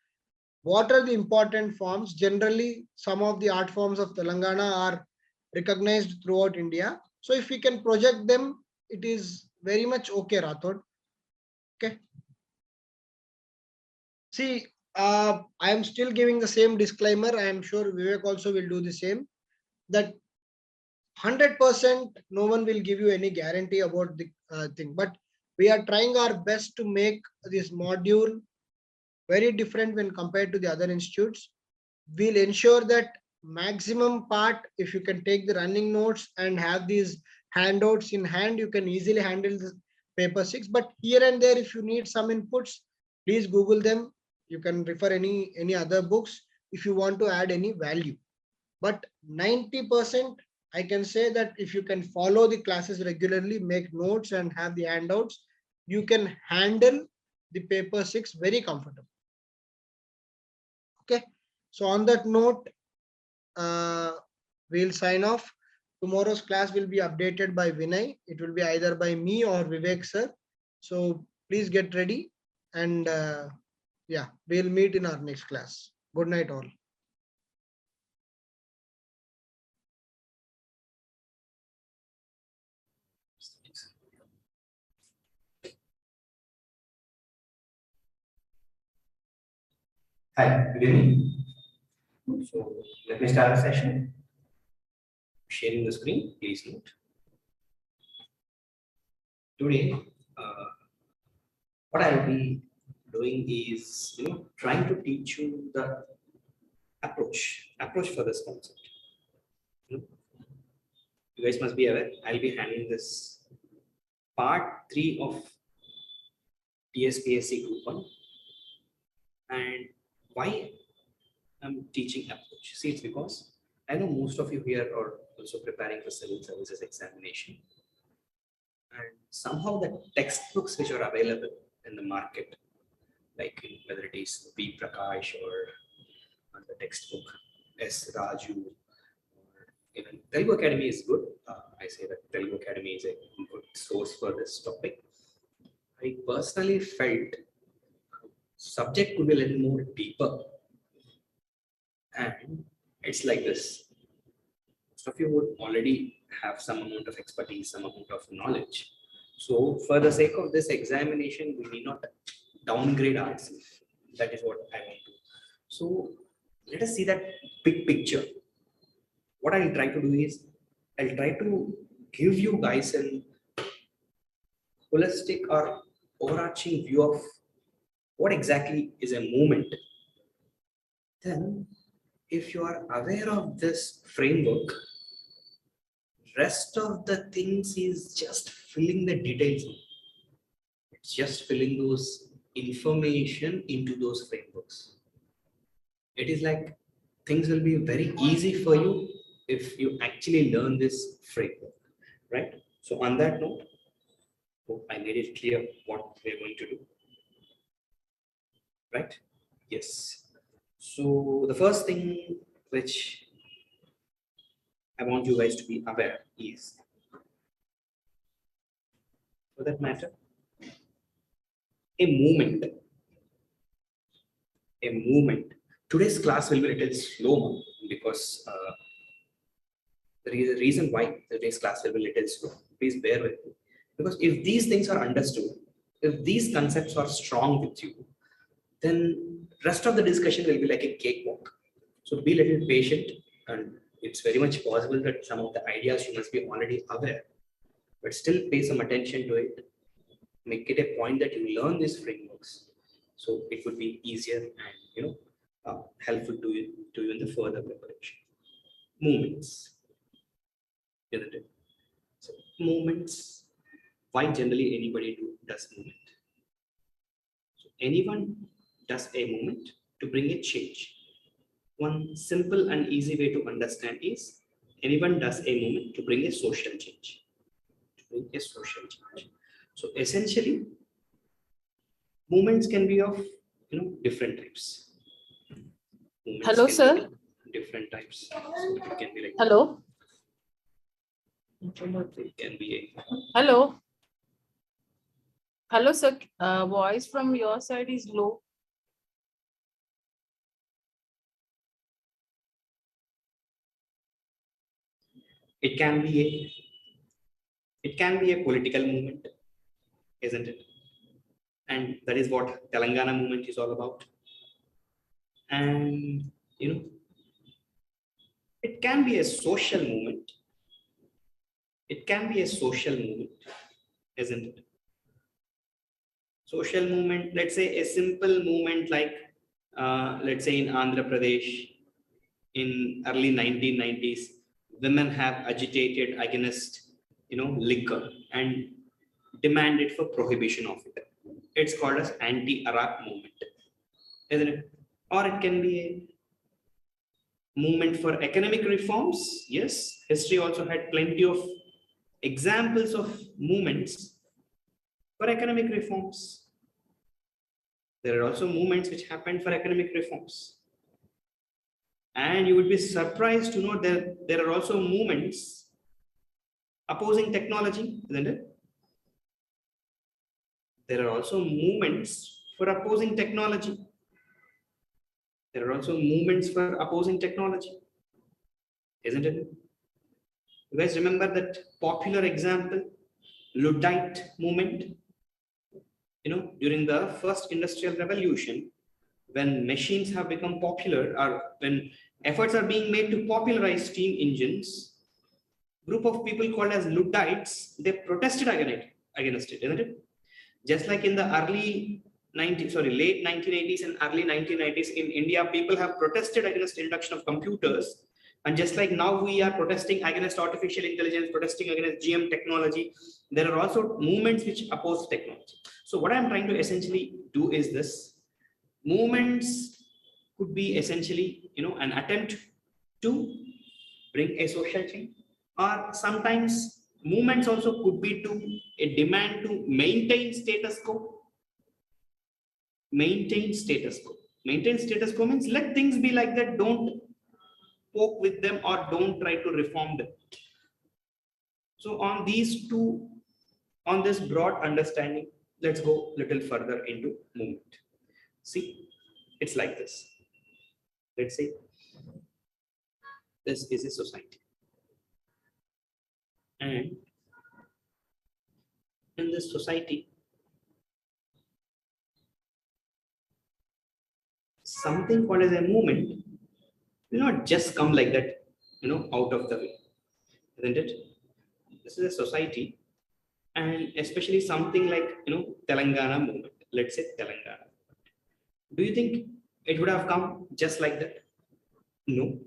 What are the important forms? Generally, some of the art forms of Telangana are recognized throughout India. So if we can project them, it is very much okay, Rathod. Okay. See, I am still giving the same disclaimer. I am sure Vivek also will do the same. That 100% no one will give you any guarantee about the thing, but we are trying our best to make this module very different when compared to the other institutes. We'll ensure that maximum part, if you can take the running notes and have these handouts in hand, you can easily handle this paper 6. But here and there, if you need some inputs, please Google them. You can refer any other books if you want to add any value. But 90%, I can say that if you can follow the classes regularly, make notes and have the handouts, you can handle the paper 6 very comfortable. Okay. So on that note, we'll sign off. Tomorrow's class will be updated by Vinay. It will be either by me or Vivek sir. So please get ready, and yeah, we'll meet in our next class. Good night all. Hi, good evening. So let me start the session. Sharing the screen, please note. Today, what I'll be doing is, trying to teach you the approach for this concept. You guys must be aware, I'll be handling this part 3 of TSPSC Group 1. And why I'm teaching approach? See, it's because I know most of you here are also preparing for civil services examination. And somehow the textbooks which are available in the market, like whether it is B. Prakash or the textbook S. Raju, or even Telugu Academy is good. I say that Telugu Academy is a good source for this topic. I personally felt subject could be a little more deeper. And it's like this. Most of you would already have some amount of expertise, some amount of knowledge. So for the sake of this examination, we need not downgrade ourselves. That is what I want to. So let us see that big picture. What I'll try to do is, I'll try to give you guys a holistic or overarching view of what exactly is a movement. Then, if you are aware of this framework, rest of the things is just filling the details. It's just filling those information into those frameworks. It is like things will be very easy for you if you actually learn this framework, right? So on that note, hope I made it clear what we're going to do, right? Yes. So the first thing which I want you guys to be aware is, for that matter, a movement. Today's class will be a little slow because the reason why today's class will be a little slow. Please bear with me. Because if these things are understood, if these concepts are strong with you, then rest of the discussion will be like a cakewalk. So be a little patient, and it's very much possible that some of the ideas you must be already aware, but still pay some attention to it. Make it a point that you learn these frameworks, so it would be easier and helpful to you in the further preparation. Movements, isn't it? So movements. Why generally anybody does movement? So anyone does a movement to bring a change. One simple and easy way to understand is anyone does a movement to bring a social change. So essentially, movements can be of different types. Movements Hello, can sir. be different types. So it can be like Hello. it can be Hello. Hello, sir. Voice from your side is low. it can be a political movement, isn't it? And that is what Telangana movement is all about. And it can be a social movement. Isn't it? Social movement, let's say a simple movement like let's say in Andhra Pradesh in early 1990s, women have agitated against liquor and demanded for prohibition of it. It's called as anti-Iraq movement, isn't it? Or it can be a movement for economic reforms. Yes, history also had plenty of examples of movements for economic reforms. There are also movements which happened for economic reforms. And you would be surprised to know that there are also movements opposing technology, isn't it? There are also movements for opposing technology. There are also movements for opposing technology, isn't it? You guys remember that popular example, Luddite movement? During the first industrial revolution, when machines have become popular, or when efforts are being made to popularize steam engines, group of people called as Luddites, they protested against it, isn't it? Just like in the late 1980s and early 1990s in India, people have protested against induction of computers. And just like now we are protesting against artificial intelligence, protesting against GM technology, there are also movements which oppose technology. So what I'm trying to essentially do is this. Movements could be essentially, an attempt to bring a social change, or sometimes movements also could be to a demand to maintain status quo. Maintain status quo. Maintain status quo means let things be like that. Don't poke with them or don't try to reform them. So on this broad understanding, let's go a little further into movement. See, it's like this. Let's say this is a society. And in this society, something called as a movement will not just come like that, out of the way, isn't it? This is a society, and especially something like, Telangana movement. Let's say Telangana. Do you think it would have come just like that? No.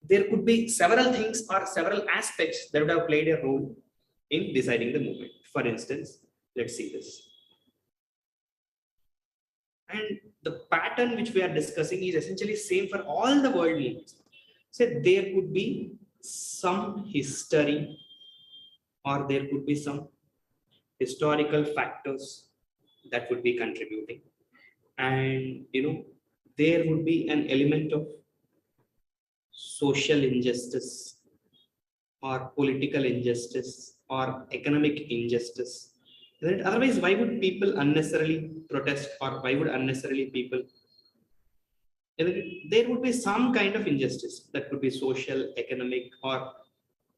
There could be several things or several aspects that would have played a role in deciding the movement. For instance, let's see this. And the pattern which we are discussing is essentially same for all the world movements. So there could be some history, or there could be some historical factors that would be contributing. And, there would be an element of social injustice or political injustice or economic injustice. Otherwise, why would people unnecessarily protest, or why would unnecessarily people? There would be some kind of injustice that could be social, economic, or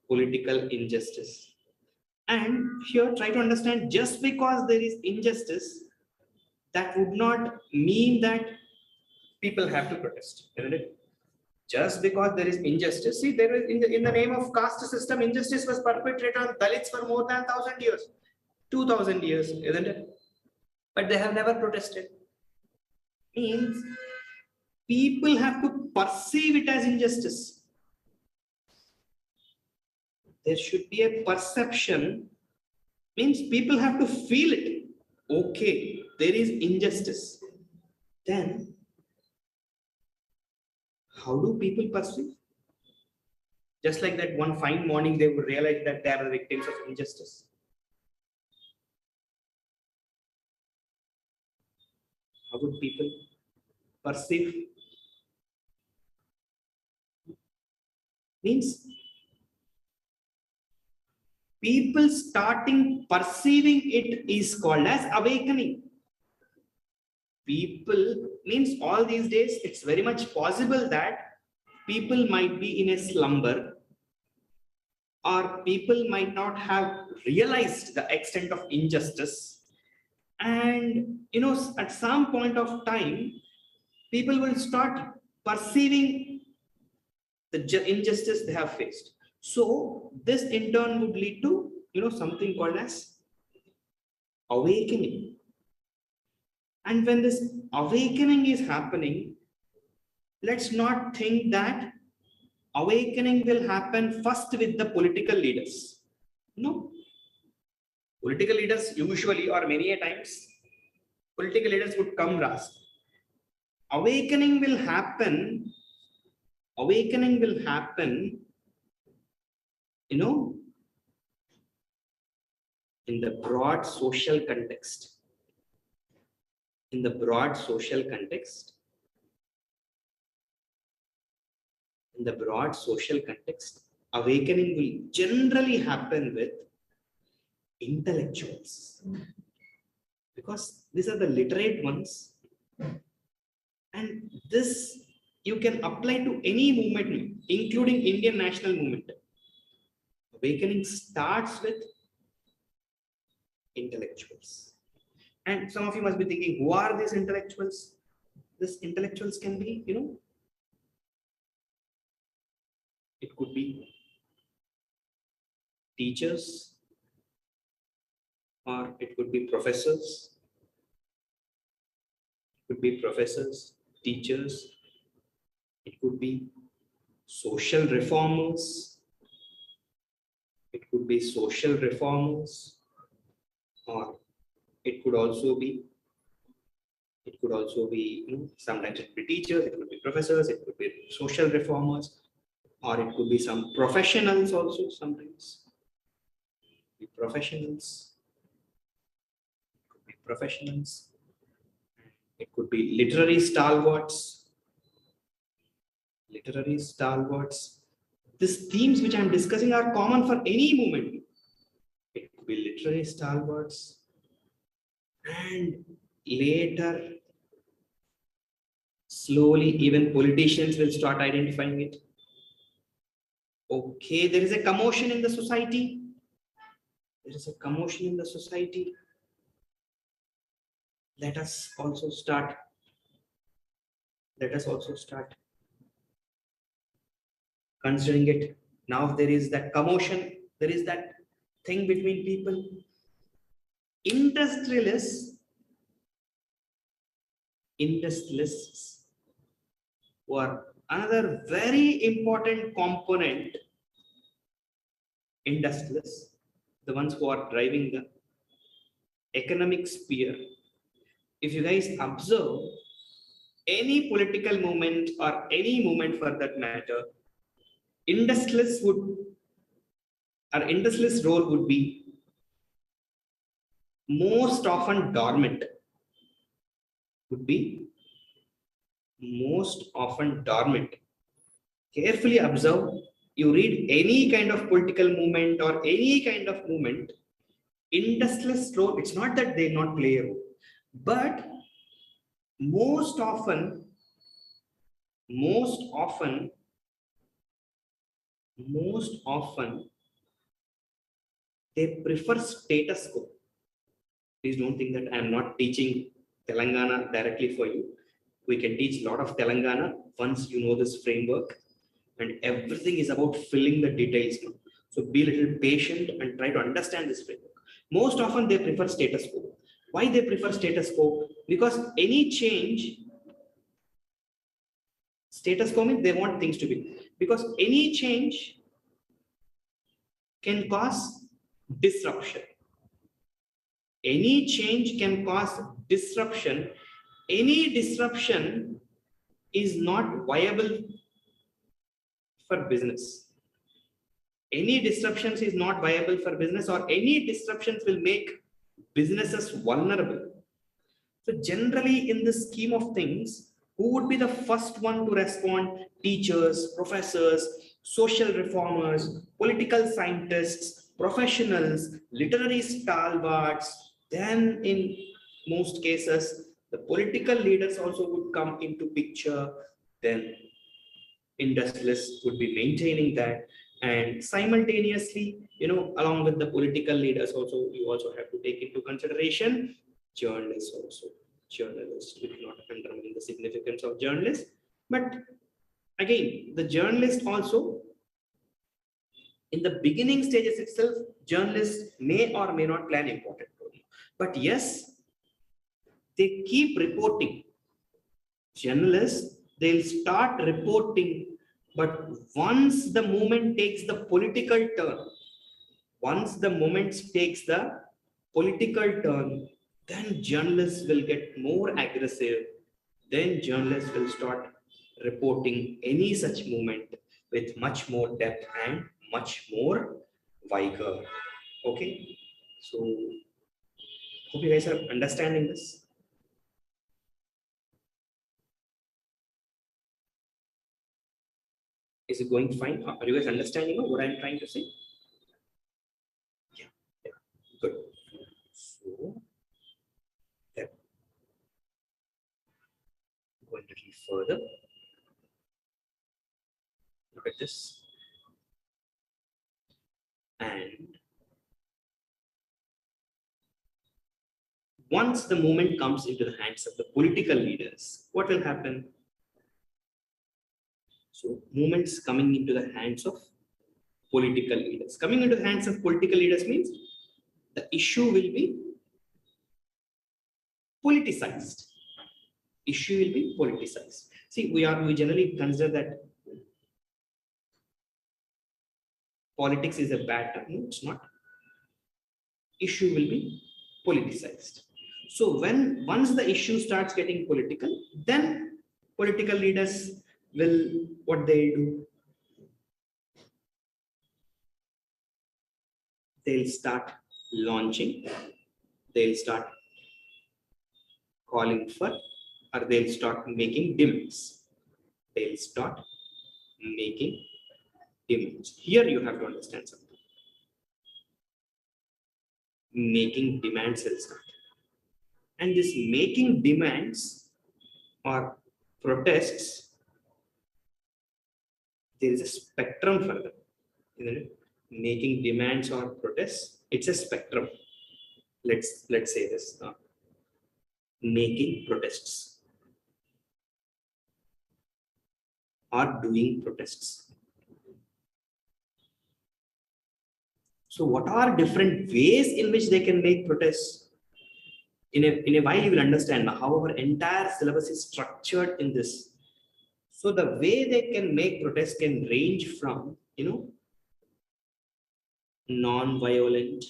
political injustice. And here, try to understand, just because there is injustice, that would not mean that people have to protest. Just because there is injustice, see, there is in the name of caste system, injustice was perpetrated on Dalits for more than 1,000 years, 2,000 years, isn't it? But they have never protested. Means people have to perceive it as injustice. There should be a perception. Means people have to feel it. Okay, there is injustice. Then how do people perceive? Just like that, one fine morning they would realize that they are victims of injustice. How would people perceive? Means people starting perceiving it is called as awakening. People means all these days, it's very much possible that people might be in a slumber, or people might not have realized the extent of injustice. And, at some point of time, people will start perceiving the injustice they have faced. So this in turn would lead to, something called as awakening. And when this awakening is happening, let's not think that awakening will happen first with the political leaders. No. Political leaders usually, or many a times, political leaders would come last. Awakening will happen, you know, in the broad social context. In the broad social context, awakening will generally happen with intellectuals, because these are the literate ones, and this you can apply to any movement, including Indian national movement. Awakening starts with intellectuals. And some of you must be thinking, who are these intellectuals? These intellectuals can be, it could be teachers, or it could be professors. It could be professors, teachers. It could be social reformers. It could be social reformers, or it could also be, sometimes it could be teachers, it could be professors, it could be social reformers, or it could be some professionals also sometimes. Professionals. It could be literary stalwarts. These themes which I am discussing are common for any movement. It could be literary stalwarts, and later, slowly, even politicians will start identifying it. Okay, there is a commotion in the society. Let us also start considering it. Now there is that commotion, there is that thing between people. Industrialists were another very important component. Industrialists, the ones who are driving the economic sphere. If you guys observe any political movement or any movement for that matter, industrialist role would be most often dormant. Carefully observe, you read any kind of political movement or any kind of movement, industrialist role, it's not that they not play a role, but most often they prefer status quo. Please don't think that I am not teaching Telangana directly for you. We can teach a lot of Telangana once you know this framework, and everything is about filling the details now. So be a little patient and try to understand this framework. Most often they prefer status quo. Why they prefer status quo? Because any change, status quo means they want things to be, because any change can cause disruption. Any change can cause disruption. Any disruption is not viable for business. Any disruptions is not viable for business, or any disruptions will make businesses vulnerable. So generally in the scheme of things, who would be the first one to respond? Teachers, professors, social reformers, political scientists, professionals, literary stalwarts. Then in most cases, the political leaders also would come into picture. Then industrialists would be maintaining that, and simultaneously, along with the political leaders also, you also have to take into consideration journalists also. Journalists, we cannot undermine the significance of journalists, but again, the journalist also, in the beginning stages itself, journalists may or may not play an important role, but yes, they keep reporting. Journalists, they'll start reporting, but once the movement takes the political turn, Once the moment takes the political turn, then journalists will get more aggressive. Then journalists will start reporting any such movement with much more depth and much more vigor. Okay, so hope you guys are understanding this. Is it going fine? Are you guys understanding what I'm trying to say? Yeah, good. So, then go a little further. Look at this. And once the movement comes into the hands of the political leaders, what will happen? So, movements coming into the hands of political leaders. Coming into the hands of political leaders means the issue will be politicized. Issue will be politicized. See, we generally consider that politics is a bad term. No, it's not. Issue will be politicized. So once the issue starts getting political, then political leaders will what they do? They'll start launching, they'll start calling for, or they'll start making demands. They'll start making demands. Here you have to understand something. Making demands will start. And this making demands or protests, there is a spectrum for them. Isn't it? Making demands or protests, it's a spectrum. Let's say this. Making protests or doing protests. So what are different ways in which they can make protests? In a while you will understand how our entire syllabus is structured in this. So the way they can make protests can range from, non-violent,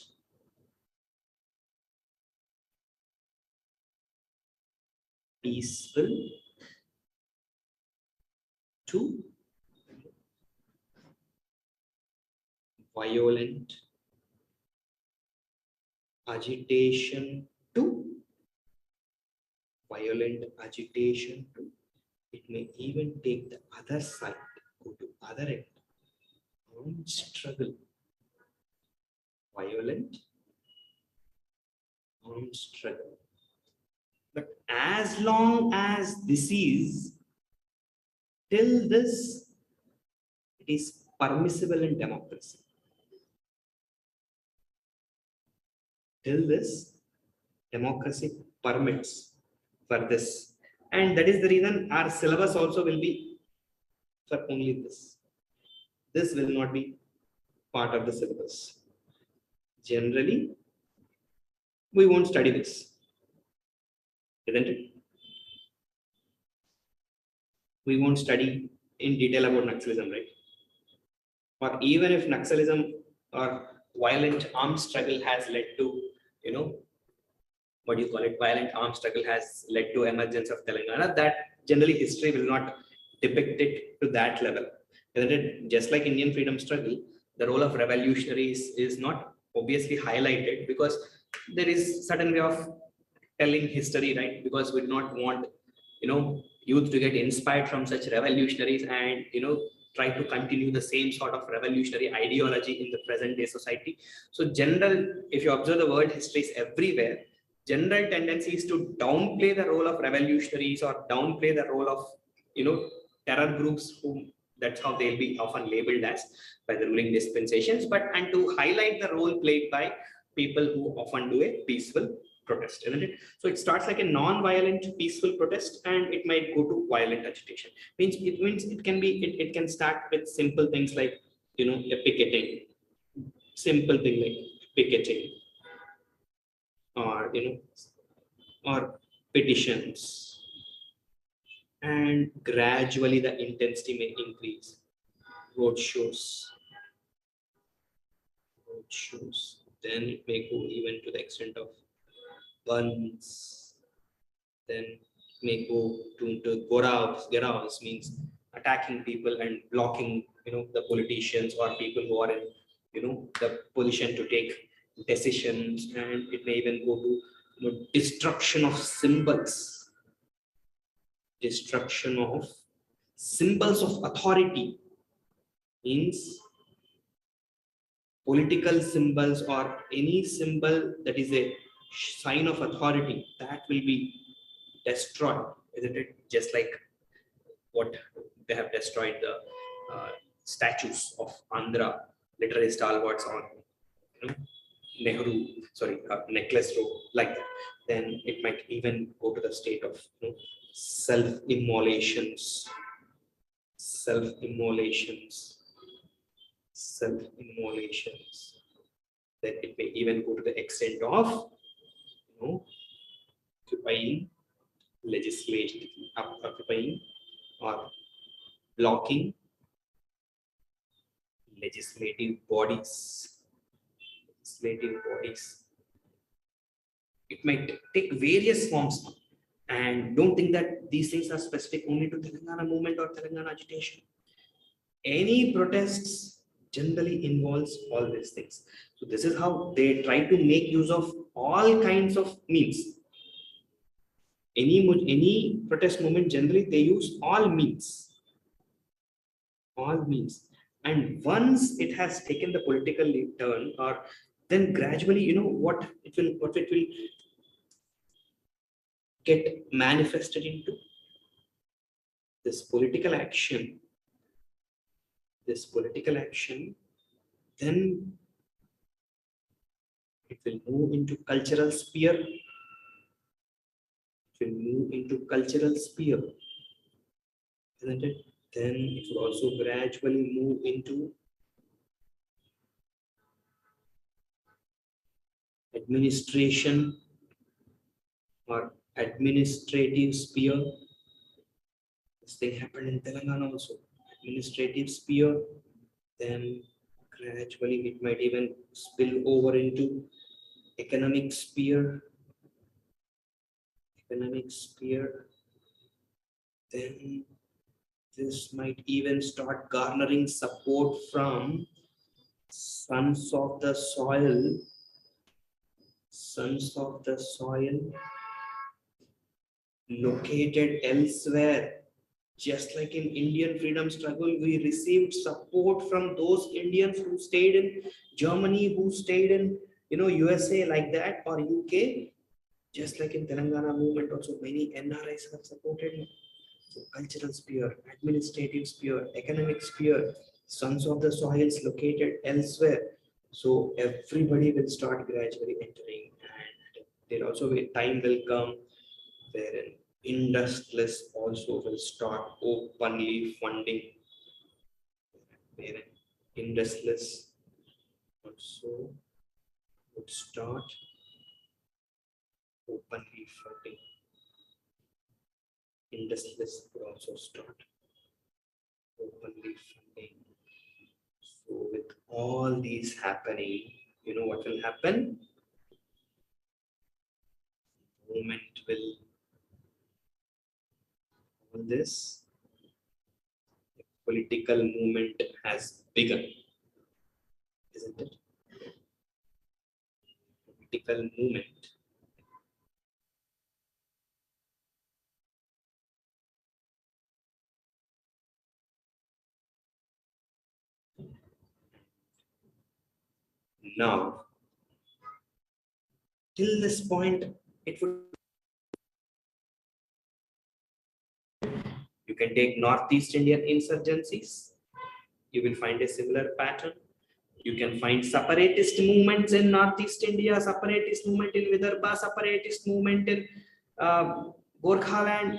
peaceful, to violent, agitation to violent agitation to. It may even take the other side, go to other end, armed struggle, violent, armed struggle. But as long as this is, till this, it is permissible in democracy. Till this, democracy permits for this. And that is the reason our syllabus also will be for only this. This will not be part of the syllabus. Generally, we won't study this, isn't it? We won't study in detail about Naxalism, right? Or even if Naxalism or violent armed struggle has led to, violent armed struggle has led to emergence of Telangana, that generally history will not depict it to that level. Isn't it? Just like Indian freedom struggle, the role of revolutionaries is not obviously highlighted because there is certain way of telling history, right? Because we do not want, youth to get inspired from such revolutionaries and, try to continue the same sort of revolutionary ideology in the present day society. So if you observe the world histories everywhere, general tendency is to downplay the role of revolutionaries or downplay the role of, terror groups that's how they'll be often labeled as by the ruling dispensations, and to highlight the role played by people who often do a peaceful protest, isn't it? So it starts like a non-violent peaceful protest and it might go to violent agitation. It can start with simple things like, a picketing, simple thing like picketing, or, or petitions, and gradually the intensity may increase. Road shows, shows. Then it may go even to the extent of buns. Then it may go to Goravs means attacking people and blocking, the politicians or people who are in, the position to take decisions. And it may even go to, destruction of symbols. Destruction of symbols of authority means political symbols or any symbol that is a sign of authority, that will be destroyed, isn't it? Just like what they have destroyed the statues of Andhra literary stalwarts on, necklace road, like that. Then it might even go to the state of, self-immolations, self-immolations, self-immolations. Then it may even go to the extent of, occupying legislative, occupying or blocking legislative bodies. Legislative bodies. It might take various forms now. And don't think that these things are specific only to Telangana movement or Telangana agitation. Any protests generally involves all these things. So this is how they try to make use of all kinds of means. Any protest movement, generally they use all means. All means. And once it has taken the political turn, or then gradually, what it will get manifested into this political action, then it will move into cultural sphere. Isn't it? Then it will also gradually move into administration or administrative sphere. This thing happened in Telangana also. Administrative sphere. Then gradually it might even spill over into economic sphere. Then this might even start garnering support from sons of the soil. Located elsewhere. Just like in Indian freedom struggle, we received support from those Indians who stayed in Germany, who stayed in, USA, like that, or UK. Just like in Telangana movement also, many NRIs have supported it. So cultural sphere, administrative sphere, economic sphere, sons of the soils located elsewhere. So everybody will start gradually entering, and there also a time will come wherein industrialists also will start openly funding. Wherein industrialists also would start openly funding. Industrialists would also start openly funding. So with all these happening, what will happen? Movement will, all this political movement has begun, isn't it? Political movement. Now, till this point, it would. You can take Northeast Indian insurgencies. You will find a similar pattern. You can find separatist movements in Northeast India, separatist movement in Vidarbha, separatist movement in Gorkhaland.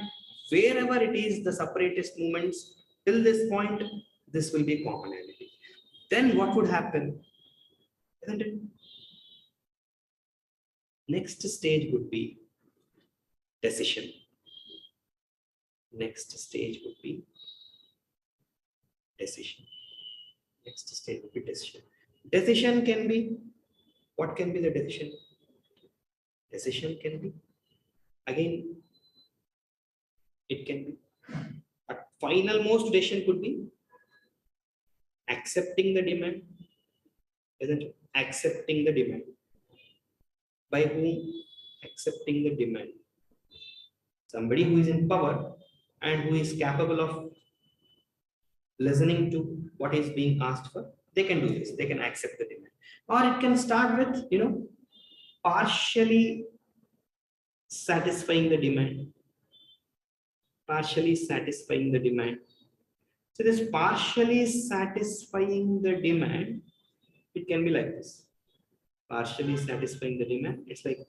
Wherever it is, the separatist movements, till this point, this will be commonality. Then what would happen? Isn't it? Next stage would be decision. Next stage would be decision. Decision can be, what can be the decision? Decision can be, again, it can be, a final most decision could be accepting the demand, isn't it? Accepting the demand. By whom? Accepting the demand. Somebody who is in power and who is capable of listening to what is being asked for, they can do this. They can accept the demand. Or it can start with, partially satisfying the demand. Partially satisfying the demand. So this partially satisfying the demand, it can be like this. Partially satisfying the demand. It's like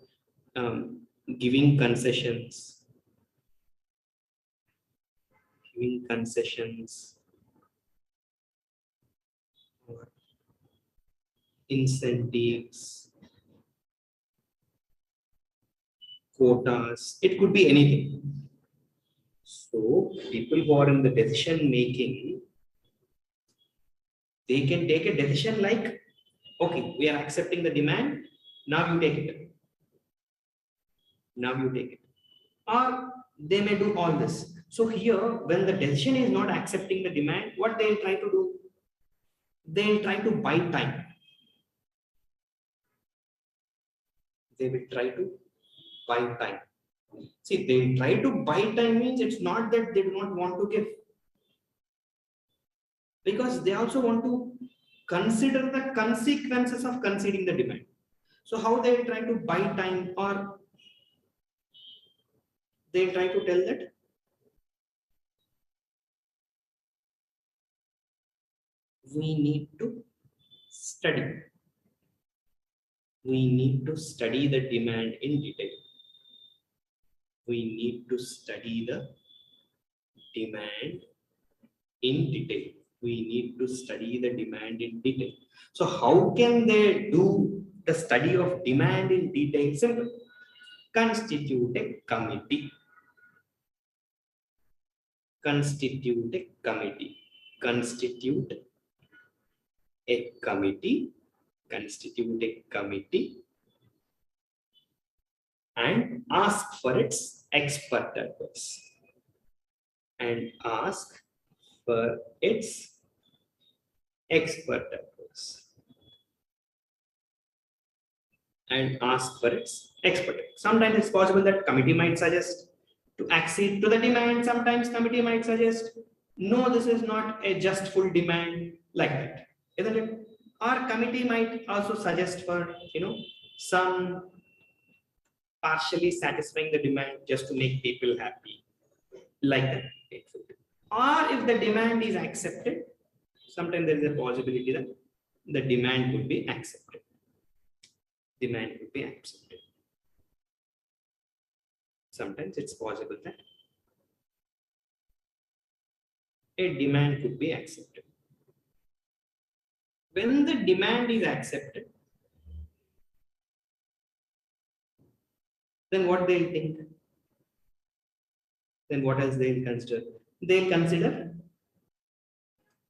giving concessions. Giving concessions. Incentives. Quotas. It could be anything. So people who are in the decision making, they can take a decision like, okay, we are accepting the demand, now you take it. Now you take it. Or they may do all this. So here, when the decision is not accepting the demand, what they'll try to do? They'll try to buy time. They will try to buy time. See, they try to buy time means it's not that they do not want to give. Because they also want to consider the consequences of conceding the demand. So how they try to buy time, or they try to tell that we need to study. We need to study the demand in detail. We need to study the demand in detail. We need to study the demand in detail. So how can they do the study of demand in detail? Simple. Constitute a committee. Constitute a committee. Constitute a committee. Constitute a committee and ask for its expert advice. And ask for its expert advice. And ask for its expert advice. Sometimes it's possible that committee might suggest to accede to the demand. Sometimes committee might suggest, no, this is not a just full demand, like that, isn't it? Or committee might also suggest for, some partially satisfying the demand just to make people happy, like that. Or if the demand is accepted, sometimes there is a possibility that the demand could be accepted. Demand could be accepted. Sometimes it's possible that a demand could be accepted. When the demand is accepted, then what they'll think? Then what else they'll consider? They'll consider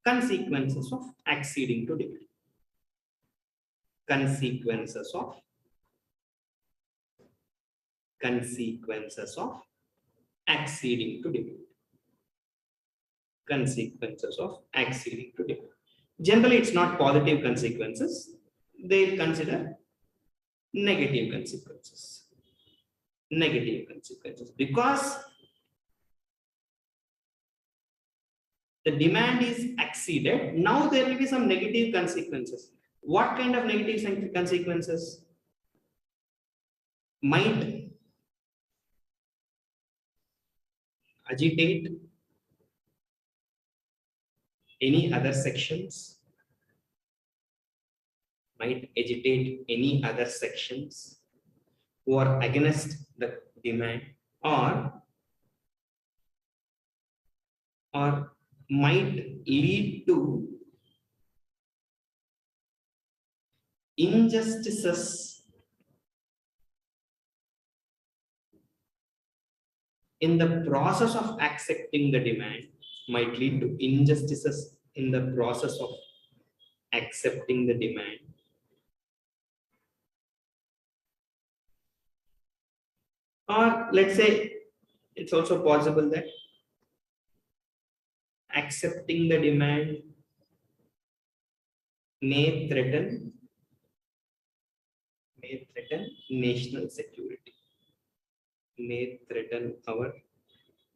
consequences of acceding to demand. Consequences of acceding to demand. Consequences of acceding to demand. Generally, it's not positive consequences. They'll consider negative consequences. Negative consequences. Because the demand is exceeded, now there will be some negative consequences. What kind of negative consequences? Might agitate any other sections, might agitate any other sections who are against the demand, or might lead to injustices in the process of accepting the demand, might lead to injustices in the process of accepting the demand, or let's say it's also possible that accepting the demand may threaten national security, may threaten our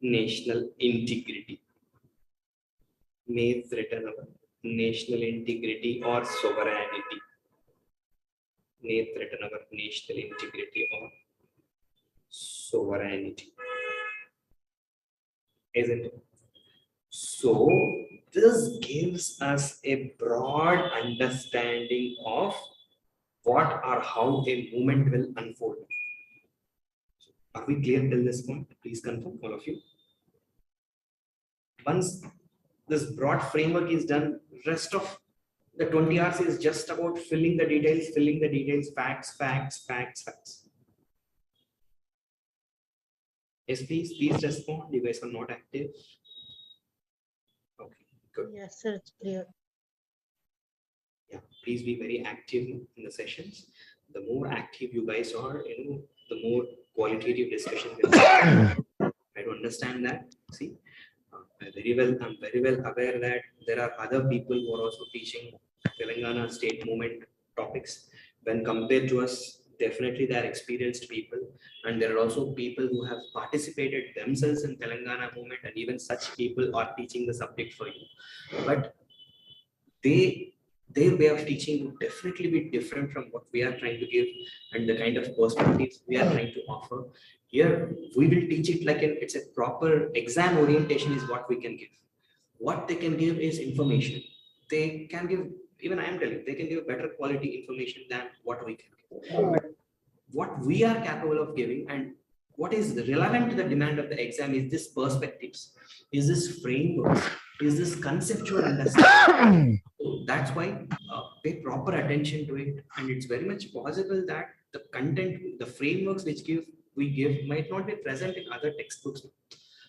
national integrity, may threaten our national integrity or sovereignty, may threaten our national integrity or sovereignty, isn't it? So this gives us a broad understanding of what or how a movement will unfold. Are we clear till this point? Please confirm, all of you. Once this broad framework is done, rest of the 20 hours is just about filling the details, facts. Yes, please respond. You guys are not active. Okay, good. Yes, sir, it's clear. Yeah, please be very active in the sessions. The more active you guys are, the more qualitative discussion will happen. I don't understand that. See, I'm very well aware that there are other people who are also teaching Telangana state movement topics. When compared to us, definitely they are experienced people, and there are also people who have participated themselves in Telangana movement, and even such people are teaching the subject for you. But their way of teaching would definitely be different from what we are trying to give and the kind of perspectives we are trying to offer. Here, we will teach it like it's a proper exam orientation is what we can give. What they can give is information. They can give, even I am telling, they can give better quality information than what we can give. But what we are capable of giving and what is relevant to the demand of the exam is this perspectives, is this framework, is this conceptual understanding. So that's why pay proper attention to it, and it's very much possible that the content, the frameworks which we give might not be present in other textbooks.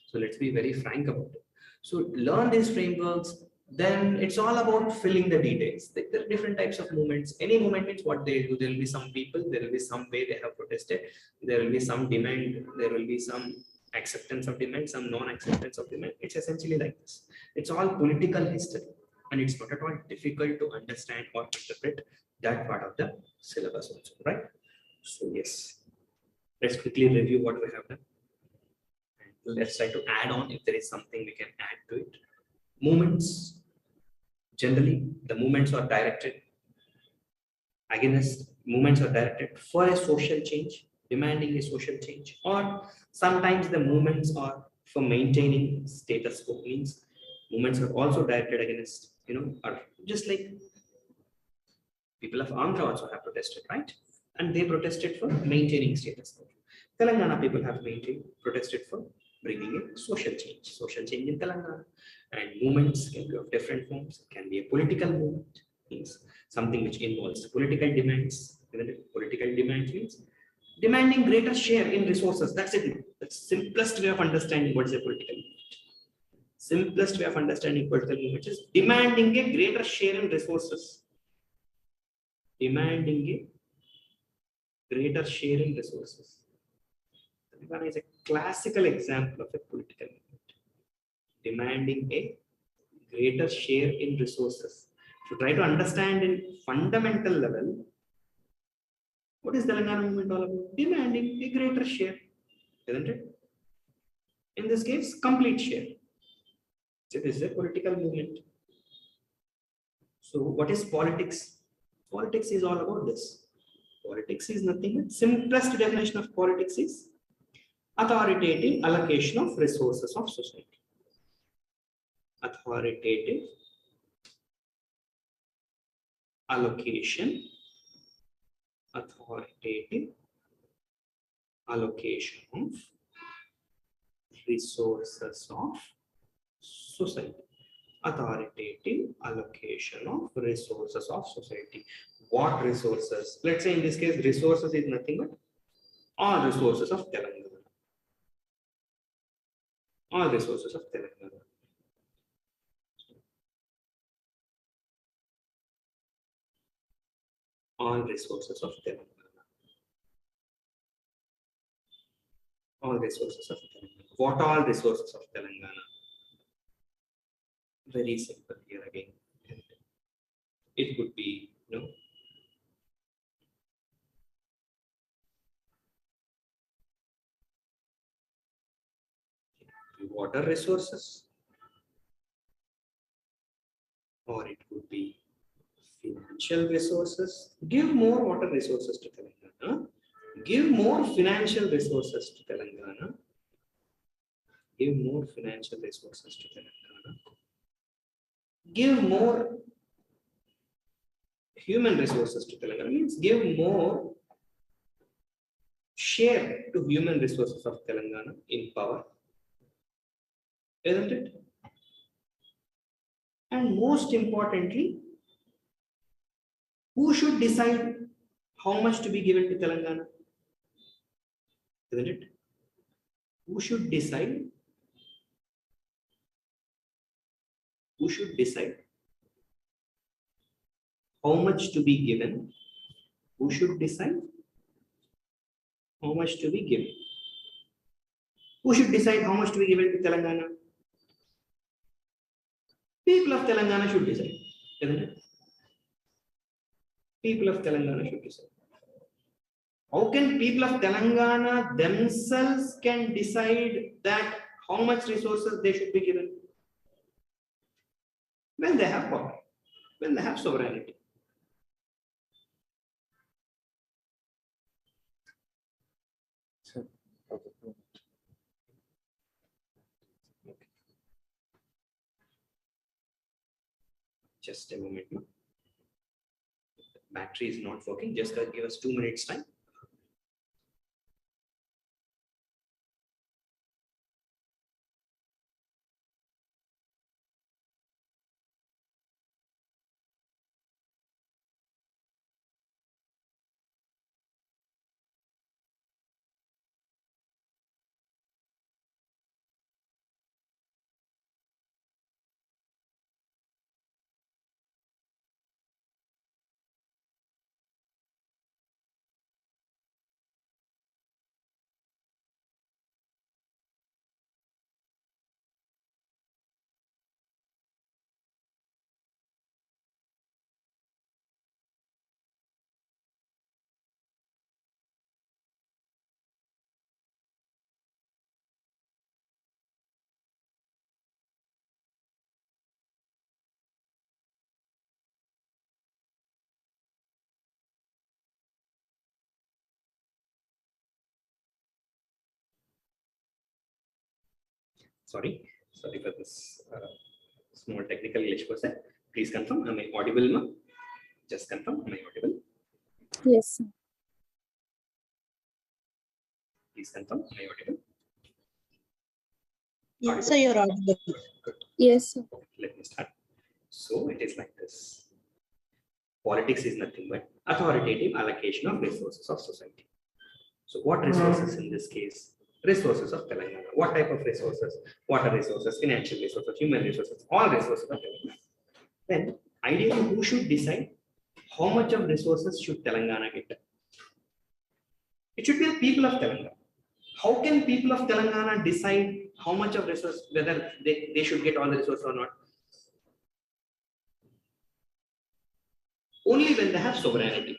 So let's be very frank about it. So learn these frameworks, then it's all about filling the details. There are different types of movements. Any movement means what they do. There will be some people, there will be some way they have protested, there will be some demand, there will be some acceptance of demand, some non-acceptance of demand. It's essentially like this. It's all political history, and it's not at all difficult to understand or interpret that part of the syllabus also, right? So yes, let's quickly review what we have done. Let's try to add on if there is something we can add to it. Movements. Generally, the movements are directed against, movements are directed for a social change, demanding a social change, or sometimes the movements are for maintaining status quo. Means movements are also directed against, or just like people of Andhra also have protested, right? And they protested for maintaining status quo. Telangana people have protested for bringing a social change in Telangana. And movements can be of different forms. It can be a political movement, means something which involves political demands. Political demands means demanding greater share in resources. That's it. That's the simplest way of understanding what is a political movement. Simplest way of understanding political movement is demanding a greater share in resources. Demanding a greater share in resources. Telangana is a classical example of a political movement. Demanding a greater share in resources. To try to understand in fundamental level, what is the Telangana movement all about? Demanding a greater share, isn't it? In this case, complete share. So this is a political movement. So what is politics? Politics is all about this. Politics is nothing but simplest definition of politics is authoritative allocation of resources of society. Authoritative allocation of resources of society. Authoritative allocation of resources of society. What resources? Let's say in this case, resources is nothing but all resources of Telangana. All resources of Telangana. all resources of Telangana. All resources of Telangana. What all resources of Telangana? Very simple here again. It could be, water resources, or it could be financial resources. Give more water resources to Telangana. Give more financial resources to Telangana. Give more financial resources to Telangana. Give more human resources to Telangana. Means give more share to human resources of Telangana in power. Isn't it? And most importantly, who should decide how much to be given to Telangana? Isn't it? Who should decide? Who should decide how much to be given? Who should decide how much to be given? Who should decide how much to be given to Telangana? People of Telangana should decide, isn't it? People of Telangana should decide. How can people of Telangana themselves can decide that how much resources they should be given? When they have power, when they have sovereignty. Just a moment. The battery is not working. Just give us 2 minutes time. Sorry for this small technical glitch was there. Please confirm, am I audible now? Just confirm, am I audible? Yes, sir. Please confirm, am I audible? Yes, sir, you're audible. Good. Yes, sir. Okay, let me start. So it is like this. Politics is nothing but authoritative allocation of resources of society. So what resources in this case? Resources of Telangana. What type of resources? Water resources, financial resources, human resources, all resources of Telangana. Then ideally, who should decide how much of resources should Telangana get? It should be the people of Telangana. How can people of Telangana decide how much of resource, whether they should get all the resources or not? Only when they have sovereignty.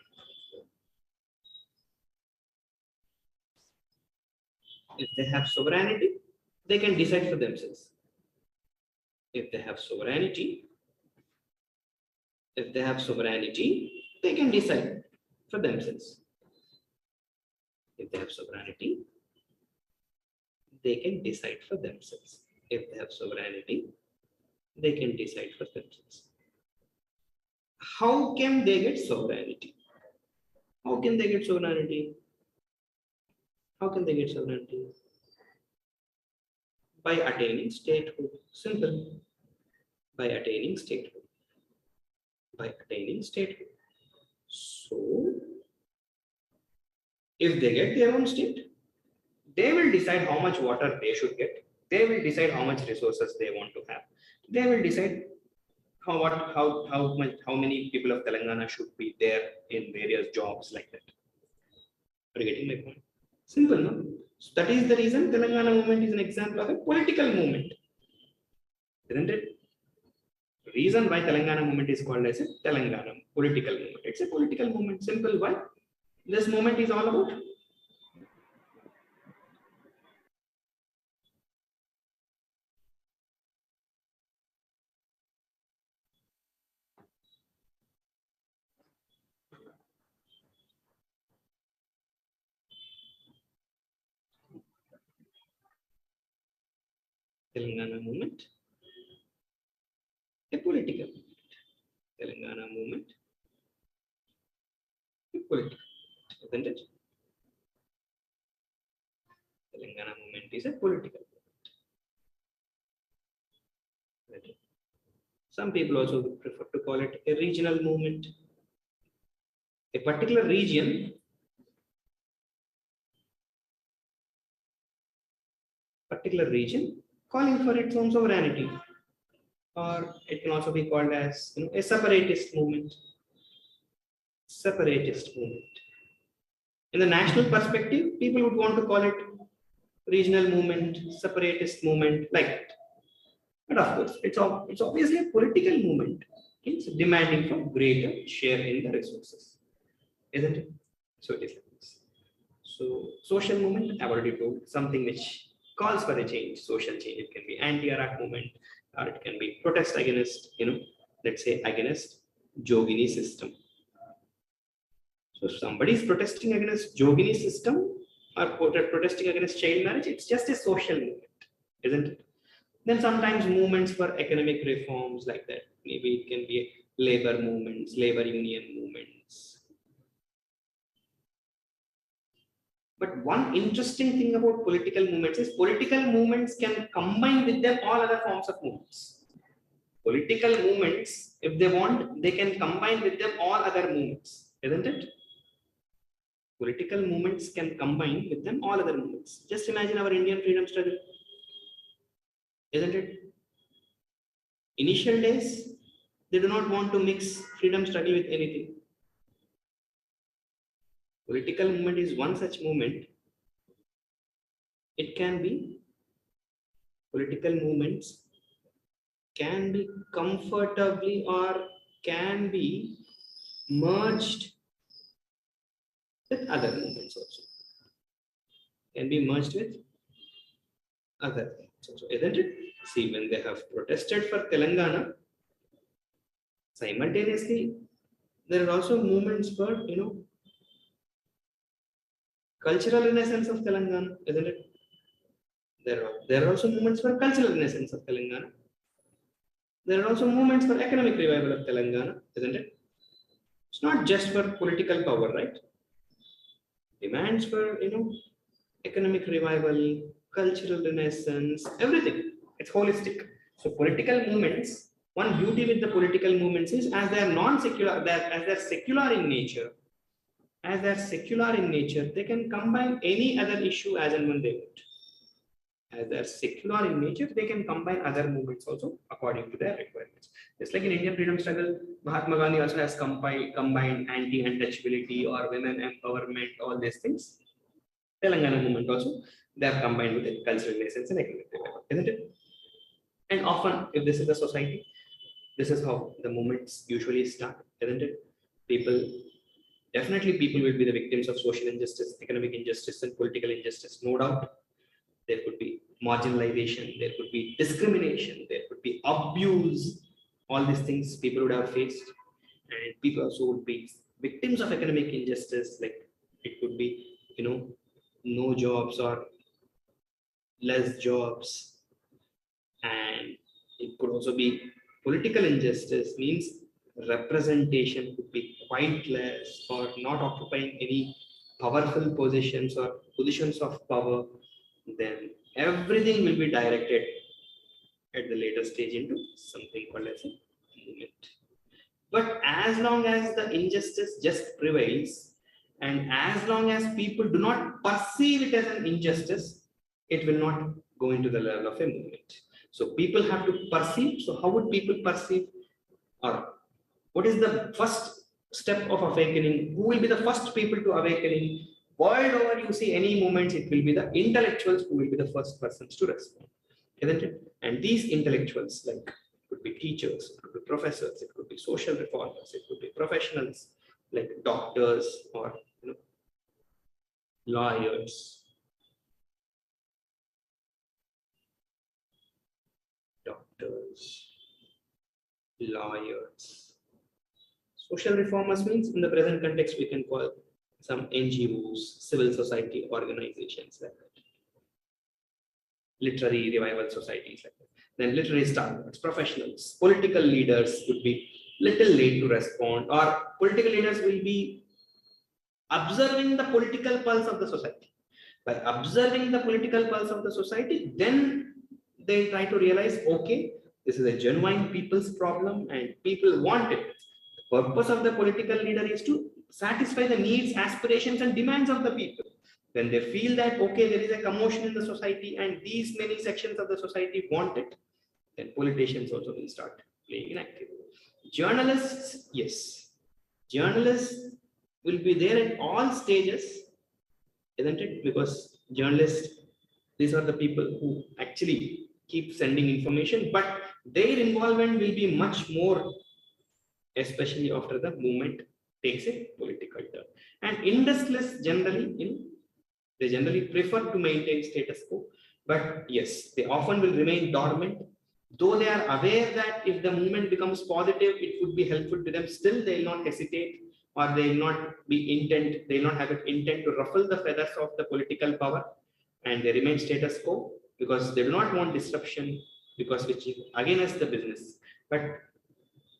If they have sovereignty, they can decide for themselves. If they have sovereignty, they can decide for themselves. If they have sovereignty, they can decide for themselves. If they have sovereignty, they can decide for themselves. How can they get sovereignty? How can they get sovereignty? How can they get sovereignty? By attaining statehood. Simple. By attaining statehood. By attaining statehood. So, if they get their own state, they will decide how much water they should get. They will decide how much resources they want to have. They will decide how many people of Telangana should be there in various jobs like that? Are you getting my point? Simple, no? So that is the reason Telangana movement is an example of a political movement, isn't it? Reason why Telangana movement is called as a Telangana political movement. It's a political movement. Simple. Why? This movement is all about Telangana movement, a political movement. Telangana movement, a political, isn't it? Telangana movement is a political movement. Some people also prefer to call it a regional movement. A particular region calling for its own sovereignty, or it can also be called as a separatist movement. Separatist movement. In the national perspective, people would want to call it regional movement, separatist movement, like that. But of course, it's obviously a political movement. It's demanding for greater share in the resources, isn't it? So it is like this. So social movement, I've already told, something which calls for a change, social change. It can be anti-Iraq movement, or it can be protest against, let's say against Jogini system. So if somebody is protesting against Jogini system or protesting against child marriage, it's just a social movement, isn't it? Then sometimes movements for economic reforms like that. Maybe it can be labor movements, labor union movements. But one interesting thing about political movements is political movements can combine with them all other forms of movements. Political movements, if they want, they can combine with them all other movements, isn't it? Political movements can combine with them all other movements. Just imagine our Indian freedom struggle, isn't it? Initial days, they do not want to mix freedom struggle with anything. Political movement is one such movement. It can be, political movements can be comfortably or can be merged with other movements also. Can be merged with other movements also, isn't it? See, when they have protested for Telangana, simultaneously, there are also movements for, cultural renaissance of Telangana, isn't it? There are also movements for cultural renaissance of Telangana. There are also movements for economic revival of Telangana, isn't it? It's not just for political power, right? Demands for, economic revival, cultural renaissance, everything. It's holistic. So political movements, one beauty with the political movements is as they are non-secular, as they're secular in nature, they can combine any other issue as and when they want. As they are secular in nature, they can combine other movements also according to their requirements. Just like in Indian freedom struggle, Mahatma Gandhi also has combined anti-untouchability or women empowerment, all these things. Telangana movement also, they are combined with it, cultural renaissance and economic revival, isn't it? And often, if this is the society, this is how the movements usually start, isn't it? Definitely people will be the victims of social injustice, economic injustice, and political injustice, no doubt. There could be marginalization, there could be discrimination, there could be abuse, all these things people would have faced. And people also would be victims of economic injustice, like it could be, no jobs or less jobs. And it could also be political injustice, means representation could be quite less or not occupying any powerful positions or positions of power. Then everything will be directed at the later stage into something called as a movement. But as long as the injustice just prevails, and as long as people do not perceive it as an injustice, it will not go into the level of a movement. So people have to perceive. So how would people perceive? or what is the first step of awakening? Who will be the first people to awakening? World over, you see any movements, it will be the intellectuals who will be the first persons to respond, isn't it? And these intellectuals, like, it could be teachers, it could be professors, it could be social reformers, it could be professionals like doctors or lawyers, lawyers. Social reformers means in the present context we can call some NGOs, civil society organizations like that. Literary revival societies like that. Then literary stalwarts, professionals, political leaders would be little late to respond, or political leaders will be observing the political pulse of the society. By observing the political pulse of the society, then they try to realize, okay, this is a genuine people's problem and people want it. The purpose of the political leader is to satisfy the needs, aspirations, and demands of the people. When they feel that, okay, there is a commotion in the society and these many sections of the society want it, then politicians also will start playing an active role. Journalists, yes, journalists will be there at all stages, isn't it? Because journalists, these are the people who actually keep sending information, but their involvement will be much more, especially after the movement takes a political turn. And industrialists generally, they generally prefer to maintain status quo, but yes, they often will remain dormant. Though they are aware that if the movement becomes positive, it would be helpful to them, still they will not hesitate, or they will not have an intent to ruffle the feathers of the political power, and they remain status quo because they do not want disruption, because which is against the business. But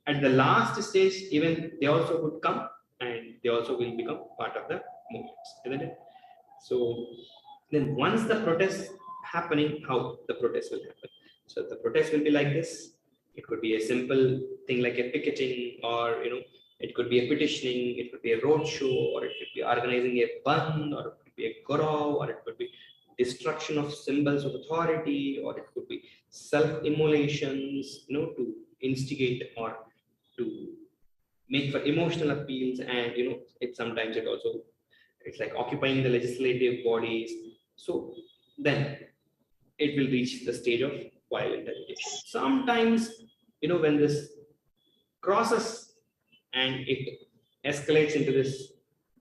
at the last stage, even they also would come and they also will become part of the movements, isn't it? So then once the protest happening, how the protest will happen? So the protest will be like this. It could be a simple thing like a picketing, or it could be a petitioning, it could be a road show, or it could be organizing a band, or it could be a gurau, or it could be destruction of symbols of authority, or it could be self-immolations, to instigate or to make for emotional appeals, and it sometimes it's like occupying the legislative bodies. So then it will reach the stage of violent agitation. Sometimes, when this crosses and it escalates into this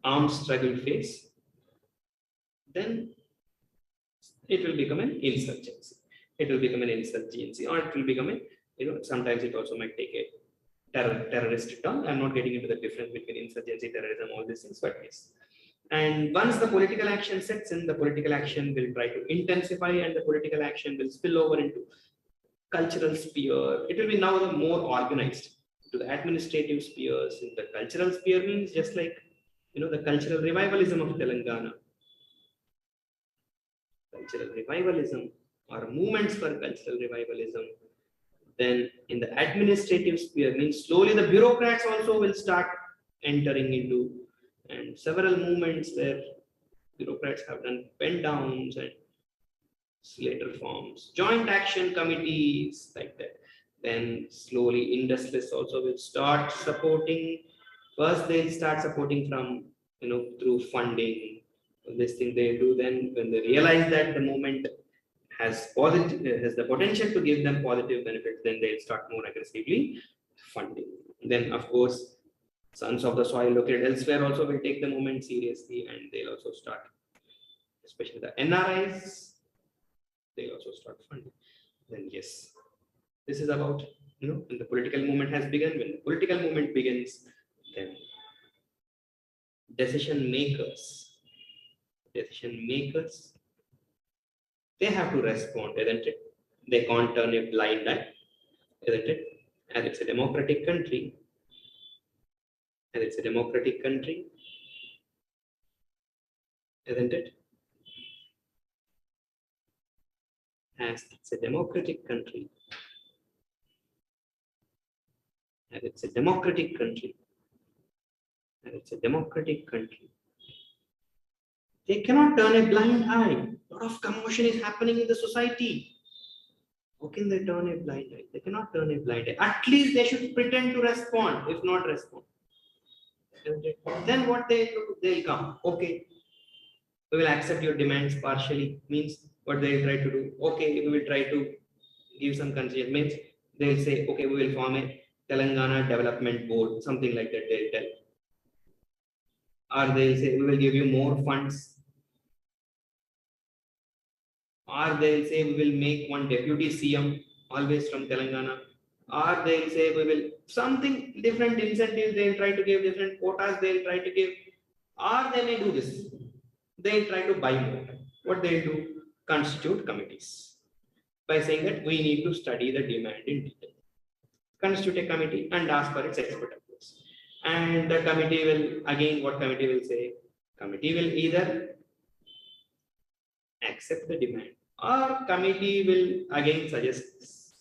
armed struggle phase, then it will become an insurgency. It will become an insurgency, or it will become a, sometimes it also might take a terrorist turn. I'm not getting into the difference between insurgency, terrorism, all these things, but yes. And once the political action sets in, the political action will try to intensify, and the political action will spill over into cultural sphere. It will be now more organized to the administrative spheres. In the cultural sphere means just like, the cultural revivalism of Telangana. Cultural revivalism or movements for cultural revivalism. Then in the administrative sphere means slowly the bureaucrats also will start entering into, and several movements where bureaucrats have done pen downs and later forms joint action committees like that. Then slowly industrialists also will start supporting. First they'll start supporting from through funding. This thing they do, then when they realize that the movement has the potential to give them positive benefits, then they'll start more aggressively funding. Then of course sons of the soil located elsewhere also will take the movement seriously, and they'll also start, especially the NRIs, they'll also start funding. Then yes, this is about, when the political movement has begun. When the political movement begins, then decision makers, they have to respond, isn't it? They can't turn a blind eye, isn't it? And it's a democratic country. Isn't it? As it's a democratic country. And it's a democratic country. They cannot turn a blind eye. A lot of commotion is happening in the society. How can they turn a blind eye? They cannot turn a blind eye. At least they should pretend to respond, if not respond. Then what they'll come. Okay, we will accept your demands partially. Means what they'll try to do. Okay, we will try to give some concession. Means they'll say, okay, we will form a Telangana Development Board, something like that. They'll tell. Or they'll say, we will give you more funds. Or they'll say, we will make one deputy CM, always from Telangana. Or they'll say, we will something different incentives, they'll try to give different quotas, they'll try to give. Or they may do this. They'll try to buy more. What they'll do? Constitute committees. By saying that we need to study the demand in detail. Constitute a committee and ask for its expert advice. And the committee will, again, what committee will say? Committee will either accept the demand or committee will again suggest this.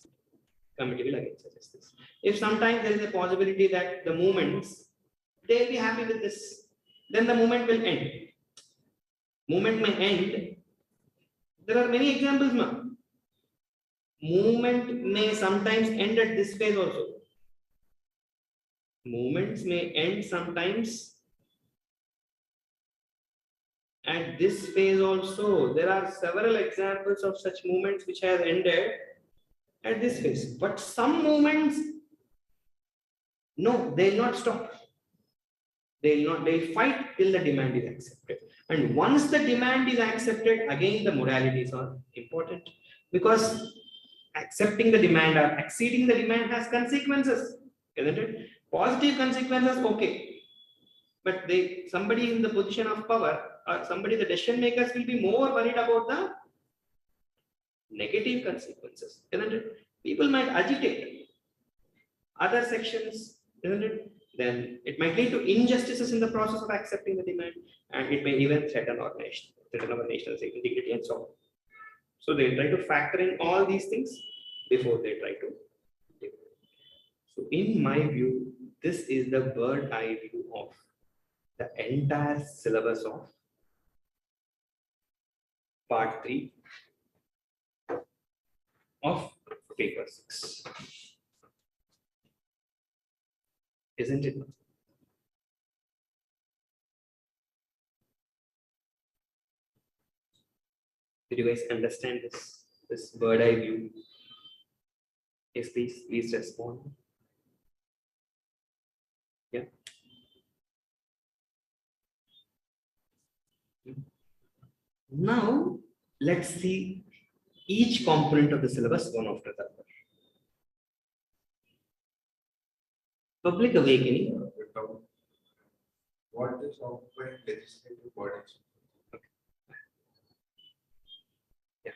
Committee will again suggest this. If sometimes there is a possibility that the movements, they'll be happy with this, then the movement will end. Movement may end. There are many examples, ma'am. Movement may sometimes end at this phase also. Movements may end sometimes at this phase also. There are several examples of such movements which have ended at this phase. But some movements, no, they'll not stop. They'll fight till the demand is accepted. And once the demand is accepted, again the modalities are important, because accepting the demand or exceeding the demand has consequences, isn't it? Positive consequences, okay. But somebody in the position of power or somebody, the decision makers will be more worried about the negative consequences, isn't it? People might agitate other sections, isn't it? Then it might lead to injustices in the process of accepting the demand, and it may even threaten our national integrity and so on. So they try to factor in all these things before they try to do. So in my view, this is the bird's eye view of the entire syllabus of part 3 of paper 6. Isn't it? Did you guys understand this bird eye view? Yes, please respond. Yeah. Now let's see each component of the syllabus one after the other. Public awakening. What is occupying legislative bodies? Yeah.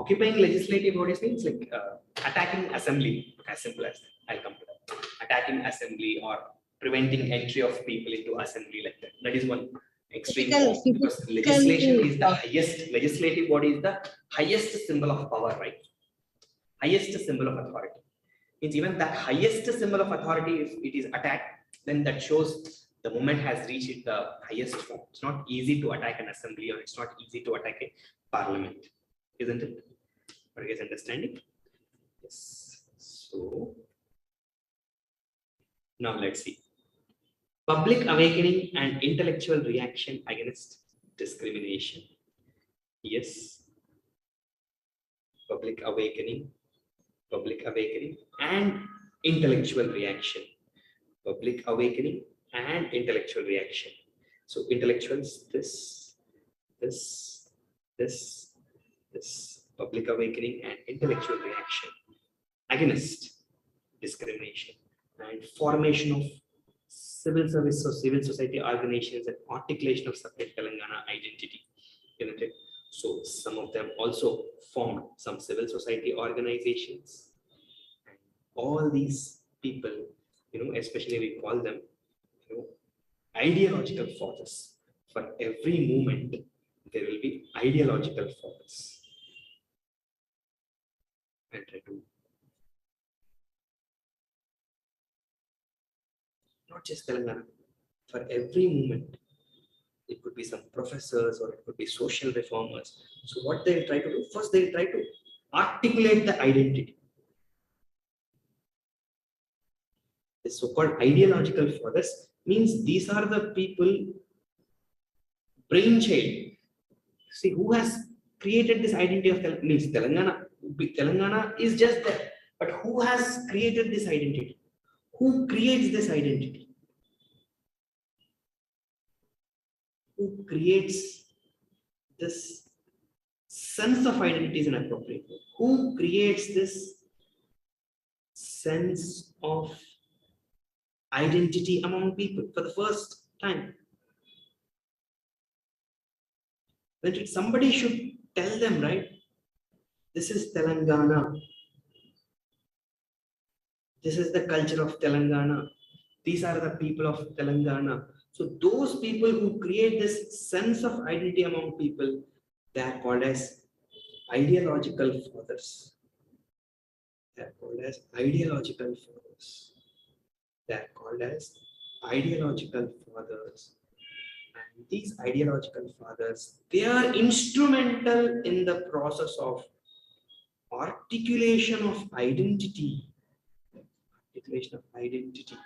Occupying legislative bodies means like attacking assembly, as simple as that. I'll come to that. Attacking assembly or preventing entry of people into assembly, like that. That is one extreme form, because legislation is the highest, legislative body is the highest symbol of power, right? Highest symbol of authority. Means even that highest symbol of authority, if it is attacked, then that shows the movement has reached the highest form. It's not easy to attack an assembly, or it's not easy to attack a parliament, isn't it? Are you guys understanding? Yes. So now let's see. Public awakening and intellectual reaction against discrimination. Yes. Public awakening and intellectual reaction. Public awakening and intellectual reaction. So intellectuals, this. Public awakening and intellectual reaction against discrimination, and formation of civil service or civil society organizations and articulation of separate Telangana identity. Isn't it? So some of them also formed some civil society organizations. And all these people, especially we call them, ideological fathers. For every movement, there will be ideological fathers. I'll try to not just Telangana, for every movement, it could be some professors, or it could be social reformers. So what they try to do, first they try to articulate the identity. The so-called ideological fathers means these are the people, brainchild. See, who has created this identity of means Telangana. Telangana is just there, but who has created this identity? Who creates this identity? Who creates this sense of identity is an appropriate word. Who creates this sense of identity among people for the first time? That somebody should tell them, right? This is Telangana. This is the culture of Telangana. These are the people of Telangana. So those people who create this sense of identity among people, they are called as ideological fathers. They are called as ideological fathers. They are called as ideological fathers. And these ideological fathers, they are instrumental in the process of articulation of identity. Articulation of identity.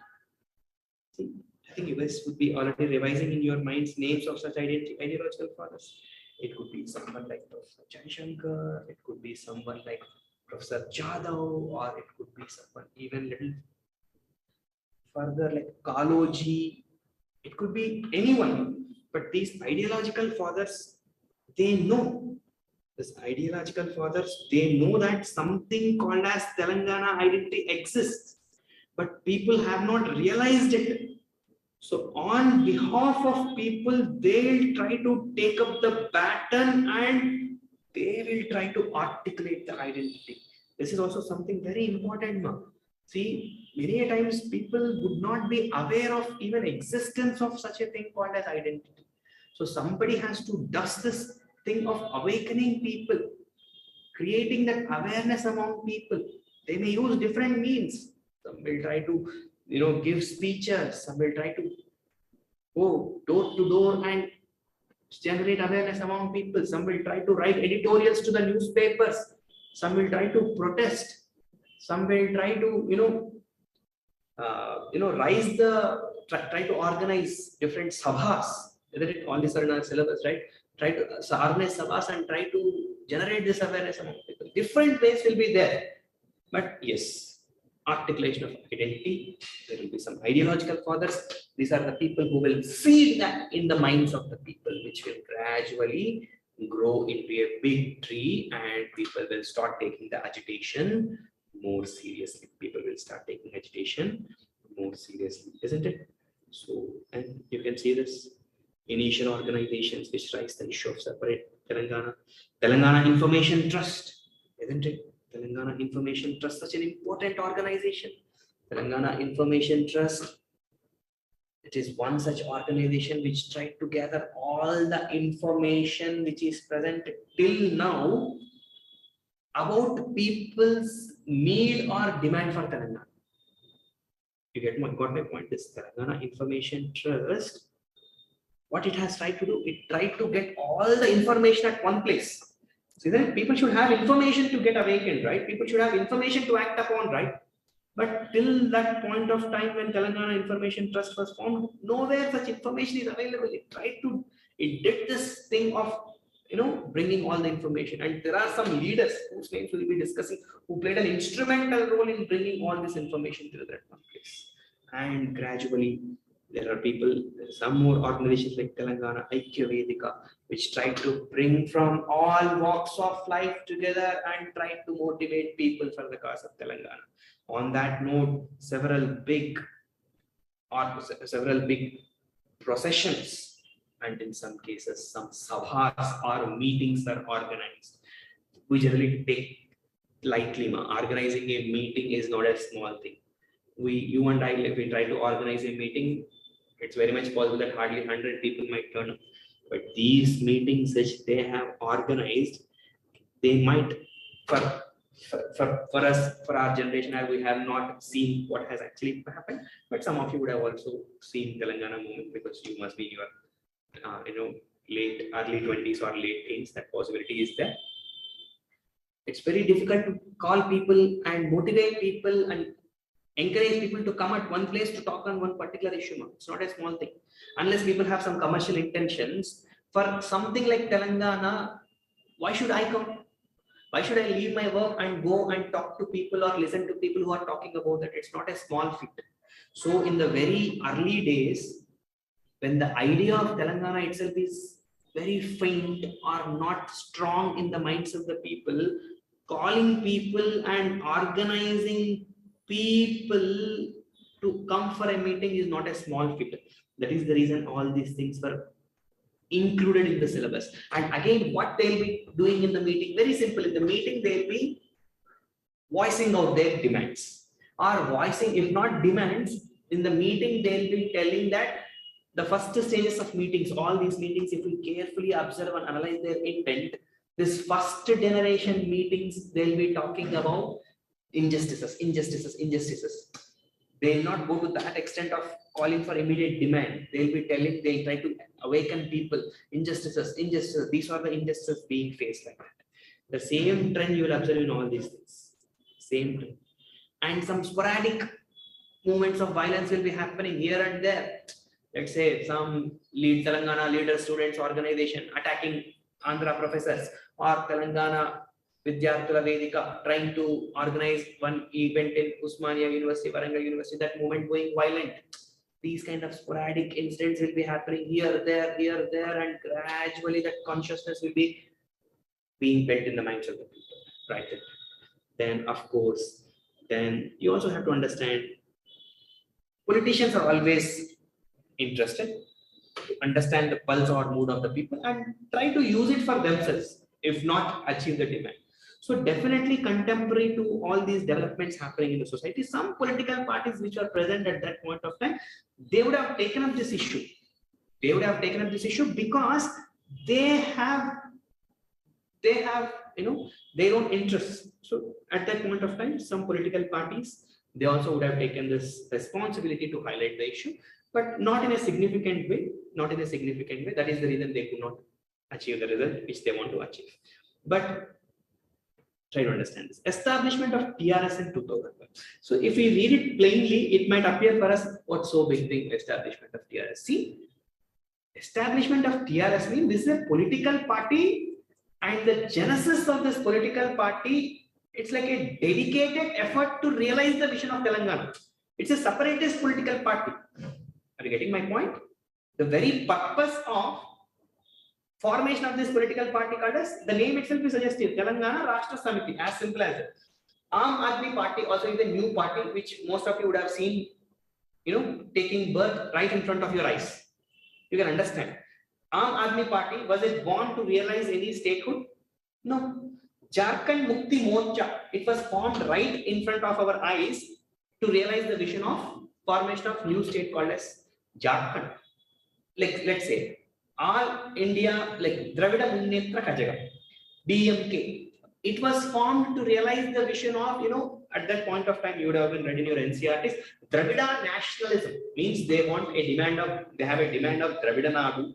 See, I think you guys would be already revising in your minds names of such ideological fathers. It could be someone like Professor Jaishankar, it could be someone like Professor Jadhav, or it could be someone even little further like Kaloji. It could be anyone. But these ideological fathers, they know. These ideological fathers, they know that something called as Telangana identity exists, but people have not realized it. So on behalf of people, they will try to take up the baton and they will try to articulate the identity. This is also something very important now. See, many a times people would not be aware of even existence of such a thing called as identity. So somebody has to dust this thing of awakening people, creating that awareness among people. They may use different means. Some will try to, give speeches. Some will try to go door to door and generate awareness among people. Some will try to write editorials to the newspapers. Some will try to protest. Some will try to, rise the, try to organize different sabhas. Isn't it? All these are in our syllabus, right? Try to organize sabhas and try to generate this awareness among people. Different ways will be there. But yes, articulation of identity, there will be some ideological fathers. These are the people who will feed that in the minds of the people, which will gradually grow into a big tree, and people will start taking the agitation more seriously. People will start taking agitation more seriously, isn't it? So, and you can see this in Asian organizations which raise the issue of separate Telangana Information Trust, isn't it? Telangana Information Trust, such an important organization. Telangana Information Trust, it is one such organization which tried to gather all the information which is present till now about people's need or demand for Telangana. You got my point? This Telangana Information Trust, what it has tried to do, it tried to get all the information at one place. So then people should have information to get awakened, right? People should have information to act upon, right? But till that point of time when Telangana Information Trust was formed, nowhere such information is available. It did this thing of, bringing all the information. And there are some leaders whose names we will be discussing who played an instrumental role in bringing all this information to that one place. And gradually, there are people, some more organizations like Telangana Aikya Vedika, which try to bring from all walks of life together and try to motivate people for the cause of Telangana. On that note, several big processions, and in some cases, some sabhas or meetings are organized. We generally take lightly. Organizing a meeting is not a small thing. You and I, if we try to organize a meeting, it's very much possible that hardly 100 people might turn up. But these meetings which they have organized, they might, for us, for our generation, we have not seen what has actually happened. But some of you would have also seen Telangana movement, because you must be in your early 20s or late teens, that possibility is there. It's very difficult to call people and motivate people and encourage people to come at one place to talk on one particular issue. It's not a small thing. Unless people have some commercial intentions, for something like Telangana, why should I come? Why should I leave my work and go and talk to people or listen to people who are talking about that? It's not a small feat. So in the very early days, when the idea of Telangana itself is very faint or not strong in the minds of the people, calling people and organizing people to come for a meeting is not a small feat. That is the reason all these things were included in the syllabus. And again, what they'll be doing in the meeting, very simple. In the meeting, they'll be voicing out their demands, or voicing, if not demands, in the meeting, they'll be telling that the first stages of meetings, all these meetings, if we carefully observe and analyze their intent, this first generation meetings, they'll be talking about injustices. They'll not go to that extent of calling for immediate demand. They'll try to awaken people. Injustices. These are the injustices being faced like that. The same trend you will observe in all these things. Same trend. And some sporadic movements of violence will be happening here and there. Let's say some Telangana leader students organization attacking Andhra professors, or Telangana Vidyarthula Vedika trying to organize one event in Usmania University, Warangal University, that movement going violent. These kind of sporadic incidents will be happening here, there, and gradually that consciousness will be being built in the minds of the people, right? Then, of course, then you also have to understand politicians are always interested to understand the pulse or mood of the people and try to use it for themselves, if not achieve the demand. So definitely contemporary to all these developments happening in the society, some political parties which are present at that point of time, they would have taken up this issue. They would have taken up this issue because they have their own interests. So at that point of time, some political parties, they also would have taken this responsibility to highlight the issue, but not in a significant way. Not in a significant way. That is the reason they could not achieve the result which they want to achieve. But try to understand this. Establishment of TRS in 2001. So if we read it plainly, it might appear for us, what's so big thing, establishment of TRS? See, establishment of TRS means this is a political party, and the genesis of this political party, it's like a dedicated effort to realize the vision of Telangana. It's a separatist political party. Are you getting my point? The very purpose of formation of this political party called as, the name itself is suggestive, Telangana Rashtra Samiti, as simple as it. Aam Aadmi Party also is a new party which most of you would have seen, taking birth right in front of your eyes. You can understand. Aam Aadmi Party, was it born to realize any statehood? No. Jharkhand Mukti Morcha, it was formed right in front of our eyes to realize the vision of formation of new state called as Jharkhand. Like, let's say, All India, like Dravida Munnetra Kazhagam, DMK, it was formed to realize the vision of, at that point of time, you would have been read in your NCRTs, Dravida nationalism means they have a demand of Dravida Nadu,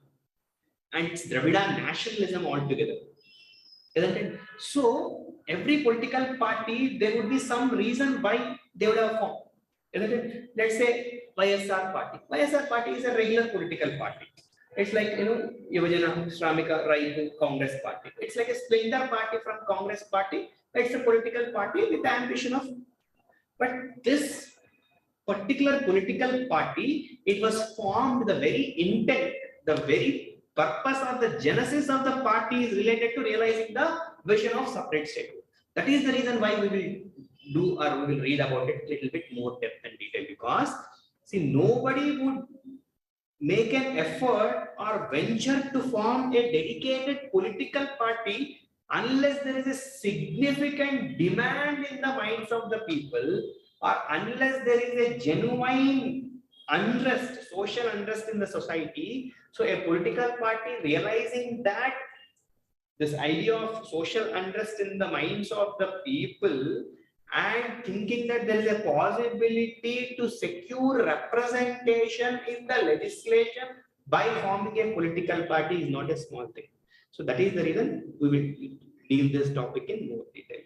and it's Dravida nationalism altogether. Isn't it? So every political party, there would be some reason why they would have formed. Isn't it? Let's say YSR party. YSR party is a regular political party. It's like, Yuvajana Shramika Raitu Congress party. It's like a splinter party from Congress party. It's a political party with the ambition of, but this particular political party, it was formed, the very intent, the very purpose of the genesis of the party is related to realizing the vision of separate statehood. That is the reason why we will read about it a little bit more depth and detail, because see, nobody would make an effort or venture to form a dedicated political party unless there is a significant demand in the minds of the people, or unless there is a genuine unrest, social unrest in the society. So a political party realizing that this idea of social unrest in the minds of the people and thinking that there is a possibility to secure representation in the legislation by forming a political party is not a small thing. So that is the reason we will deal this topic in more detail.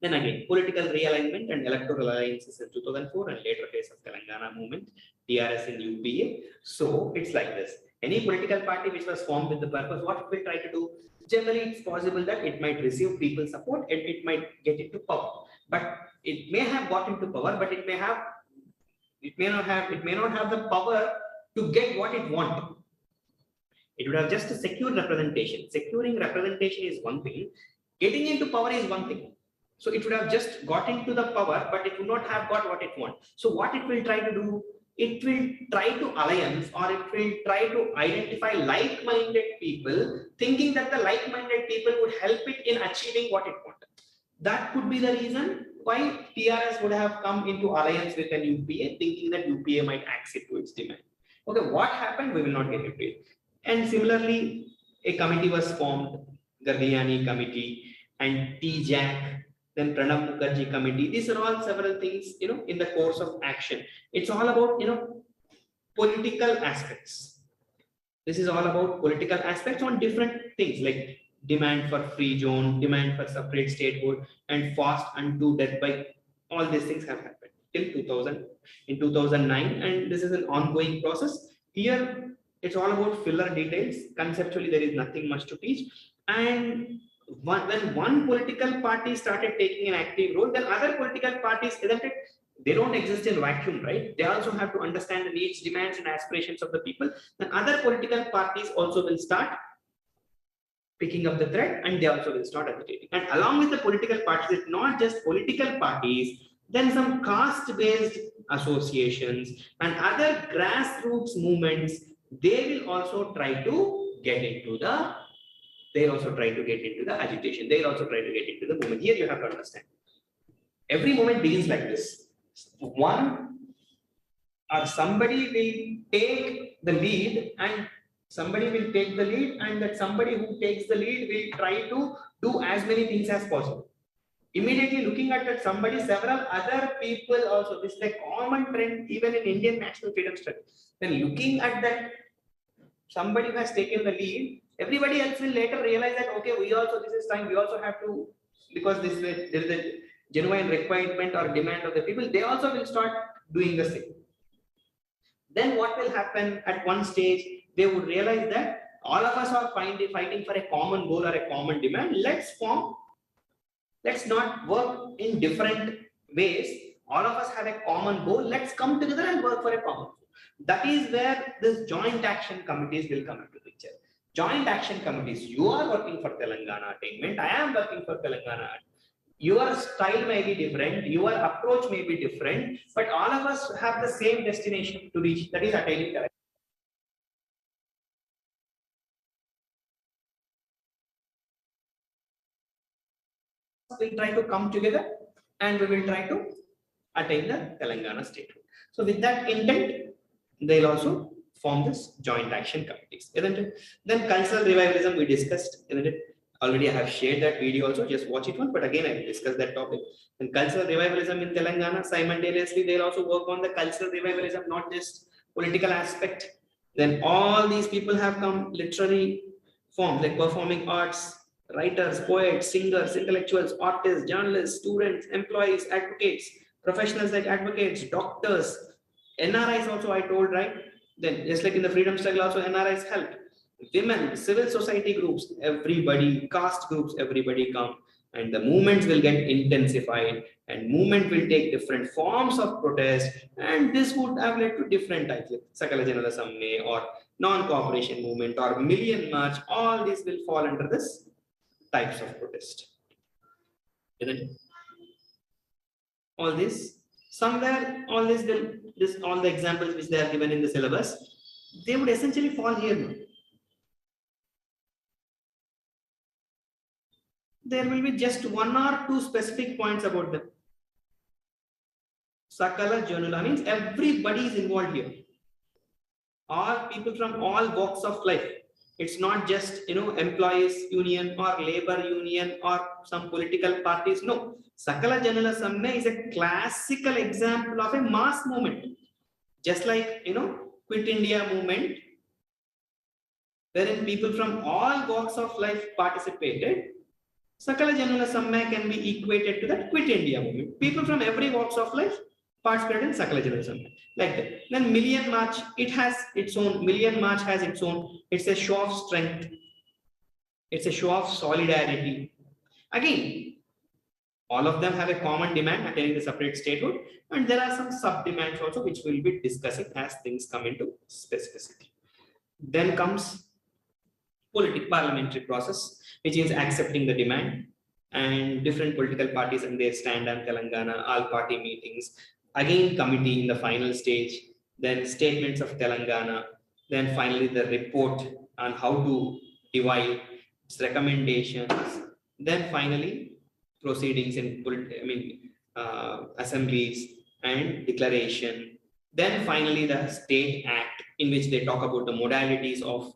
Then again, political realignment and electoral alliances in 2004 and later phase of Telangana movement, TRS in UPA. So it's like this. Any political party which was formed with the purpose, what we try to do, generally it's possible that it might receive people's support and it might get into power. But it may have got into power, but it may not have the power to get what it wants. It would have just a secure representation. Securing representation is one thing. Getting into power is one thing. So it would have just got into the power, but it would not have got what it wants. So what it will try to do, it will try to alliance or it will try to identify like-minded people, thinking that the like-minded people would help it in achieving what it wanted. That could be the reason why TRS would have come into alliance with an UPA, thinking that UPA might accede to its demand. Okay, what happened? We will not get into it. And similarly, a committee was formed, Gargiani committee and T-JAG, then Pranab Mukherjee committee. These are all several things, in the course of action. It's all about, political aspects. This is all about political aspects on different things like demand for free zone, demand for separate statehood, and fast unto death by. All these things have happened till 2000, in 2009, and this is an ongoing process. Here, it's all about filler details. Conceptually, there is nothing much to teach. And when one political party started taking an active role, then other political parties, isn't it? They don't exist in vacuum, right? They also have to understand the needs, demands, and aspirations of the people. Then other political parties also will start picking up the thread, and they also will start agitating. And along with the political parties, it's not just political parties, then some caste-based associations and other grassroots movements, they will also try to get into the agitation. They'll also try to get into the movement. Here you have to understand. Every movement begins like this. One or somebody will take the lead and that somebody who takes the lead will try to do as many things as possible. Immediately looking at that somebody, several other people also, this is a common trend even in Indian national freedom struggle. Then looking at that somebody who has taken the lead, everybody else will later realize that, okay, we also have to, because there is a genuine requirement or demand of the people, they also will start doing the same. Then what will happen at one stage, they would realize that all of us are fighting for a common goal or a common demand. Let's not work in different ways. All of us have a common goal. Let's come together and work for a common goal. That is where this joint action committees will come into picture. Joint action committees, you are working for Telangana attainment, I am working for Telangana. Your style may be different, your approach may be different, but all of us have the same destination to reach, that is attaining Telangana. We'll try to come together and we will try to attain the Telangana statehood. So with that intent, they'll also form this joint action committees, isn't it? Then cultural revivalism we discussed, isn't it? Already I have shared that video also, just watch it once, but again I will discuss that topic. And cultural revivalism in Telangana, simultaneously they'll also work on the cultural revivalism, not just political aspect. Then all these people have come literary forms like performing arts, writers, poets, singers, intellectuals, artists, journalists, students, employees, advocates, professionals like advocates, doctors, NRIs also I told, right? Then just like in the freedom struggle also NRIs helped. Women, civil society groups, everybody, caste groups, everybody come, and the movements will get intensified and movement will take different forms of protest, and this would have led to different types like Sakala Janala Samme or non-cooperation movement or million march. All these will fall under this types of protest. Isn't it? All this somewhere, all this all the examples which they are given in the syllabus, they would essentially fall here. There will be just one or two specific points about them. Sakala Janula means everybody is involved here. All people from all walks of life. It's not just employees union or labor union or some political parties. No, Sakala Janala Samme is a classical example of a mass movement. Just like Quit India movement, wherein people from all walks of life participated, Sakala Janula Samaya can be equated to the Quit India movement. People from every walks of life participated in Sakala Janula Samaya. Like that. Then Million March, it has its own, Million March has its own, it's a show of strength. It's a show of solidarity. Again, all of them have a common demand attaining the separate statehood, and there are some sub-demands also which we'll be discussing as things come into specificity. Then comes political parliamentary process, which is accepting the demand, and different political parties and their stand on Telangana, all party meetings, again committee in the final stage, then statements of Telangana, then finally the report on how to divide its recommendations, then finally proceedings in assemblies and declaration, then finally the state act in which they talk about the modalities of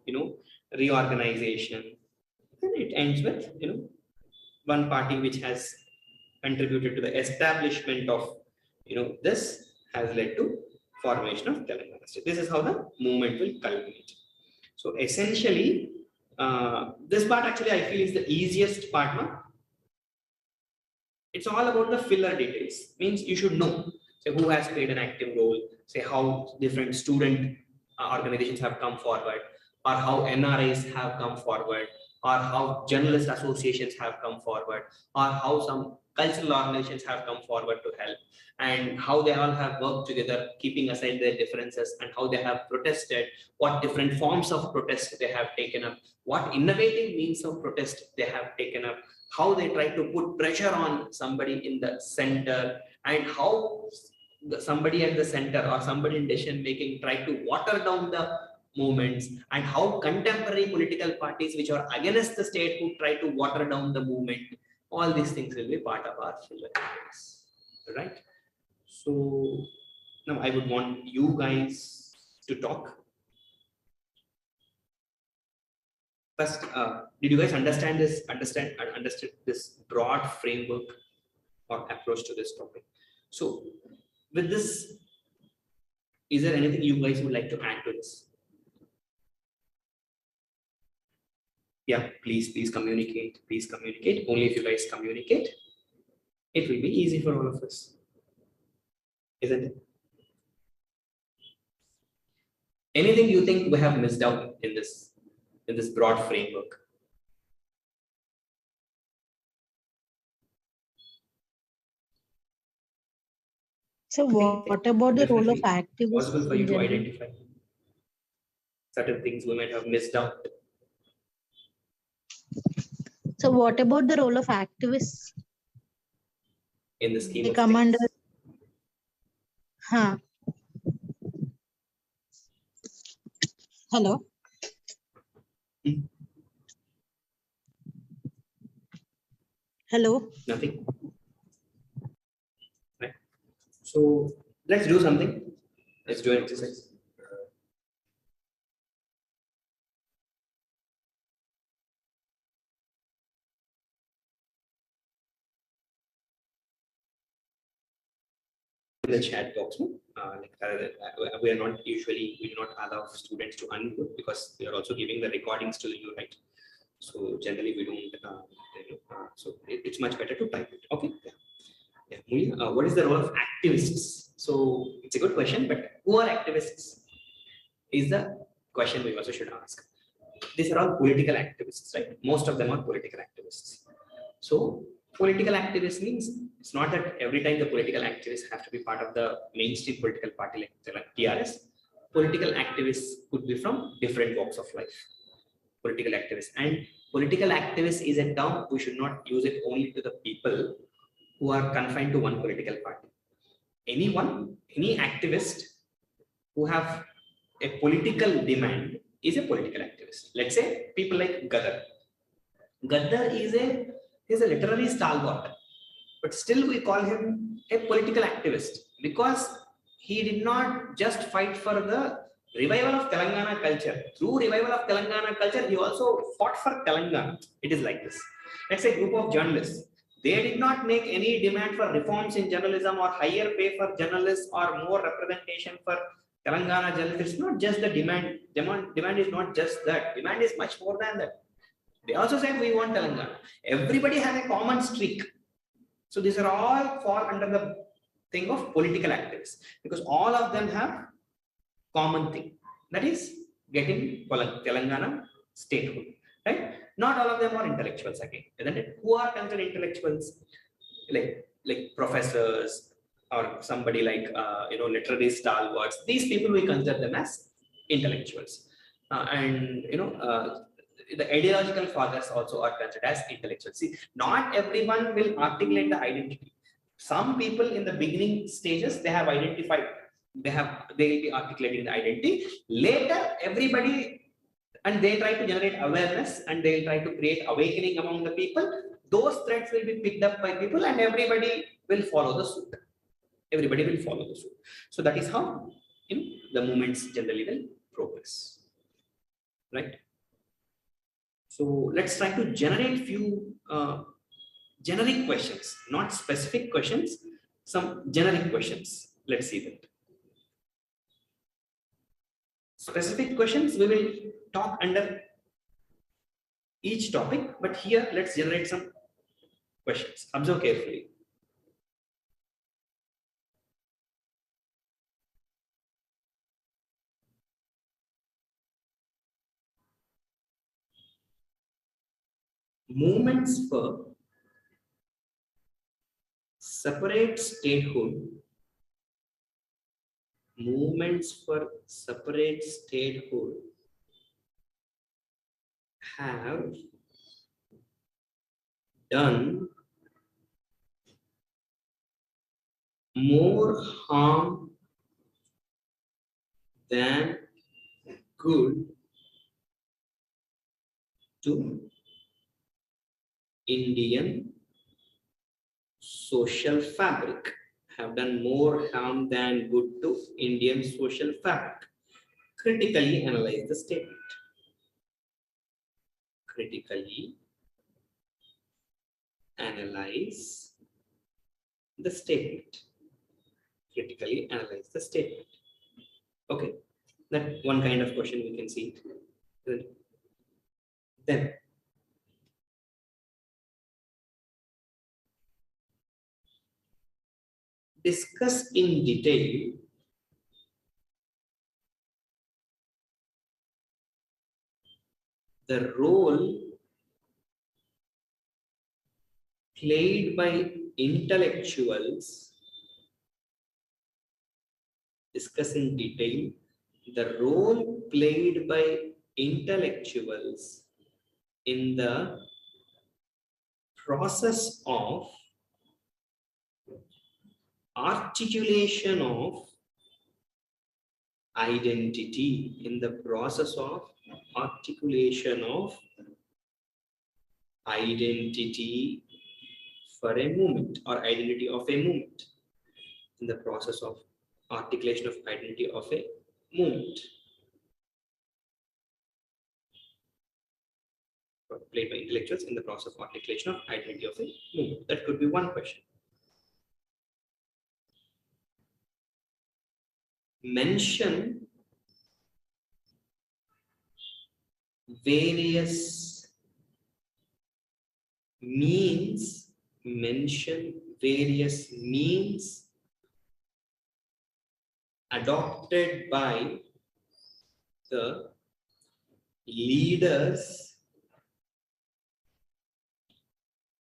reorganization. Then it ends with one party which has contributed to the establishment of this has led to formation of Telangana state. This is how the movement will culminate. So essentially, this part actually I feel is the easiest part now. It's all about the filler details. Means you should know, say, who has played an active role, say how different student organizations have come forward, or how NRIs have come forward, or how journalist associations have come forward, or how some cultural organizations have come forward to help, and how they all have worked together, keeping aside their differences, and how they have protested, what different forms of protest they have taken up, what innovative means of protest they have taken up, how they try to put pressure on somebody in the center, and how somebody at the center or somebody in decision making try to water down the movements, and how contemporary political parties which are against the state who try to water down the movement. All these things will be part of our filler details, right? So now I would want you guys to talk. First, did you guys understand this broad framework or approach to this topic? So with this, is there anything you guys would like to add to this? Yeah, please communicate. Please communicate. Only if you guys communicate, it will be easy for all of us, isn't it? Anything you think we have missed out in this broad framework? So what about the role of activists? Possible for you in to general? identify certain things we might have missed out. So what about the role of activists? In the scheme They of come things. under. Huh. Hello. Hello. Nothing. Right. So let's do something. Let's do an exercise. In the chat box, we are not usually, we do not allow students to unmute because we are also giving the recordings to you, right? So generally we don't. So it's much better to type it. Okay. Yeah. What is the role of activists? So it's a good question, but who are activists? Is the question we also should ask. These are all political activists, right? Most of them are political activists. So political activists means it's not that every time the political activists have to be part of the mainstream political party like TRS. Political activists could be from different walks of life. Political activists, and political activist is a term we should not use it only to the people who are confined to one political party. Anyone, any activist who have a political demand is a political activist. Let's say people like Gadar. Gadar is a literary stalwart, but still we call him a political activist because he did not just fight for the revival of Telangana culture. Through revival of Telangana culture, he also fought for Telangana. It is like this. Let's say a group of journalists. They did not make any demand for reforms in journalism or higher pay for journalists or more representation for Telangana Jalit is not just the demand. Demand is not just that. Demand is much more than that. They also said we want Telangana. Everybody has a common streak. So these are all fall under the thing of political activists because all of them have common thing, that is getting Telangana statehood, right? Not all of them are intellectuals again, isn't it? Who are considered intellectuals? Like professors or somebody like literary stalwarts. These people we consider them as intellectuals, and the ideological fathers also are considered as intellectuals. See, not everyone will articulate the identity. Some people in the beginning stages they have identified, they will be articulating the identity. Later, everybody and they try to generate awareness and they'll try to create awakening among the people. Those threads will be picked up by people and everybody will follow the suit. Everybody will follow the suit. So that is how the movements generally will progress, right? So let's try to generate few generic questions, not specific questions, some generic questions. Let's see that. Specific questions we will talk under each topic, but here let's generate some questions. Observe carefully. Movements for separate statehood. Movements for separate statehood have done more harm than good to Indian social fabric. Have done more harm than good to Indian social fabric. Critically analyze the statement. Critically analyze the statement. Critically analyze the statement. Okay, that one kind of question we can see. Then discuss in detail the role played by intellectuals. Discuss in detail the role played by intellectuals in the process of articulation of identity, in the process of articulation of identity for a movement or identity of a movement, in the process of articulation of identity of a movement played by intellectuals in the process of articulation of identity of a movement. That could be one question. Mention various means, adopted by the leaders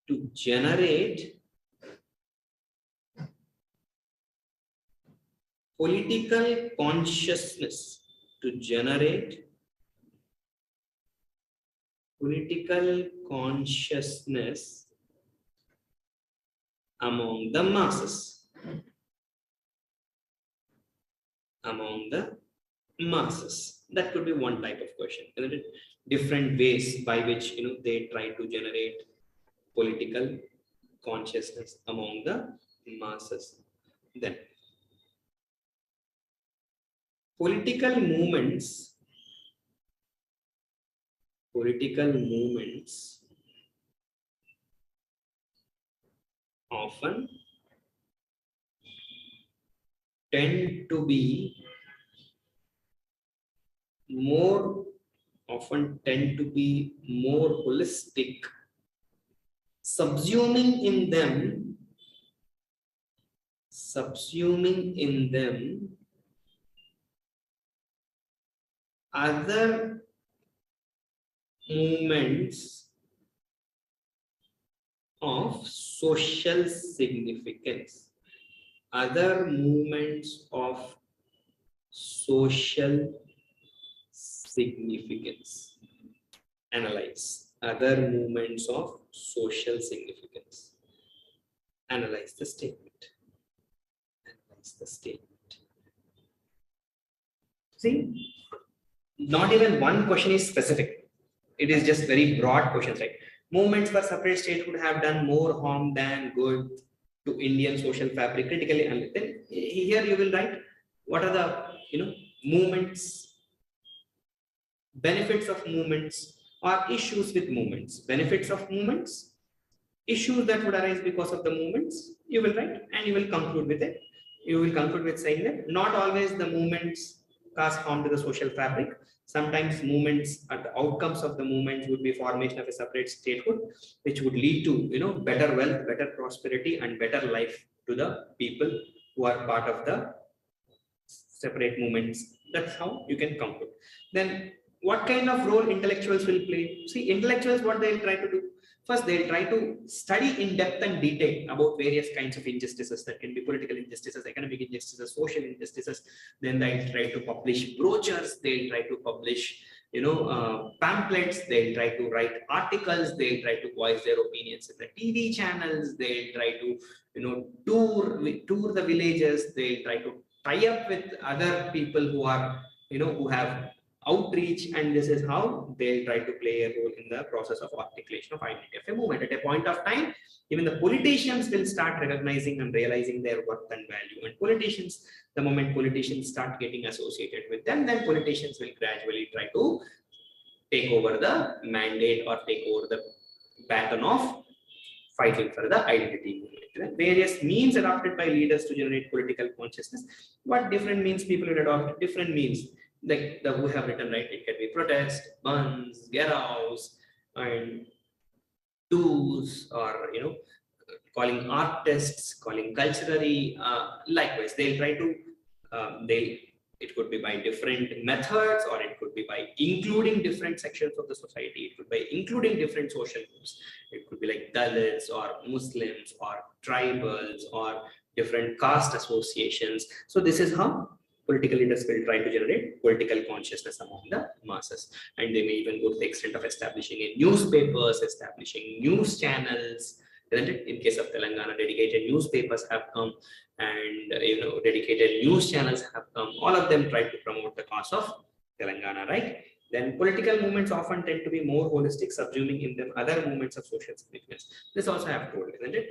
to generate political consciousness, among the masses. That could be one type of question, isn't it? Different ways by which they try to generate political consciousness among the masses. Then political movements often tend to be more often tend to be more holistic, subsuming in them other movements of social significance, other movements of social significance. Analyze other movements of social significance. Analyze the statement. Analyze the statement. See, not even one question is specific. It is just very broad questions, right? Movements for separate states would have done more harm than good to Indian social fabric critically. And then here you will write what are the movements, benefits of movements, or issues with movements. Benefits of movements, issues that would arise because of the movements, you will write, and you will conclude with it. You will conclude with saying that not always the movements cause harm to the social fabric. Sometimes movements, the outcomes of the movements would be formation of a separate statehood, which would lead to better wealth, better prosperity, and better life to the people who are part of the separate movements. That's how you can conclude. Then what kind of role intellectuals will play? See, intellectuals, what they'll try to do? First, they'll try to study in depth and detail about various kinds of injustices that can be political injustices, economic injustices, social injustices. Then they'll try to publish brochures. They'll try to publish, pamphlets. They'll try to write articles. They'll try to voice their opinions in the TV channels. They'll try to, tour the villages. They'll try to tie up with other people who are, who have outreach, and this is how they'll try to play a role in the process of articulation of identity of a movement. At a point of time, even the politicians will start recognizing and realizing their worth and value. And politicians, the moment politicians start getting associated with them, then politicians will gradually try to take over the mandate or take over the baton of fighting for the identity movement. Various means adopted by leaders to generate political consciousness. What different means people will adopt? Different means. Like we have written, right? It can be protest, buns, get-outs, and tours, or calling art tests, calling culturally. Likewise, they'll try to it could be by different methods, or it could be by including different sections of the society. It could be including different social groups. It could be like Dalits or Muslims or tribals or different caste associations. So this is how political leaders will try to generate political consciousness among the masses. And they may even go to the extent of establishing a newspapers, establishing news channels. In case of Telangana, dedicated newspapers have come, and dedicated news channels have come. All of them try to promote the cause of Telangana, right? Then political movements often tend to be more holistic, subsuming in them other movements of social significance. This also I have told, isn't it?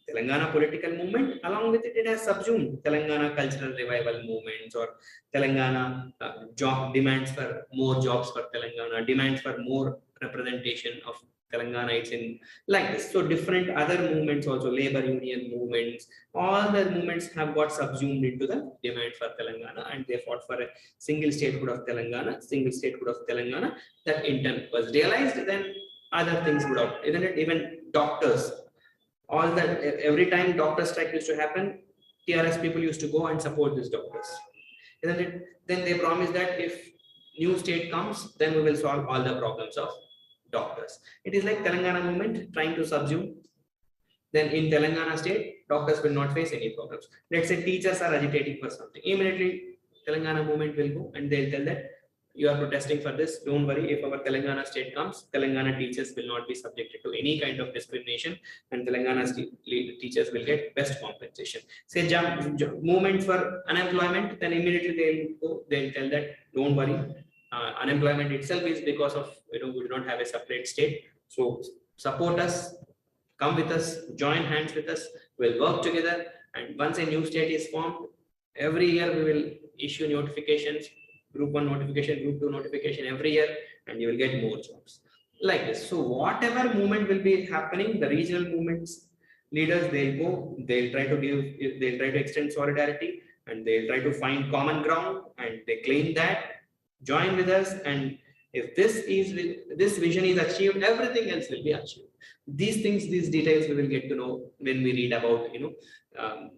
Telangana political movement, along with it, it has subsumed Telangana cultural revival movements, or Telangana job demands for more jobs for Telangana, demands for more representation of Telanganites in like this. So different other movements also, labor union movements, all the movements have got subsumed into the demand for Telangana, and they fought for a single statehood of Telangana, that in turn was realized. Then other things would have, isn't it? Even doctors, all that, every time doctor strike used to happen, TRS people used to go and support these doctors, isn't it? Then they promised that if new state comes, then we will solve all the problems of doctors. It is like Telangana movement trying to subsume. Then in Telangana state, doctors will not face any problems. Let's say teachers are agitating for something. Immediately, Telangana movement will go and they'll tell that you are protesting for this. Don't worry, if our Telangana state comes, Telangana teachers will not be subjected to any kind of discrimination, and Telangana teachers will get best compensation. Say movement for unemployment, then immediately they'll tell that don't worry, unemployment itself is because of we do not have a separate state. So support us, come with us, join hands with us, we'll work together. And once a new state is formed, every year we will issue notifications, group 1 notification, group 2 notification every year, and you will get more jobs like this. So whatever movement will be happening, the regional movements leaders, they'll try to extend solidarity, and they'll try to find common ground, and they claim that Join with us, and if this vision is achieved, everything else will be achieved. These things, these details we will get to know when we read about, um,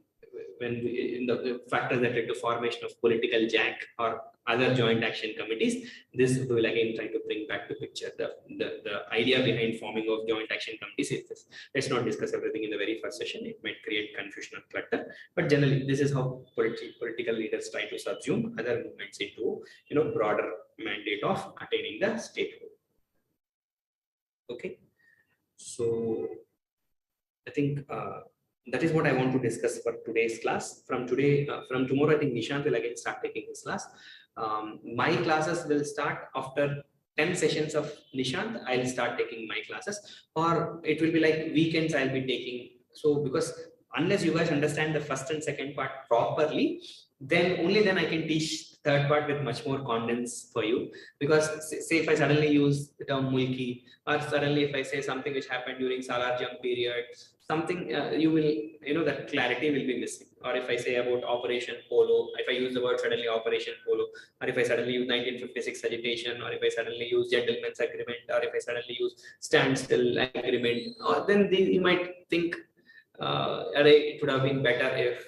when we, in the factors that led to formation of political jack or other joint action committees. This we will again try to bring back to picture. The idea behind forming of joint action committees is this. Let's not discuss everything in the very first session. It might create confusion or clutter. But generally, this is how political leaders try to subsume other movements into broader mandate of attaining the statehood. Okay, so I think that is what I want to discuss for today's class. From tomorrow, I think Nishant will again start taking his class. My classes will start after 10 sessions of Nishant. I'll start taking my classes, or it will be like weekends I'll be taking. So because unless you guys understand the first and second part properly, then only then I can teach third part with much more condensed for you. Because say if I suddenly use the term mulki, or suddenly if I say something which happened during Salar Jung period, something you will, that clarity will be missing. Or if I say about Operation Polo, if I use the word suddenly Operation Polo, or if I suddenly use 1956 agitation, or if I suddenly use gentleman's agreement, or if I suddenly use standstill agreement, then you might think, it would have been better if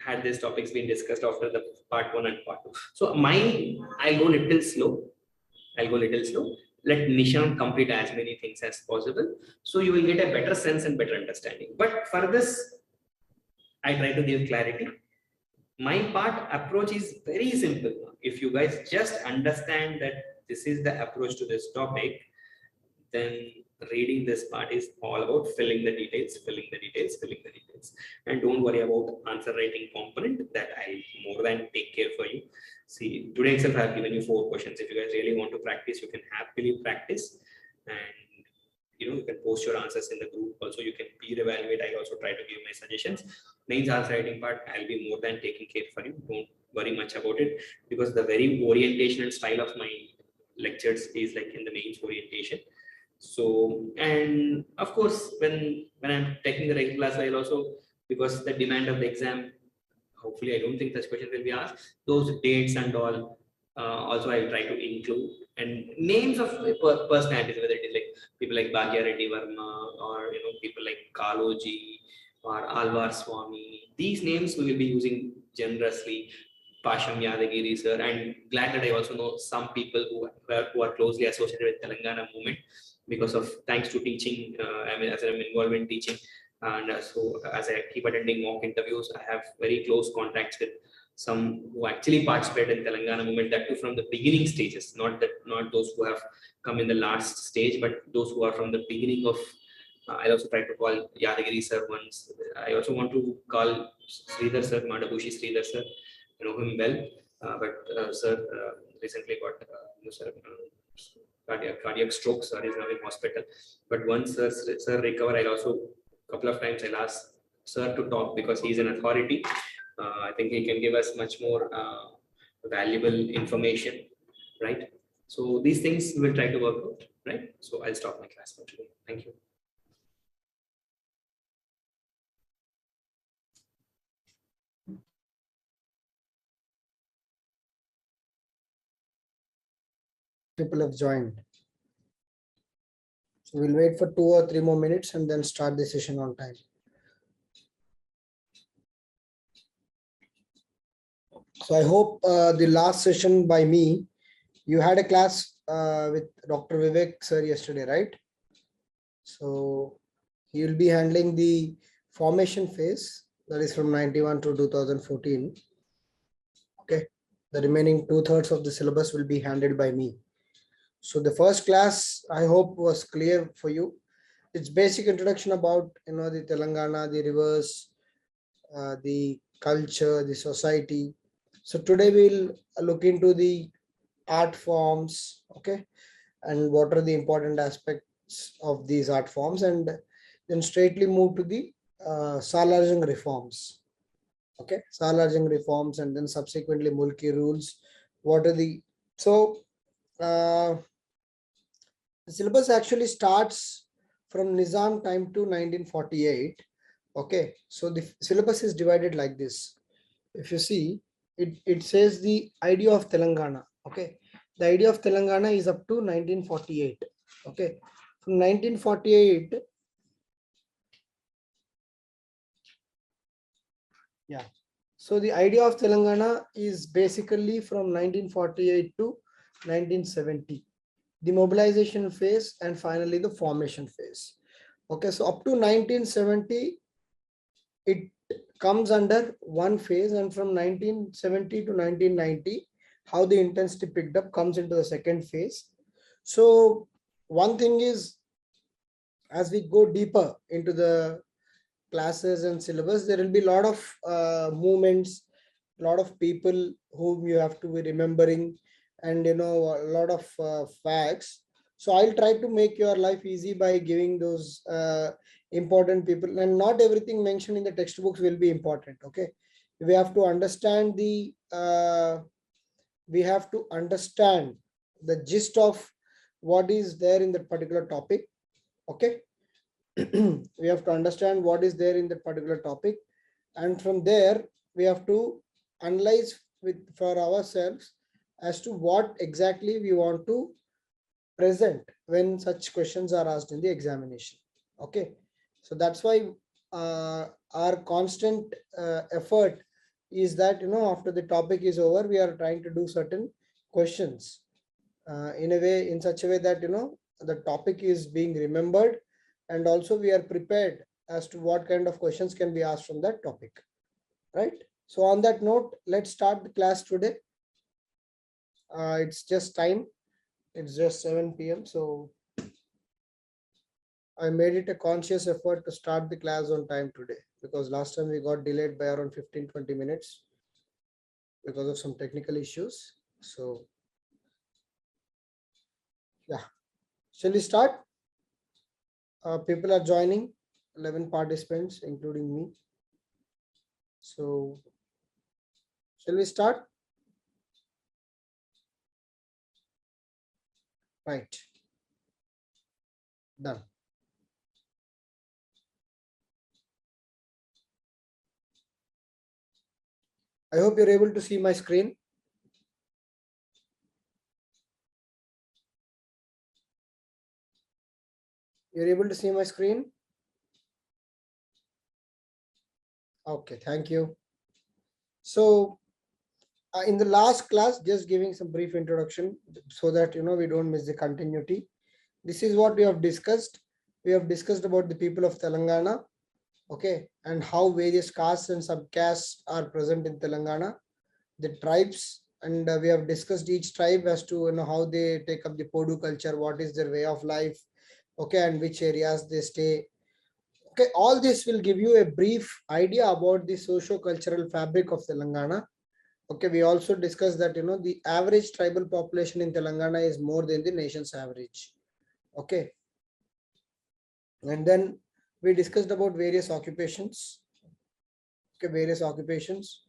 had these topics been discussed after the part 1 and part 2. So I'll go little slow. Let Nishant complete as many things as possible. So you will get a better sense and better understanding. But for this, I try to give clarity. My part approach is very simple. If you guys just understand that this is the approach to this topic, then reading this part is all about filling the details. And don't worry about answer writing component, that I'll more than take care for you. See, today itself I have given you 4 questions. If you guys really want to practice, you can happily practice, and you can post your answers in the group. Also, you can peer evaluate. I also try to give my suggestions. Mains answer writing part, I'll be more than taking care for you. Don't worry much about it, because the very orientation and style of my lectures is like in the mains orientation. So, and of course, when I'm taking the regular class, I'll also, because the demand of the exam, hopefully I don't think such questions will be asked, those dates and all, also I'll try to include, and names of personalities, whether it is like people like Bhagya Reddy Verma, or people like Kaloji or Alvar Swami. These names we will be using generously. Pasham Yadagiri sir, and glad that I also know some people who are closely associated with Telangana movement, because of thanks to teaching, as I'm involved in teaching, and so as I keep attending mock interviews, I have very close contacts with some who actually participated in Telangana movement, that too from the beginning stages, not those who have come in the last stage, but those who are from the beginning of. I also try to call Yadagiri sir once. I also want to call Sridhar sir, Madabushi Sridhar sir. I know him well, but sir recently got cardiac stroke. Sir is now in hospital. But once sir recover, I'll also couple of times I'll ask sir to talk, because he's an authority. I think he can give us much more valuable information, right? So these things we'll try to work out, right? So I'll stop my class for today. Thank you. People have joined. So we'll wait for 2 or 3 more minutes and then start the session on time. So I hope the last session by me, you had a class with Dr. Vivek sir yesterday, right? So he will be handling the formation phase, that is from 91 to 2014. Okay, the remaining 2/3 of the syllabus will be handled by me. So the first class, I hope, was clear for you. It's basic introduction about the Telangana, the rivers, the culture, the society. So today we'll look into the art forms, okay, and what are the important aspects of these art forms, and then straightly move to the Salar Jung reforms. Okay, Salar Jung reforms, and then subsequently Mulki rules. What are the the syllabus actually starts from Nizam time to 1948. Okay, so the syllabus is divided like this. If you see, it says the idea of Telangana. Okay, The idea of Telangana is up to 1948. Okay, from 1948. Yeah. So the idea of Telangana is basically from 1948 to 1970, the mobilization phase and finally the formation phase. Okay, so up to 1970, it comes under one phase, and from 1970 to 1990, how the intensity picked up comes into the second phase. So one thing is, as we go deeper into the classes and syllabus, there will be a lot of movements, a lot of people whom you have to be remembering, and a lot of facts. So I'll try to make your life easy by giving those important people, and not everything mentioned in the textbooks will be important. Okay, we have to understand the gist of what is there in that particular topic. Okay. We have to understand what is there in that particular topic, and from there we have to analyze for ourselves as to what exactly we want to present when such questions are asked in the examination. Okay, so that's why our constant effort is that after the topic is over, we are trying to do certain questions in such a way that the topic is being remembered, and also we are prepared as to what kind of questions can be asked from that topic, right? So on that note, let's start the class today. It's just time, it's just 7 p.m. So I made it a conscious effort to start the class on time today, because last time we got delayed by around 15-20 minutes because of some technical issues. So yeah, shall we start? People are joining, 11 participants, including me. So, shall we start? Right. Done. I hope you're able to see my screen. You're able to see my screen? Okay, thank you. So, in the last class, just giving some brief introduction so that we don't miss the continuity. This is what we have discussed. We have discussed about the people of Telangana, okay, and how various castes and subcastes are present in Telangana, the tribes, and we have discussed each tribe as to how they take up the Podu culture, what is their way of life, okay, and which areas they stay. Okay, all this will give you a brief idea about the socio-cultural fabric of Telangana. Okay, we also discussed that the average tribal population in Telangana is more than the nation's average. Okay, and then we discussed about various occupations. Okay, various occupations.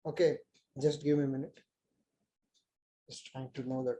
Okay, just give me a minute. Just trying to know that.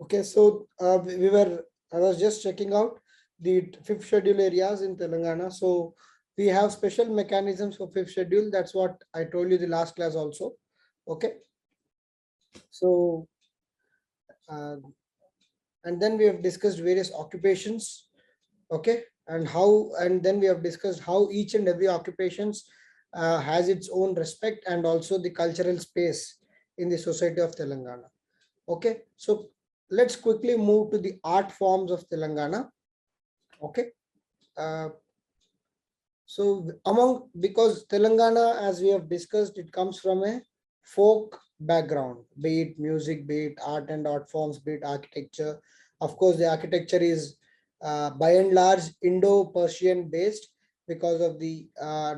Okay, so I was just checking out the fifth schedule areas in Telangana. So we have special mechanisms for fifth schedule. That's what I told you the last class also. Okay, so and then we have discussed various occupations. Okay, and then we have discussed how each and every occupations has its own respect and also the cultural space in the society of Telangana. Okay, so let's quickly move to the art forms of Telangana. Okay, uh, so because Telangana, as we have discussed, it comes from a folk background, be it music, be it art and art forms, be it architecture. Of course, the architecture is by and large Indo-Persian based because of the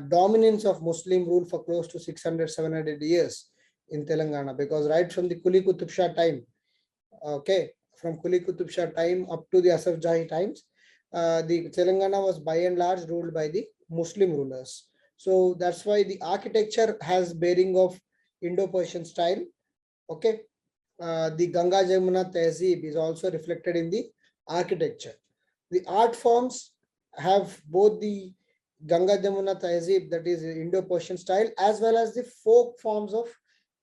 dominance of Muslim rule for close to 600-700 years in Telangana. Because right from the Kuli Qutub Shah time, okay, from Kuli Qutub Shah time up to the Asaf Jahi times, the Telangana was by and large ruled by the Muslim rulers. So that's why the architecture has bearing of Indo-Persian style. Okay, the Ganga Jamuna Tehzeeb is also reflected in the architecture. The art forms have both the Ganga Jamuna Tehzeeb, that is Indo-Persian style, as well as the folk forms of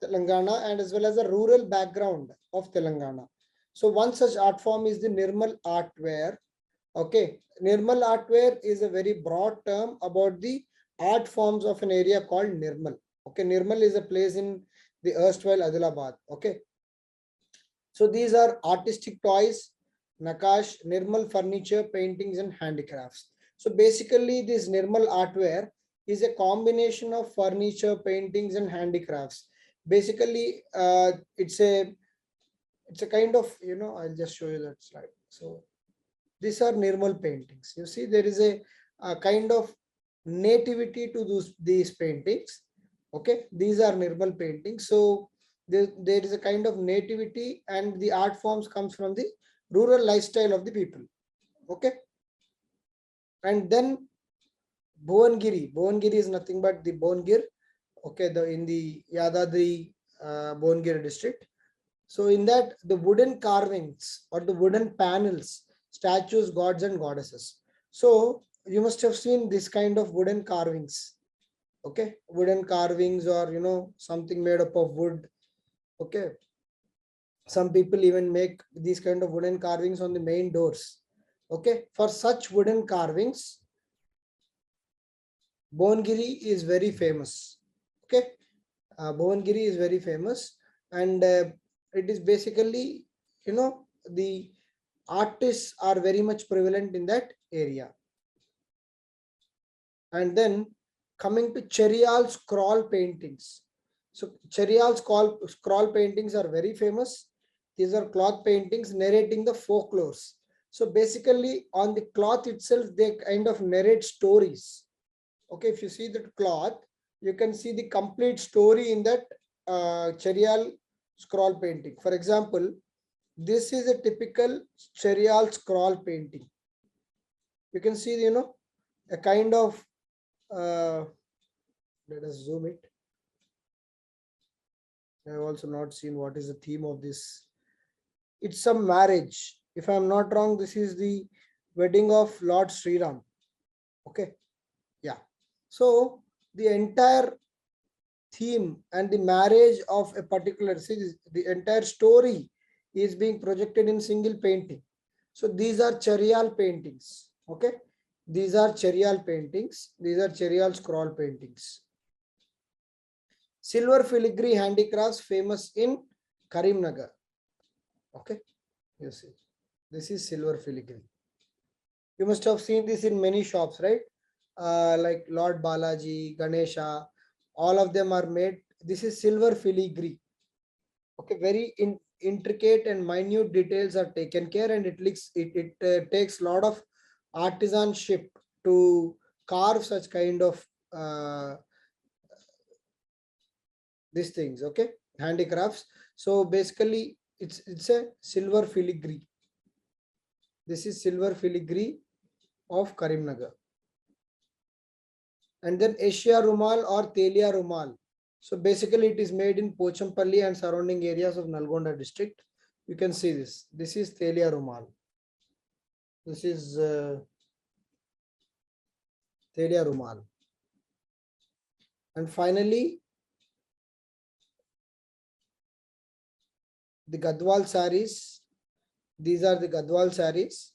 Telangana and as well as the rural background of Telangana. So one such art form is the Nirmal artware. Okay, Nirmal artware is a very broad term about the art forms of an area called Nirmal. Okay, Nirmal is a place in the erstwhile Adilabad. Okay, so these are artistic toys, Nakash, Nirmal furniture, paintings, and handicrafts. So basically, this Nirmal artware is a combination of furniture, paintings, and handicrafts. Basically, it's a kind of, I'll just show you that slide. So these are Nirmal paintings. You see, there is a kind of nativity to these paintings. Okay, these are Nirmal paintings. So there is a kind of nativity, and the art forms comes from the rural lifestyle of the people. Okay, and then Bhuvan Giri is nothing but the Bongir. Okay, in the Yadadri Bongir district. So in that, the wooden carvings or the wooden panels, statues, gods and goddesses. So you must have seen this kind of wooden carvings. Okay, wooden carvings, or something made up of wood. Okay, some people even make these kind of wooden carvings on the main doors. Okay, for such wooden carvings, Bongiri is very famous. Okay, Bhuvan is very famous, and it is basically, the artists are very much prevalent in that area. And then coming to Cherial scroll paintings. So Cherial scroll paintings are very famous. These are cloth paintings narrating the folklores. So basically on the cloth itself, they kind of narrate stories. Okay, if you see that cloth, you can see the complete story in that Cherial scroll painting. For example, this is a typical Cherial scroll painting. You can see, a kind of, let us zoom it. I have also not seen what is the theme of this. It's some marriage. If I'm not wrong, this is the wedding of Lord Sri Ram. Okay, yeah. So the entire theme and the marriage of a particular series, the entire story is being projected in single painting. So these are Cherial paintings. Okay, these are Cherial paintings. These are Cherial scroll paintings. Silver filigree handicrafts famous in Karimnagar. Okay, you see, this is silver filigree. You must have seen this in many shops, right? Like Lord Balaji, Ganesha, all of them are made. This is silver filigree. Okay, very intricate and minute details are taken care, and it takes a lot of artisanship to carve such kind of these things. Okay, handicrafts. So basically, it's a silver filigree. This is silver filigree of Karimnagar. And then Asia Rumal or Telia Rumal. So basically it is made in Pochampalli and surrounding areas of Nalgonda district. You can see this. This is Telia Rumal. This is Telia Rumal. And finally, the Gadwal saris. These are the Gadwal saris.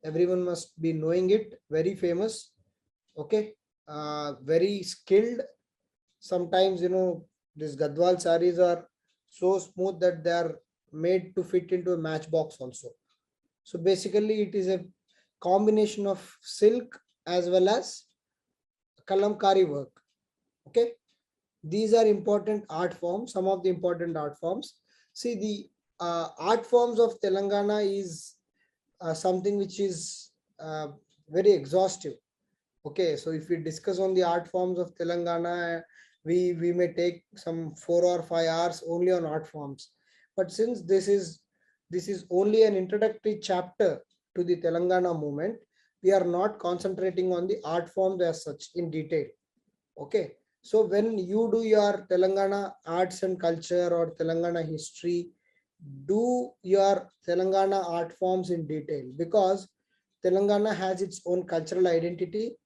Everyone must be knowing it. Very famous. Okay. Very skilled. Sometimes, these Gadwal saris are so smooth that they are made to fit into a matchbox also. So basically, it is a combination of silk as well as kalamkari work. Okay. These are important art forms, some of the important art forms. See, the art forms of Telangana is something which is very exhaustive. Okay, so if we discuss on the art forms of Telangana, we may take some 4 or 5 hours only on art forms. But since this is only an introductory chapter to the Telangana movement, we are not concentrating on the art forms as such in detail. Okay, so when you do your Telangana arts and culture or Telangana history, do your Telangana art forms in detail, because Telangana has its own cultural identity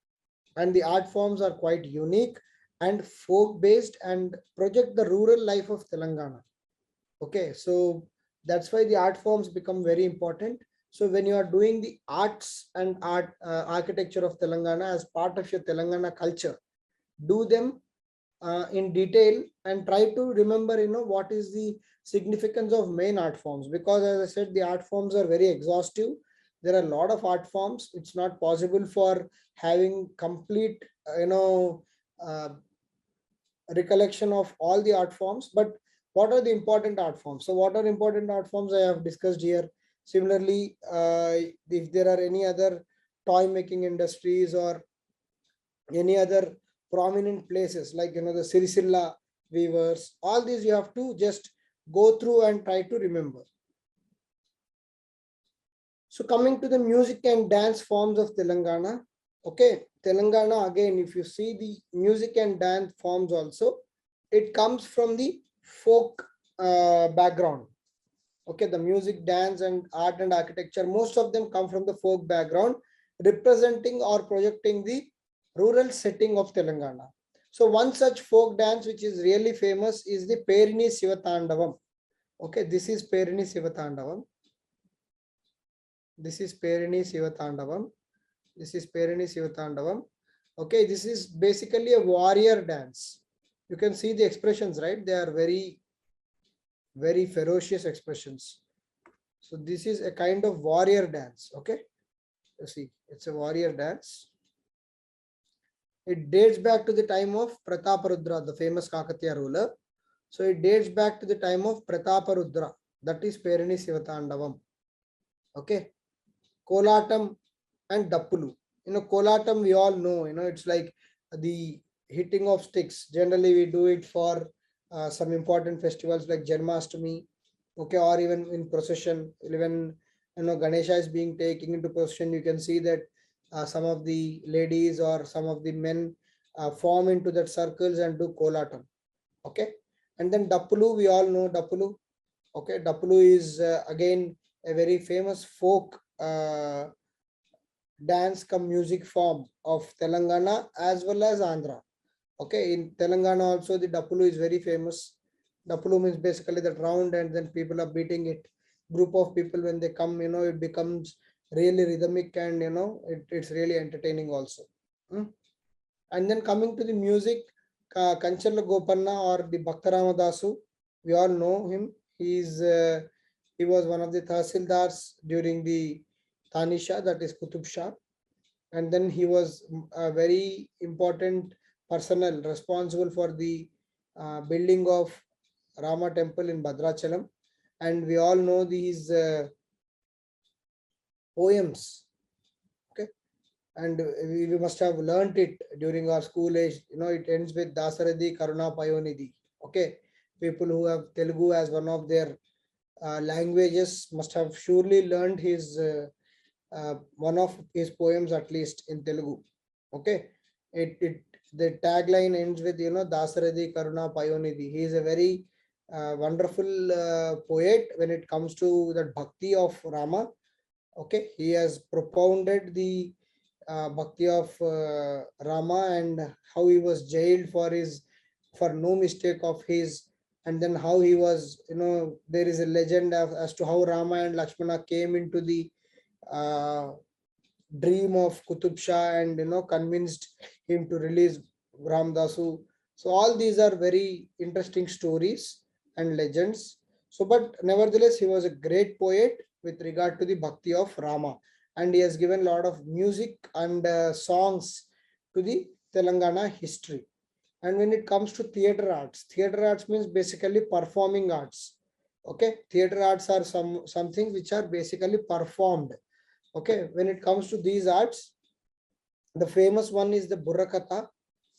and the art forms are quite unique and folk based and project the rural life of Telangana. Okay, so that's why the art forms become very important. So when you are doing the arts and architecture of Telangana as part of your Telangana culture, do them in detail and try to remember, what is the significance of main art forms, because as I said, the art forms are very exhaustive. There are a lot of art forms. It's not possible for having complete, uh, recollection of all the art forms. But what are the important art forms? So what are important art forms I have discussed here. Similarly, if there are any other toy making industries or any other prominent places like, the Sirisilla weavers, all these you have to just go through and try to remember. So coming to the music and dance forms of Telangana. Okay, Telangana, again, if you see the music and dance forms also, it comes from the folk background. Okay, the music, dance and art and architecture, most of them come from the folk background, representing or projecting the rural setting of Telangana. So one such folk dance which is really famous is the Perini Sivatandavam. Okay, this is Perini Sivatandavam. This is Perini Sivatandavam. This is Perini Sivatandavam. Okay, this is basically a warrior dance. You can see the expressions, right? They are very, very ferocious expressions. So this is a kind of warrior dance. Okay, you see, it's a warrior dance. It dates back to the time of Prataparudra, the famous Kakatiya ruler. So it dates back to the time of Prataparudra. That is Perini Sivatandavam. Okay. Kolatam and Dappulu. Kolatam we all know, it's like the hitting of sticks. Generally we do it for some important festivals like Janmashtami. Okay, or even in procession, even Ganesha is being taken into procession, you can see that some of the ladies or some of the men form into that circles and do kolatam. Okay, and then Dappulu, we all know Dappulu. Okay, Dappulu is again a very famous folk dance come music form of Telangana as well as Andhra. Okay, in Telangana also the Dappulu is very famous. Dappulu means basically that round and then people are beating it. Group of people, when they come, it becomes really rhythmic and it's really entertaining also. And then coming to the music, Kancharla Gopanna or the Bhaktarama Dasu, we all know him. He was one of the Tahsildars during the Tanisha, that is Qutub Shah. And then he was a very important personnel responsible for the building of Rama temple in Bhadrachalam. And we all know these poems. Okay, and we must have learnt it during our school age. It ends with Dasaradi Karuna Payonidhi. Okay, people who have Telugu as one of their languages must have surely learned his one of his poems at least in Telugu. Okay, the tagline ends with Dasaradi Karuna Payonidhi. He is a very wonderful poet when it comes to the bhakti of Rama. Okay, he has propounded the bhakti of Rama and how he was jailed for no mistake of his, and then how he was, there is a legend as to how Rama and Lakshmana came into the uh, dream of Qutub Shah and convinced him to release Ramdasu. So all these are very interesting stories and legends. So, but nevertheless, he was a great poet with regard to the bhakti of Rama, and he has given a lot of music and songs to the Telangana history. And when it comes to theater arts means basically performing arts. Okay, theater arts are something which are basically performed. Okay, when it comes to these arts, the famous one is the Burrakatha.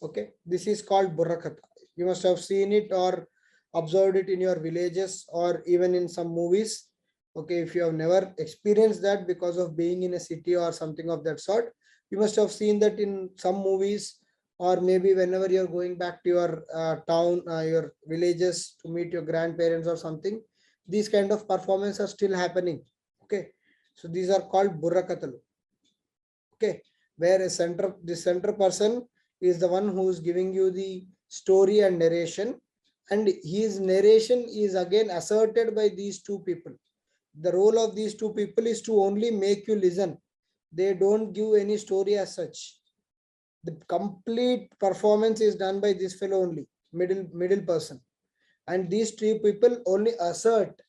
Okay, this is called Burrakatha. You must have seen it or observed it in your villages or even in some movies. Okay, if you have never experienced that because of being in a city or something of that sort, you must have seen that in some movies, or maybe whenever you're going back to your town, your villages to meet your grandparents or something, these kind of performances are still happening. Okay, so these are called Burrakathalu. Okay, where the center person is the one who is giving you the story and narration, and his narration is again asserted by these two people. The role of these two people is to only make you listen. They don't give any story as such. The complete performance is done by this fellow only, middle person, and these two people only assert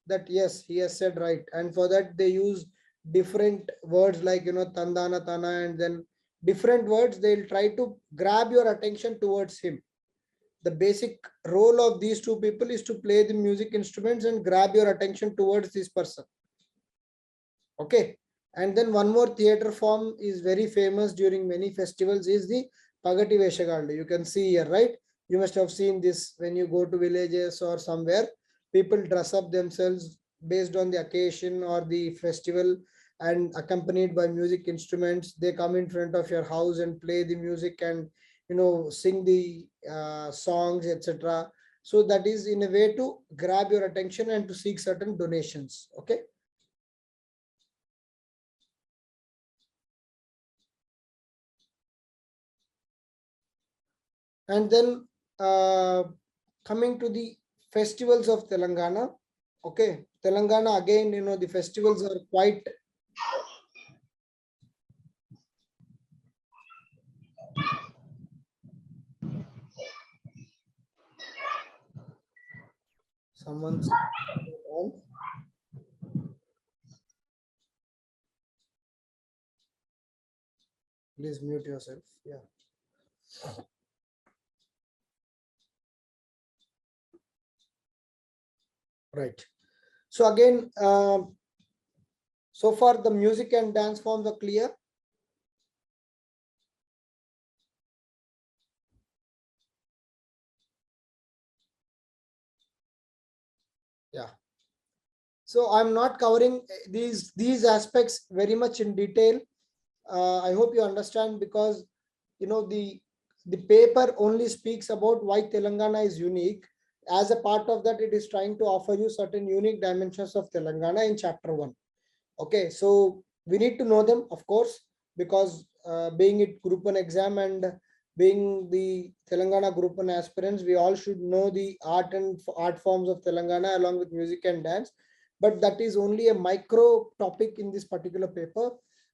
that yes, he has said right, and for that they use different words like tandana tana, and then different words. They'll try to grab your attention towards him. The basic role of these two people is to play the music instruments and grab your attention towards this person. Okay, and then one more theater form is very famous during many festivals is the Pagati Veshagallu. You can see here, right? You must have seen this when you go to villages or somewhere. People dress up themselves based on the occasion or the festival and accompanied by music instruments. They come in front of your house and play the music and sing the songs, etc. So that is in a way to grab your attention and to seek certain donations. Okay. And then coming to the festivals of Telangana. Okay, Telangana again, the festivals are quite someone's on. Please mute yourself. Yeah. Right. So again, so far the music and dance forms are clear. Yeah. So I'm not covering these aspects very much in detail. I hope you understand, because the paper only speaks about why Telangana is unique. As a part of that, it is trying to offer you certain unique dimensions of Telangana in chapter 1. Okay, so we need to know them, of course, because being it group 1 exam and being the Telangana group 1 aspirants, we all should know the art forms of Telangana along with music and dance. But that is only a micro topic in this particular paper,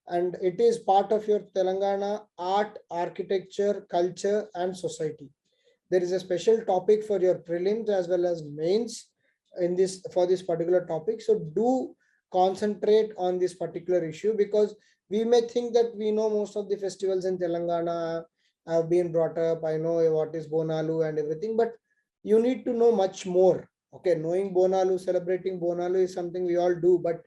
and it is part of your Telangana art, architecture, culture, and society. There is a special topic for your prelims as well as mains in this for this particular topic. So do concentrate on this particular issue, because we may think that we know most of the festivals in Telangana. Have been brought up. I know what is Bonalu and everything, but you need to know much more. Okay, knowing Bonalu, celebrating Bonalu is something we all do, but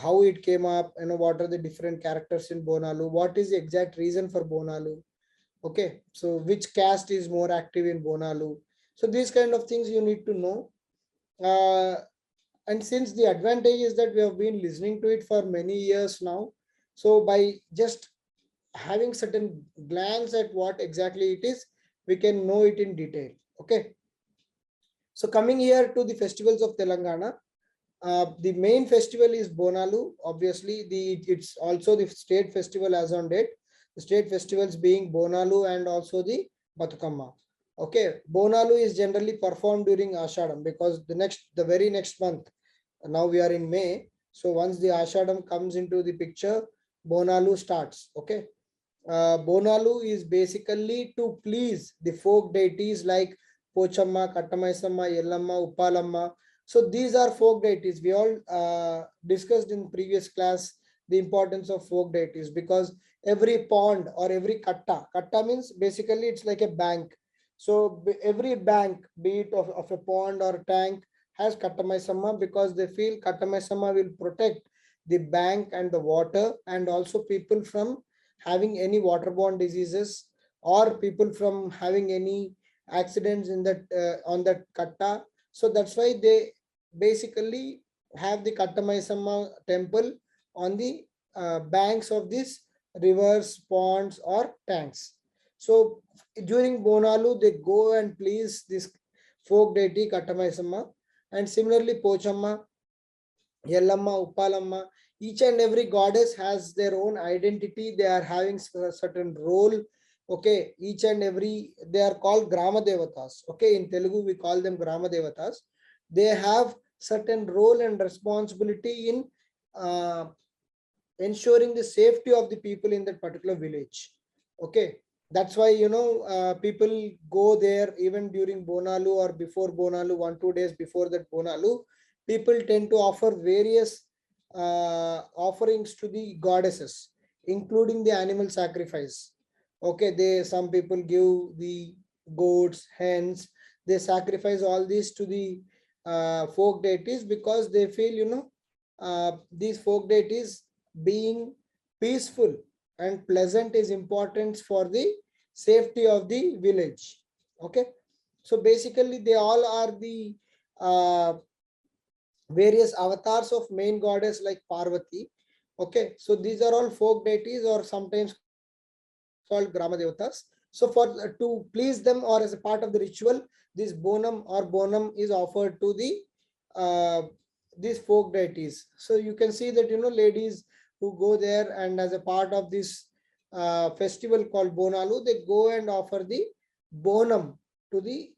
how it came up, what are the different characters in Bonalu, what is the exact reason for Bonalu. Okay, so which caste is more active in Bonalu? So these kind of things you need to know. And since the advantage is that we have been listening to it for many years now, so by just having certain glance at what exactly it is, we can know it in detail. Okay. So coming here to the festivals of Telangana, the main festival is Bonalu. Obviously, it's also the state festival as on date. The state festivals being Bonalu and also the Batukamma. Okay, Bonalu is generally performed during Ashadam because the very next month, now we are in May. So once the Ashadam comes into the picture, Bonalu starts. Okay, Bonalu is basically to please the folk deities like Pochamma, Kattamaisamma, Yellamma, Uppalamma. So these are folk deities. We all discussed in previous class the importance of folk deities because every pond or every katta means basically it's like a bank. So every bank, be it of a pond or tank, has Kattamaisamma because they feel Kattamaisamma will protect the bank and the water and also people from having any waterborne diseases or people from having any accidents in that on that katta. So that's why they basically have the Kattamaisamma temple on the banks of these rivers, ponds or tanks. So during Bonalu, they go and please this folk deity Kattamaisamma, and similarly Pochamma, Yellamma, Uppalamma, each and every goddess has their own identity. They are having a certain role. Okay, each and every, they are called Grama Devatas. Okay, in Telugu, we call them Grama Devatas. They have certain role and responsibility in ensuring the safety of the people in that particular village. Okay, that's why, people go there even during Bonalu or before Bonalu, 1-2 days before that Bonalu. People tend to offer various offerings to the goddesses, including the animal sacrifice. Okay, some people give the goats, hens, they sacrifice all these to the folk deities because they feel, these folk deities being peaceful and pleasant is important for the safety of the village. Okay, so basically they all are the various avatars of main goddess like Parvati. Okay, so these are all folk deities or sometimes called Grama Devatas. So for to please them or as a part of the ritual, this bonum is offered to the these folk deities. So you can see that ladies who go there and as a part of this festival called Bonalu, they go and offer the bonum to the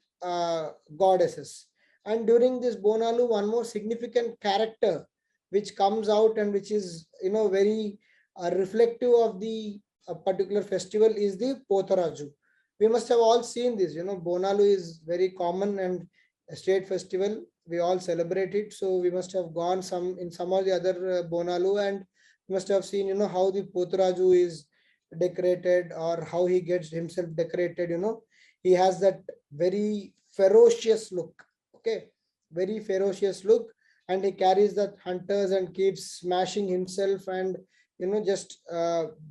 goddesses. And during this Bonalu, one more significant character which comes out and which is very reflective of the particular festival is the Potharaju. We must have all seen this. Bonalu is very common and a state festival. We all celebrate it. So we must have gone in some of the other Bonalu and must have seen how the Potharaju is decorated or how he gets himself decorated. He has that very ferocious look. Okay, very ferocious look, and he carries that hunters and keeps smashing himself and just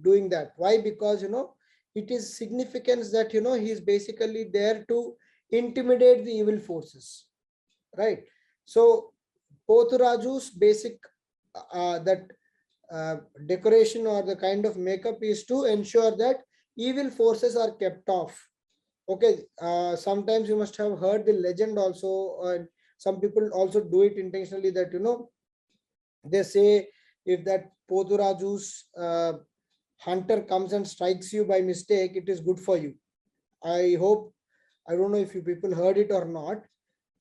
doing that. Why? Because it is significance that he is basically there to intimidate the evil forces, right? So Pothuraju's basic that decoration or the kind of makeup is to ensure that evil forces are kept off. Okay, sometimes you must have heard the legend also. Some people also do it intentionally that they say if that Pothuraju's hunter comes and strikes you by mistake, it is good for you. I don't know if you people heard it or not.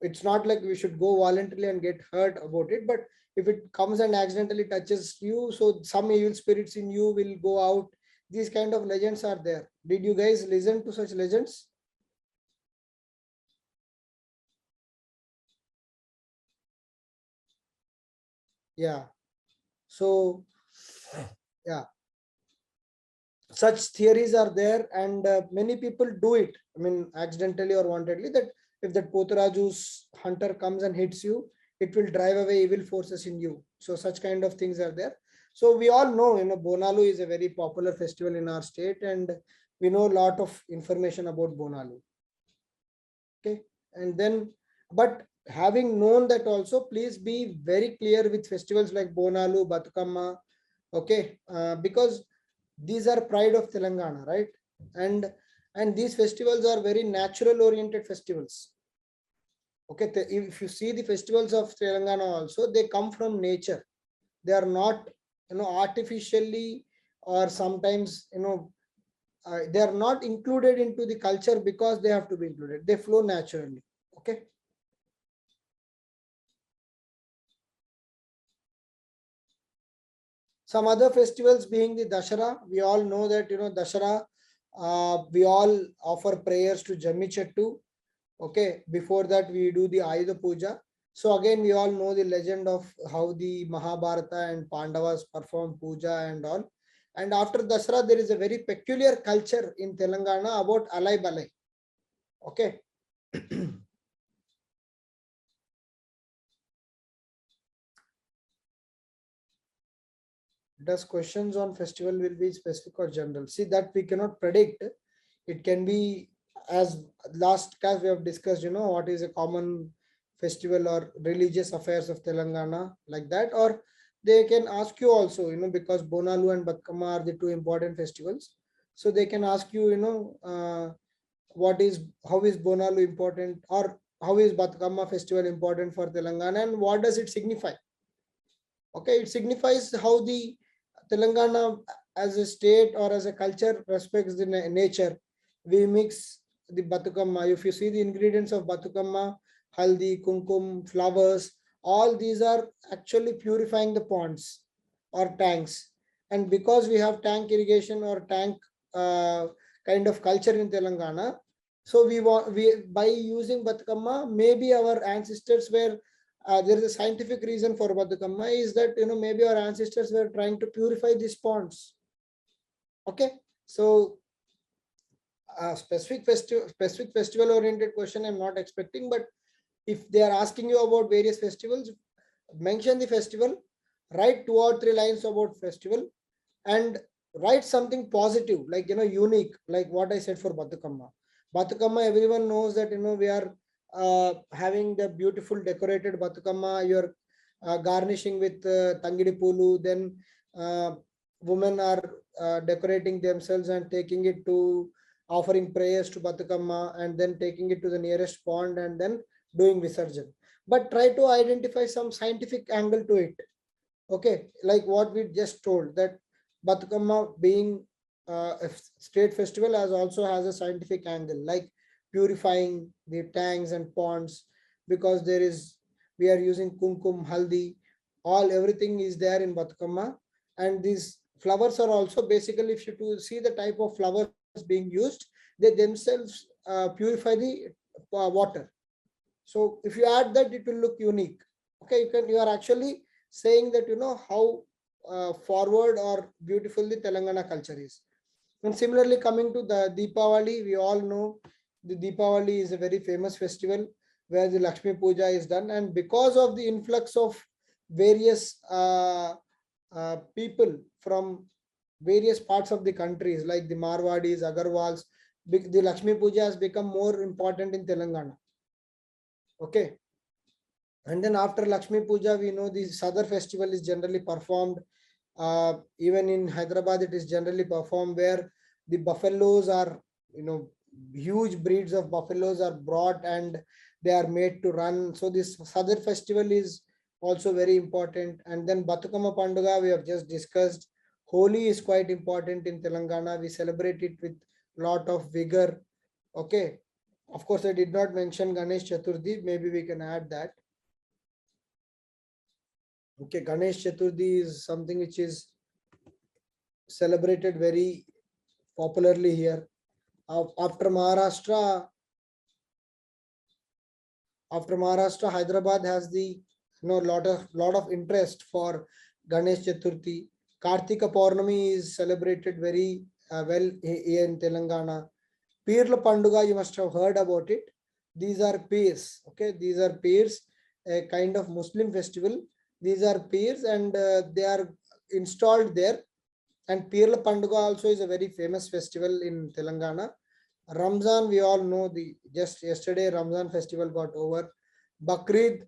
It's not like we should go voluntarily and get hurt about it, but if it comes and accidentally touches you, so some evil spirits in you will go out. These kind of legends are there. Did you guys listen to such legends? Yeah. So, yeah, such theories are there, and many people do it. I mean, accidentally or wantedly. That if that Pothuraju's hunter comes and hits you, it will drive away evil forces in you. So such kind of things are there. So we all know, Bonalu is a very popular festival in our state, and we know a lot of information about Bonalu. Okay, and then, but having known that also, please be very clear with festivals like Bonalu, Batukamma. Okay, because these are pride of Telangana, right? And these festivals are very natural oriented festivals. Okay, if you see the festivals of Telangana also, they come from nature. They are not, artificially, or sometimes, they are not included into the culture because they have to be included. They flow naturally. Okay. Some other festivals being the Dashara. We all know that, Dashara, we all offer prayers to Jamichettu. Okay, before that we do the Ayudha Puja. So again, we all know the legend of how the Mahabharata and Pandavas perform puja and all. And after Dasara, there is a very peculiar culture in Telangana about Alai Balai. Okay. Does questions on festival will be specific or general? See, that we cannot predict. It can be, as last class we have discussed, what is a common festival or religious affairs of Telangana, like that, or they can ask you also, because Bonalu and Batkama are the two important festivals. So they can ask you, how is Bonalu important, or how is Batkama festival important for Telangana, and what does it signify? Okay, it signifies how the Telangana as a state or as a culture respects the nature. We mix the Batukama. If you see the ingredients of Batukama, haldi, kumkum, flowers, all these are actually purifying the ponds or tanks. And because we have tank irrigation or tank kind of culture in Telangana, so we by using Batukama, maybe our ancestors were there is a scientific reason for Batukama, is that maybe our ancestors were trying to purify these ponds. Okay, so specific festival oriented question I'm not expecting, but if they are asking you about various festivals, mention the festival, write 2 or 3 lines about festival, and write something positive, like unique, like what I said for Batukama. Batukama, everyone knows that we are having the beautiful decorated Batukama. You're garnishing with Tangidi Pulu. Then women are decorating themselves and taking it to offering prayers to Batukama, and then taking it to the nearest pond and then doing Visarjan. But try to identify some scientific angle to it. Okay, like what we just told, that Batukama being a state festival also has a scientific angle, like purifying the tanks and ponds, because we are using kumkum, haldi, everything is there in Batukama. And these flowers are also basically, if you see the type of flowers being used, they themselves purify the water. So if you add that, it will look unique. Okay, you are actually saying that how forward or beautiful the Telangana culture is. And similarly, coming to the Deepavali, we all know the Deepavali is a very famous festival where the Lakshmi Puja is done, and because of the influx of various people from various parts of the countries, like the Marwadis, Agarwals, the Lakshmi Puja has become more important in Telangana. Okay. And then after Lakshmi Puja, we know the Sadar festival is generally performed. Even in Hyderabad, it is generally performed where the buffaloes are, huge breeds of buffaloes are brought and they are made to run. So this Sadar festival is also very important. And then Batukama Panduga, we have just discussed. Holi is quite important in Telangana. We celebrate it with lot of vigor. Okay. Of course, I did not mention Ganesh Chaturthi. Maybe we can add that. Okay, Ganesh Chaturthi is something which is celebrated very popularly here. After Maharashtra, Hyderabad has the lot of interest for Ganesh Chaturthi. Kartika Purnami is celebrated very well here in Telangana. Pirla Panduga, you must have heard about it. These are peers. Okay, these are peers, a kind of Muslim festival. These are peers, and they are installed there. And Pirla Panduga also is a very famous festival in Telangana. Ramzan, we all know, just yesterday Ramzan festival got over. Bakrid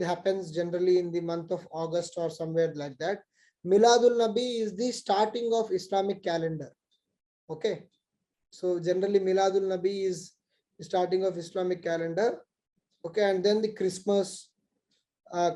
happens generally in the month of August or somewhere like that. Miladul Nabi is the starting of Islamic calendar. Okay. So generally Miladul Nabi is starting of Islamic calendar. Okay, and then the Christmas.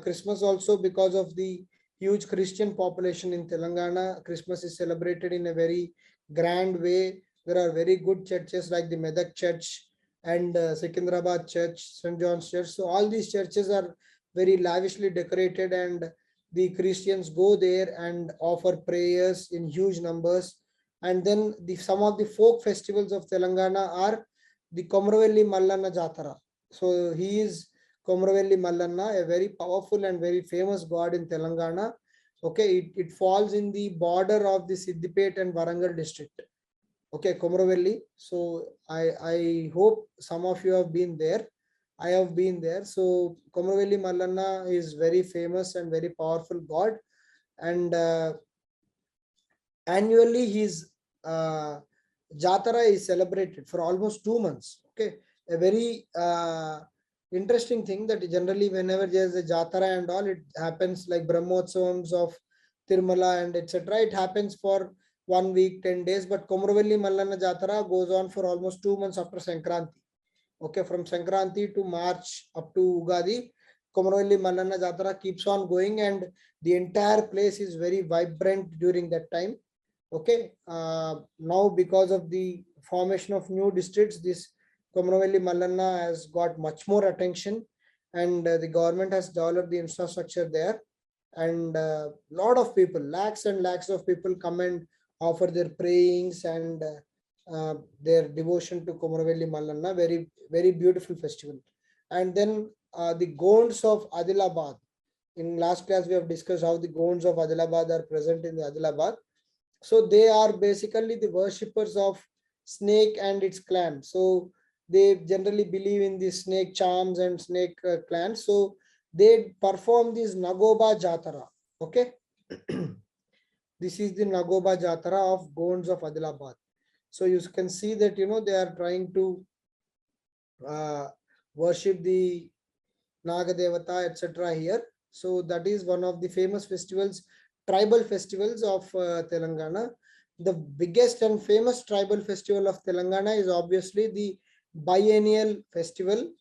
Christmas also, because of the huge Christian population in Telangana, Christmas is celebrated in a very grand way. There are very good churches like the Medak Church and Secunderabad Church, St. John's Church. So all these churches are very lavishly decorated, and the Christians go there and offer prayers in huge numbers. And then some of the folk festivals of Telangana are the Komravelli Mallanna Jatara. So he is Komravelli Mallanna, a very powerful and very famous god in Telangana. Okay, it falls in the border of the Siddipet and Warangal district. Okay, Komravelli. So I hope some of you have been there. I have been there. So Komravelli Mallanna is very famous and very powerful god, and annually his Jatara is celebrated for almost 2 months. Okay, a very interesting thing that generally whenever there's a Jatara and all, it happens like Brahmotsavams of Tirumala and etc. It happens for 1 week, 10 days, but Komravelli Mallanna Jatara goes on for almost 2 months after Sankranti. Okay, from Sankranti to March up to Ugadi, Komravelli Mallanna Jatara keeps on going, and the entire place is very vibrant during that time. Okay, now because of the formation of new districts, this Komravelli Mallanna has got much more attention, and the government has developed the infrastructure there, and lot of people, lakhs and lakhs of people come and offer their prayings and their devotion to Komravelli Mallanna. Very, very beautiful festival. And then the Gonds of Adilabad. In last class, we have discussed how the Gonds of Adilabad are present in the Adilabad. So they are basically the worshippers of snake and its clan. So they generally believe in the snake charms and snake clans. So they perform this Nagoba Jatara. Okay. This is the Nagoba Jatara of Gonds of Adilabad. So you can see that, they are trying to worship the Nagadevata, etc. here. So that is one of the famous festivals, tribal festivals of Telangana. The biggest and famous tribal festival of Telangana is obviously the biennial festival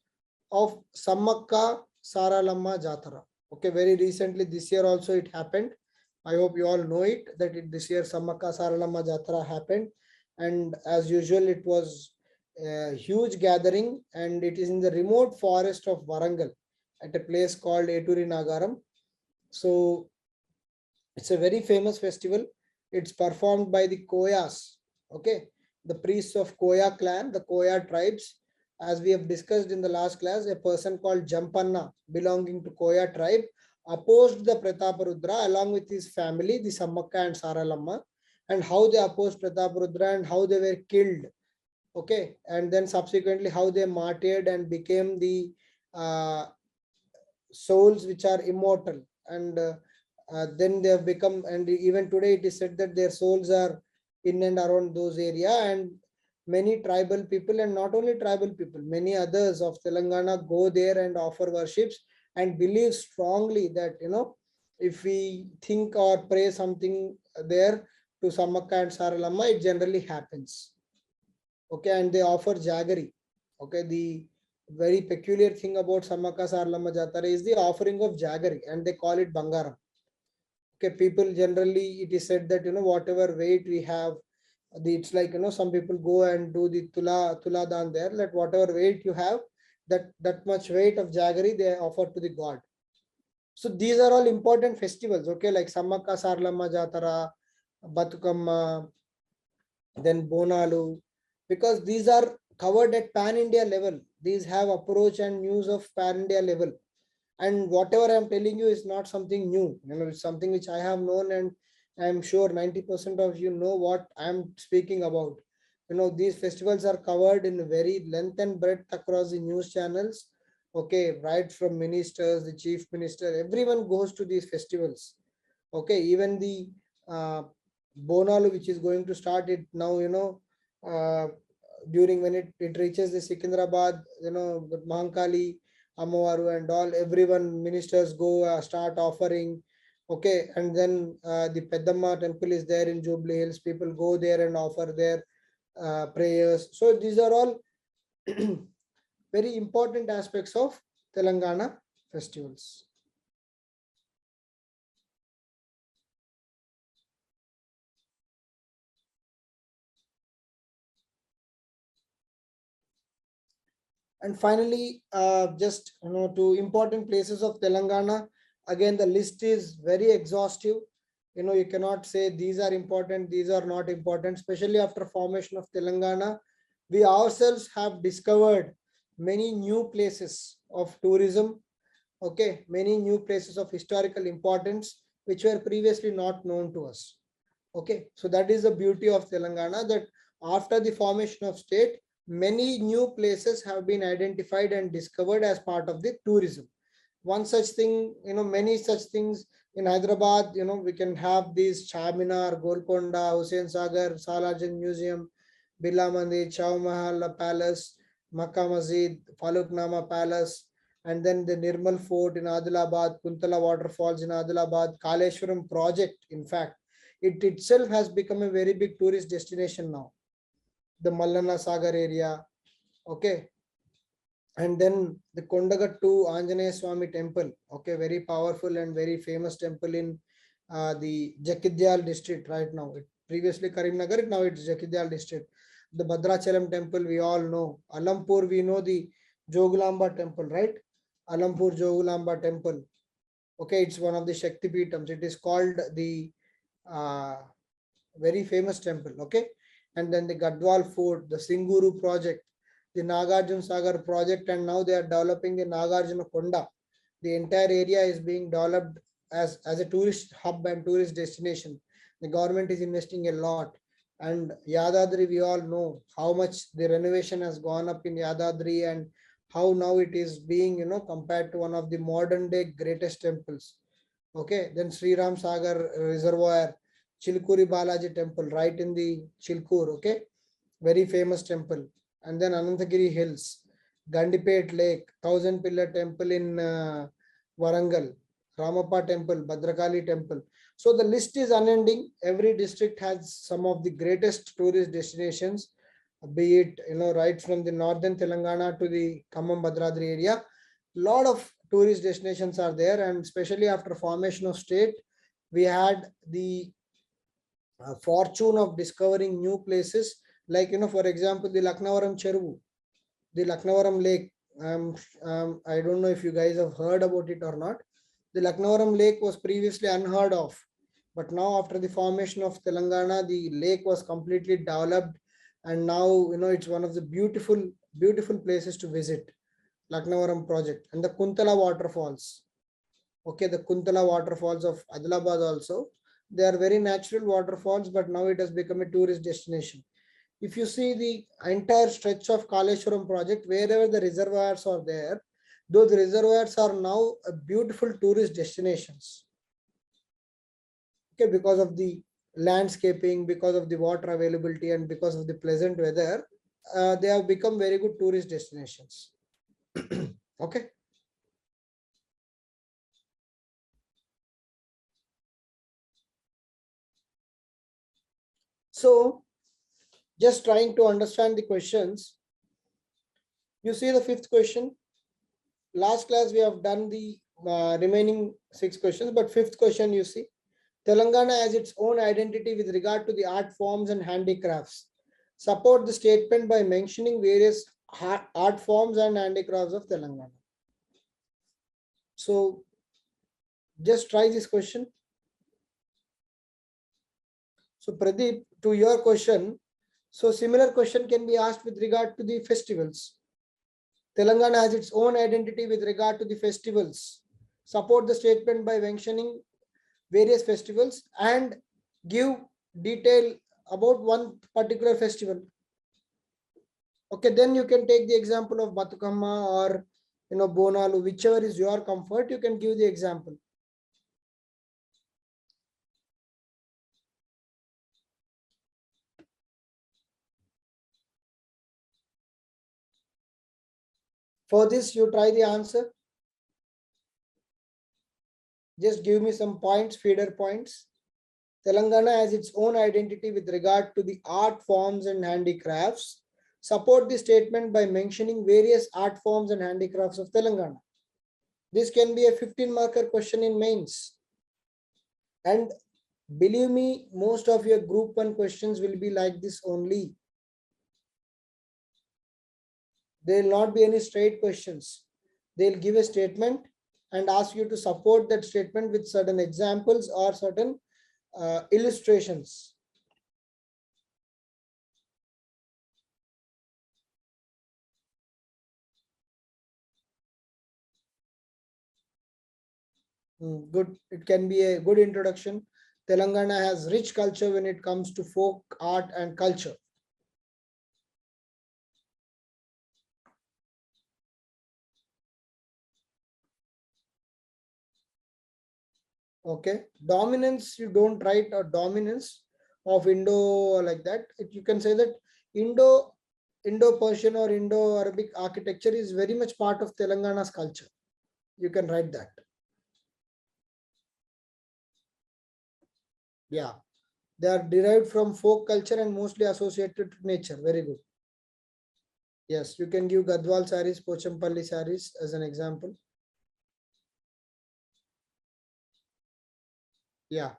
of Sammakka Saralamma Jatara. Okay, very recently this year also it happened. I hope you all know it, that this year Sammakka Saralamma Jatara happened, and as usual it was a huge gathering, and it is in the remote forest of Warangal at a place called Eturi Nagaram. So it's a very famous festival. It's performed by the Koyas. Okay, the priests of Koya clan, the Koya tribes. As we have discussed in the last class, a person called Jampanna belonging to Koya tribe opposed the Prataparudra along with his family, the Sammakka and Saralamma, and how they opposed Prataparudra and how they were killed. Okay, and then subsequently how they martyred and became the souls which are immortal, and then they have become, and even today it is said that their souls are in and around those area, and many tribal people, and not only tribal people, many others of Telangana go there and offer worships and believe strongly that if we think or pray something there to Sammakka and Saralamma, it generally happens. Okay, and they offer jaggery. Okay, the very peculiar thing about Sammakka Saralamma Jatara is the offering of jaggery, and they call it Bangaram. Okay, people generally, it is said that whatever weight we have, it's like some people go and do the tula dan there, that whatever weight you have, that much weight of jaggery they offer to the god. So these are all important festivals. Okay, like Sammakka Saralamma Jatara, Batukamma, then Bonalu, because these are covered at pan-India level. These have approach and news of pan-India level. And whatever I'm telling you is not something new. It's something which I have known, and I'm sure 90% of you know what I'm speaking about. These festivals are covered in very length and breadth across the news channels. Okay, right from ministers, the chief minister, everyone goes to these festivals. Okay, even the Bonalu, which is going to start it now, during when it reaches the Secunderabad, the Mahankali, Amavaru and all, everyone, ministers go start offering. Okay, and then the Peddamma temple is there in Jubilee Hills. People go there and offer their prayers. So these are all very important aspects of Telangana festivals. And finally, just to important places of Telangana. Again, the list is very exhaustive. You cannot say these are important, these are not important. Especially after formation of Telangana, we ourselves have discovered many new places of tourism. Okay, many new places of historical importance which were previously not known to us. Okay, so that is the beauty of Telangana, that after the formation of state, many new places have been identified and discovered as part of the tourism. One such thing, many such things in Hyderabad, we can have these Charminar, Golconda, Hussain Sagar, Salajan Museum, Birla Mandir, Chow Mahal Palace, Makkah Masjid, Faluknama Palace, and then the Nirmal Fort in Adilabad, Kuntala Waterfalls in Adilabad, Kaleshwaram project, in fact, it itself has become a very big tourist destination now. The Mallana Sagar area, okay. And then the Kondagattu Anjaneya Swami temple, okay, very powerful and very famous temple in the Jakidyal district right now. Previously Karimnagar, now it's Jakidyal district. The Bhadrachalam temple, we all know. Alampur, we know the Jogulamba temple, right? Alampur Jogulamba temple. Okay, it's one of the Shakti Peetams. It is called the very famous temple. Okay, and then the Gadwal Fort, the Singuru project, the Nagarjuna Sagar project, and now they are developing the Nagarjuna Konda. The entire area is being developed as a tourist hub and tourist destination. The government is investing a lot. And Yadadri, we all know how much the renovation has gone up in Yadadri and how now it is being, compared to one of the modern day greatest temples. Okay, then Sri Ram Sagar Reservoir, Chilkuri Balaji temple, right in the Chilkur, okay, very famous temple. And then Anantagiri Hills, Gandipet Lake, Thousand Pillar Temple in Warangal, Ramappa Temple, Bhadrakali Temple. So the list is unending. Every district has some of the greatest tourist destinations, be it, right from the northern Telangana to the Khammam Bhadradri area. Lot of tourist destinations are there, and especially after formation of state, we had the fortune of discovering new places, like, for example, the Laknavaram Cheruvu, the Laknavaram Lake. I don't know if you guys have heard about it or not. The Laknavaram Lake was previously unheard of, but now after the formation of Telangana, the lake was completely developed, and now it's one of the beautiful places to visit. Laknavaram project. And the Kuntala waterfalls. Okay, the Kuntala waterfalls of Adilabad also. They are very natural waterfalls, but now it has become a tourist destination. If you see the entire stretch of Kaleshwaram project, wherever the reservoirs are there, those reservoirs are now a beautiful tourist destinations. Okay, because of the landscaping, because of the water availability, and because of the pleasant weather, they have become very good tourist destinations. Okay. So, just trying to understand the questions. You see the fifth question. Last class we have done the remaining 6 questions, but fifth question you see. Telangana has its own identity with regard to the art forms and handicrafts. Support the statement by mentioning various art forms and handicrafts of Telangana. So, just try this question. So, Pradeep, to your question, so similar question can be asked with regard to the festivals. Telangana has its own identity with regard to the festivals. Support the statement by mentioning various festivals and give detail about one particular festival. Okay, then you can take the example of Batukamma or Bonalu, whichever is your comfort, you can give the example. For this, you try the answer. Just give me some points, feeder points. Telangana has its own identity with regard to the art forms and handicrafts. Support the statement by mentioning various art forms and handicrafts of Telangana. This can be a 15 marker question in mains. And believe me, most of your group 1 questions will be like this only. There will not be any straight questions. They'll give a statement and ask you to support that statement with certain examples or certain illustrations. Good. It can be a good introduction. Telangana has rich culture when it comes to folk, art, and culture. Okay. Dominance, you don't write a dominance of Indo like that. You can say that Indo-Persian or Indo-Arabic architecture is very much part of Telangana's culture. You can write that. Yeah. They are derived from folk culture and mostly associated to nature. Very good. Yes, you can give Gadwal saris, Pochampalli saris as an example. Yeah.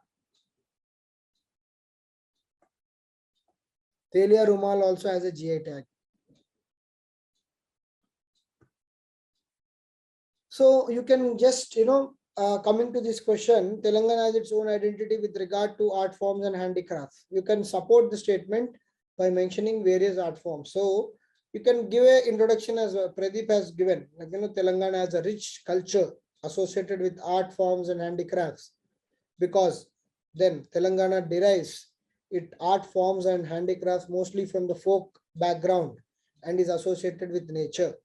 Telia Rumal also has a GI tag. So you can just, coming to this question, Telangana has its own identity with regard to art forms and handicrafts. You can support the statement by mentioning various art forms. So you can give an introduction as Pradeep has given. Telangana has a rich culture associated with art forms and handicrafts, because then Telangana derives its art forms and handicrafts mostly from the folk background and is associated with nature.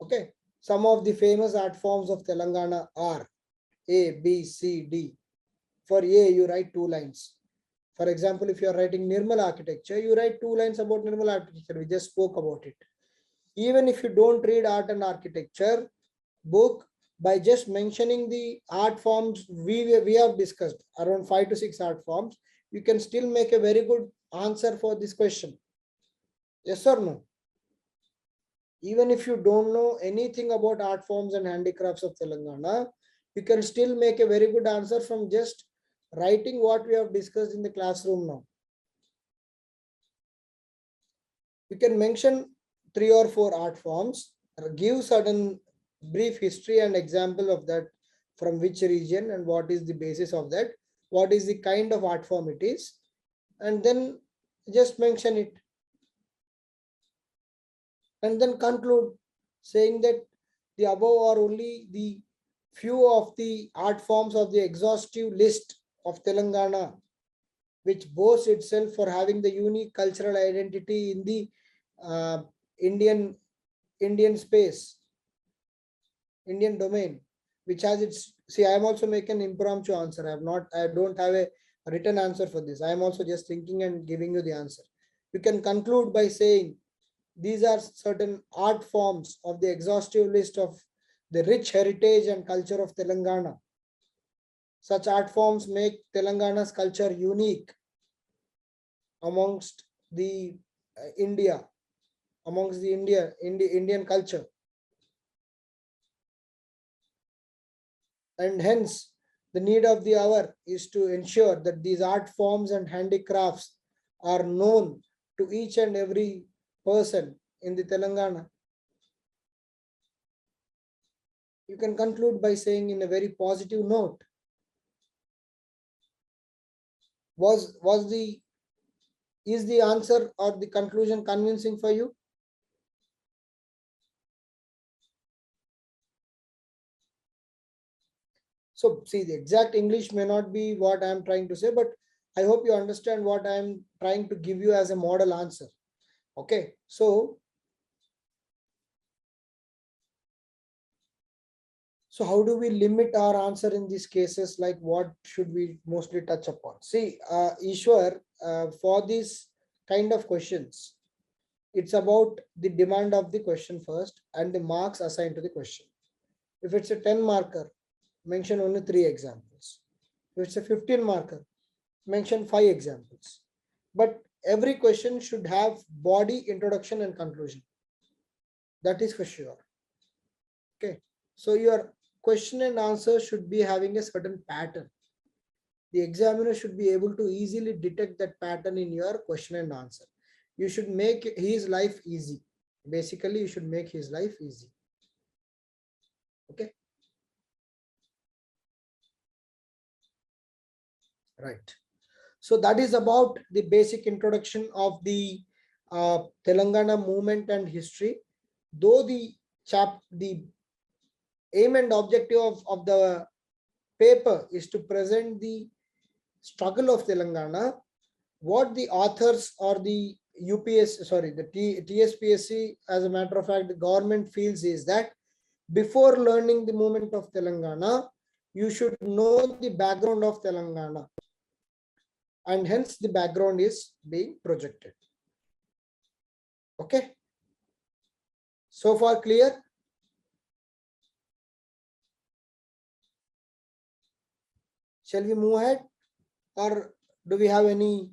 Okay. Some of the famous art forms of Telangana are A, B, C, D. For A, you write 2 lines. For example, if you are writing Nirmal architecture, you write 2 lines about Nirmal architecture. We just spoke about it. Even if you don't read art and architecture book, by just mentioning the art forms we have discussed, around 5 to 6 art forms, you can still make a very good answer for this question. Yes or no? Even if you don't know anything about art forms and handicrafts of Telangana, you can still make a very good answer from just writing what we have discussed in the classroom now. You can mention 3 or 4 art forms, give certain brief history and example of that, from which region and what is the basis of that, what is the kind of art form it is, and then just mention it. And then conclude saying that the above are only the few of the art forms of the exhaustive list of Telangana, which boasts itself for having the unique cultural identity in the Indian space, Indian domain, which has its. See, I am also making an impromptu answer. I don't have a written answer for this. I am also just thinking and giving you the answer. You can conclude by saying these are certain art forms of the exhaustive list of the rich heritage and culture of Telangana. Such art forms make Telangana's culture unique amongst the Indian culture. And hence, the need of the hour is to ensure that these art forms and handicrafts are known to each and every person in the Telangana. You can conclude by saying in a very positive note. Is the answer or the conclusion convincing for you? So see, the exact English may not be what I am trying to say, but I hope you understand what I am trying to give you as a model answer. Okay, so how do we limit our answer in these cases? Like, what should we mostly touch upon? See, Ishwar, for these kind of questions, it's about the demand of the question first and the marks assigned to the question. If it's a 10 marker, mention only 3 examples. If it's a 15 marker, mention 5 examples. But every question should have body, introduction, and conclusion. That is for sure. Okay. So your question and answer should be having a certain pattern. The examiner should be able to easily detect that pattern in your question and answer. You should make his life easy. Basically, you should make his life easy. Okay. Right. So that is about the basic introduction of the Telangana movement and history. Though the aim and objective of the paper is to present the struggle of Telangana, what the authors or the TSPSC, as a matter of fact, the government feels is that before learning the movement of Telangana, you should know the background of Telangana, and hence the background is being projected. Okay. So far clear? Shall we move ahead, or do we have any?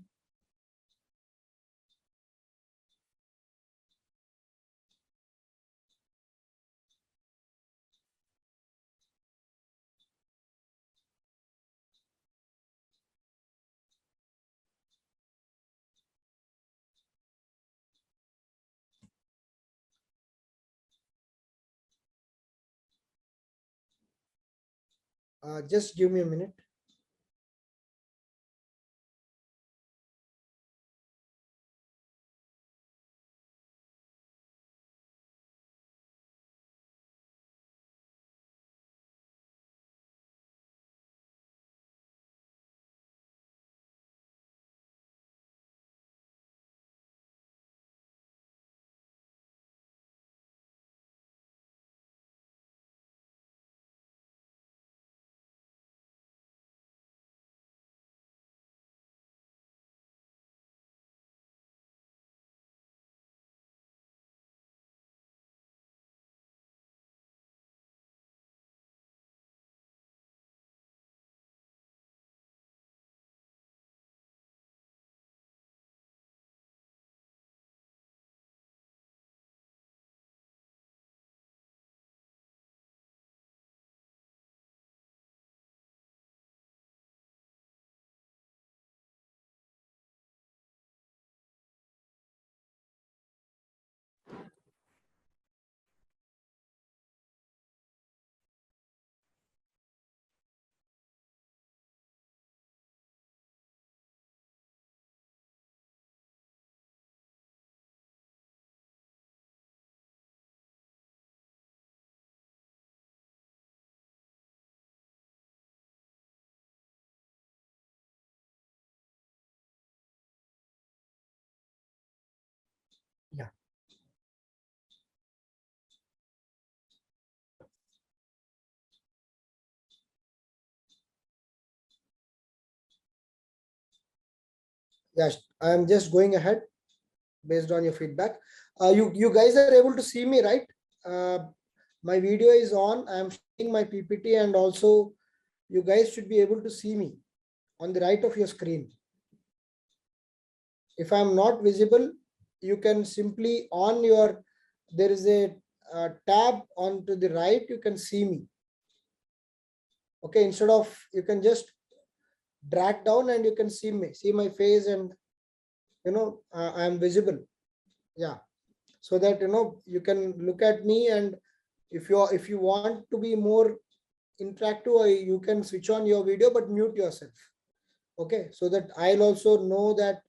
Just give me a minute. Yeah. Yes, I am just going ahead based on your feedback. You guys are able to see me, right? My video is on. I am sharing my PPT, and also you guys should be able to see me on the right of your screen. If I am not visible, you can simply on your, there is a tab on to the right, you can see me. Okay, instead of, you can just drag down and you can see me, see my face, and I am visible. Yeah, so that you can look at me, and if you want to be more interactive, you can switch on your video but mute yourself. Okay, so that I'll also know that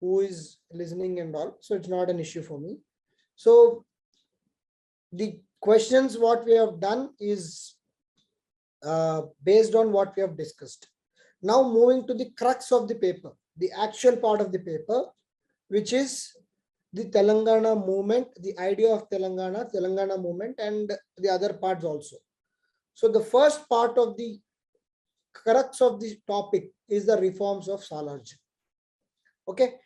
who is listening and all, so it's not an issue for me. So the questions what we have done is based on what we have discussed. Now moving to the crux of the paper, the actual part of the paper, which is the Telangana movement, the idea of Telangana movement, and the other parts also. So the first part of the crux of this topic is the reforms of Salarjee. Okay,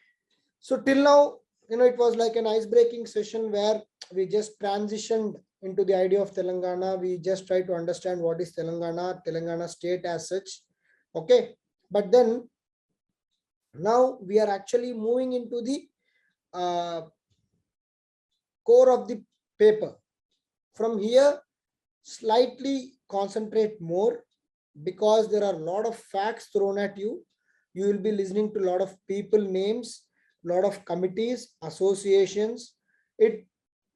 so till now, it was like an ice-breaking session where we just transitioned into the idea of Telangana. We just try to understand what is Telangana state as such. Okay, but then now we are actually moving into the core of the paper. From here, slightly concentrate more, because there are a lot of facts thrown at you. You will be listening to a lot of people names, lot of committees, associations. It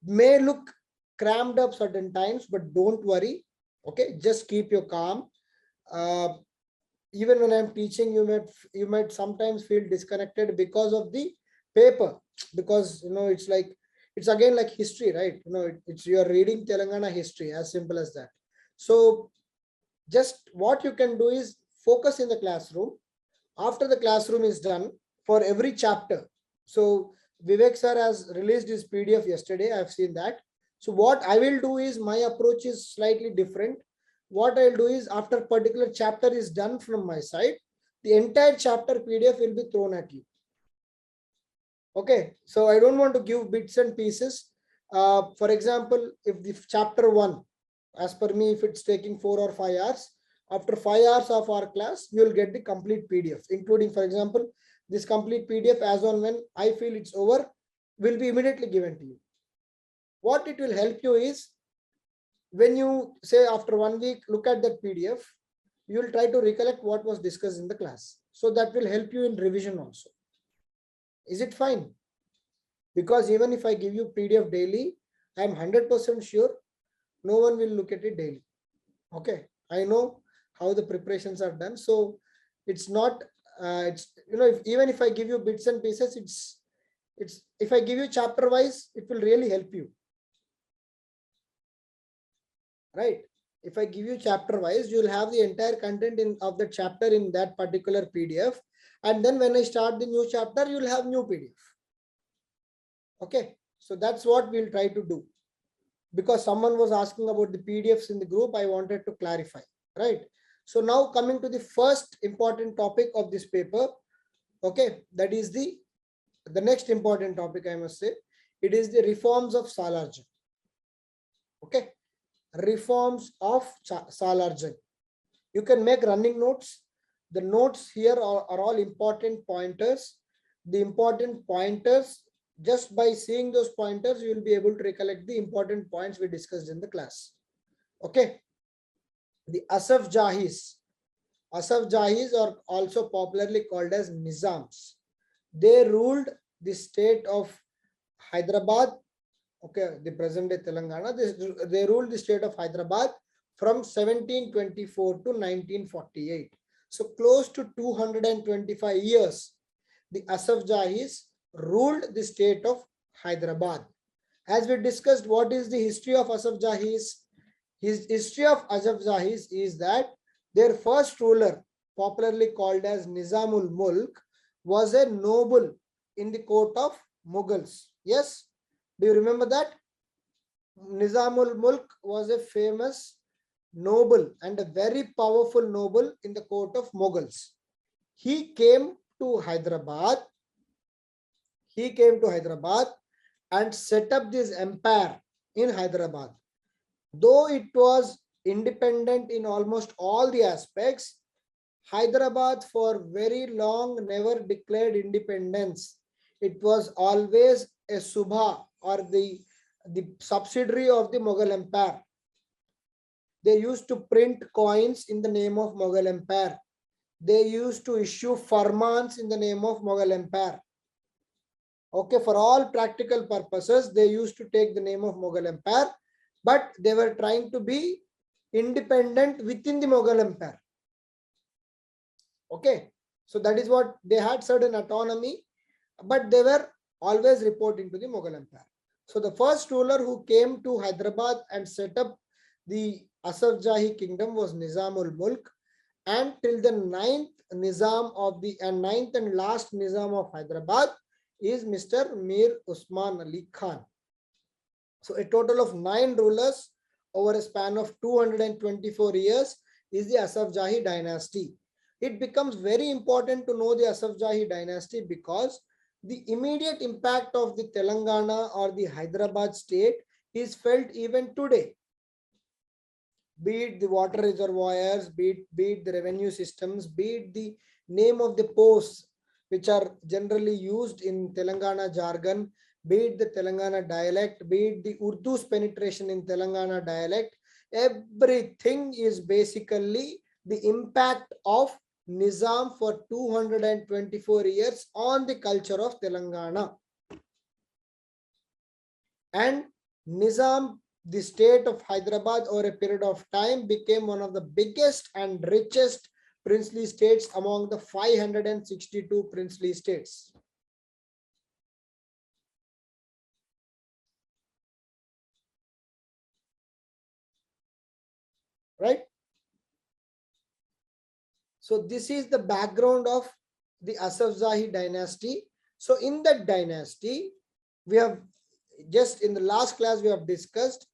may look crammed up certain times, but don't worry. Okay, just keep your calm. Uh, Even when I'm teaching, you might sometimes feel disconnected because of the paper, because it's like, it's again like history, right? It's, you are reading Telangana history, as simple as that. So just what you can do is focus in the classroom. After the classroom is done, for every chapter, so Vivek sir has released his PDF yesterday, I've seen that. So what I will do is, my approach is slightly different. What I'll do is, after particular chapter is done from my side, the entire chapter PDF will be thrown at you. Okay, so I don't want to give bits and pieces. For example, if the chapter 1, as per me, if it's taking 4 or 5 hours, after 5 hours of our class, you will get the complete PDF, including, for example, this complete PDF, as on when I feel it's over, will be immediately given to you. What it will help you is, when you say after 1 week, look at that PDF, you will try to recollect what was discussed in the class. So that will help you in revision also. Is it fine? Because even if I give you PDF daily, I'm 100% sure no one will look at it daily. Okay, I know how the preparations are done. So it's not, even if I give you bits and pieces, it's if I give you chapter wise, it will really help you. Right? If I give you chapter wise, you will have the entire content of the chapter in that particular PDF. And then when I start the new chapter, you will have new PDF. Okay, so that's what we'll try to do. Because someone was asking about the PDFs in the group, I wanted to clarify, right? So now coming to the first important topic of this paper, okay, that is the next important topic, I must say. It is the reforms of Salarjung. Okay, reforms of Salarjung. You can make running notes. The notes here are all important pointers. The important pointers, just by seeing those pointers, you will be able to recollect the important points we discussed in the class. Okay. The Asaf Jahis. Asaf Jahis are also popularly called as Nizams. They ruled the state of Hyderabad. Okay, the present day Telangana. They ruled the state of Hyderabad from 1724 to 1948. So close to 225 years, the Asaf Jahis ruled the state of Hyderabad. As we discussed, what is the history of Asaf Jahis? His history of Asaf Jahis is that their first ruler, popularly called as Nizamul Mulk, was a noble in the court of Mughals. Yes, do you remember that? Nizamul Mulk was a famous noble and a very powerful noble in the court of Mughals. He came to Hyderabad. And set up this empire in Hyderabad. Though it was independent in almost all the aspects, Hyderabad for very long never declared independence. It was always a Subha, or the subsidiary of the Mughal Empire. They used to print coins in the name of Mughal Empire. They used to issue farmans in the name of Mughal Empire. Okay, for all practical purposes, they used to take the name of Mughal Empire, but they were trying to be independent within the Mughal Empire. Okay, so that is what they had, certain autonomy, but they were always reporting to the Mughal Empire. So the first ruler who came to Hyderabad and set up the Asaf Jahi kingdom was Nizamul Mulk, and till the ninth and last Nizam of Hyderabad is Mr. Mir Usman Ali Khan. So a total of 9 rulers over a span of 224 years is the Asaf Jahi dynasty. It becomes very important to know the Asaf Jahi dynasty because the immediate impact of the Telangana or the Hyderabad state is felt even today. Be it the water reservoirs, be it the revenue systems, be it the name of the posts which are generally used in Telangana jargon, be it the Telangana dialect, be it the Urdu's penetration in Telangana dialect, Everything is basically the impact of Nizam for 224 years on the culture of Telangana. And Nizam, the state of Hyderabad, over a period of time became one of the biggest and richest princely states among the 562 princely states. Right? So this is the background of the Asafzahi dynasty. So in that dynasty, we have just in the last class we have discussed,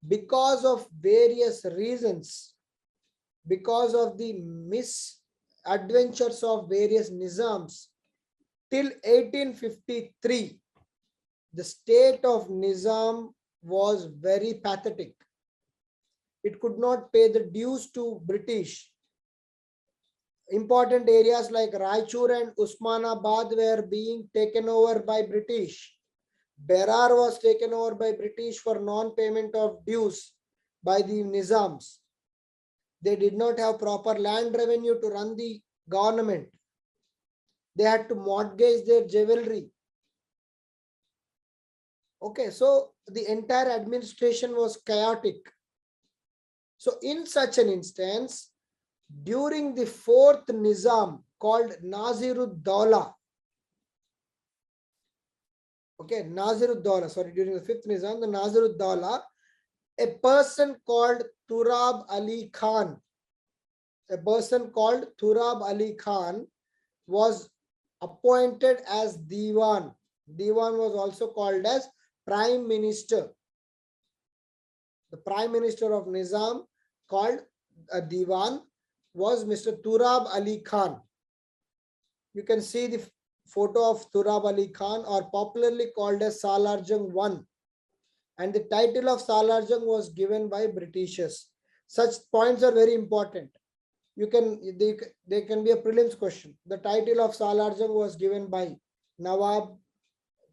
because of various reasons, because of the misadventures of various Nizams, till 1853, the state of Nizam was very pathetic. It could not pay the dues to British. Important areas like Raichur and Usmanabad were being taken over by British. Berar was taken over by British for non-payment of dues by the Nizams. They did not have proper land revenue to run the government. They had to mortgage their jewelry. Okay, so the entire administration was chaotic. So in such an instance, during the fourth Nizam called Nazirud-Dawla, okay, Nazirud-Dawla, sorry, during the fifth Nizam, the Nazirud-Dawla, a person called Turab Ali Khan, was appointed as Diwan. Diwan was also called as Prime Minister. The Prime Minister of Nizam, called a Diwan, was Mr. Turab Ali Khan. You can see the photo of Turab Ali Khan, or popularly called as Salarjung I. And the title of Salarjung was given by Britishers. Such points are very important. They can be a prelims question. The title of Salarjung was given by Nawab,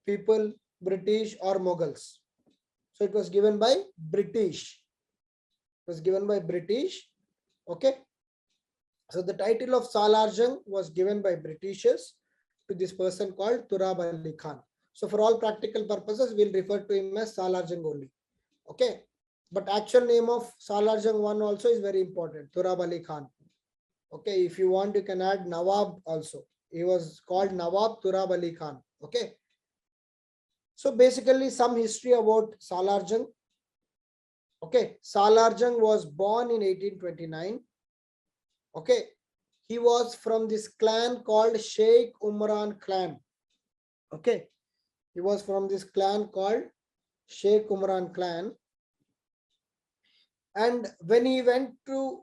people, British, or Mughals. So it was given by British. It was given by British. Okay. So the title of Salarjung was given by Britishers to this person called Turab Ali Khan. So for all practical purposes, we'll refer to him as Salarjung only. Okay. But actual name of Salarjung I also is very important, Turab Ali Khan. Okay. If you want, you can add Nawab also. He was called Nawab Turab Ali Khan. Okay. So basically some history about Salarjung. Okay. Salarjung was born in 1829. Okay. He was from this clan called Sheikh Umran clan. Okay. He was from this clan called Sheikh Umran clan. And when he went to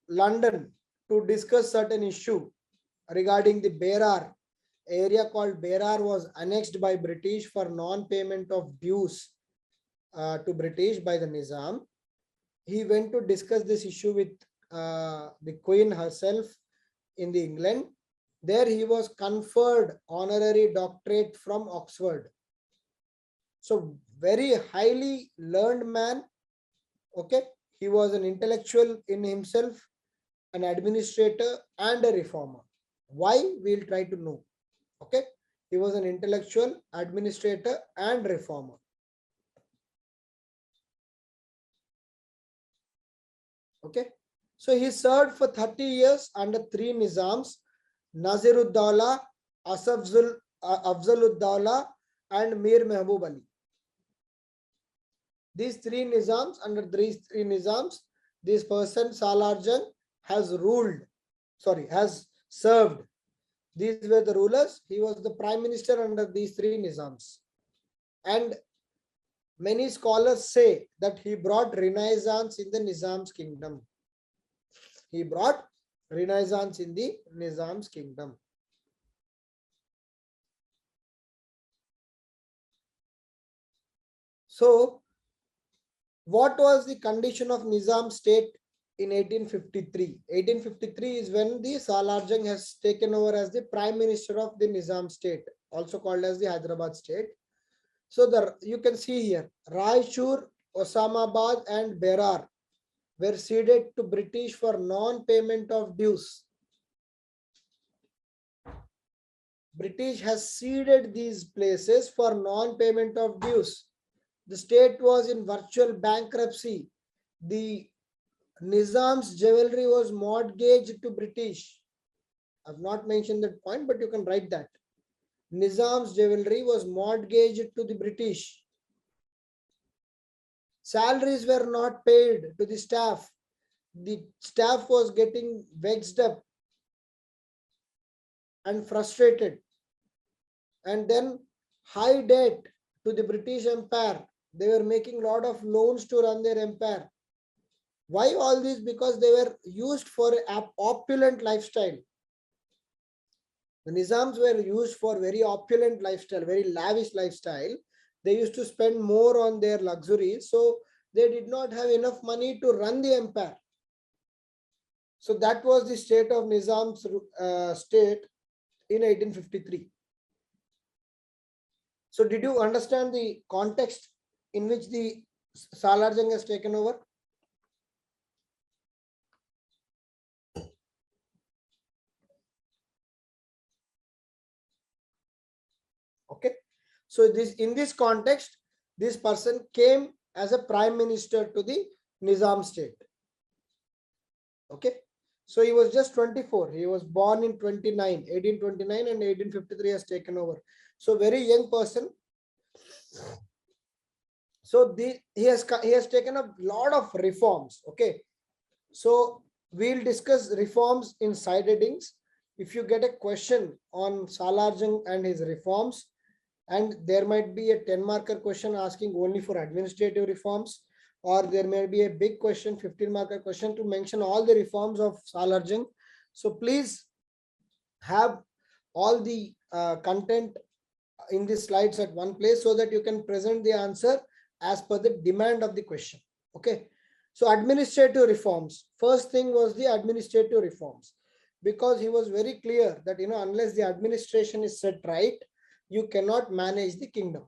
London to discuss certain issue regarding the Berar, area called Berar was annexed by British for non-payment of dues to British by the Nizam. He went to discuss this issue with the Queen herself in the England. There he was conferred honorary doctorate from Oxford. So very highly learned man. Okay. He was an intellectual in himself, an administrator and a reformer. Why? We'll try to know. Okay. He was an intellectual, administrator and reformer. Okay. So he served for 30 years under three Nizams: Nazirud-Dawla, Afzalud-Dawla and Mir Mehboob Ali. These three Nizams, under these three Nizams, this person Salarjung has served. These were the rulers. He was the prime minister under these three Nizams. And many scholars say that he brought renaissance in the Nizam's kingdom. He brought renaissance in the Nizam's kingdom. So, what was the condition of Nizam state in 1853? 1853 is when the Salarjung has taken over as the prime minister of the Nizam state, also called as the Hyderabad state. So you can see here, Raichur, Osamabad and Berar were ceded to British for non-payment of dues. British has ceded these places for non-payment of dues. The state was in virtual bankruptcy. The Nizam's jewelry was mortgaged to British. I've not mentioned that point, but you can write that. Nizam's jewelry was mortgaged to the British. Salaries were not paid to the staff. The staff was getting vexed up and frustrated. And then high debt to the British Empire. They were making a lot of loans to run their empire. Why all this? Because they were used for an opulent lifestyle. The Nizams were used for very opulent lifestyle, very lavish lifestyle. They used to spend more on their luxuries. So they did not have enough money to run the empire. So that was the state of Nizam's state in 1853. So did you understand the context in which the Salar Jung has taken over? Okay. So in this context, this person came as a prime minister to the Nizam state. Okay. So he was just 24. He was born in 1829 and 1853 has taken over. So very young person. So he has taken a lot of reforms. Okay. So we'll discuss reforms in side headings. If you get a question on Salar Jung and his reforms, and there might be a 10-marker question asking only for administrative reforms, or there may be a big question, 15-marker question to mention all the reforms of Salar Jung. So please have all the content in the slides at one place so that you can present the answer as per the demand of the question. Okay. So administrative reforms. First thing was the administrative reforms, because he was very clear that, unless the administration is set right, you cannot manage the kingdom.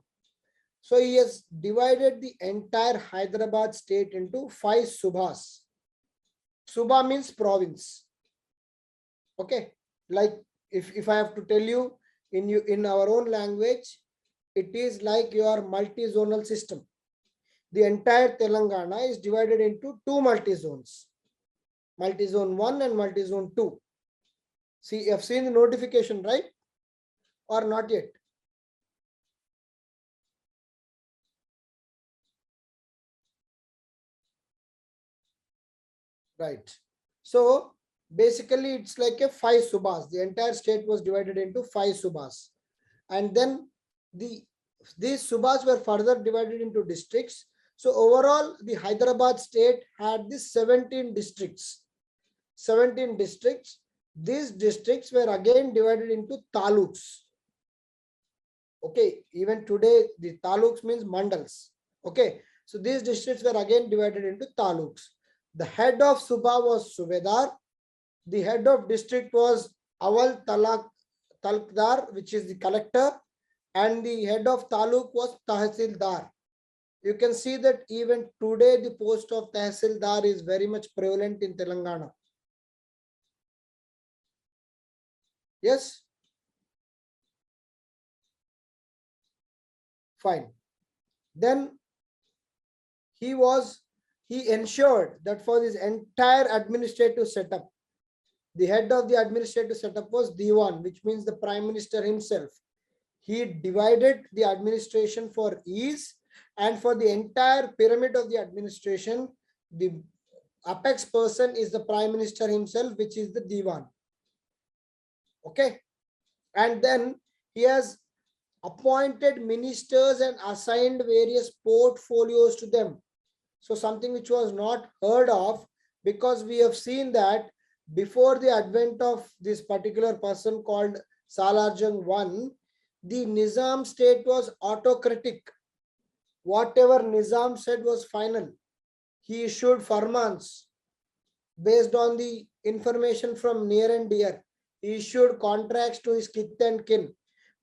So he has divided the entire Hyderabad state into 5 subhas. Subha means province. Okay. Like if I have to tell you in our own language, it is like your multi-zonal system. The entire Telangana is divided into 2 multi-zones. Multi-zone 1 and multi-zone 2. See, you have seen the notification, right? Or not yet? Right. So basically it's like a 5 subhas. The entire state was divided into 5 subhas. And then these subhas were further divided into districts. So overall, the Hyderabad state had this 17 districts. 17 districts. These districts were again divided into taluks. Okay, even today the taluks means mandals. Okay, so these districts were again divided into taluks. The head of Subha was Subedar. The head of district was Awal Talukdar, which is the collector, and the head of taluk was Tahsildar. You can see that even today the post of Tahsildar is very much prevalent in Telangana. Yes? Fine. Then he ensured that for this entire administrative setup, the head of the administrative setup was Diwan, which means the Prime Minister himself. He divided the administration for ease, and for the entire pyramid of the administration, the apex person is the Prime Minister himself, which is the Diwan. Okay. And then he has appointed ministers and assigned various portfolios to them. So something which was not heard of, because we have seen that before the advent of this particular person called Salar Jung I, the Nizam state was autocratic. Whatever Nizam said was final. He issued farmans based on the information from near and dear. He issued contracts to his kith and kin.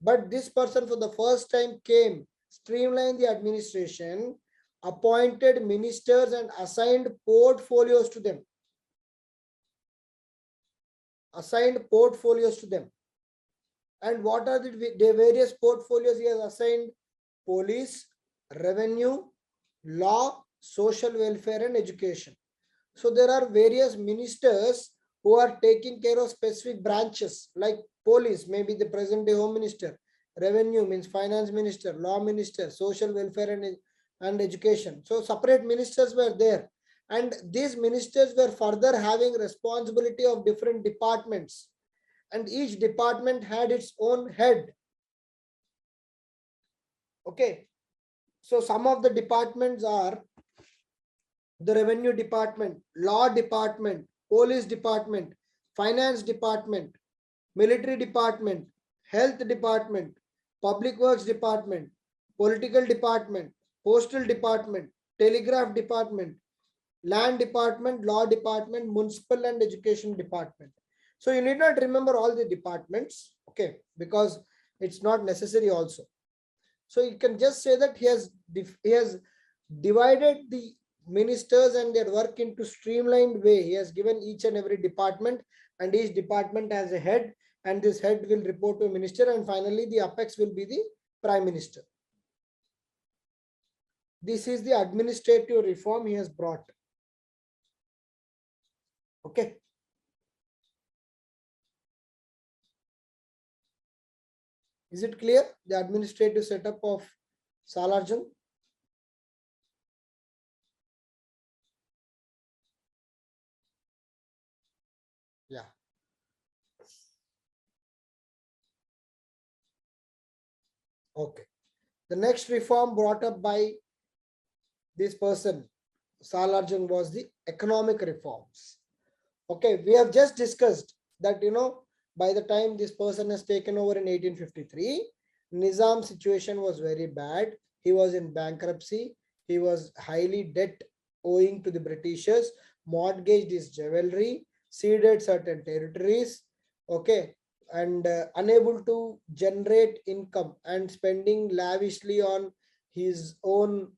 But this person for the first time came, streamlined the administration, appointed ministers and assigned portfolios to them. Assigned portfolios to them. And what are the various portfolios he has assigned? Police, revenue, law, social welfare, and education. So there are various ministers who are taking care of specific branches, like police, maybe the present day home minister, revenue means finance minister, law minister, social welfare and education. So separate ministers were there. And these ministers were further having responsibility of different departments. And each department had its own head. Okay. So some of the departments are the revenue department, law department, police department, finance department, military department, health department, public works department, political department, postal department, telegraph department, land department, law department, municipal and education department. So you need not remember all the departments, okay, because it's not necessary also. So you can just say that he has divided the ministers and their work into streamlined way. He has given each and every department, and each department has a head, and this head will report to a minister, and finally the apex will be the prime minister. This is the administrative reform he has brought. Okay. Is it clear? The administrative setup of Salarjung? Yeah. Okay. The next reform brought up by this person, Salarjung, was the economic reforms. Okay, we have just discussed that, by the time this person has taken over in 1853, Nizam situation was very bad. He was in bankruptcy. He was highly debt owing to the Britishers, mortgaged his jewelry, ceded certain territories, okay, and unable to generate income and spending lavishly on his own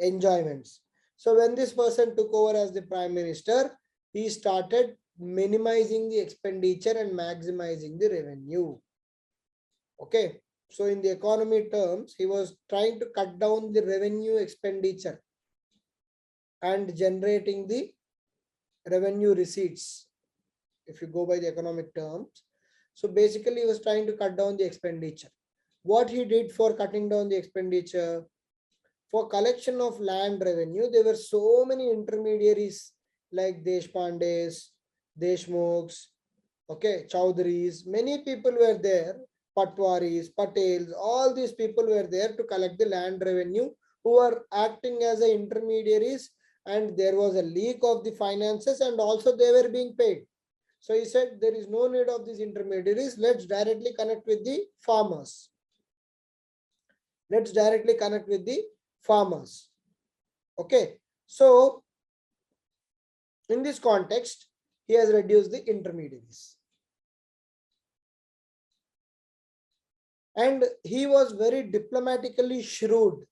enjoyments. So when this person took over as the prime minister, he started minimizing the expenditure and maximizing the revenue. Okay, so in the economy terms, he was trying to cut down the revenue expenditure and generating the revenue receipts, if you go by the economic terms. So basically, he was trying to cut down the expenditure. What he did for cutting down the expenditure? For collection of land revenue, there were so many intermediaries like Deshpandes, Deshmukhs, okay, Chowdhuris, many people were there, Patwaris, Patels, all these people were there to collect the land revenue, who are acting as the intermediaries, and there was a leak of the finances, and also they were being paid. So he said there is no need of these intermediaries, let's directly connect with the farmers. Let's directly connect with the farmers. Okay, so in this context, he has reduced the intermediaries. And he was very diplomatically shrewd.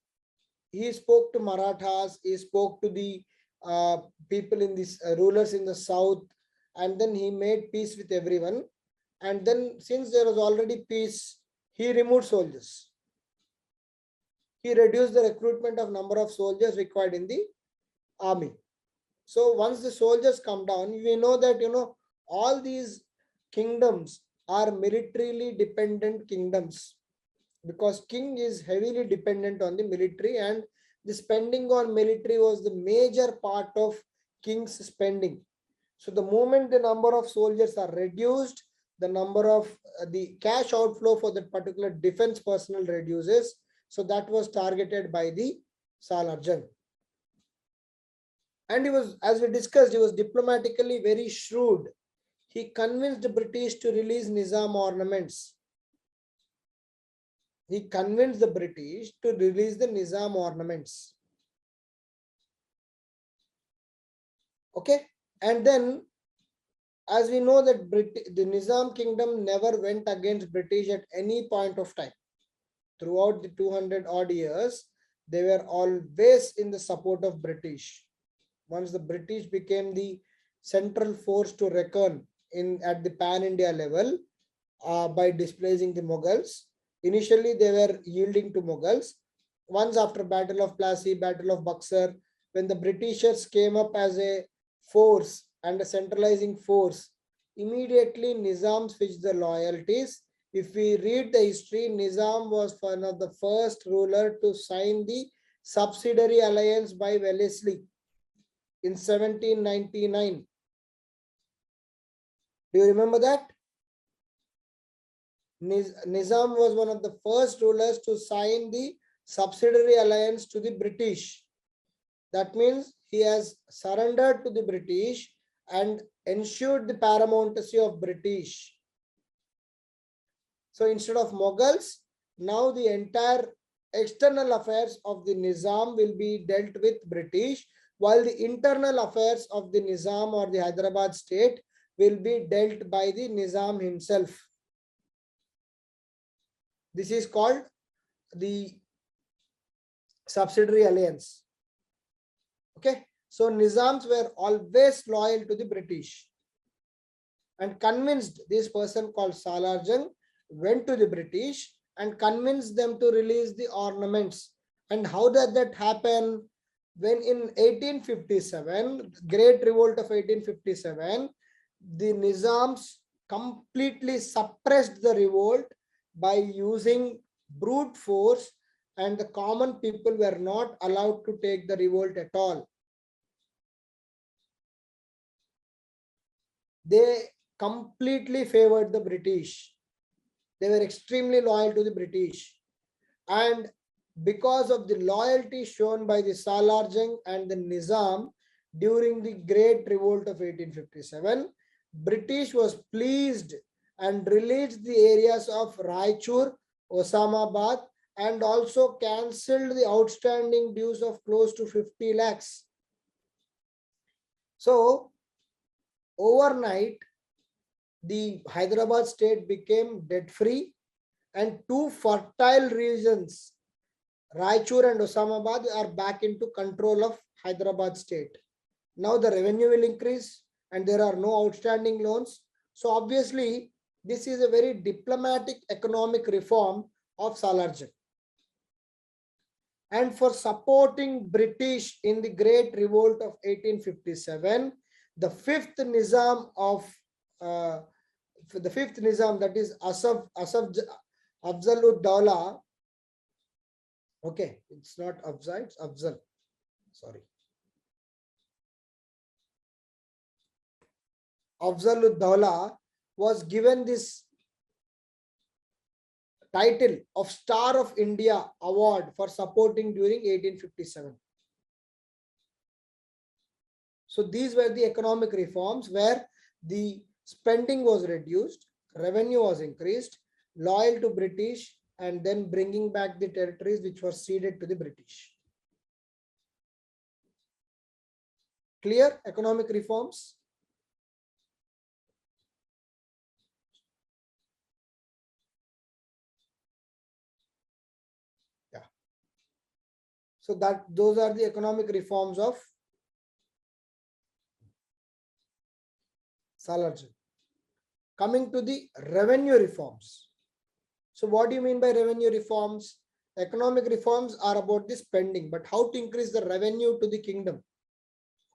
He spoke to Marathas, he spoke to the people in this rulers in the south, and then he made peace with everyone. And then since there was already peace, he removed soldiers. He reduced the recruitment of number of soldiers required in the army. So once the soldiers come down, we know that, all these kingdoms are militarily dependent kingdoms, because king is heavily dependent on the military, and the spending on military was the major part of king's spending. So the moment the number of soldiers are reduced, the number of the cash outflow for that particular defense personnel reduces. So that was targeted by the Salarjung. And he was, as we discussed, he was diplomatically very shrewd. He convinced the British to release Nizam ornaments. He convinced the British to release the Nizam ornaments. Okay. And then, as we know that the Nizam kingdom never went against British at any point of time. Throughout the 200 odd years, they were always in the support of British. Once the British became the central force to reckon in at the pan-India level by displacing the Mughals, initially they were yielding to Mughals. Once after Battle of Plassey, Battle of Buxar, when the Britishers came up as a force and a centralizing force, immediately Nizam switched the loyalties. If we read the history, Nizam was one of the first ruler to sign the subsidiary alliance by Wellesley in 1799. Do you remember that? Nizam was one of the first rulers to sign the subsidiary alliance to the British. That means he has surrendered to the British and ensured the paramountcy of British. So instead of Mughals, now the entire external affairs of the Nizam will be dealt with British, while the internal affairs of the Nizam or the Hyderabad state will be dealt by the Nizam himself. This is called the subsidiary alliance. Okay, so Nizams were always loyal to the British and convinced this person called Salar Jung went to the British and convinced them to release the ornaments. And how did that happen? When in 1857, Great Revolt of 1857, the Nizams completely suppressed the revolt by using brute force, and the common people were not allowed to take the revolt at all. They completely favored the British. They were extremely loyal to the British. And because of the loyalty shown by the Salar Jung and the Nizam during the Great Revolt of 1857, British was pleased and released the areas of Raichur, Osamabad, and also cancelled the outstanding dues of close to 50 lakhs. So overnight, the Hyderabad state became debt-free, and two fertile regions, Raichur and Osamabad, are back into control of Hyderabad state. Now the revenue will increase and there are no outstanding loans. So obviously, this is a very diplomatic economic reform of Salar Jung. And for supporting British in the Great Revolt of 1857, the fifth Nizam that is Afzal-ud-Dawla. Okay, it's not Afzal, it's Afzal. Sorry. Afzal-ud-Dawla was given this title of Star of India award for supporting during 1857. So these were the economic reforms where the spending was reduced, revenue was increased, loyal to British, and then bringing back the territories which were ceded to the British. Clear? Economic reforms. Yeah. So those are the economic reforms of Salar Jung. Coming to the revenue reforms. So what do you mean by revenue reforms? Economic reforms are about the spending, but how to increase the revenue to the kingdom?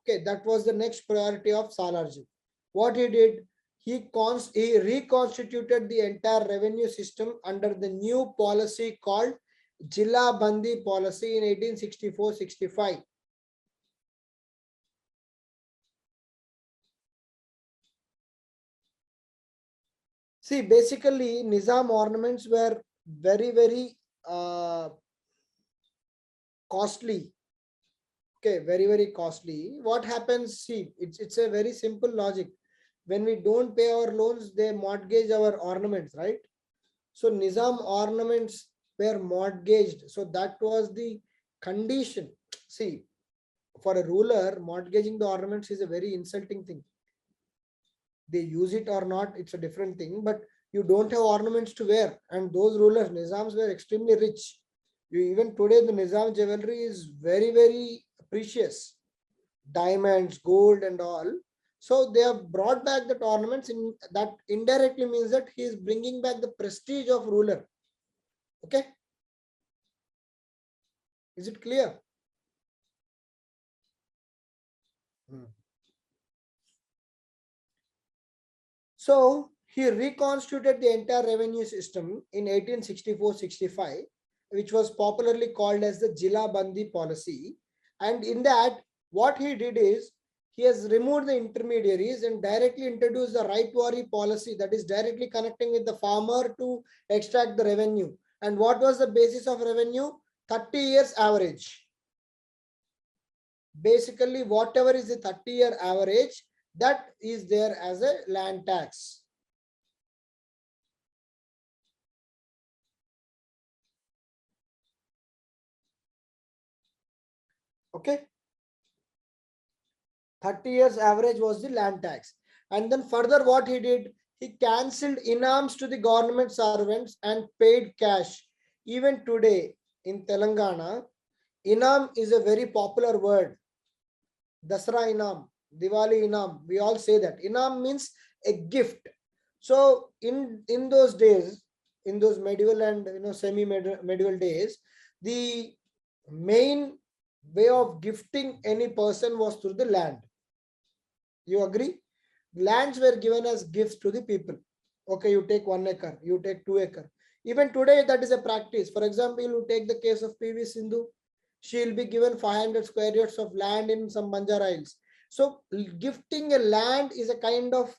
Okay, that was the next priority of Salar Jung. What he did, he reconstituted the entire revenue system under the new policy called Jilla Bandi policy in 1864-65. See, basically, Nizam ornaments were very costly. Okay, very costly. What happens? See, it's a very simple logic. When we don't pay our loans, they mortgage our ornaments, right? So Nizam ornaments were mortgaged. So that was the condition. See, for a ruler, mortgaging the ornaments is a very insulting thing. They use it or not, it's a different thing, but you don't have ornaments to wear. And those rulers, Nizams, were extremely rich. Even today, the Nizam jewelry is very, very precious. Diamonds, gold, and all. So they have brought back the ornaments. In that indirectly means that he is bringing back the prestige of ruler. Okay. Is it clear? So he reconstituted the entire revenue system in 1864-65, which was popularly called as the Jila Bandi policy. And in that, what he did is he has removed the intermediaries and directly introduced the right wari policy, that is directly connecting with the farmer to extract the revenue. And what was the basis of revenue? 30 years average. Basically, whatever is the 30-year average, that is there as a land tax. Okay. 30 years average was the land tax. And then further what he did, he cancelled inams to the government servants and paid cash. Even today in Telangana, inam is a very popular word. Dasra inam, Diwali inam, we all say that. Inam means a gift. So in those days, in those medieval and semi-medieval days, the main way of gifting any person was through the land. You agree? Lands were given as gifts to the people. Okay, you take 1 acre, you take 2 acre. Even today, that is a practice. For example, you take the case of PV Sindhu. She will be given 500 square yards of land in some Banjara Hills. So gifting a land is a kind of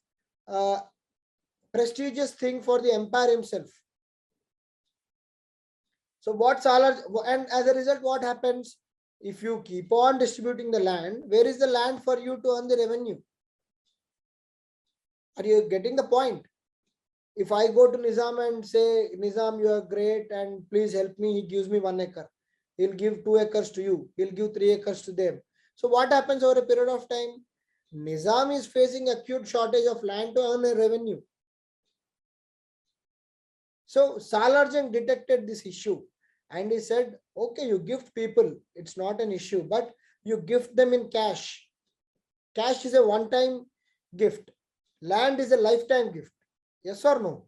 prestigious thing for the empire himself. So what Salar, and as a result, what happens? If you keep on distributing the land, where is the land for you to earn the revenue? Are you getting the point? If I go to Nizam and say, Nizam, you are great and please help me, he gives me 1 acre. He'll give 2 acres to you. He'll give 3 acres to them. So what happens over a period of time? Nizam is facing acute shortage of land to earn a revenue. So Salarjung detected this issue and he said, okay, you gift people, it's not an issue, but you gift them in cash. Cash is a one-time gift. Land is a lifetime gift. Yes or no?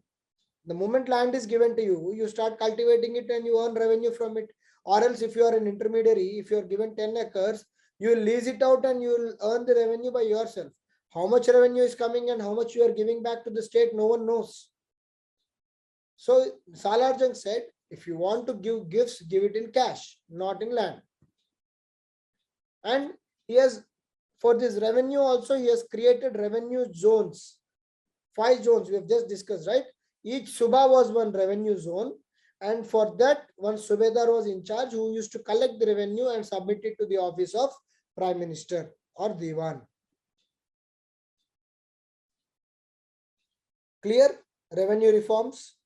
The moment land is given to you, you start cultivating it and you earn revenue from it. Or else if you are an intermediary, if you are given 10 acres, you will lease it out and you will earn the revenue by yourself. How much revenue is coming and how much you are giving back to the state, no one knows. So Salarjung said, if you want to give gifts, give it in cash, not in land. And he has, for this revenue also, he has created revenue zones. 5 zones we have just discussed, right? Each Suba was one revenue zone. And for that, one Subedar was in charge who used to collect the revenue and submit it to the office of Prime Minister or Diwan. Clear? Revenue reforms.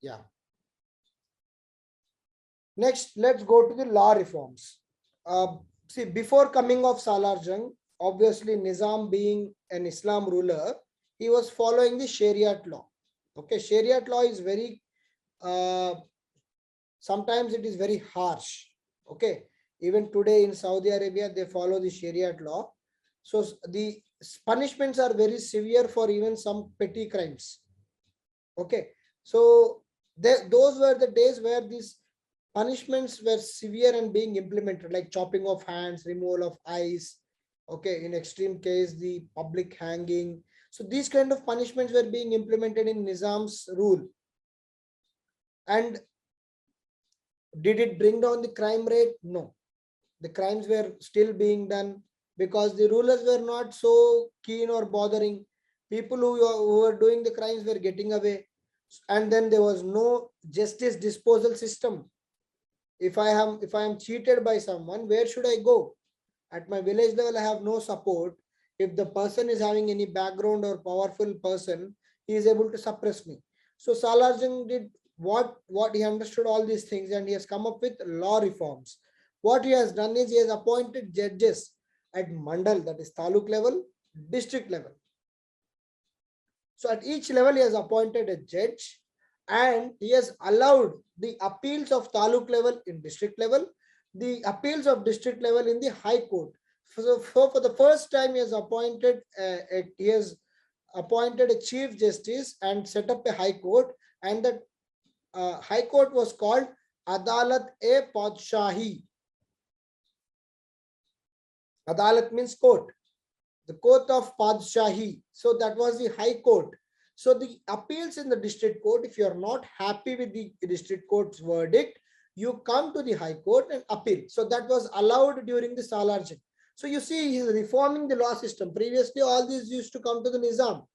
Yeah. Next, let's go to the law reforms. See, before coming of Salarjung, obviously Nizam being an Islam ruler, he was following the Shariat law. Okay, Shariat law is very, sometimes it is very harsh. Okay, even today in Saudi Arabia, they follow the Shariat law. So the punishments are very severe for even some petty crimes. Okay, so those were the days where these punishments were severe and being implemented, like chopping of hands, removal of eyes. Okay, in extreme case, the public hanging. So these kind of punishments were being implemented in Nizam's rule. And did it bring down the crime rate? No. The crimes were still being done because the rulers were not so keen or bothering. People who were doing the crimes were getting away. And then there was no justice disposal system. If I am cheated by someone, where should I go? At my village level, I have no support. If the person is having any background or powerful person, he is able to suppress me. So Salarjung did what he understood all these things and he has come up with law reforms. What he has done is he has appointed judges at mandal, that is taluk level, district level. So at each level, he has appointed a judge, and he has allowed the appeals of taluk level in district level, the appeals of district level in the high court. So for the first time, he has appointed a chief justice and set up a high court, and that high court was called Adalat-e-Padshahi. Adalat means court. The court of Padshahi. So that was the high court. So the appeals in the district court, if you are not happy with the district court's verdict, you come to the high court and appeal. So that was allowed during the Salarjung. So you see, he is reforming the law system. Previously, all these used to come to the Nizam,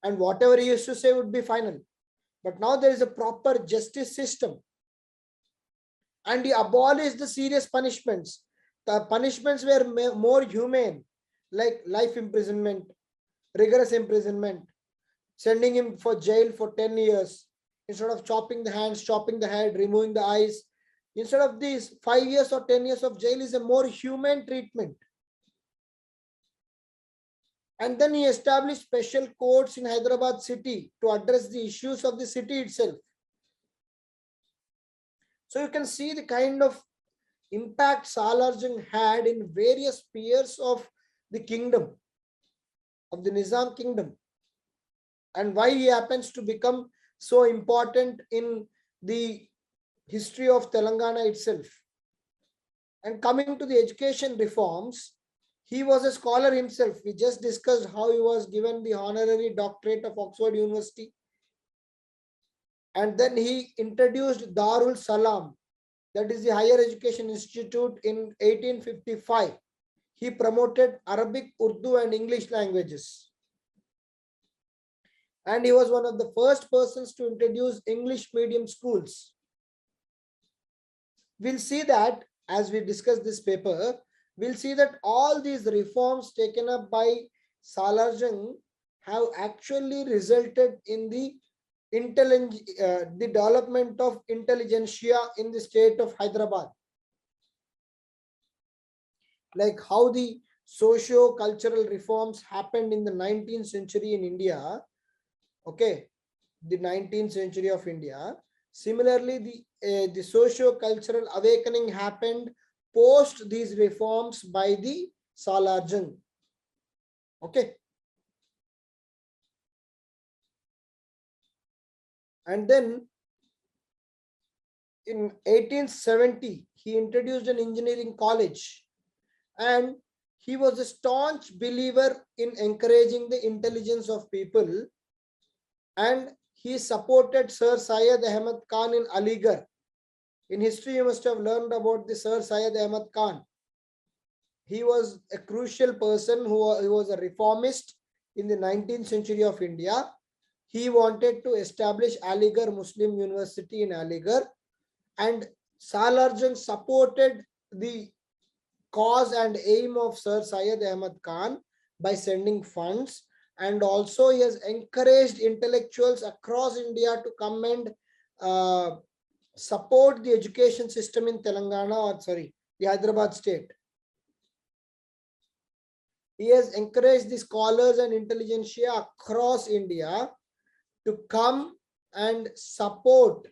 and whatever he used to say would be final. But now there is a proper justice system, and he abolished the serious punishments. The punishments were more humane, like life imprisonment, rigorous imprisonment, sending him for jail for 10 years, instead of chopping the hands, chopping the head, removing the eyes. Instead of these, 5 years or 10 years of jail is a more humane treatment. And then he established special courts in Hyderabad city to address the issues of the city itself. So you can see the kind of impact Salarjung had in various spheres of the kingdom, of the Nizam kingdom, and why he happens to become so important in the history of Telangana itself. And coming to the education reforms, he was a scholar himself. We just discussed how he was given the honorary doctorate of Oxford University. And then he introduced Darul Salam, that is the Higher Education Institute, in 1855. He promoted Arabic, Urdu, and English languages. And he was one of the first persons to introduce English medium schools. We'll see that as we discuss this paper, we'll see that all these reforms taken up by Salarjung have actually resulted in the development of intelligentsia in the state of Hyderabad. Like how the socio-cultural reforms happened in the 19th century in India. Okay, the 19th century of India. Similarly, the socio-cultural awakening happened post these reforms by the Salarjung. Okay. And then in 1870, he introduced an engineering college, and he was a staunch believer in encouraging the intelligence of people, and he supported Sir Syed Ahmad Khan in Aligarh. In history, you must have learned about the Sir Syed Ahmad Khan. He was a crucial person who was a reformist in the 19th century of India. He wanted to establish Aligarh Muslim University in Aligarh, and Salarjung supported the cause and aim of Sir Syed Ahmad Khan by sending funds, and also he has encouraged intellectuals across India to come and support the education system in Telangana, the Hyderabad state. He has encouraged the scholars and intelligentsia across India to come and support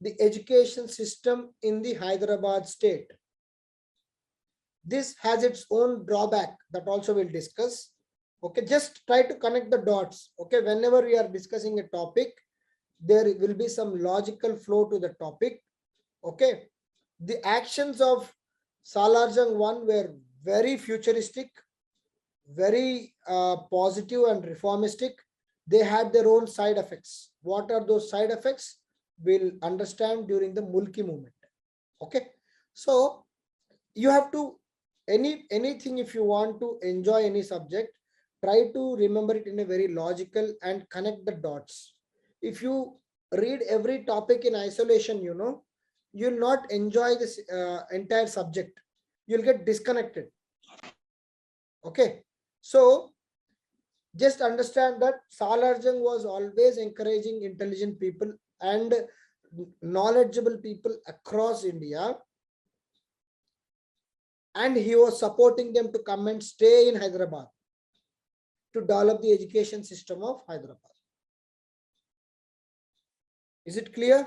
the education system in the Hyderabad state. This has its own drawback that also we'll discuss. Okay, just try to connect the dots. Okay, whenever we are discussing a topic, there will be some logical flow to the topic. Okay, the actions of Salarjung I were very futuristic, very positive and reformistic. They had their own side effects. What are those side effects? We'll understand during the Mulki movement. Okay, so you have to anything, if you want to enjoy any subject, try to remember it in a very logical and connect the dots. If you read every topic in isolation, you'll not enjoy this entire subject. You'll get disconnected. Okay, so just understand that Salarjung was always encouraging intelligent people and knowledgeable people across India and he was supporting them to come and stay in Hyderabad to develop the education system of Hyderabad. Is it clear?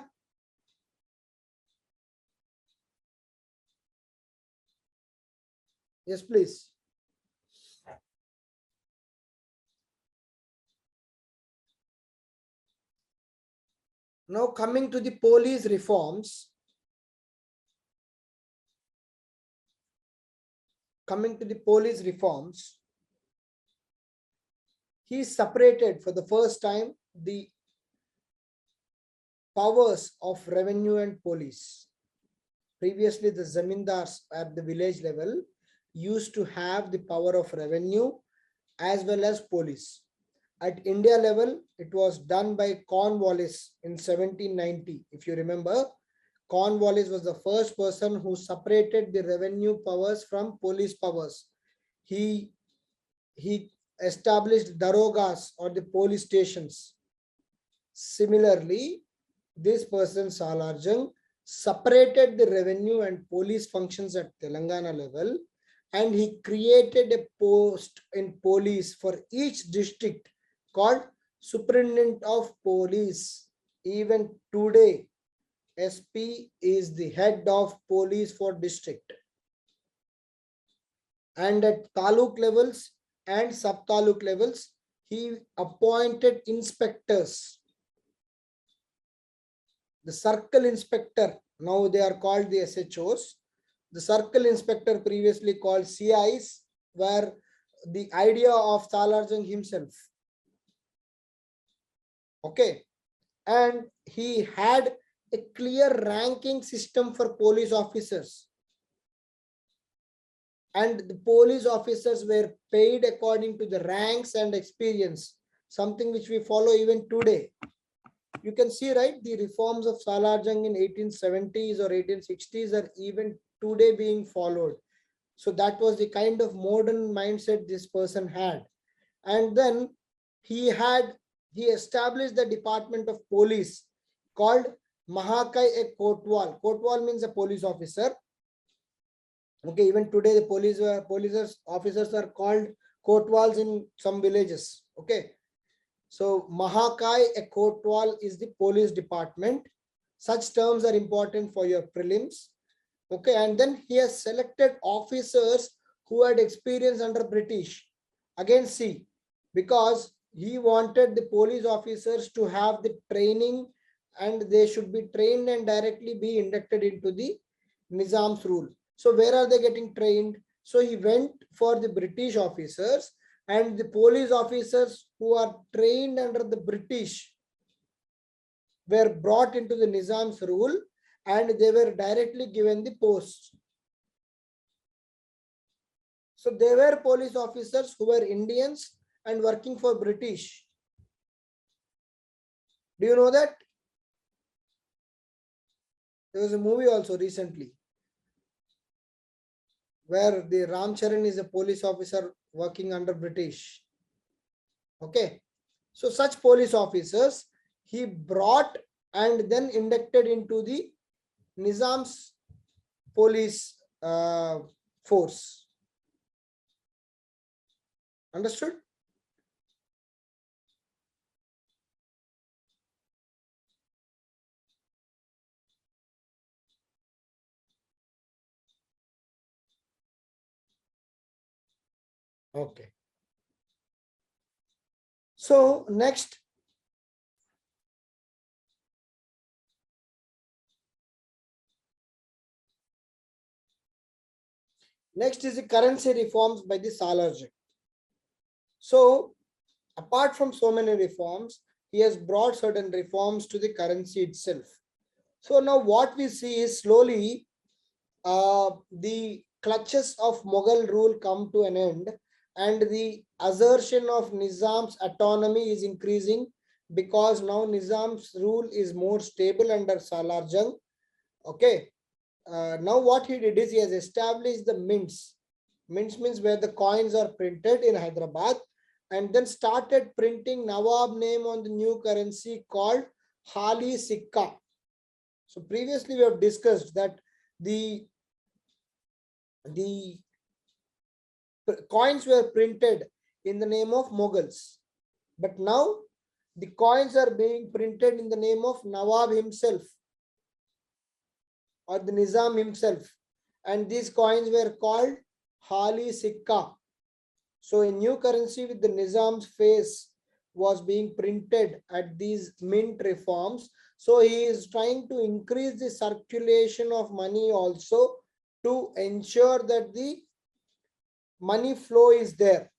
Yes, please. Now coming to the police reforms. He separated for the first time the powers of revenue and police. Previously, the zamindars at the village level used to have the power of revenue as well as police. At India level, it was done by Cornwallis in 1790. If you remember, Cornwallis was the first person who separated the revenue powers from police powers. He established darogas or the police stations. Similarly, this person Salarjung separated the revenue and police functions at Telangana level, and he created a post in police for each district called Superintendent of Police. Even today, SP is the head of police for district. And at taluk levels and sub-taluk levels, he appointed inspectors. The circle inspector, now they are called the SHOs. The circle inspector, previously called CIs, were the idea of Salarjung himself. Okay. And he had a clear ranking system for police officers. And the police officers were paid according to the ranks and experience, something which we follow even today. You can see, right, the reforms of Salarjung in 1870s or 1860s are even today being followed. So that was the kind of modern mindset this person had. And then he established the Department of Police called Mahakai Kotwal. Kotwal means a police officer. Okay, even today the police officers are called Kotwals in some villages. Okay. So Mahakai Kotwal is the police department. Such terms are important for your prelims. Okay, and then he has selected officers who had experience under British. Again, see, because he wanted the police officers to have the training and they should be trained and directly be inducted into the Nizam's rule. So where are they getting trained? So he went for the British officers, and the police officers who are trained under the British were brought into the Nizam's rule and they were directly given the posts. So they were police officers who were Indians and working for British. Do you know that? There was a movie also recently where the Ram Charan is a police officer working under British. Okay. So such police officers he brought and then inducted into the Nizam's police force. Understood? Okay. So next, is the currency reforms by the Salarjung. So apart from so many reforms, he has brought certain reforms to the currency itself. So now what we see is slowly the clutches of Mughal rule come to an end, and the assertion of Nizam's autonomy is increasing because now Nizam's rule is more stable under Salarjung. Okay. Now what he did is he has established the mints. Mints means where the coins are printed in Hyderabad, and then started printing Nawab name on the new currency called Hali Sikka. So previously we have discussed that the the coins were printed in the name of Mughals. But now the coins are being printed in the name of Nawab himself or the Nizam himself. And these coins were called Hali Sikka. So a new currency with the Nizam's face was being printed at these mint reforms. So he is trying to increase the circulation of money also to ensure that the money flow is there.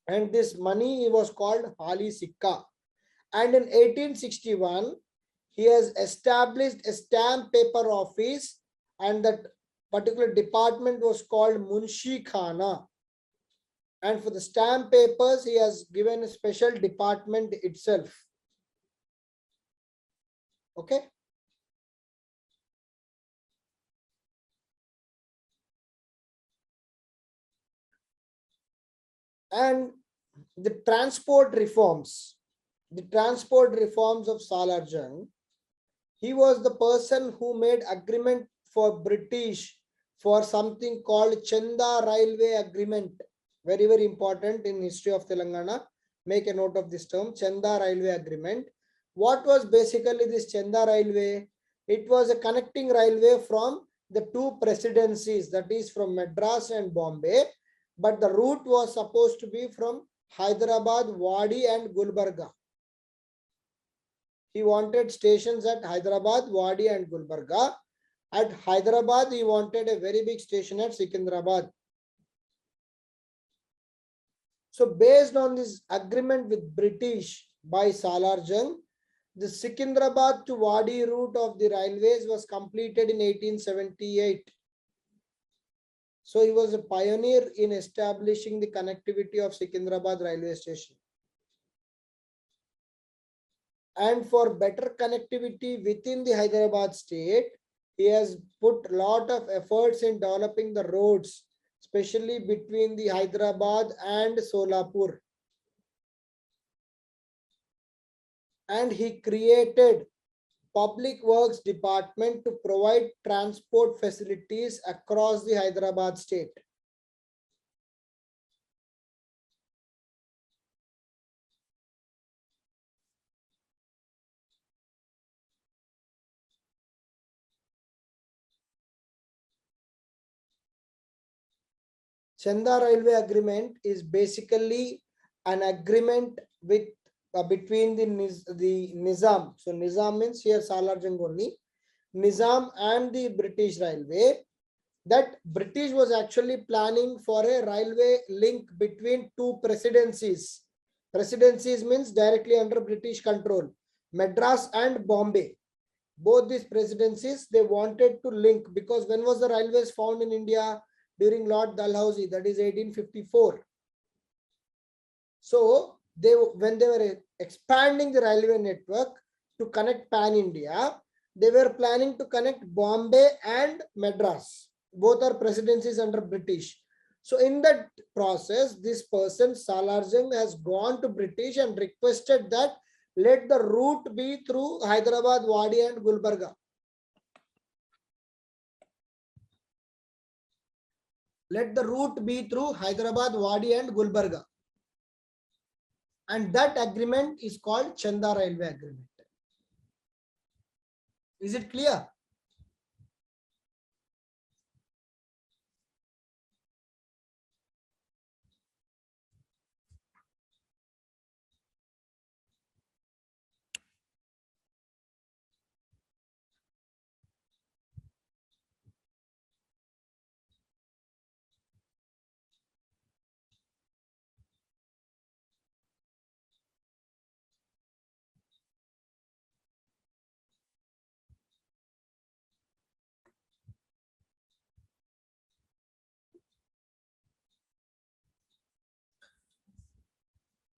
And this money was called Hali Sikka. And in 1861, he has established a stamp paper office, and that particular department was called Munshi Khana. And for the stamp papers, he has given a special department itself. Okay. And the transport reforms of Salar Jung, he was the person who made agreement for British for something called Chenda Railway Agreement. Very, very important in history of Telangana. Make a note of this term, Chenda Railway Agreement. What was basically this Chenda Railway? It was a connecting railway from the two presidencies, that is from Madras and Bombay. But the route was supposed to be from Hyderabad, Wadi and Gulbarga. He wanted stations at Hyderabad, Wadi and Gulbarga. At Hyderabad, he wanted a very big station at Secunderabad. So based on this agreement with British by Salar Jung, the Secunderabad to Wadi route of the railways was completed in 1878. So he was a pioneer in establishing the connectivity of Secunderabad railway station. And for better connectivity within the Hyderabad state, he has put a lot of efforts in developing the roads, especially between the Hyderabad and Solapur. And he created Public Works Department to provide transport facilities across the Hyderabad state. Chanda Railway Agreement is basically an agreement with between the Nizam. So Nizam means here Salar Jung only. Nizam and the British Railway. That British was actually planning for a railway link between two presidencies. Presidencies means directly under British control. Madras and Bombay. Both these presidencies, they wanted to link, because when was the railways found in India? During Lord Dalhousie, that is 1854. So when they were expanding the railway network to connect Pan India, they were planning to connect Bombay and Madras. Both are presidencies under British. So in that process, this person Salar Jung has gone to British and requested that let the route be through Hyderabad, Wadi and Gulbarga. Let the route be through Hyderabad, Wadi and Gulbarga. And that agreement is called Chanda Railway Agreement. Is it clear?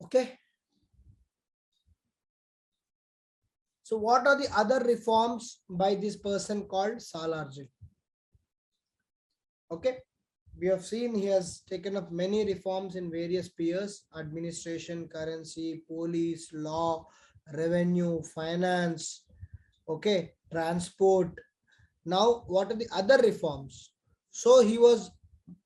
Okay. So what are the other reforms by this person called Salar Jung? Okay. We have seen he has taken up many reforms in various spheres: administration, currency, police, law, revenue, finance, okay, transport. Now, what are the other reforms? So he was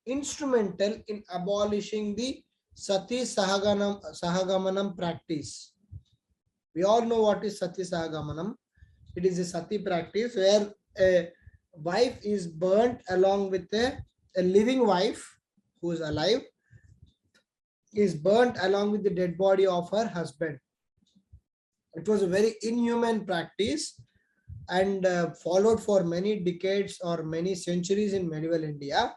instrumental in abolishing the Sati Sahagamanam practice. We all know what is Sati Sahagamanam. It is a Sati practice where a wife is burnt along with a living wife who is alive, is burnt along with the dead body of her husband. It was a very inhuman practice and followed for many decades or many centuries in medieval India.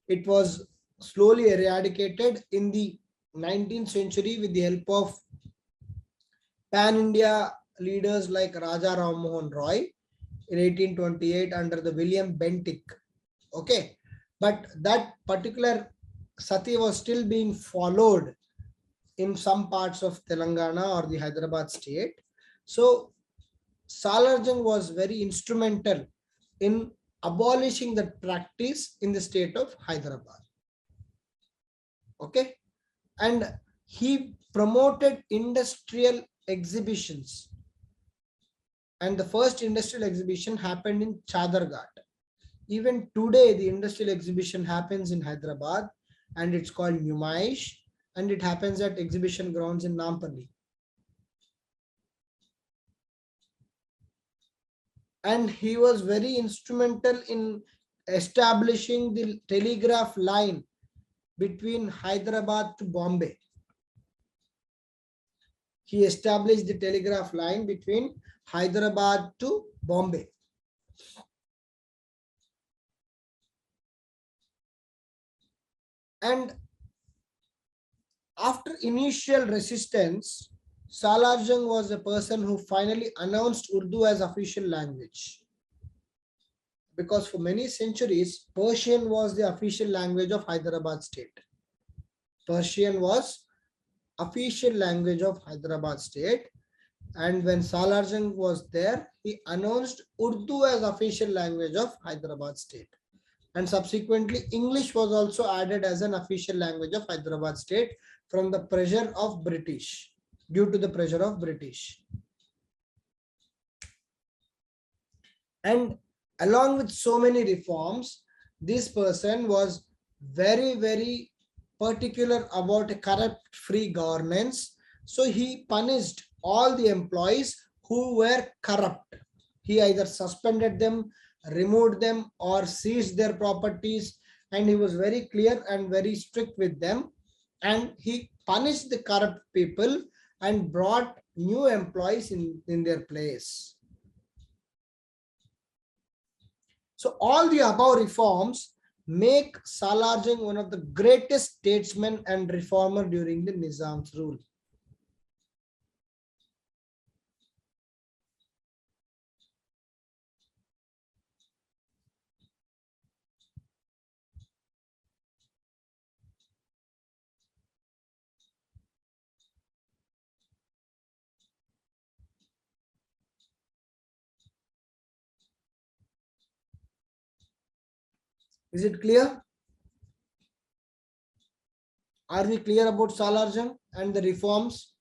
It was slowly eradicated in the 19th century with the help of pan-India leaders like Raja Ram Mohan Roy in 1828 under the William Bentinck. Okay, but that particular sati was still being followed in some parts of Telangana or the Hyderabad state. So Salarjung was very instrumental in abolishing that practice in the state of Hyderabad. Okay, and he promoted industrial exhibitions, and the first industrial exhibition happened in Chadarghat. Even today, the industrial exhibition happens in Hyderabad, and it's called Numaish, and it happens at exhibition grounds in Nampally. And he was very instrumental in establishing the telegraph line between Hyderabad to Bombay. He established the telegraph line between Hyderabad to Bombay. And after initial resistance, Salarjung was a person who finally announced Urdu as official language. Because for many centuries, Persian was the official language of Hyderabad state. Persian was official language of Hyderabad state. And when Salarjung was there, he announced Urdu as official language of Hyderabad state. And subsequently, English was also added as an official language of Hyderabad state from the pressure of British, due to the pressure of British. And along with so many reforms, this person was very, very particular about a corrupt-free governance. So he punished all the employees who were corrupt. He either suspended them, removed them, or seized their properties. And he was very clear and very strict with them. And he punished the corrupt people and brought new employees in their place. So all the above reforms make Salarjung one of the greatest statesmen and reformer during the Nizam's rule. Is it clear? Are we clear about Salarjung and the reforms?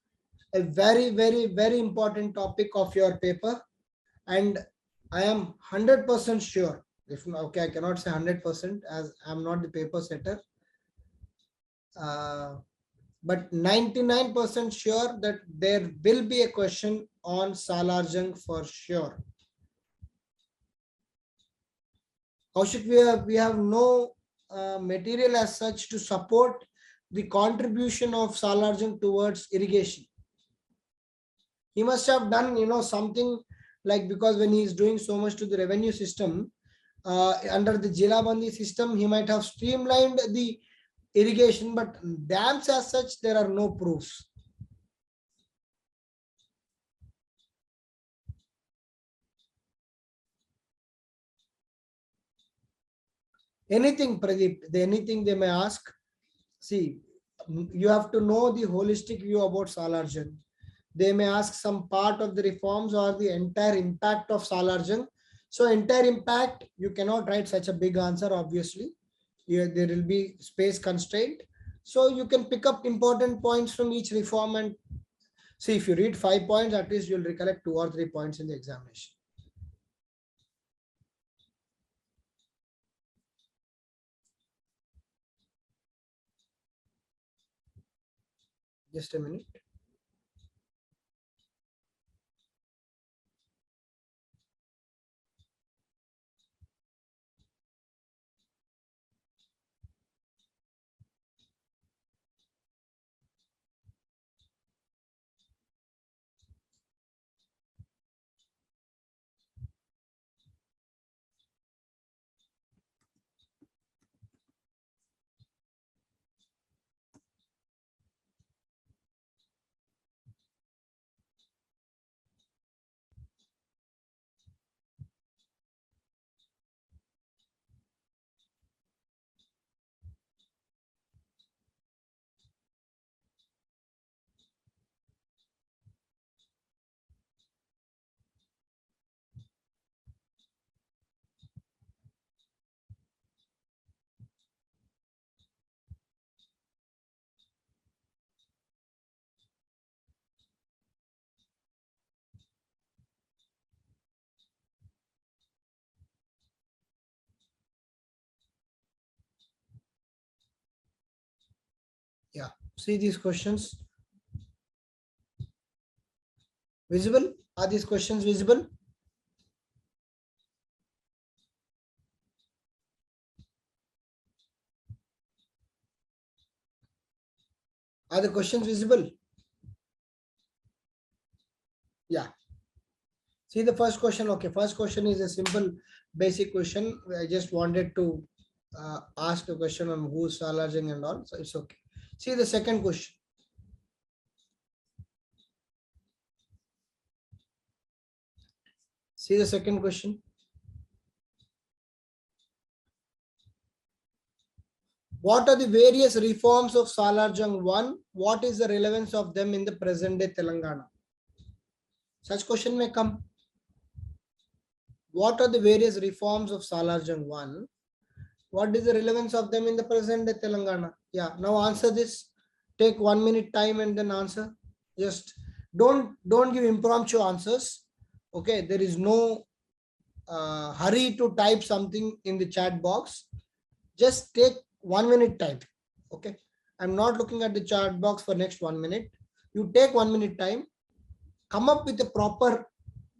A very, very, very important topic of your paper. And I am 100% sure, if okay, I cannot say 100% as I'm not the paper setter, but 99% sure that there will be a question on Salarjung for sure. Kaushik, we have no material as such to support the contribution of Salarjung towards irrigation. He must have done, something like, because when he is doing so much to the revenue system, under the Jilabandi system, he might have streamlined the irrigation, but dams as such, there are no proofs. Anything, Pradeep, anything they may ask. See, you have to know the holistic view about Salarjung. They may ask some part of the reforms or the entire impact of Salarjung. So entire impact, you cannot write such a big answer, obviously. There will be space constraint. So you can pick up important points from each reform and see, if you read 5 points, at least you'll recollect 2 or 3 points in the examination. Just a minute. Yeah, see these questions visible? Are these questions visible? Are the questions visible? Yeah. See the first question. Okay, first question is a simple basic question. I just wanted to ask a question on who's Salarjung and all, so it's okay. See the second question. See the second question. What are the various reforms of Salarjung 1? What is the relevance of them in the present day Telangana? Such question may come. What are the various reforms of Salarjung 1? What is the relevance of them in the present day Telangana? Yeah, now answer this. Take 1 minute time and then answer. Just don't give impromptu answers. Okay, there is no hurry to type something in the chat box. Just take 1 minute time. Okay, I'm not looking at the chat box for next 1 minute. You take 1 minute time, come up with a proper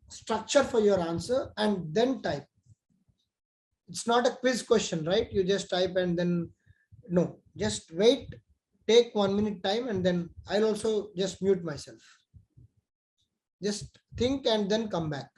structure for your answer and then type. It's not a quiz question, right? You just type and then no, just wait, take 1 minute time and then I'll also just mute myself. Just think and then come back.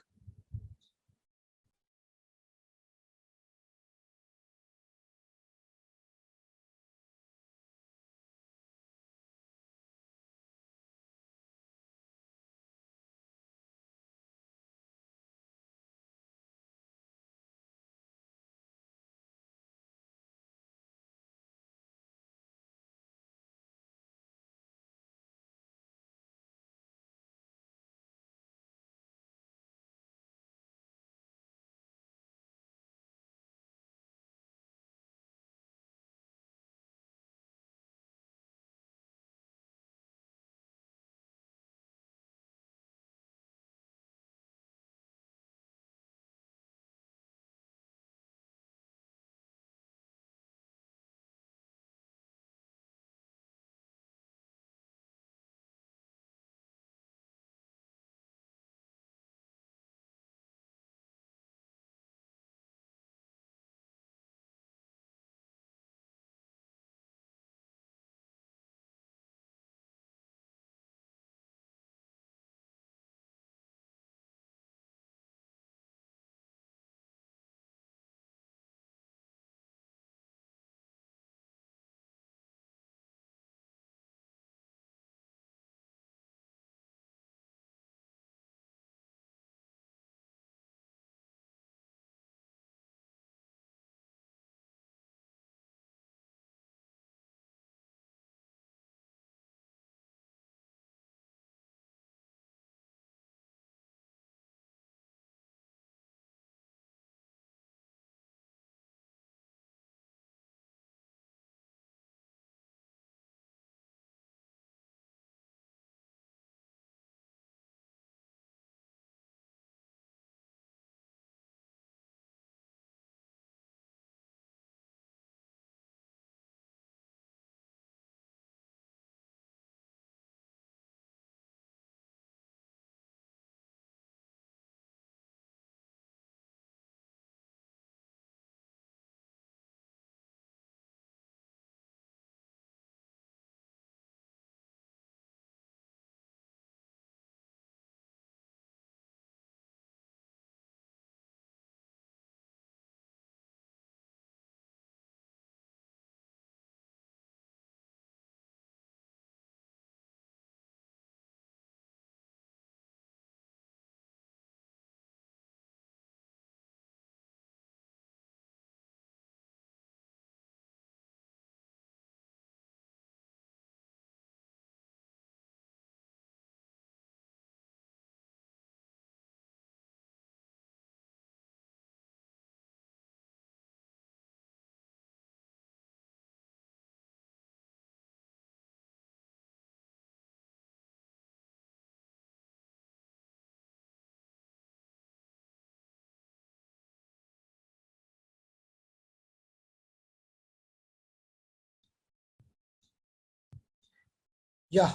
Yeah,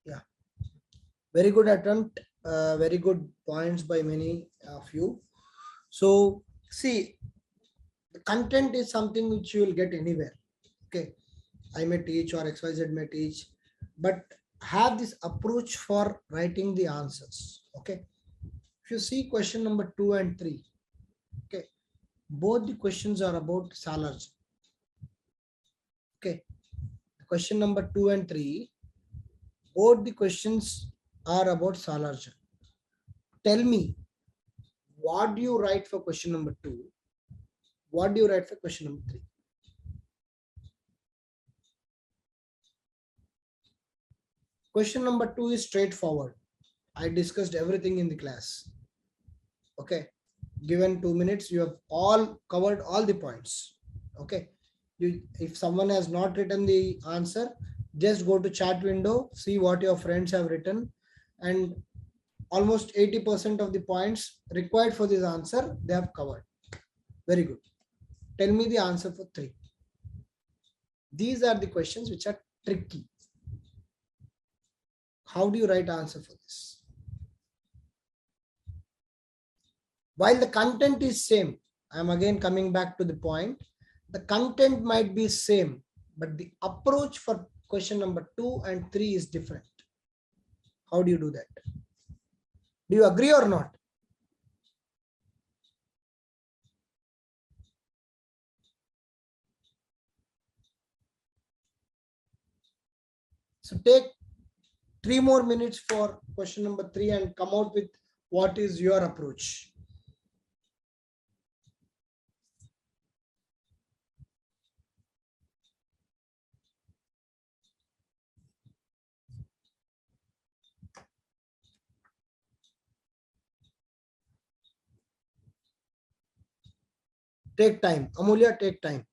yeah. Very good attempt. Very good points by many of you. So see, the content is something which you will get anywhere. Okay, I may teach or XYZ may teach, but have this approach for writing the answers. Okay, if you see question number 2 and 3, okay, both the questions are about salaries. Okay, question number 2 and 3, both the questions are about salaries. Tell me, what do you write for question number 2? What do you write for question number 3? Question number 2 is straightforward. I discussed everything in the class. Okay, given 2 minutes, you have all covered all the points. Okay, if someone has not written the answer, just go to chat window, see what your friends have written, and almost 80% of the points required for this answer they have covered. Very good. Tell me the answer for 3. These are the questions which are tricky. How do you write answer for this? While the content is same, I am again coming back to the point. The content might be same, but the approach for question number 2 and 3 is different. How do you do that? Do you agree or not? So take 3 more minutes for question number 3 and come out with what is your approach. Take time. Amulya, take time.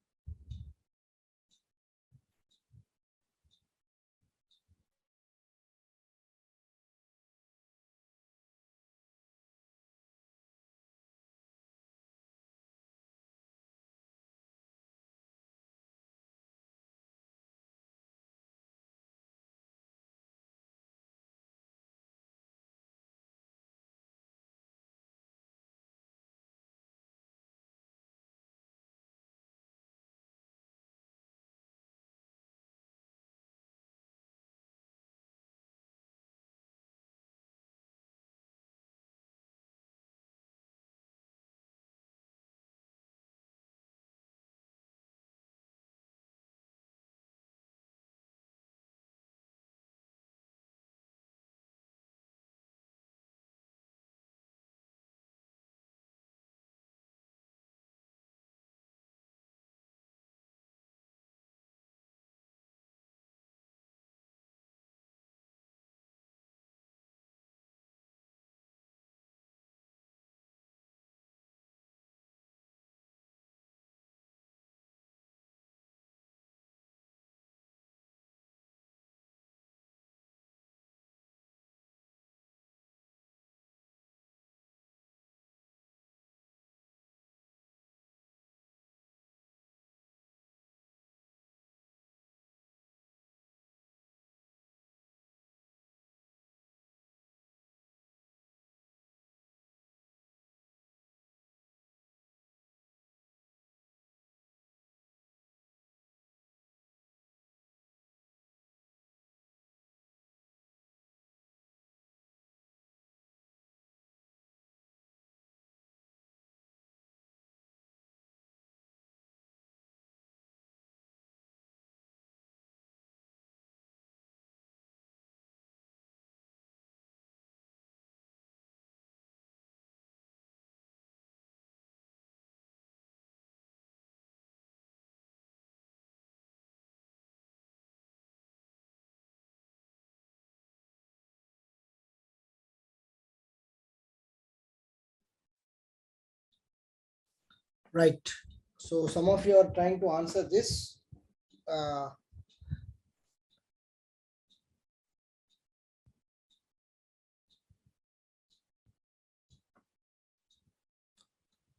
Right. So some of you are trying to answer this.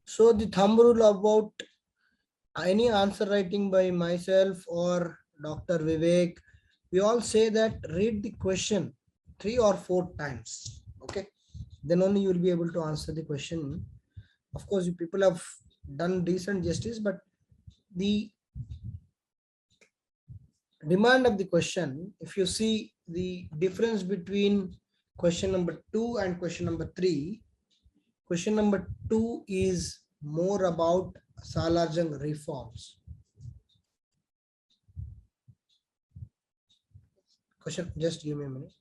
So the thumb rule about any answer writing by myself or Dr. Vivek, we all say that read the question 3 or 4 times. Okay. Then only you will be able to answer the question. Of course, you people have done decent justice, but the demand of the question, if you see the difference between question number 2 and question number 3, question number 2 is more about Salarjung reforms. Question, just give me a minute.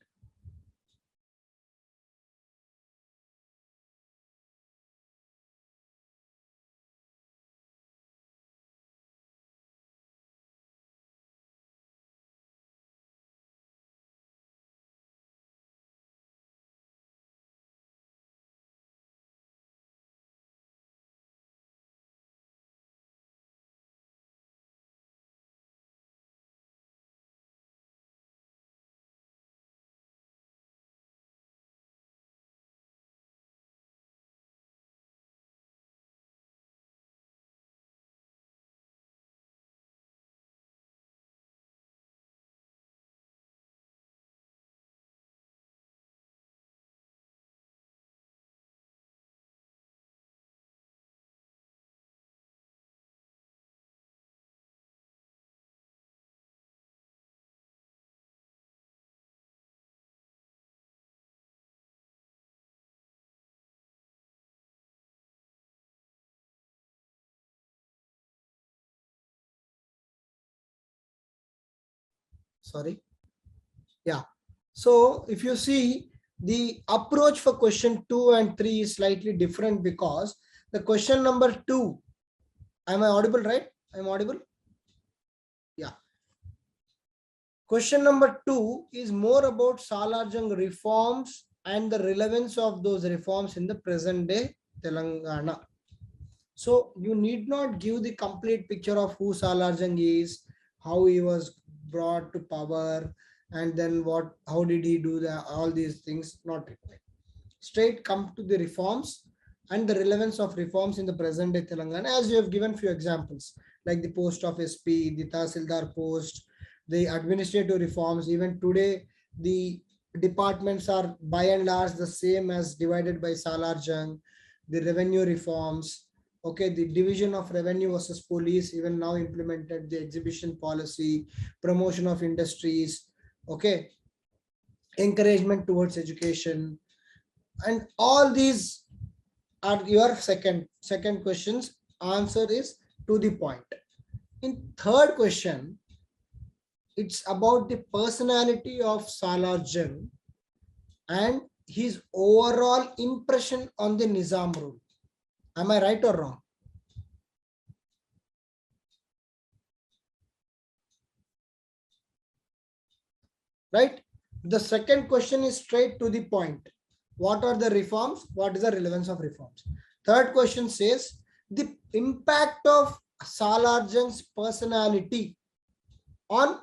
Sorry. Yeah. So if you see, the approach for question 2 and 3 is slightly different because the question number 2, am I audible, right? I'm audible. Yeah. Question number 2 is more about Salarjung reforms and the relevance of those reforms in the present day Telangana. So you need not give the complete picture of who Salarjung is, how he was brought to power, and then how did he do all these things, not required. Straight come to the reforms and the relevance of reforms in the present day Telangana, as you have given few examples, like the post of SP, the Tahsildar post, the administrative reforms. Even today, the departments are by and large the same as divided by Salarjung, the revenue reforms. Okay, the division of revenue versus police, even now implemented, the exhibition policy, promotion of industries, okay, encouragement towards education, and all these are your second questions. Answer is to the point. In third question, it's about the personality of Salarjung and his overall impression on the Nizam rule. Am I right or wrong? Right? The second question is straight to the point. What are the reforms? What is the relevance of reforms? Third question says the impact of Salarjung's personality on,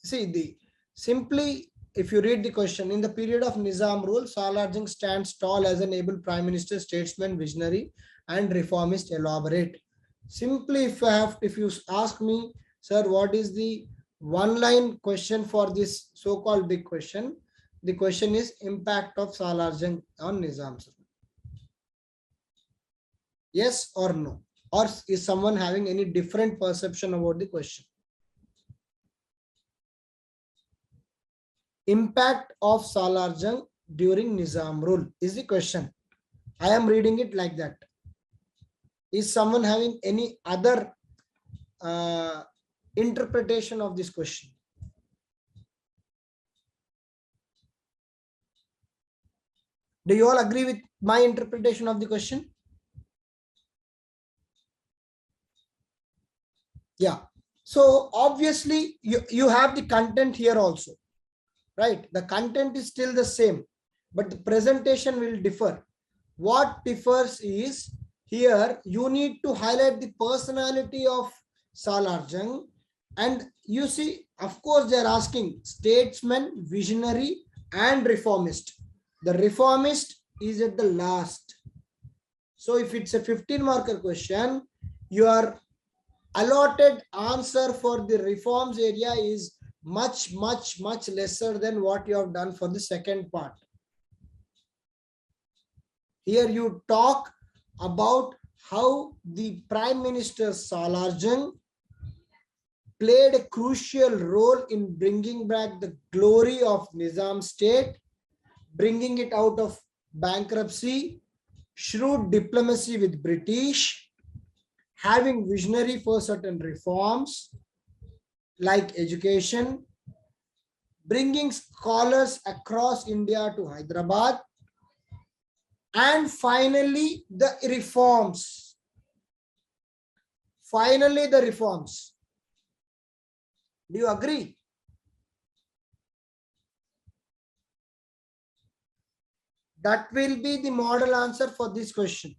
simply, if you read the question, in the period of Nizam rule, Salarjung stands tall as an able prime minister, statesman, visionary, and reformist. Elaborate. Simply, if you ask me, sir, what is the one line question for this so-called big question? The question is impact of Salarjung on Nizam. Yes or no? Or is someone having any different perception about the question? Impact of Salarjung during Nizam rule is the question. I am reading it like that. Is someone having any other interpretation of this question? Do you all agree with my interpretation of the question? Yeah. So obviously you have the content here also, right? The content is still the same, but the presentation will differ. What differs is here you need to highlight the personality of Salarjung. And you see, of course, they are asking statesman, visionary, and reformist. The reformist is at the last. So if it's a 15 marker question, your allotted answer for the reforms area is much lesser than what you have done for the second part. Here you talk about how the Prime Minister Salarjung played a crucial role in bringing back the glory of Nizam state, bringing it out of bankruptcy, shrewd diplomacy with British, having visionary for certain reforms like education, bringing scholars across India to Hyderabad, and finally the reforms. Finally the reforms. Do you agree? That will be the model answer for this question.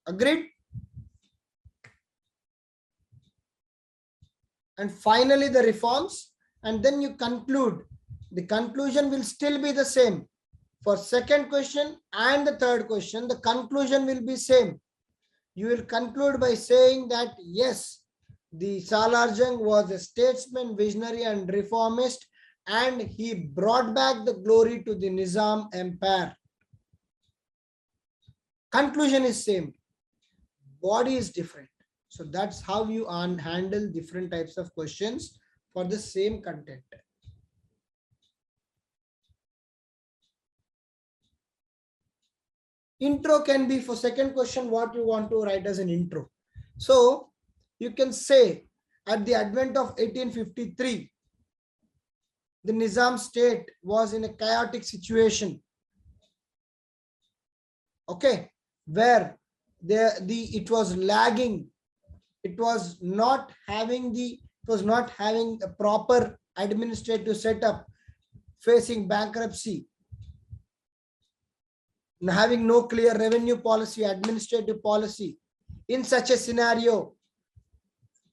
Agreed? And finally the reforms, and then you conclude. The conclusion will still be the same. For second question and the third question, the conclusion will be same. You will conclude by saying that yes, the Salarjung was a statesman, visionary, and reformist, and he brought back the glory to the Nizam empire. Conclusion is same. Body is different. So that's how you handle different types of questions for the same content. Intro can be for second question what you want to write as an intro. So you can say at the advent of 1853, the Nizam state was in a chaotic situation. Okay, where it was lagging. It was not having a proper administrative setup, facing bankruptcy, having no clear revenue policy, administrative policy. In such a scenario,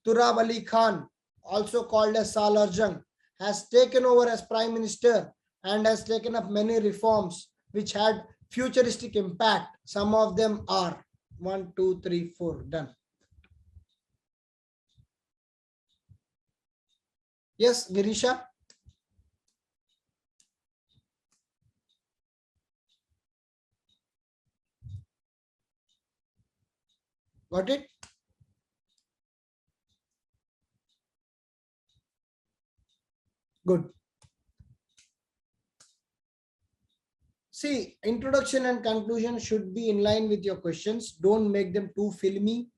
Turab Ali Khan, also called as Salarjung, has taken over as Prime Minister and has taken up many reforms which had futuristic impact. Some of them are 1, 2, 3, 4, done. Yes, Girisha? Got it? Good. See, introduction and conclusion should be in line with your questions. Don't make them too filmy.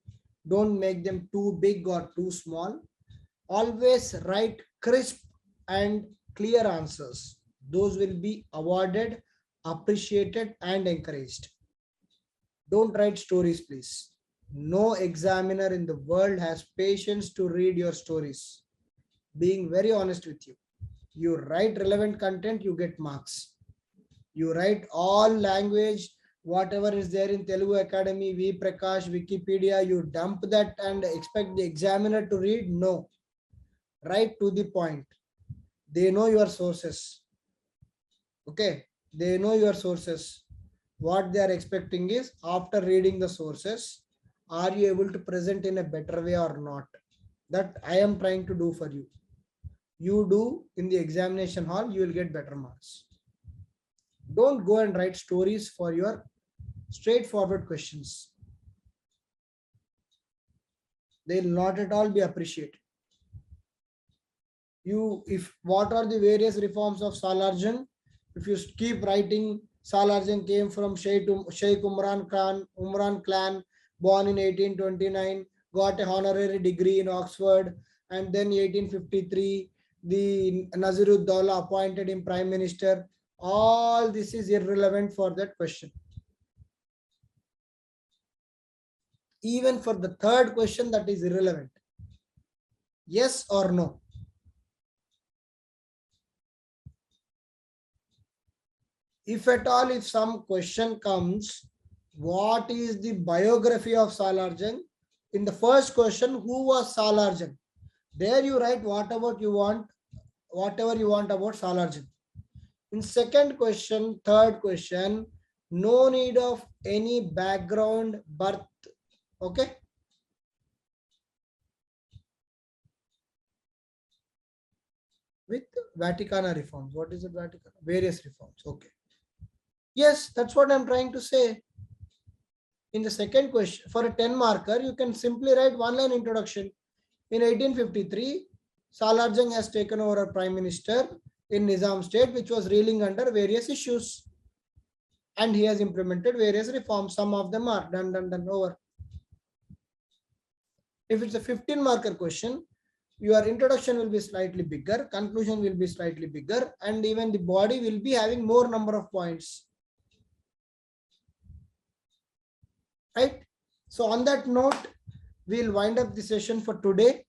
Don't make them too big or too small. Always write crisp and clear answers. Those will be awarded, appreciated, and encouraged. Don't write stories, please. No examiner in the world has patience to read your stories. Being very honest with you. You write relevant content, you get marks. You write all language, whatever is there in Telugu Academy, V Prakash, Wikipedia, you dump that and expect the examiner to read? No. Write to the point. They know your sources. Okay, they know your sources. What they are expecting is, after reading the sources, are you able to present in a better way or not? That I am trying to do for you. You do in the examination hall, you will get better marks. Don't go and write stories for your straightforward questions. They will not at all be appreciated. What are the various reforms of Salarjung? If you keep writing Salarjung came from Sheikh Umran clan, born in 1829, got a honorary degree in Oxford, and then 1853, the Naziruddaulah appointed him Prime Minister. All this is irrelevant for that question. Even for the third question, that is irrelevant. Yes or no? if at all, if some question comes, what is the biography of Salarjung? In the first question, who was Salarjung? There you write whatever you want about Salarjung. In second question, third question, no need of any background birth. Okay. With Vaticana reforms. What is it, Vatican? Various reforms. Okay. Yes, that's what I'm trying to say. In the second question, for a 10 marker, you can simply write one line introduction. In 1853, Salarjung has taken over a prime minister in Nizam state, which was reeling under various issues. And he has implemented various reforms. Some of them are done, over. If it's a 15 marker question, your introduction will be slightly bigger, conclusion will be slightly bigger, and even the body will be having more number of points. Right? So on that note, we'll wind up the session for today.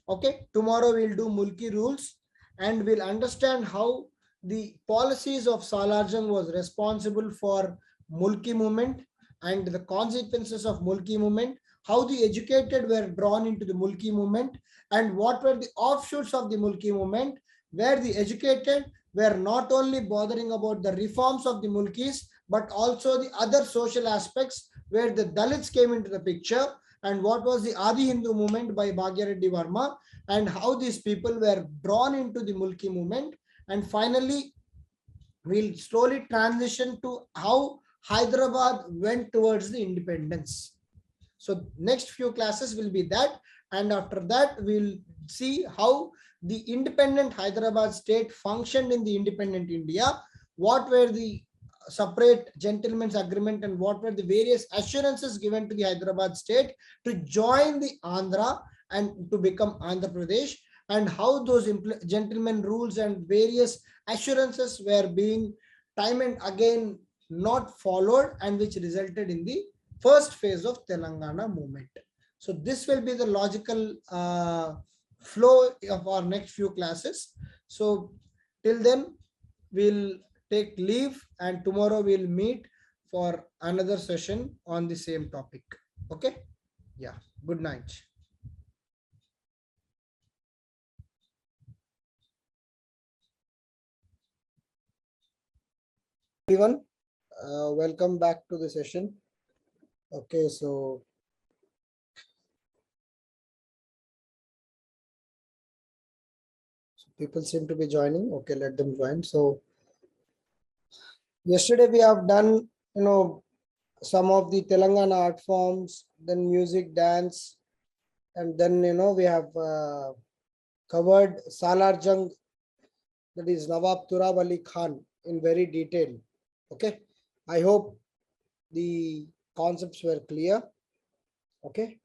Okay, tomorrow we'll do Mulki rules and we'll understand how the policies of Salarjung was responsible for Mulki movement and the consequences of Mulki movement, how the educated were drawn into the Mulki movement, and what were the offshoots of the Mulki movement, where the educated were not only bothering about the reforms of the Mulkis, but also the other social aspects where the Dalits came into the picture, and what was the Adi Hindu movement by Bhagyareddy Varma, and how these people were drawn into the Mulki movement. And finally, we'll slowly transition to how Hyderabad went towards the independence. So next few classes will be that, and after that we'll see how the independent Hyderabad state functioned in the independent India, what were the separate gentlemen's agreement and what were the various assurances given to the Hyderabad state to join the Andhra and to become Andhra Pradesh, and how those gentlemen rules and various assurances were being time and again not followed, and which resulted in the first phase of Telangana movement. So this will be the logical flow of our next few classes. So till then, we'll take leave and tomorrow we'll meet for another session on the same topic. Okay. Yeah. Good night. Everyone, welcome back to the session. Okay, so people seem to be joining. Okay, let them join. So yesterday we have done, some of the Telangana art forms, then music, dance, and then, we have covered Salarjung, that is Nawab Turab Ali Khan, in very detail. Okay, I hope the concepts were clear. Okay,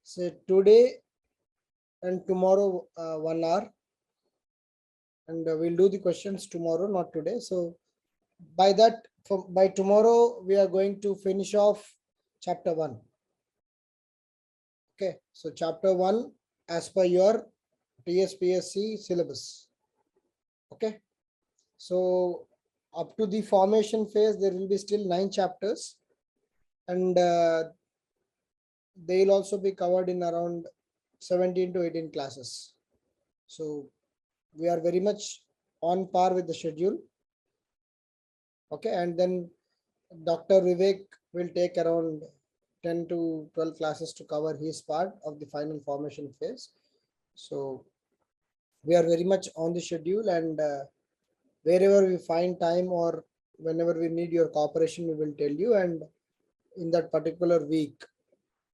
so today and tomorrow 1 hour, and we'll do the questions tomorrow, not today. So by that, by tomorrow we are going to finish off chapter 1. Okay, so chapter 1 as per your TSPSC syllabus. Okay, so up to the formation phase there will be still 9 chapters, and they will also be covered in around 17 to 18 classes. So we are very much on par with the schedule. Okay, and then Dr. Vivek will take around 10 to 12 classes to cover his part of the final formation phase. So we are very much on the schedule, and wherever we find time or whenever we need your cooperation, we will tell you, and in that particular week,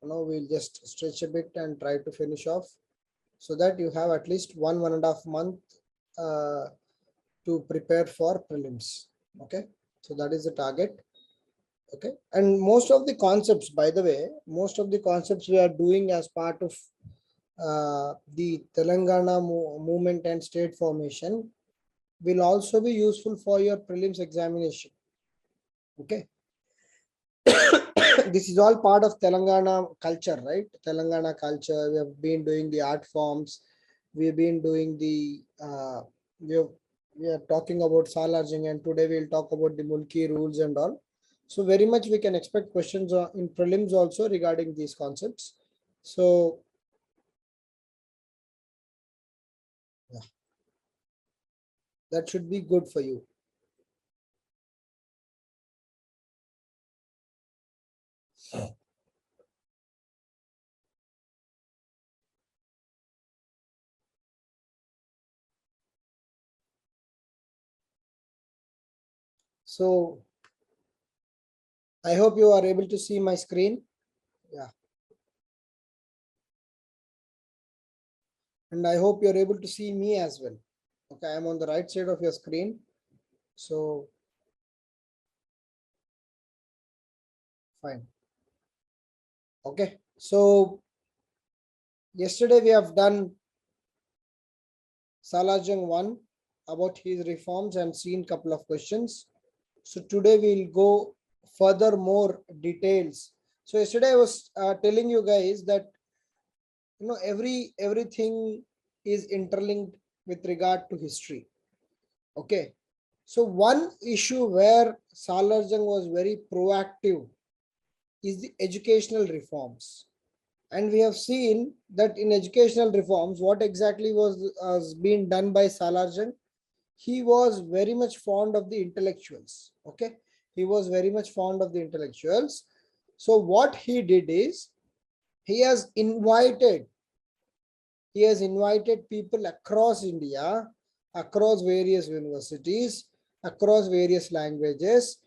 we'll just stretch a bit and try to finish off so that you have at least 1.5 month to prepare for prelims. Okay, so that is the target. Okay, and most of the concepts, by the way, most of the concepts we are doing as part of the Telangana movement and state formation will also be useful for your prelims examination. Okay. This is all part of Telangana culture, right? Telangana culture. We have been doing the art forms. We've been doing the, we are talking about Salarjung, and today we'll talk about the Mulki rules and all. So very much we can expect questions in prelims also regarding these concepts. So yeah, that should be good for you. So I hope you are able to see my screen. Yeah. And I hope you're able to see me as well. Okay, I'm on the right side of your screen. So fine. Okay, so yesterday we have done Salarjung 1 about his reforms and seen couple of questions. So today we'll go further more details. So yesterday I was telling you guys that everything is interlinked with regard to history. Okay, so one issue where Salarjung was very proactive is the educational reforms. And we have seen that in educational reforms, what exactly was being done by Salarjung? He was very much fond of the intellectuals. Okay, he was very much fond of the intellectuals. So what he did is he has invited people across India, across various universities, across various languages,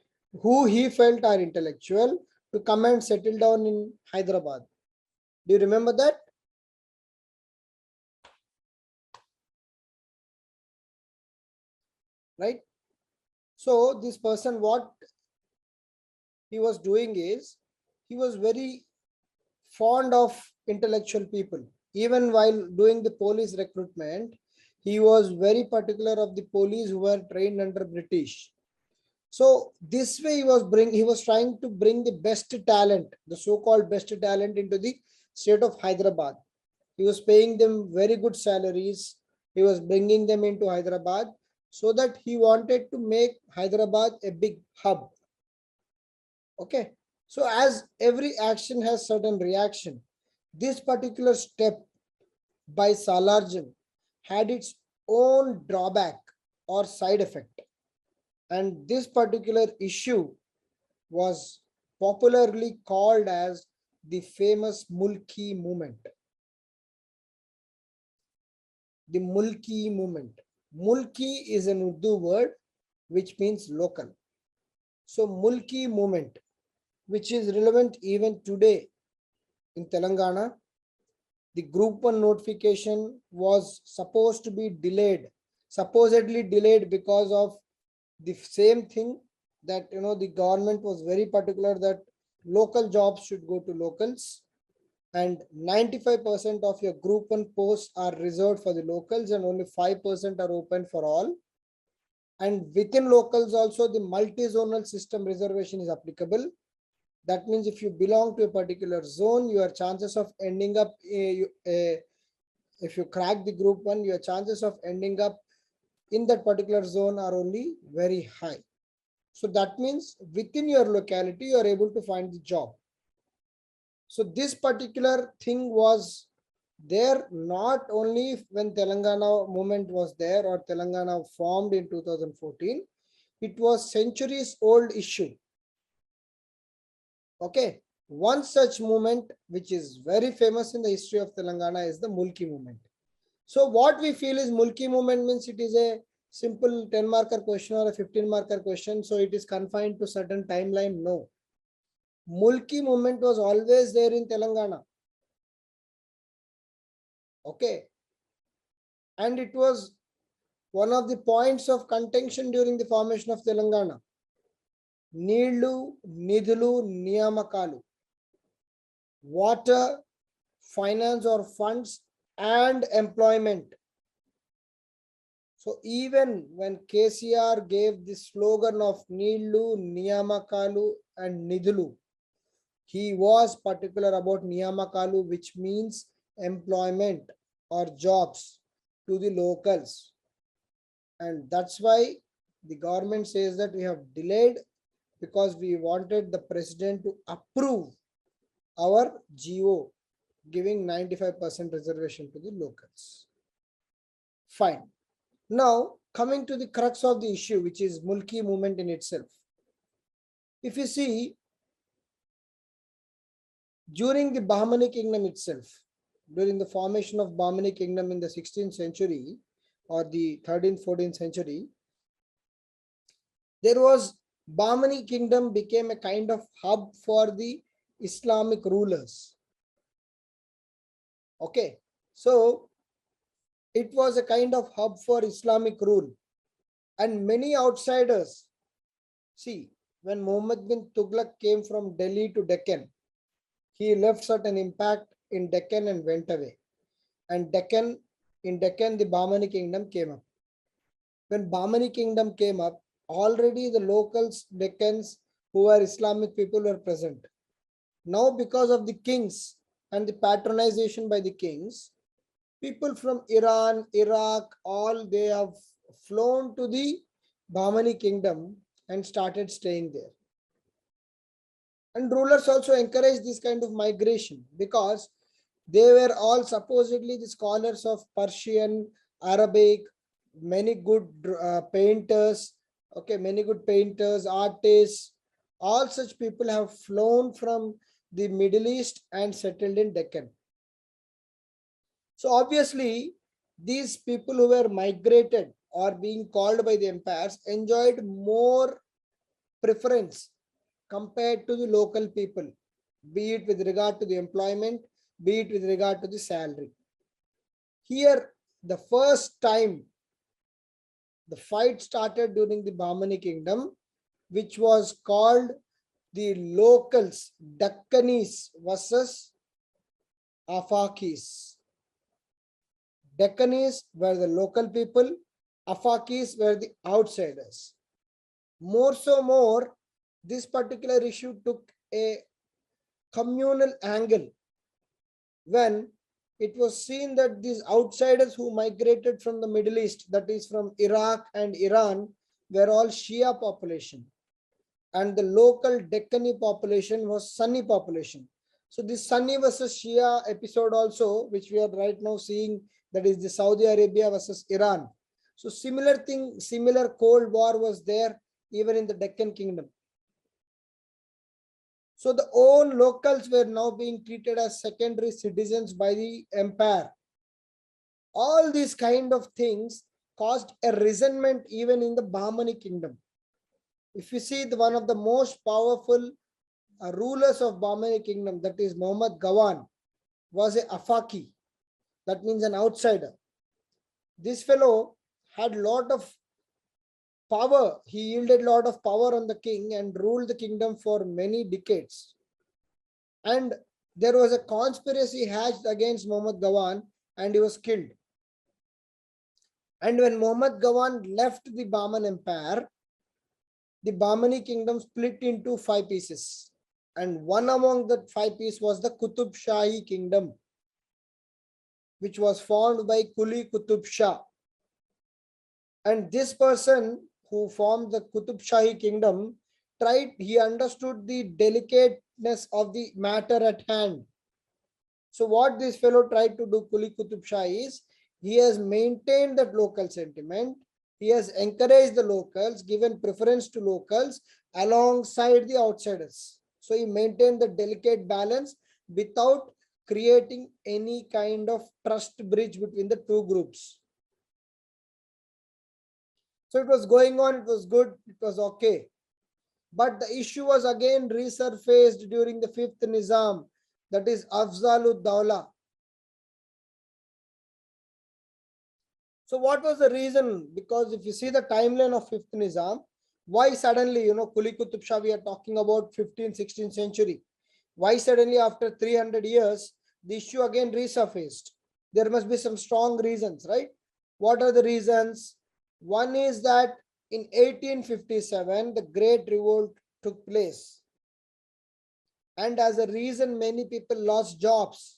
who he felt are intellectual, to come and settle down in Hyderabad. Do you remember that? Right? So this person, what he was doing is, he was very fond of intellectual people. Even while doing the police recruitment, he was very particular of the police who were trained under British. So this way he was trying to bring the best talent, the so-called best talent, into the state of Hyderabad. He was paying them very good salaries. He was bringing them into Hyderabad, so that he wanted to make Hyderabad a big hub. Okay. So as every action has certain reaction, this particular step by Salarjung had its own drawback or side effect. And this particular issue was popularly called as the famous Mulki movement. The Mulki movement. Mulki is an Urdu word which means local. So Mulki movement, which is relevant even today in Telangana. The group 1 notification was supposed to be delayed, supposedly delayed because of the same thing, that the government was very particular that local jobs should go to locals, and 95% of your group 1 posts are reserved for the locals and only 5% are open for all. And within locals also, the multi-zonal system reservation is applicable. That means if you belong to a particular zone, your chances of ending up, if you crack the group 1, your chances of ending up in that particular zone are only very high. So that means within your locality, you are able to find the job. So this particular thing was there not only when Telangana movement was there or Telangana formed in 2014, it was centuries old issue. Okay, one such movement which is very famous in the history of Telangana is the Mulki movement. So what we feel is Mulki movement means it is a simple 10 marker question or a 15 marker question, so it is confined to certain timeline. No, Mulki movement was always there in Telangana. Okay, and it was one of the points of contention during the formation of Telangana. Needlu, Nidulu, Niyamakalu, water, finance or funds, and employment. So even when KCR gave the slogan of Needlu, Niyamakalu and Nidulu, he was particular about Niyamakalu, which means employment or jobs to the locals. And that's why the government says that we have delayed, because we wanted the president to approve our GO giving 95% reservation to the locals. Fine. Now, coming to the crux of the issue, which is Mulki movement in itself. If you see, during the Bahmani kingdom itself, during the formation of Bahmani kingdom in the 16th century or the 13th, 14th century, there was Bahmani kingdom became a kind of hub for the Islamic rulers. Okay, so it was a kind of hub for Islamic rule, and many outsiders. See, when Muhammad bin Tughlaq came from Delhi to Deccan, he left certain impact in Deccan and went away. And in Deccan, the Bahmani kingdom came up. When Bahmani kingdom came up, already the locals, Deccans, who were Islamic people, were present. Now, because of the kings and the patronization by the kings, people from Iran, Iraq, all they have flown to the Bahmani kingdom and started staying there. And rulers also encouraged this kind of migration because they were all supposedly the scholars of Persian, Arabic, many good painters, okay, many good painters, artists, all such people have flown from the Middle East and settled in Deccan. So obviously, these people who were migrated or being called by the empires enjoyed more preference compared to the local people, be it with regard to the employment, be it with regard to the salary. Here, the first time the fight started during the Bahmani kingdom, which was called the locals, Deccanese versus Afakis. Deccanese were the local people, Afakis were the outsiders. More, this particular issue took a communal angle when it was seen that these outsiders who migrated from the Middle East, that is from Iraq and Iran, were all Shia population, and the local Deccani population was Sunni population. So this Sunni versus Shia episode also, which we are right now seeing, that is the Saudi Arabia versus Iran. So similar Cold War was there even in the Deccan kingdom. So the own locals were now being treated as secondary citizens by the empire. All these kind of things caused a resentment even in the Bahmani kingdom. If you see one of the most powerful rulers of Bahmani kingdom, that is Muhammad Gawan, was a Afaki. That means an outsider. This fellow had a lot of power. He yielded a lot of power on the king and ruled the kingdom for many decades. And there was a conspiracy hatched against Muhammad Gawan and he was killed. And when Muhammad Gawan left the Bahman Empire, the Bahmani kingdom split into 5 pieces. And one among the 5 pieces was the Qutub Shahi kingdom, which was formed by Kuli Qutub Shah. And this person who formed the Qutub Shahi kingdom he understood the delicateness of the matter at hand. So what this fellow tried to do, Kuli Qutub Shah, is he has maintained that local sentiment. He has encouraged the locals, given preference to locals alongside the outsiders. So he maintained the delicate balance without creating any kind of trust bridge between the two groups. So it was going on, it was good, it was okay. But the issue was again resurfaced during the 5th Nizam, that is Afzalud Dawla. So what was the reason? Because if you see the timeline of 5th Nizam, why suddenly, Kuli Qutub Shah, we are talking about 15th, 16th century. Why suddenly after 300 years, the issue again resurfaced? There must be some strong reasons, right? What are the reasons? One is that in 1857, the Great Revolt took place. And as a reason, many people lost jobs.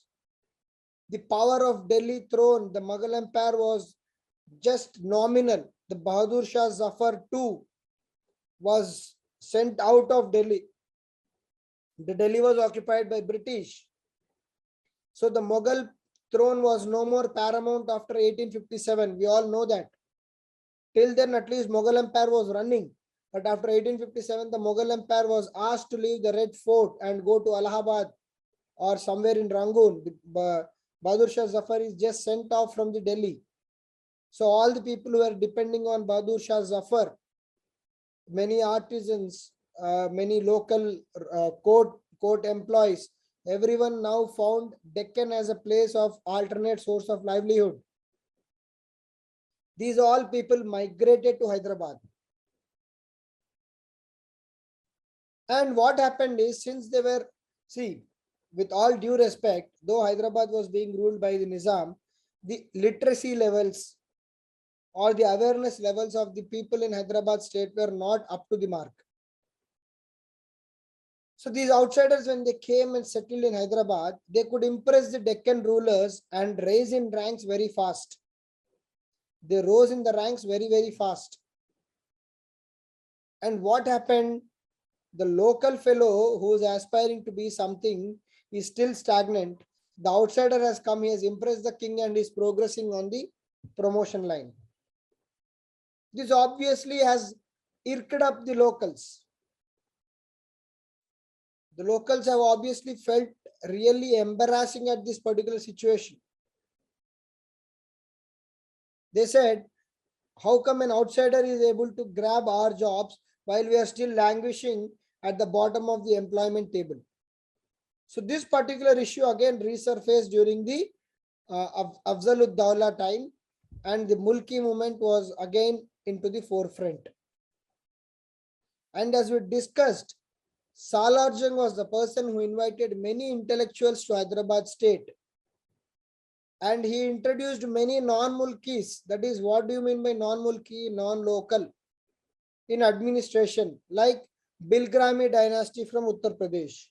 The power of Delhi throne, the Mughal Empire, was just nominal. the Bahadur Shah Zafar II was sent out of Delhi. The Delhi was occupied by British. So the Mughal throne was no more paramount after 1857. We all know that. Till then, at least Mughal Empire was running. But after 1857, the Mughal Empire was asked to leave the Red Fort and go to Allahabad or somewhere in Rangoon. Bahadur Shah Zafar is just sent off from the Delhi. So all the people who were depending on Bahadur Shah Zafar, many artisans, many local court employees, everyone now found Deccan as a place of alternate source of livelihood. These all people migrated to Hyderabad. And what happened is, since they were, see, with all due respect, though Hyderabad was being ruled by the Nizam, the literacy levels or the awareness levels of the people in Hyderabad state were not up to the mark. So these outsiders, when they came and settled in Hyderabad, they could impress the Deccan rulers and raise in ranks very fast. They rose in the ranks very, very fast. And what happened? The local fellow who is aspiring to be something is still stagnant. The outsider has come, he has impressed the king and is progressing on the promotion line. This obviously has irked up the locals. The locals have obviously felt really embarrassing at this particular situation. They said, how come an outsider is able to grab our jobs while we are still languishing at the bottom of the employment table? So this particular issue again resurfaced during the Afzalud Dawla time, and the Mulki movement was again into the forefront. And as we discussed, Salar Jung was the person who invited many intellectuals to Hyderabad state. And he introduced many non-mulkis. That is, what do you mean by non-mulki, non-local? In administration, like Bilgrami dynasty from Uttar Pradesh.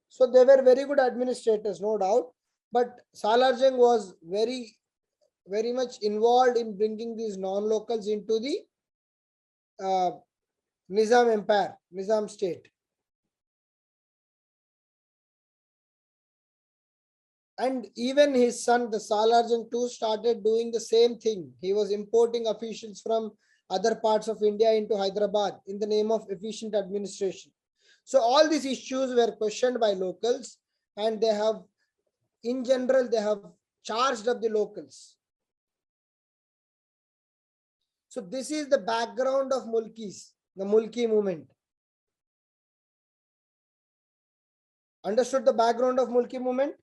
So they were very good administrators, no doubt. But Salar Jung was very much involved in bringing these non-locals into the Nizam Empire, Nizam state. And even his son, the Salar Jung too, started doing the same thing. He was importing officials from other parts of India into Hyderabad in the name of efficient administration. So all these issues were questioned by locals, and they have, in general, they have charged up the locals. So this is the background of Mulkis, the Mulki movement. Understood the background of Mulki movement?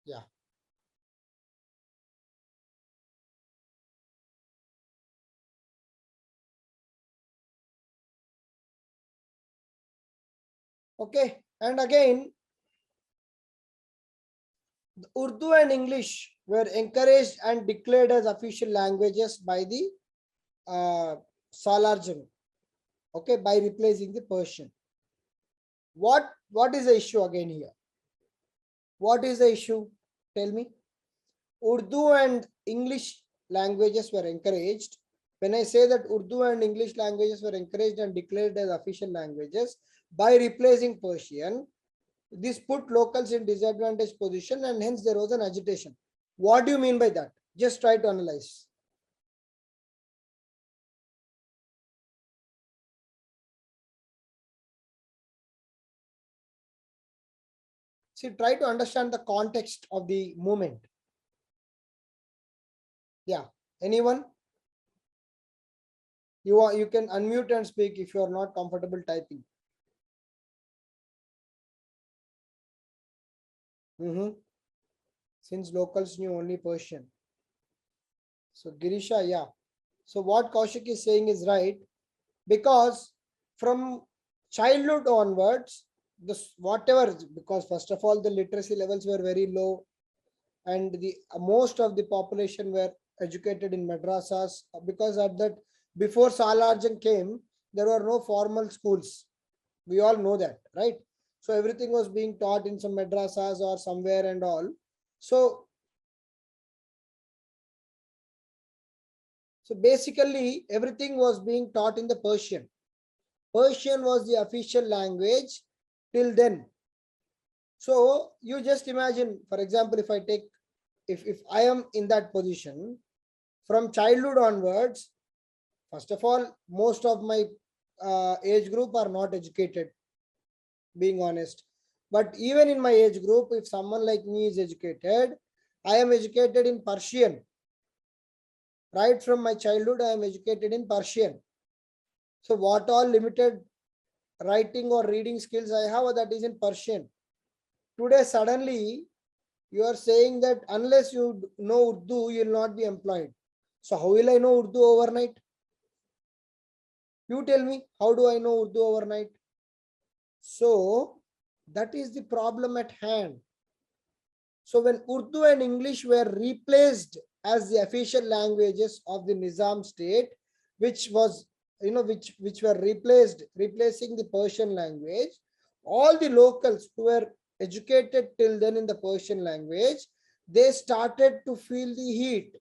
Yeah. Okay. And again, Urdu and English were encouraged and declared as official languages by the Salar Jung. Okay, by replacing the Persian. What is the issue again here? What is the issue? Tell me. Urdu and English languages were encouraged. When I say that Urdu and English languages were encouraged and declared as official languages by replacing Persian, this put locals in disadvantaged position, and hence there was an agitation. What do you mean by that? Just try to analyze. See, try to understand the context of the movement. Yeah, anyone? You can unmute and speak if you are not comfortable typing. Since locals knew only Persian. So Girisha, yeah. So what Kaushik is saying is right, because from childhood onwards, because first of all, the literacy levels were very low, and the most of the population were educated in madrasas, because at that, before Salar Jung came, there were no formal schools. We all know that, right? So everything was being taught in some madrasas or somewhere and all. So basically everything was being taught in the Persian. Persian was the official language till then. So you just imagine, for example, if I take, if I am in that position, from childhood onwards, first of all, most of my age group are not educated, being honest. But even in my age group, if someone like me is educated, I am educated in Persian. Right from my childhood, I am educated in Persian. So what all limited writing or reading skills I have, that is in Persian. Today, suddenly, you are saying that unless you know Urdu, you will not be employed. So how will I know Urdu overnight? You tell me, how do I know Urdu overnight? So that is the problem at hand. So when Urdu and English were replaced as the official languages of the Nizam state, which was, which were replacing the Persian language, all the locals who were educated till then in the Persian language, they started to feel the heat.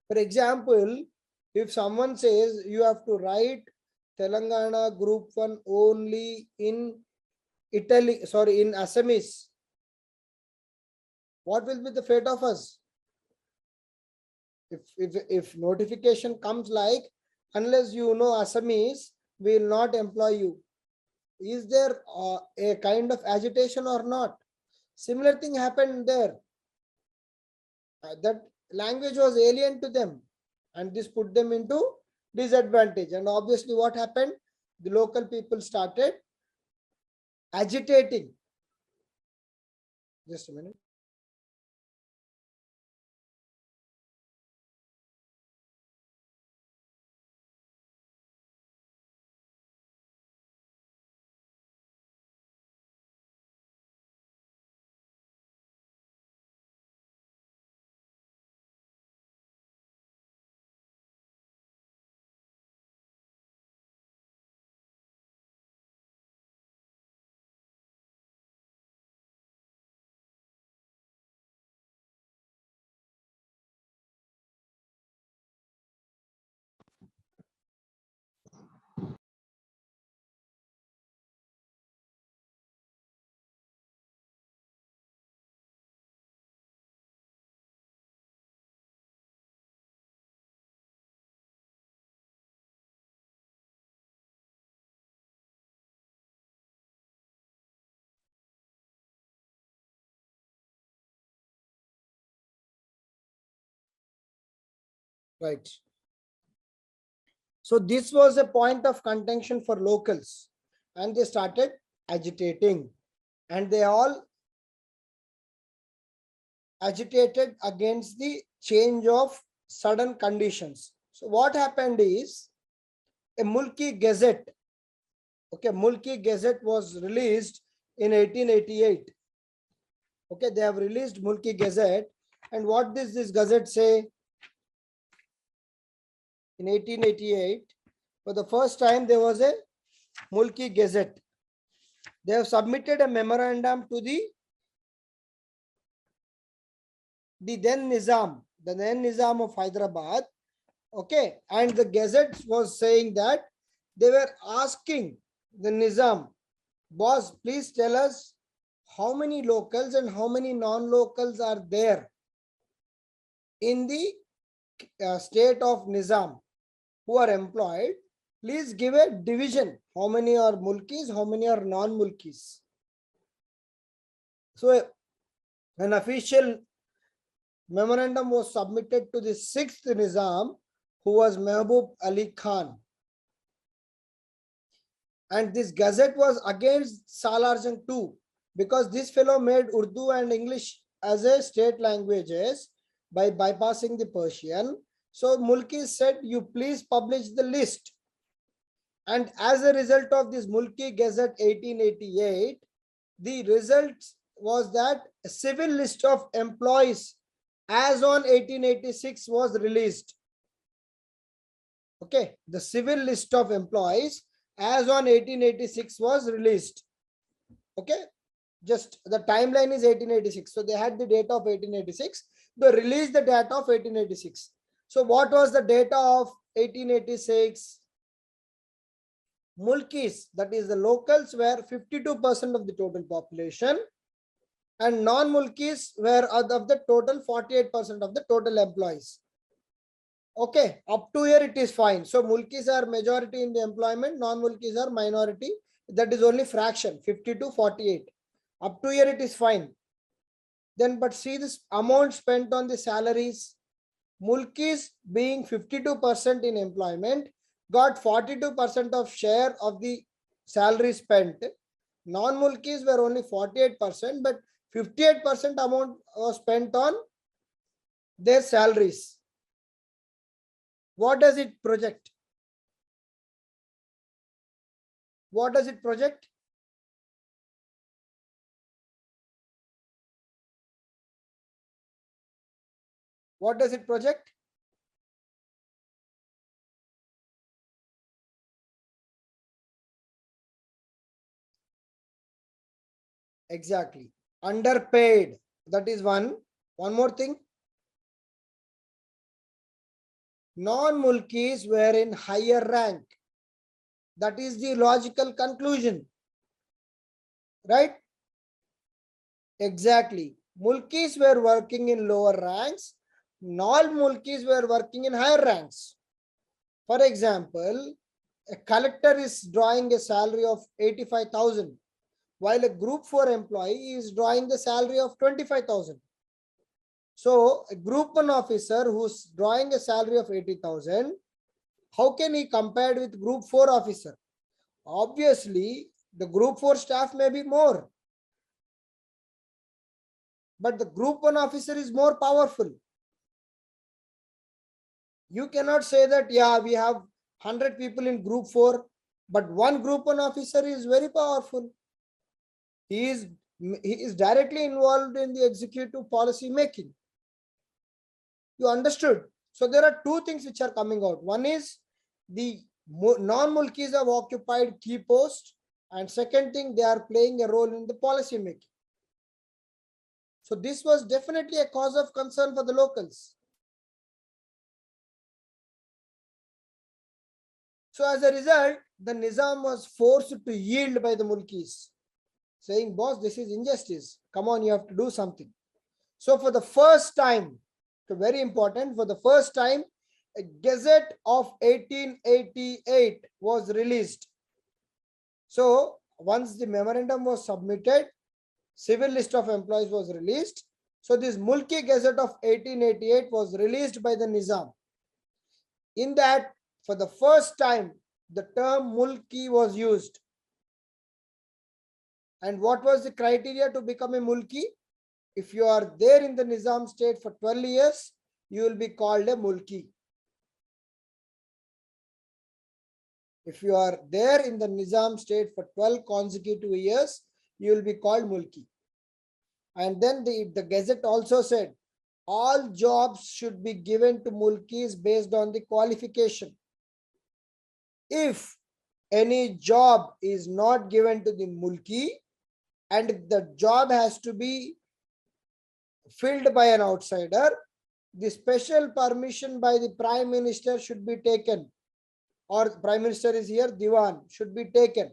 For example, if someone says you have to write Telangana Group 1 only in in Assamese, what will be the fate of us? If notification comes like, unless you know Assamese, we will not employ you. Is there a kind of agitation or not? Similar thing happened there. That language was alien to them, and this put them into disadvantage. And obviously what happened? The local people started agitating. Just a minute. Right. So this was a point of contention for locals, and they started agitating, and they all agitated against the change of sudden conditions. So what happened is a Mulki Gazette. Okay, Mulki Gazette was released in 1888. Okay, they have released Mulki Gazette, and what does this Gazette say? In 1888, for the first time, there was a Mulki Gazette. They have submitted a memorandum to the then Nizam of Hyderabad. Okay, and the Gazette was saying that they were asking the Nizam, boss, please tell us how many locals and how many non-locals are there in the state of Nizam who are employed. Please give a division. How many are Mulkis, how many are non-Mulkis? So an official memorandum was submitted to the 6th Nizam, who was Mehboob Ali Khan. And this Gazette was against Salarjung too, because this fellow made Urdu and English as a state languages by bypassing the Persian. So Mulki said, you please publish the list. And as a result of this Mulki Gazette 1888, the result was that a civil list of employees as on 1886 was released. Okay, the civil list of employees as on 1886 was released. Okay, just the timeline is 1886. So they had the data of 1886. They released the data of 1886. So what was the data of 1886? Mulkis, that is the locals, were 52% of the total population, and non-mulkis were of the total 48% of the total employees. Okay, up to here it is fine. So mulkis are majority in the employment, non-mulkis are minority. That is only fraction, 50 to 48. Up to here it is fine. Then, but see this amount spent on the salaries. Mulkis being 52% in employment got 42% of share of the salary spent. Non-mulkis were only 48%, but 58% amount was spent on their salaries. What does it project? What does it project? What does it project? Exactly. Underpaid. That is one. One more thing. Non-mulkis were in higher rank. That is the logical conclusion. Right? Exactly. Mulkis were working in lower ranks. Non-mulkis were working in higher ranks. For example, a collector is drawing a salary of 85,000, while a group 4 employee is drawing the salary of 25,000. So a group 1 officer who's drawing a salary of 80,000, how can he compare with group 4 officer? Obviously, the group 4 staff may be more, but the group 1 officer is more powerful. You cannot say that, yeah, we have 100 people in group 4, but one group 1 officer is very powerful. He is directly involved in the executive policy making. You understood? So there are two things which are coming out. One is the non-mulkis have occupied key posts, and second thing, they are playing a role in the policy making. So this was definitely a cause of concern for the locals. So as a result, the Nizam was forced to yield by the mulkis, saying, boss, this is injustice. Come on, you have to do something. So for the first time, so very important, for the first time, a Gazette of 1888 was released. So once the memorandum was submitted, civil list of employees was released. So this Mulki Gazette of 1888 was released by the Nizam. In that, for the first time, the term Mulki was used. And what was the criteria to become a Mulki? If you are there in the Nizam state for 12 years, you will be called a Mulki. If you are there in the Nizam state for 12 consecutive years, you will be called Mulki. And then the Gazette also said, all jobs should be given to Mulkis based on the qualification. If any job is not given to the Mulki and the job has to be filled by an outsider, the special permission by the Prime Minister should be taken, or Prime Minister is here, Diwan should be taken.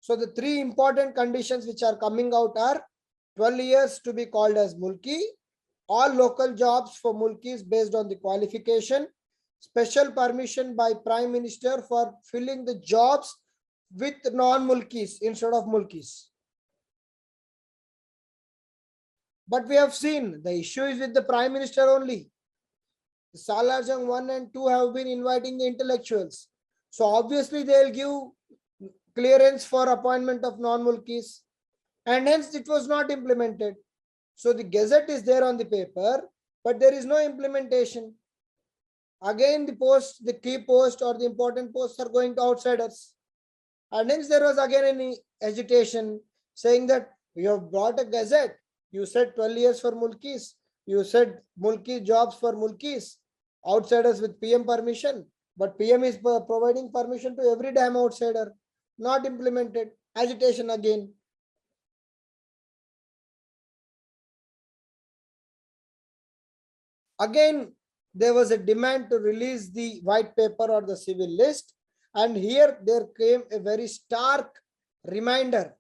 So the three important conditions which are coming out are 12 years to be called as Mulki, all local jobs for Mulkis based on the qualification, special permission by Prime Minister for filling the jobs with non-Mulkis instead of Mulkis. But we have seen the issue is with the Prime Minister only. The Salarjung 1 and 2 have been inviting the intellectuals. So obviously they will give clearance for appointment of non-Mulkis, and hence it was not implemented. So the Gazette is there on the paper, but there is no implementation. Again, the key post or the important posts are going to outsiders. And hence there was again any agitation saying that you have brought a Gazette. You said 12 years for Mulkis. You said Mulki jobs for Mulkis. Outsiders with PM permission, but PM is providing permission to every damn outsider. Not implemented. Agitation again. Again, there was a demand to release the white paper or the civil list. And here there came a very stark reminder,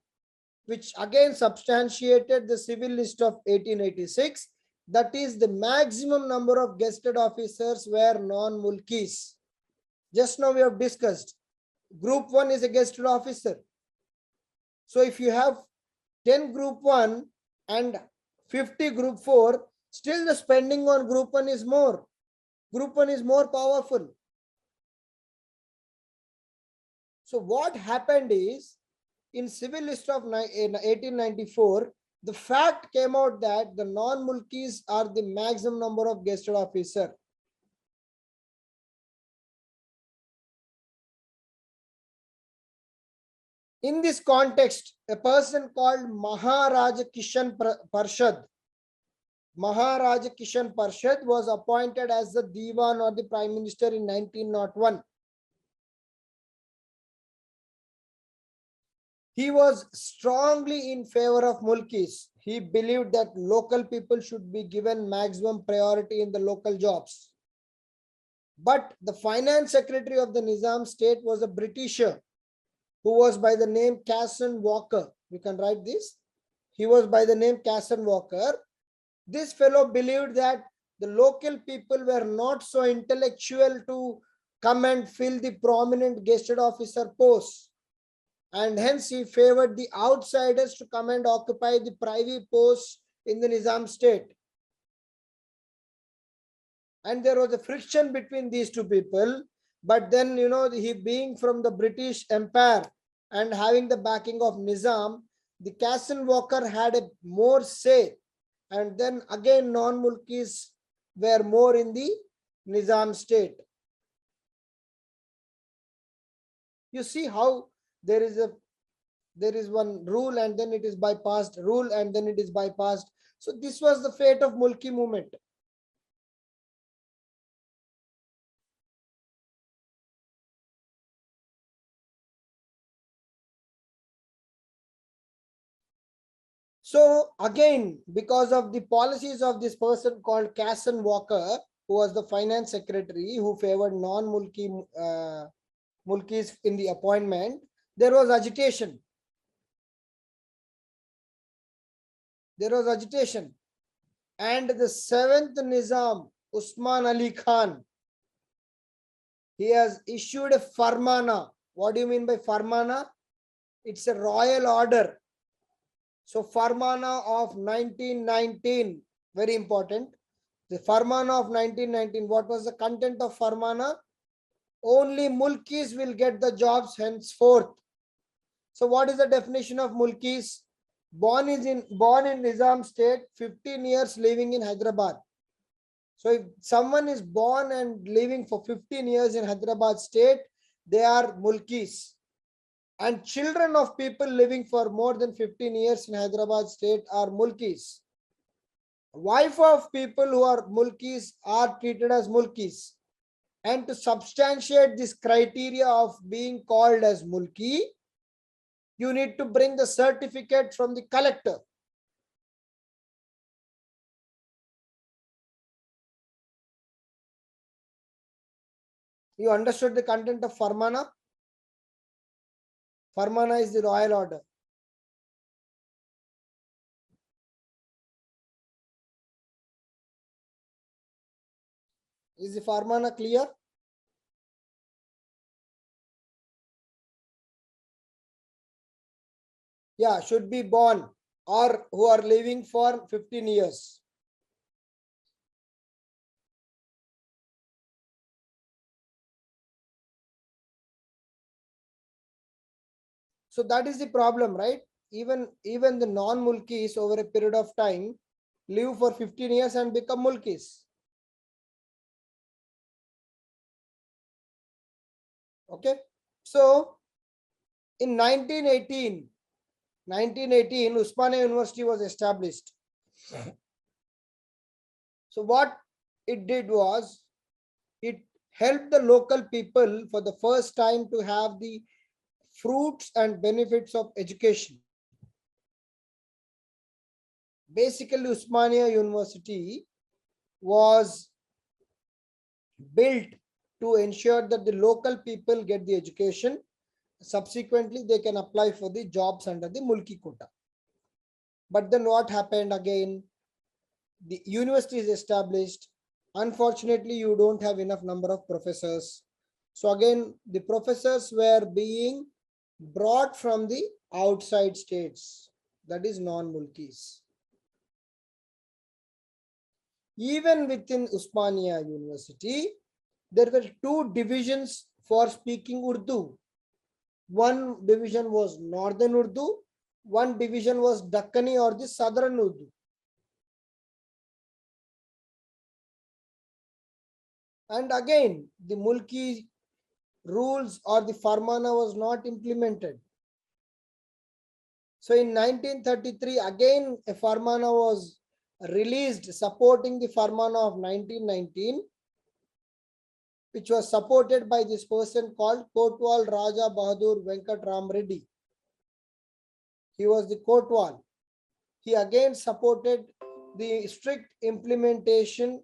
which again substantiated the civil list of 1886. That is, the maximum number of gazetted officers were non-mulkis. Just now we have discussed. Group 1 is a gazetted officer. So if you have 10 group 1 and 50 group 4, still the spending on group 1 is more. Group 1 is more powerful. So what happened is, in civil list of 1894, the fact came out that the non-mulkis are the maximum number of gazetted officer. In this context, a person called Maharaja Kishan Parshad was appointed as the Diwan or the Prime Minister in 1901. He was strongly in favor of mulkis. He believed that local people should be given maximum priority in the local jobs. But the finance secretary of the Nizam state was a Britisher who was by the name Casson Walker. You can write this. He was by the name Casson Walker. This fellow believed that the local people were not so intellectual to come and fill the prominent gazetted officer posts. And hence he favored the outsiders to come and occupy the privy posts in the Nizam state. And there was a friction between these two people. But then, he being from the British Empire and having the backing of Nizam, the Casson Walker had a more say. And then again, non-mulkis were more in the Nizam state. You see how there is one rule and then it is bypassed, rule and then it is bypassed. So this was the fate of Mulki movement. So again, because of the policies of this person called Casson Walker, who was the finance secretary who favored mulkis in the appointment, there was agitation. And the 7th Nizam, Usman Ali Khan, he has issued a farmana. What do you mean by farmana? It's a royal order. So Farmana of 1919, very important. The Farmana of 1919, what was the content of Farmana? Only mulkis will get the jobs henceforth. So what is the definition of mulkis? Born in Nizam state, 15 years living in Hyderabad. So if someone is born and living for 15 years in Hyderabad state, they are mulkis. And children of people living for more than 15 years in Hyderabad state are mulkis. Wife of people who are mulkis are treated as mulkis. And to substantiate this criteria of being called as mulki, you need to bring the certificate from the collector. You understood the content of Farmana? Farmana is the royal order. Is the Farmana clear? Yeah, should be born or who are living for 15 years. So that is the problem, right? Even the non-mulkis over a period of time live for 15 years and become mulkis. Okay. So in 1918, Usmania University was established. So what it did was, it helped the local people for the first time to have the fruits and benefits of education. Basically, Usmania University was built to ensure that the local people get the education. Subsequently, they can apply for the jobs under the Mulki quota. But then what happened again? The university is established. Unfortunately, you don't have enough number of professors. So again, the professors were being brought from the outside states, that is non-Mulkis. Even within Usmania University, there were two divisions for speaking Urdu. One division was Northern Urdu, one division was Dakkani or the Southern Urdu. And again, the Mulki rules or the Farmana was not implemented. So in 1933, again a Farmana was released supporting the Farmana of 1919, which was supported by this person called Kotwal Raja Bahadur Venkat Ram Reddy. He was the Kotwal. He again supported the strict implementation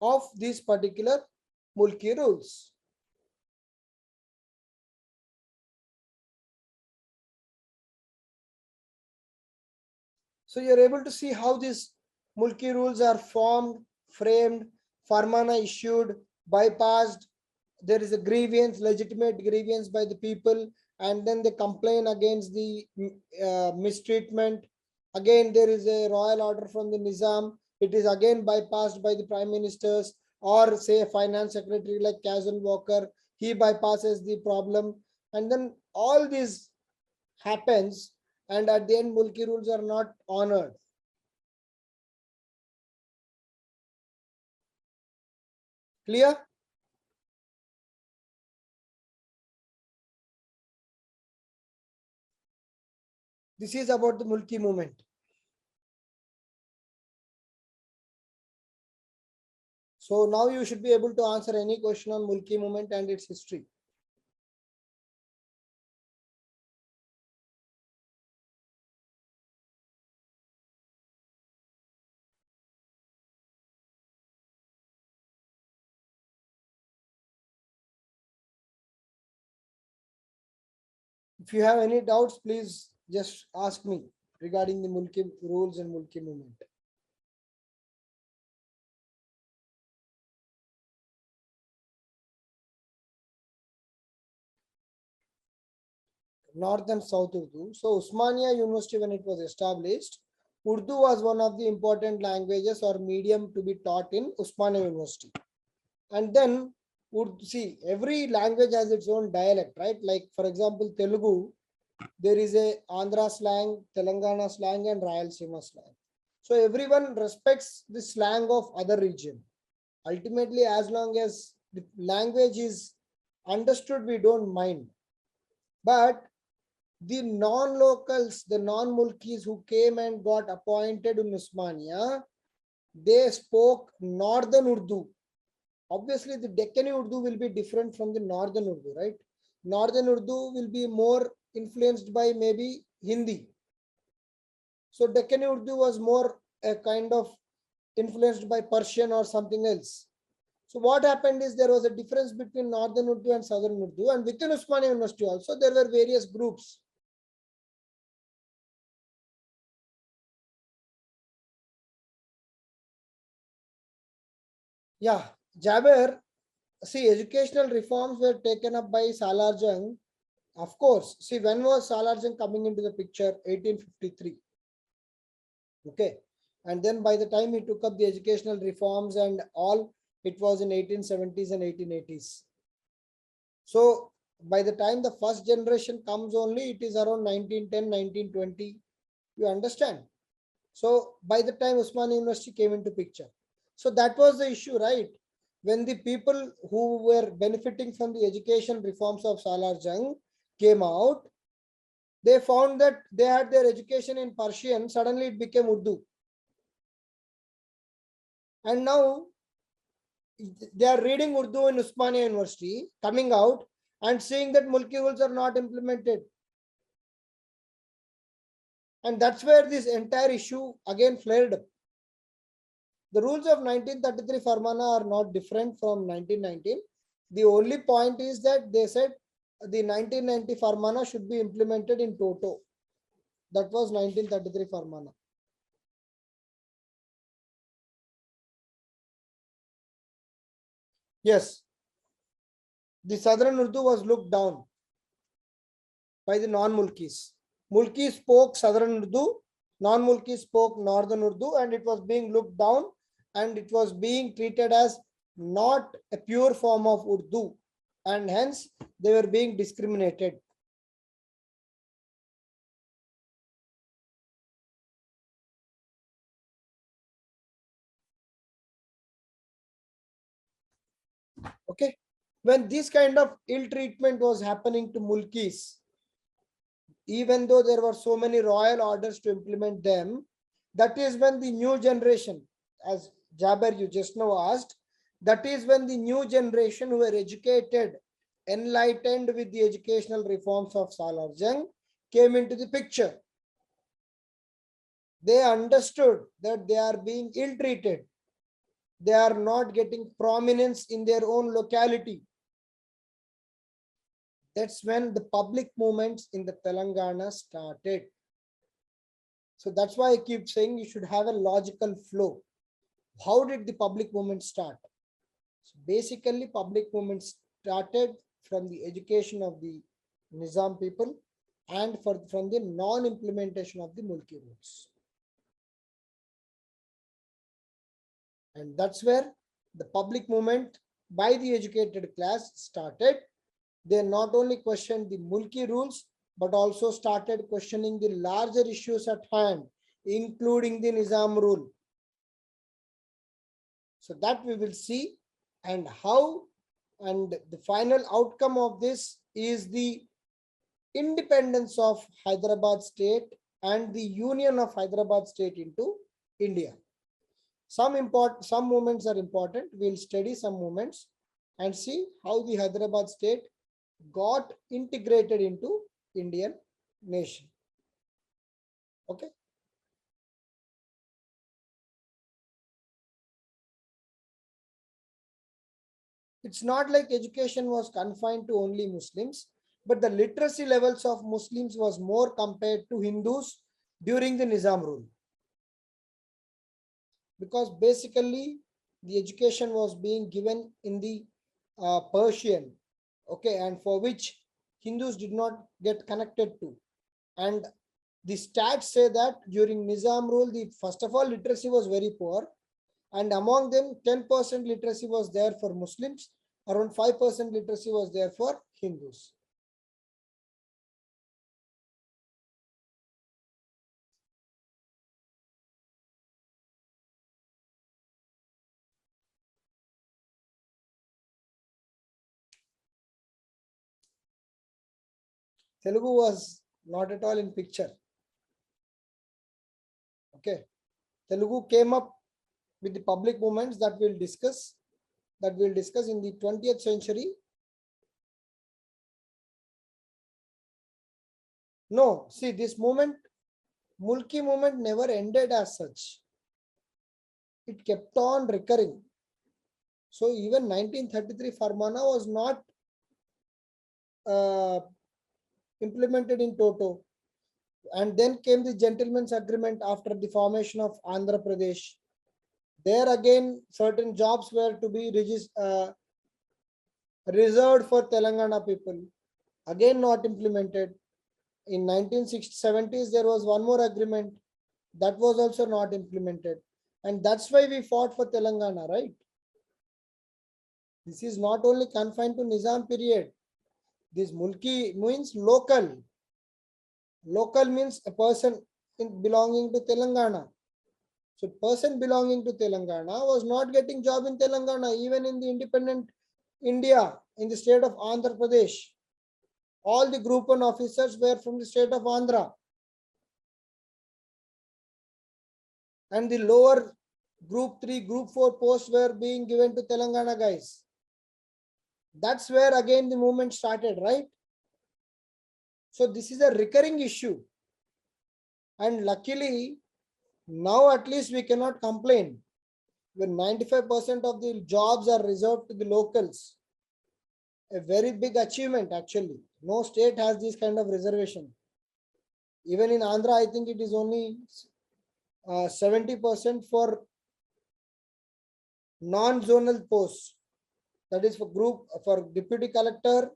of these particular Mulki rules. So you're able to see how these Mulki rules are formed, framed, Farmana issued, bypassed. There is a grievance, legitimate grievance by the people, and then they complain against the mistreatment. Again, there is a royal order from the Nizam. It is again bypassed by the prime ministers or say a finance secretary like Kazan Walker. He bypasses the problem, and then all this happens, and at the end, Mulki rules are not honored. Clear? This is about the Mulki movement. So now you should be able to answer any question on Mulki movement and its history. If you have any doubts, please just ask me regarding the Mulki rules and Mulki movement. North and South Urdu. So Usmania University, when it was established, Urdu was one of the important languages or medium to be taught in Usmania University. And then Urdu, see, every language has its own dialect, right? Like for example, Telugu, there is a Andhra slang, Telangana slang, and Rayalaseema slang. So everyone respects the slang of other region. Ultimately, as long as the language is understood, we don't mind. But the non-locals, the non-Mulkis who came and got appointed in Usmania, they spoke Northern Urdu. Obviously, the Deccani Urdu will be different from the Northern Urdu, right? Northern Urdu will be more influenced by maybe Hindi. So Deccani Urdu was more a kind of influenced by Persian or something else. So what happened is there was a difference between Northern Urdu and Southern Urdu, and within Usmania University also there were various groups. Yeah, Jaber, see, educational reforms were taken up by Salarjung. Of course, see, when was Salarjung coming into the picture? 1853. Okay. And then by the time he took up the educational reforms and all, it was in 1870s and 1880s. So by the time the first generation comes only, it is around 1910, 1920. You understand? So by the time Usmania University came into picture. So that was the issue, right? When the people who were benefiting from the education reforms of Salarjung came out, they found that they had their education in Persian, suddenly it became Urdu. And now they are reading Urdu in Usmania University, coming out and saying that Mulki rules are not implemented. And that's where this entire issue again flared up. The rules of 1933 Farmana are not different from 1919. The only point is that they said the 1990 Farmana should be implemented in toto. That was 1933 Farmana. Yes, the Southern Urdu was looked down by the non-Mulkis. Mulkis spoke Southern Urdu, non-Mulkis spoke Northern Urdu, and it was being looked down and it was being treated as not a pure form of Urdu, and hence they were being discriminated. Okay, when this kind of ill treatment was happening to Mulkis, even though there were so many royal orders to implement them, that is when the new generation, as Jaber you just now asked, that is when the new generation who were educated, enlightened with the educational reforms of Salar Jung came into the picture. They understood that they are being ill treated. They are not getting prominence in their own locality. That's when the public movements in the Telangana started. So that's why I keep saying you should have a logical flow. How did the public movement start? So basically, public movement started from the education of the Nizam people and from the non-implementation of the Mulki rules. And that's where the public movement by the educated class started. They not only questioned the Mulki rules, but also started questioning the larger issues at hand, including the Nizam rule. So that we will see, and how, and the final outcome of this is the independence of Hyderabad state and the union of Hyderabad state into India. Some moments are important. We'll study some moments and see how the Hyderabad state got integrated into Indian nation. Okay. It's not like education was confined to only Muslims, but the literacy levels of Muslims was more compared to Hindus during the Nizam rule. Because basically the education was being given in the Persian, okay, and for which Hindus did not get connected to. And the stats say that during Nizam rule, the first of all literacy was very poor, and among them 10% literacy was there for Muslims, around 5% literacy was there for Hindus. Telugu was not at all in picture. Okay, Telugu came up with the public movements that we'll discuss in the 20th century. No, see, this movement, Mulki movement, never ended as such. It kept on recurring. So even 1933 Farmana was not implemented in toto. And then came the gentleman's agreement after the formation of Andhra Pradesh. There again, certain jobs were to be reserved for Telangana people. Again, not implemented. In 1970s, there was one more agreement that was also not implemented. And that's why we fought for Telangana, right? This is not only confined to Nizam period. This Mulki means local. Local means a person belonging to Telangana. So person belonging to Telangana was not getting job in Telangana, even in the independent India, in the state of Andhra Pradesh. All the group 1 officers were from the state of Andhra. And the lower Group 3, Group 4 posts were being given to Telangana guys. That's where again the movement started, right? So this is a recurring issue. And luckily, now at least we cannot complain. When 95% of the jobs are reserved to the locals, a very big achievement actually. No state has this kind of reservation. Even in Andhra, I think it is only 70% for non-zonal posts. That is for deputy collector,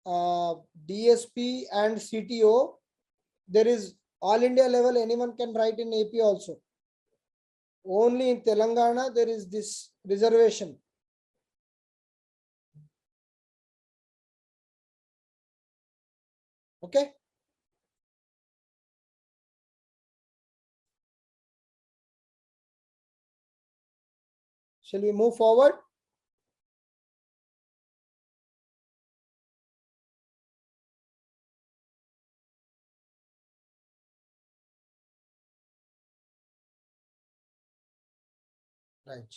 DSP and CTO. There is all India level, anyone can write in AP also. Only in Telangana, there is this reservation. Okay. Shall we move forward? Right.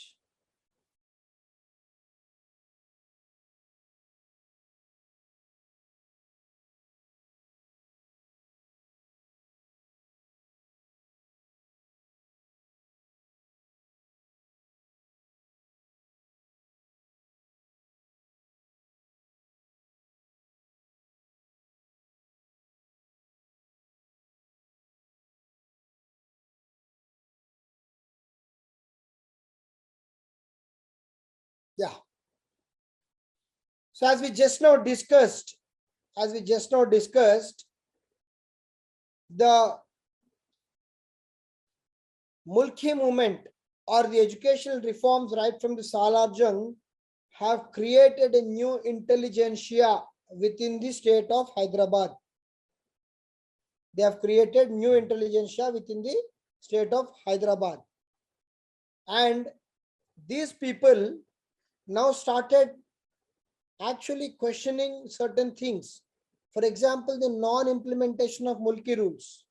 Yeah. So as we just now discussed, the Mulki movement or the educational reforms right from the Salar Jung have created a new intelligentsia within the state of Hyderabad. They have created new intelligentsia within the state of Hyderabad. And these people now started actually questioning certain things. For example, the non-implementation of Mulki rules.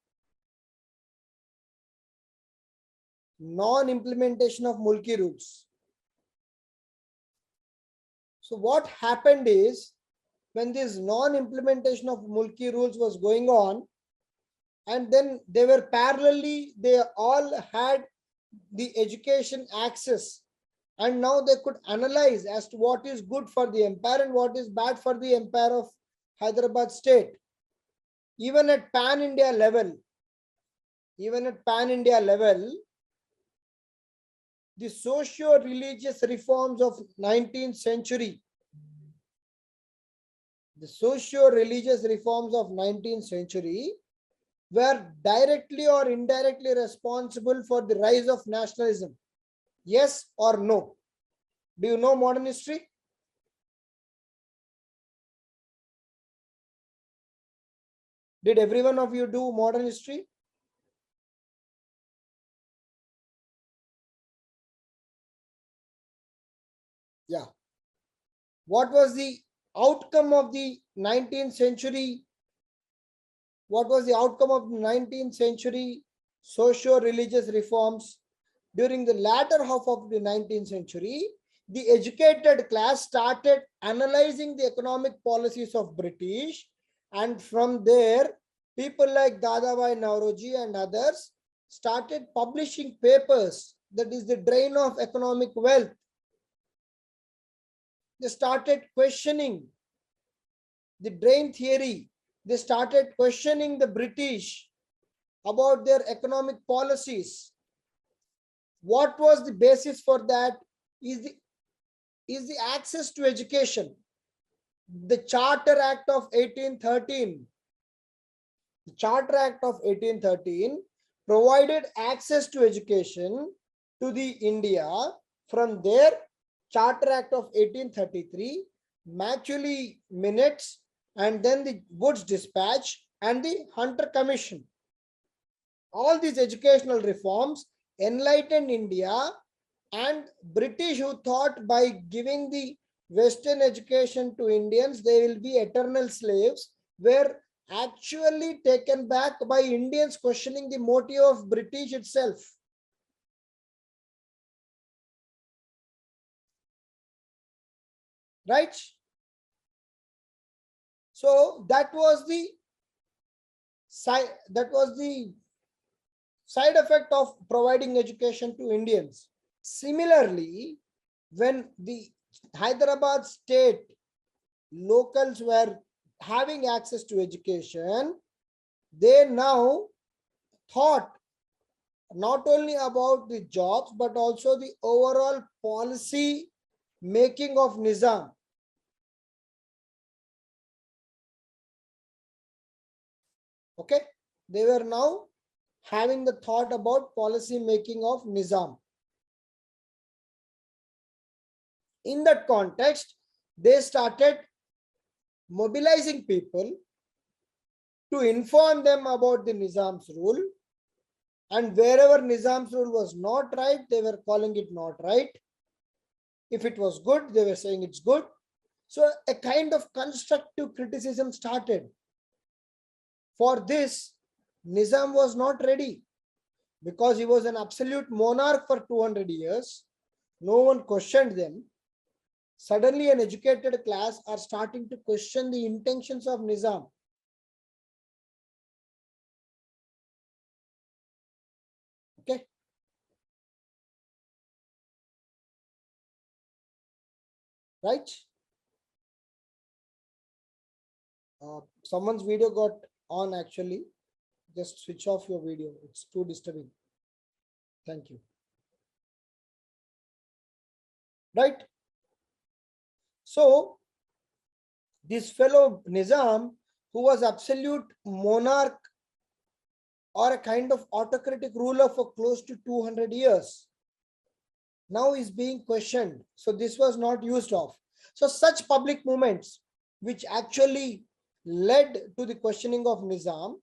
Non-implementation of Mulki rules. So what happened is, when this non-implementation of Mulki rules was going on, and then they were parallelly, they all had the education access, and now they could analyze as to what is good for the empire and what is bad for the empire of Hyderabad state. Even at pan-India level, the socio-religious reforms of 19th century, were directly or indirectly responsible for the rise of nationalism. Yes or no? Do you know modern history? Did every one of you do modern history? Yeah. What was the outcome of the 19th century? What was the outcome of the 19th century socio-religious reforms? During the latter half of the 19th century, the educated class started analyzing the economic policies of British, and from there, people like Dadabhai Nauroji and others started publishing papers, that is the drain of economic wealth. They started questioning the drain theory. They started questioning the British about their economic policies. What was the basis for that? Is the access to education. The Charter Act of 1813. The Charter Act of 1813 provided access to education to the India. From there, Charter Act of 1833, Macaulay Minutes, and then the Woods Dispatch and the Hunter Commission. All these educational reforms enlightened India, and British, who thought by giving the Western education to Indians, they will be eternal slaves, were actually taken back by Indians questioning the motive of British itself. right? So that was the side effect of providing education to Indians. Similarly, when the Hyderabad state locals were having access to education, they now thought not only about the jobs but also the overall policy making of Nizam. Okay, they were now having the thought about policy making of Nizam. In that context, they started mobilizing people to inform them about the Nizam's rule, and wherever Nizam's rule was not right, they were calling it not right. If it was good, they were saying it's good. So a kind of constructive criticism started. For this, Nizam was not ready because he was an absolute monarch for 200 years. No one questioned them. Suddenly, an educated class are starting to question the intentions of Nizam. Okay. Right? Someone's video got on actually. Just switch off your video. It's too disturbing. Thank you. Right? So, this fellow Nizam, who was absolute monarch or a kind of autocratic ruler for close to 200 years, now is being questioned. So this was not used of. So such public movements which actually led to the questioning of Nizam,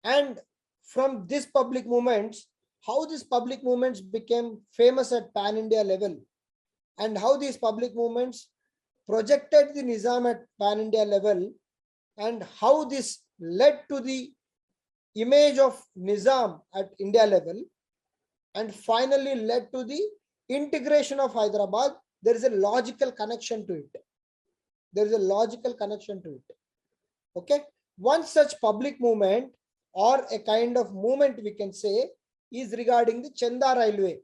and from this public movements, how these public movements became famous at pan-India level, and how these public movements projected the Nizam at pan-India level, and how this led to the image of Nizam at India level, and finally led to the integration of Hyderabad. There is a logical connection to it. There is a logical connection to it. Okay. One such public movement or a kind of movement we can say is regarding the Chenda Railway.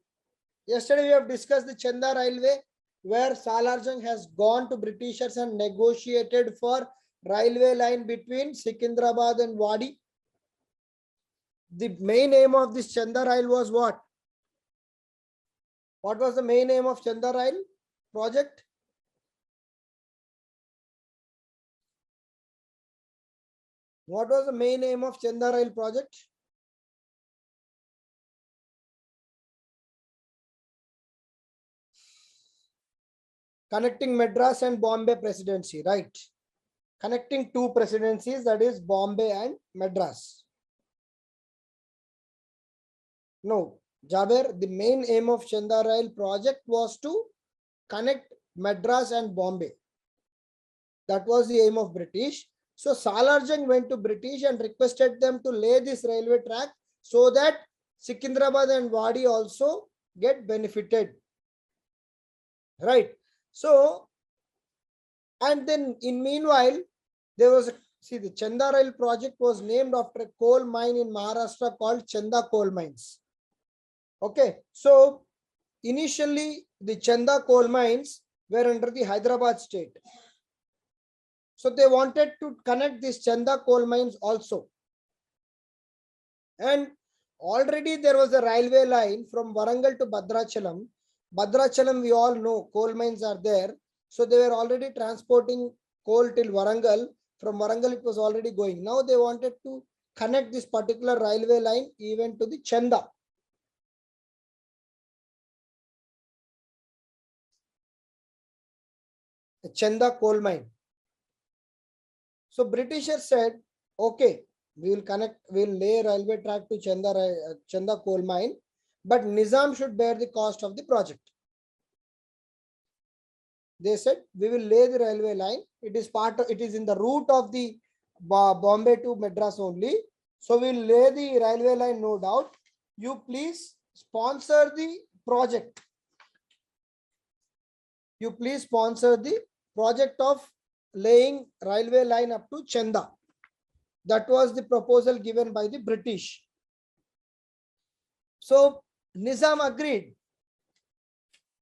Yesterday we have discussed the Chenda Railway, where Salarjung has gone to Britishers and negotiated for railway line between Secunderabad and Wadi. The main aim of this Chenda Rail was what? What was the main aim of Chenda Rail project? What was the main aim of Chenda Rail project? Connecting Madras and Bombay presidency, right? Connecting two presidencies, that is Bombay and Madras. No, Jaber, the main aim of Chenda Rail project was to connect Madras and Bombay. That was the aim of British. So Salarjung went to British and requested them to lay this railway track so that Secunderabad and Wadi also get benefited. Right. So, and then in meanwhile, there was see, the Chenda Rail project was named after a coal mine in Maharashtra called Chenda coal mines. Okay. So initially the Chenda coal mines were under the Hyderabad state. So they wanted to connect these Chenda coal mines also. And already there was a railway line from Warangal to Bhadrachalam. Bhadrachalam, we all know coal mines are there. So they were already transporting coal till Warangal. From Warangal, it was already going. Now they wanted to connect this particular railway line even to the Chenda. A Chenda coal mine. So Britishers said, okay, we will connect, we will lay railway track to Chenda coal mine, but Nizam should bear the cost of the project. They said, we will lay the railway line. It is part of, it is in the route of the Bombay to Madras only. So we will lay the railway line, no doubt. You please sponsor the project. You please sponsor the project of laying railway line up to Chenda. That was the proposal given by the British. So Nizam agreed.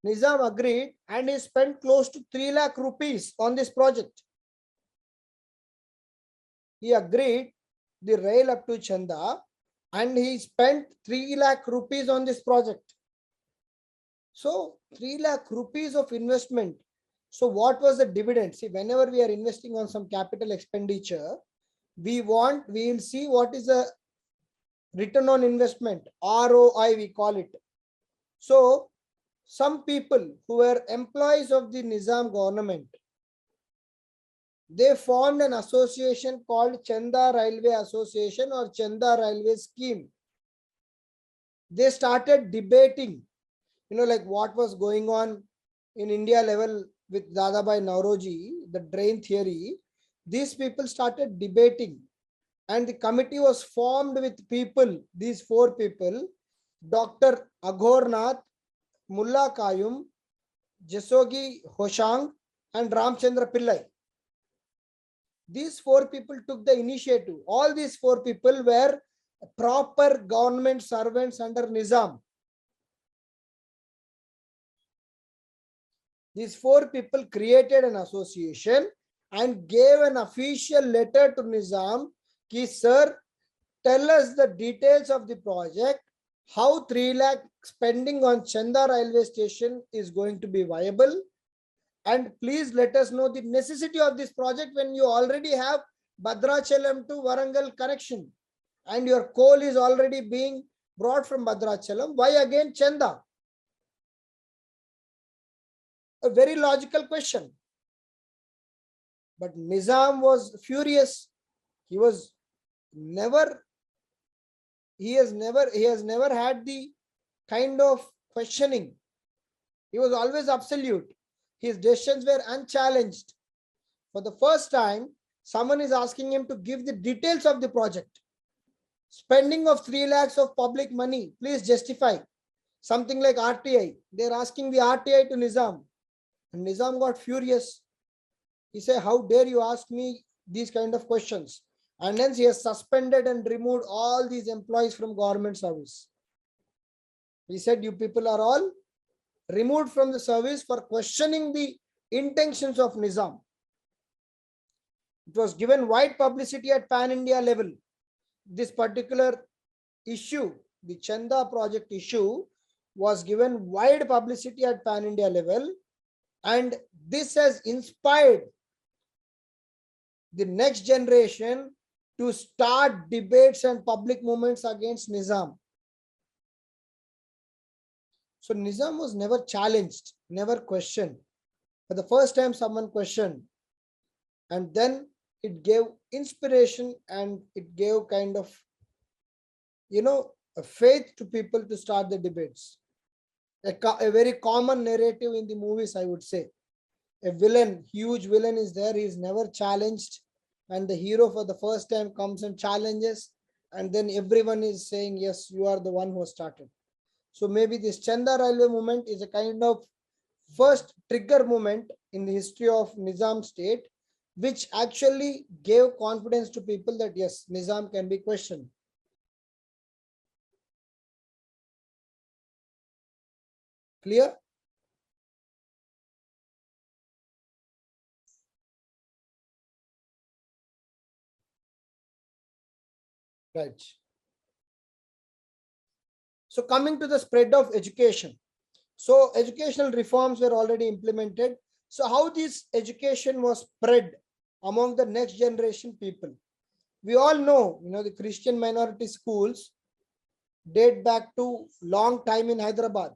Nizam agreed and he spent close to 3 lakh rupees on this project. He agreed the rail up to Chanda and he spent 3 lakh rupees on this project. So 3 lakh rupees of investment. So what was the dividend? See, whenever we are investing on some capital expenditure, we will see what is the return on investment, ROI we call it. So some people who were employees of the Nizam government, they formed an association called Chanda Railway Association or Chanda Railway Scheme. They started debating, like what was going on in India level with Dadabhai Nauroji, the drain theory. These people started debating and the committee was formed with people, these 4 people, Dr. Aghornath, Mulla Kayum, Jasogi Hoshang and Ramchandra Pillai. These 4 people took the initiative. All these 4 people were proper government servants under Nizam. These 4 people created an association and gave an official letter to Nizam, ki sir, tell us the details of the project, how 3 lakh spending on Chanda railway station is going to be viable, and please let us know the necessity of this project when you already have Bhadrachalam to Warangal connection and your coal is already being brought from Bhadrachalam. Why again Chanda? A very logical question. But Nizam was furious. He has never had the kind of questioning. He was always absolute. His decisions were unchallenged. For the first time, someone is asking him to give the details of the project. Spending of 3 lakhs of public money, please justify. Something like RTI. They're asking the RTI to Nizam. And Nizam got furious. He said, how dare you ask me these kind of questions? And hence he has suspended and removed all these employees from government service. He said, you people are all removed from the service for questioning the intentions of Nizam. It was given wide publicity at pan-India level. This particular issue, the Chanda project issue, was given wide publicity at pan-India level, and this has inspired the next generation to start debates and public movements against Nizam. So Nizam was never challenged, never questioned. For the first time, someone questioned, and then it gave inspiration and it gave kind of, a faith to people to start the debates. A very common narrative in the movies, I would say. A villain, huge villain is there, he is never challenged, and the hero for the first time comes and challenges, and then everyone is saying, yes, you are the one who started. So maybe this Chanda railway movement is a kind of first trigger moment in the history of Nizam state, which actually gave confidence to people that yes, Nizam can be questioned. Clear? Right. So coming to the spread of education. So educational reforms were already implemented. So how this education was spread among the next generation people? We all know, the Christian minority schools date back to long time in Hyderabad.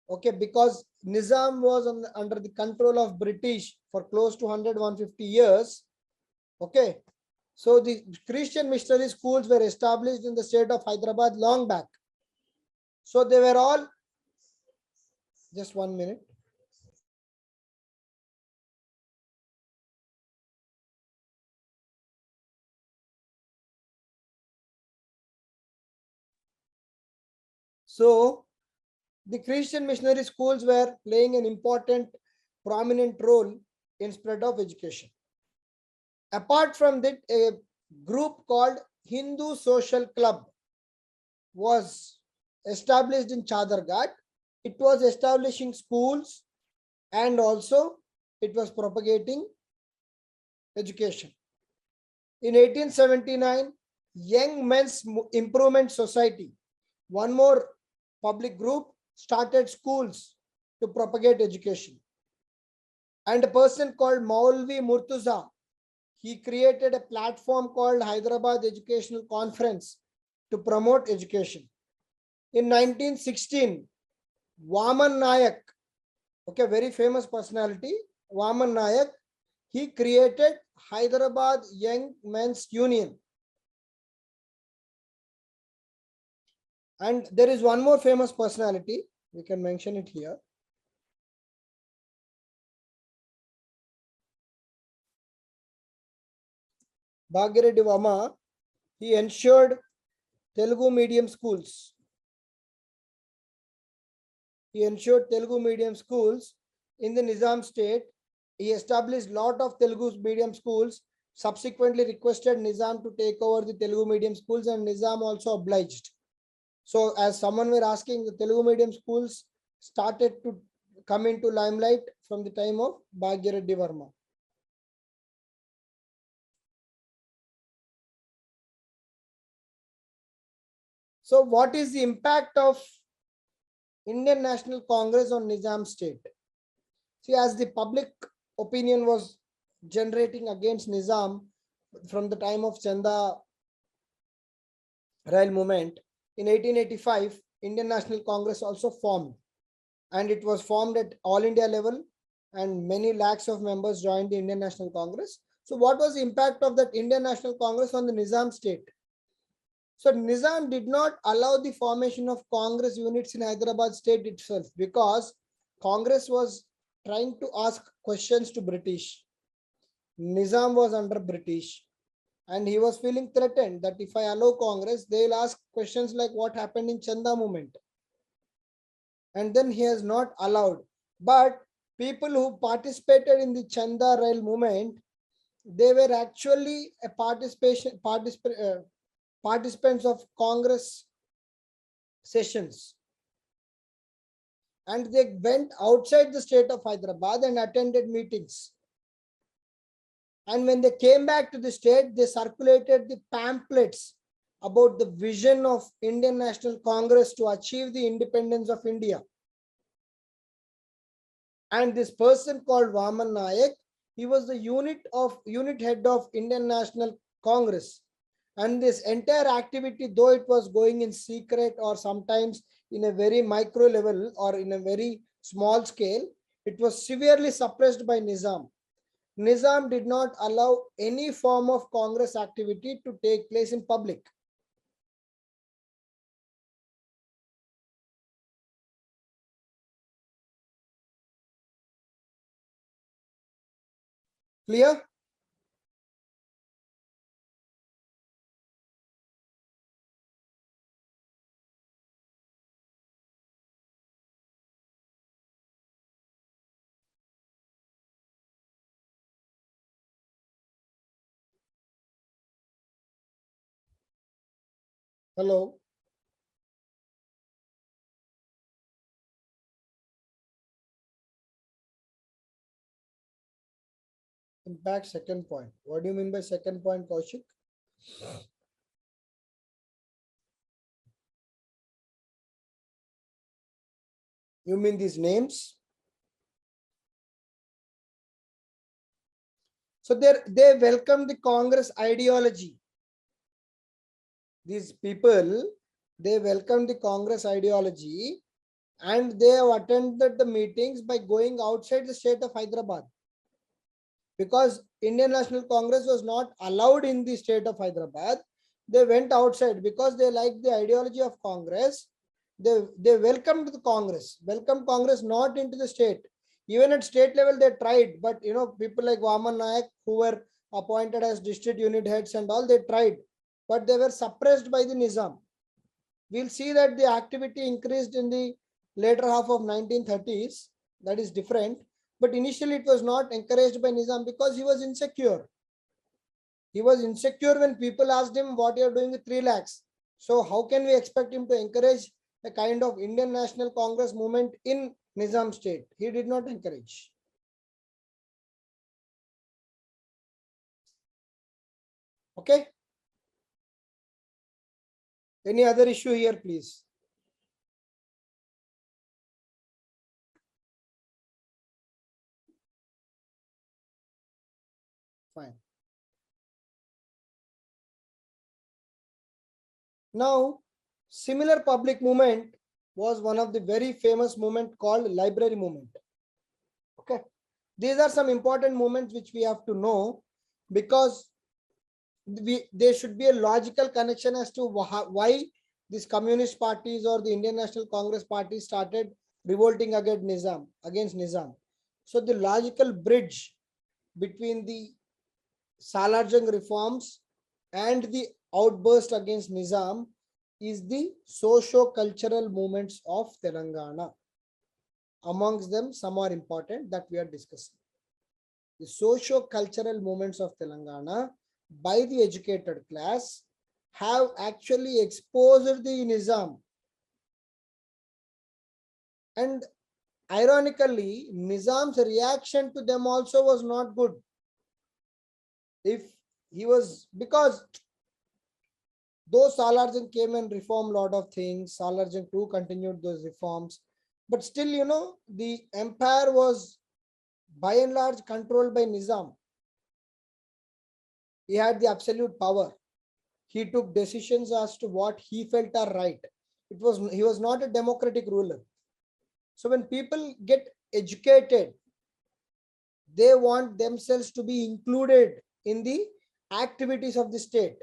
Okay, because Nizam was under the control of British for close to 100-150 years. Okay, so the Christian missionary schools were established in the state of Hyderabad long back. So they were all, just 1 minute. So the Christian missionary schools were playing an important, prominent role in spread of education. Apart from that, a group called Hindu Social Club was established in Chadarghat. It was establishing schools and also it was propagating education. In 1879, Young Men's Improvement Society, one more public group, started schools to propagate education. And a person called Maulvi Murtuza, he created a platform called Hyderabad Educational Conference to promote education. In 1916, Vaman Nayak, okay, very famous personality, Vaman Nayak, he created Hyderabad Young Men's Union. And there is one more famous personality, we can mention it here. Bhagireddy Vama, he ensured Telugu medium schools. He ensured Telugu medium schools in the Nizam state. He established lot of Telugu medium schools, subsequently requested Nizam to take over the Telugu medium schools and Nizam also obliged. So as someone were asking, the Telugu medium schools started to come into limelight from the time of Bhagireddy Verma. So what is the impact of Indian National Congress on Nizam state? See, as the public opinion was generating against Nizam from the time of Chanda Rail movement, in 1885, Indian National Congress also formed, and it was formed at all India level and many lakhs of members joined the Indian National Congress. So what was the impact of that Indian National Congress on the Nizam state? So Nizam did not allow the formation of Congress units in Hyderabad state itself because Congress was trying to ask questions to British. Nizam was under British and he was feeling threatened that if I allow Congress, they'll ask questions like what happened in Chanda movement. And then he has not allowed. But people who participated in the Chanda Rail movement, they were actually a participants of Congress sessions, and they went outside the state of Hyderabad and attended meetings. And when they came back to the state, they circulated the pamphlets about the vision of Indian National Congress to achieve the independence of India. And this person called Vaman Nayak, he was the unit head of Indian National Congress. And this entire activity, though it was going in secret or sometimes in a very micro level or in a very small scale, it was severely suppressed by Nizam. Nizam did not allow any form of Congress activity to take place in public. Clear? Hello. Impact second point. What do you mean by second point, Kaushik? You mean these names? So they welcome the Congress ideology. These people, they welcome the Congress ideology and they have attended the meetings by going outside the state of Hyderabad. Because Indian National Congress was not allowed in the state of Hyderabad, they went outside because they liked the ideology of Congress. They welcomed the Congress, not into the state. Even at state level, they tried, but people like Vaman Nayak, who were appointed as district unit heads and all, they tried, but they were suppressed by the Nizam. We'll see that the activity increased in the later half of 1930s. That is different. But initially it was not encouraged by Nizam because he was insecure. He was insecure when people asked him what you are doing with 3 lakhs. So how can we expect him to encourage a kind of Indian National Congress movement in Nizam state? He did not encourage. Okay. Any other issue here, please? Fine. Now, similar public movement was one of the very famous movement called library movement. Okay. These are some important movements which we have to know, because there should be a logical connection as to why these communist parties or the Indian National Congress party started revolting against Nizam. So the logical bridge between the Salarjung reforms and the outburst against Nizam is the socio-cultural movements of Telangana. Amongst them, some are important that we are discussing. The socio-cultural movements of Telangana by the educated class have actually exposed the Nizam. And ironically, Nizam's reaction to them also was not good. If he was, because though Salarjung came and reformed a lot of things, Salarjung too continued those reforms, but still, the empire was by and large controlled by Nizam. He had the absolute power. He took decisions as to what he felt are right. He was not a democratic ruler. So when people get educated, they want themselves to be included in the activities of the state.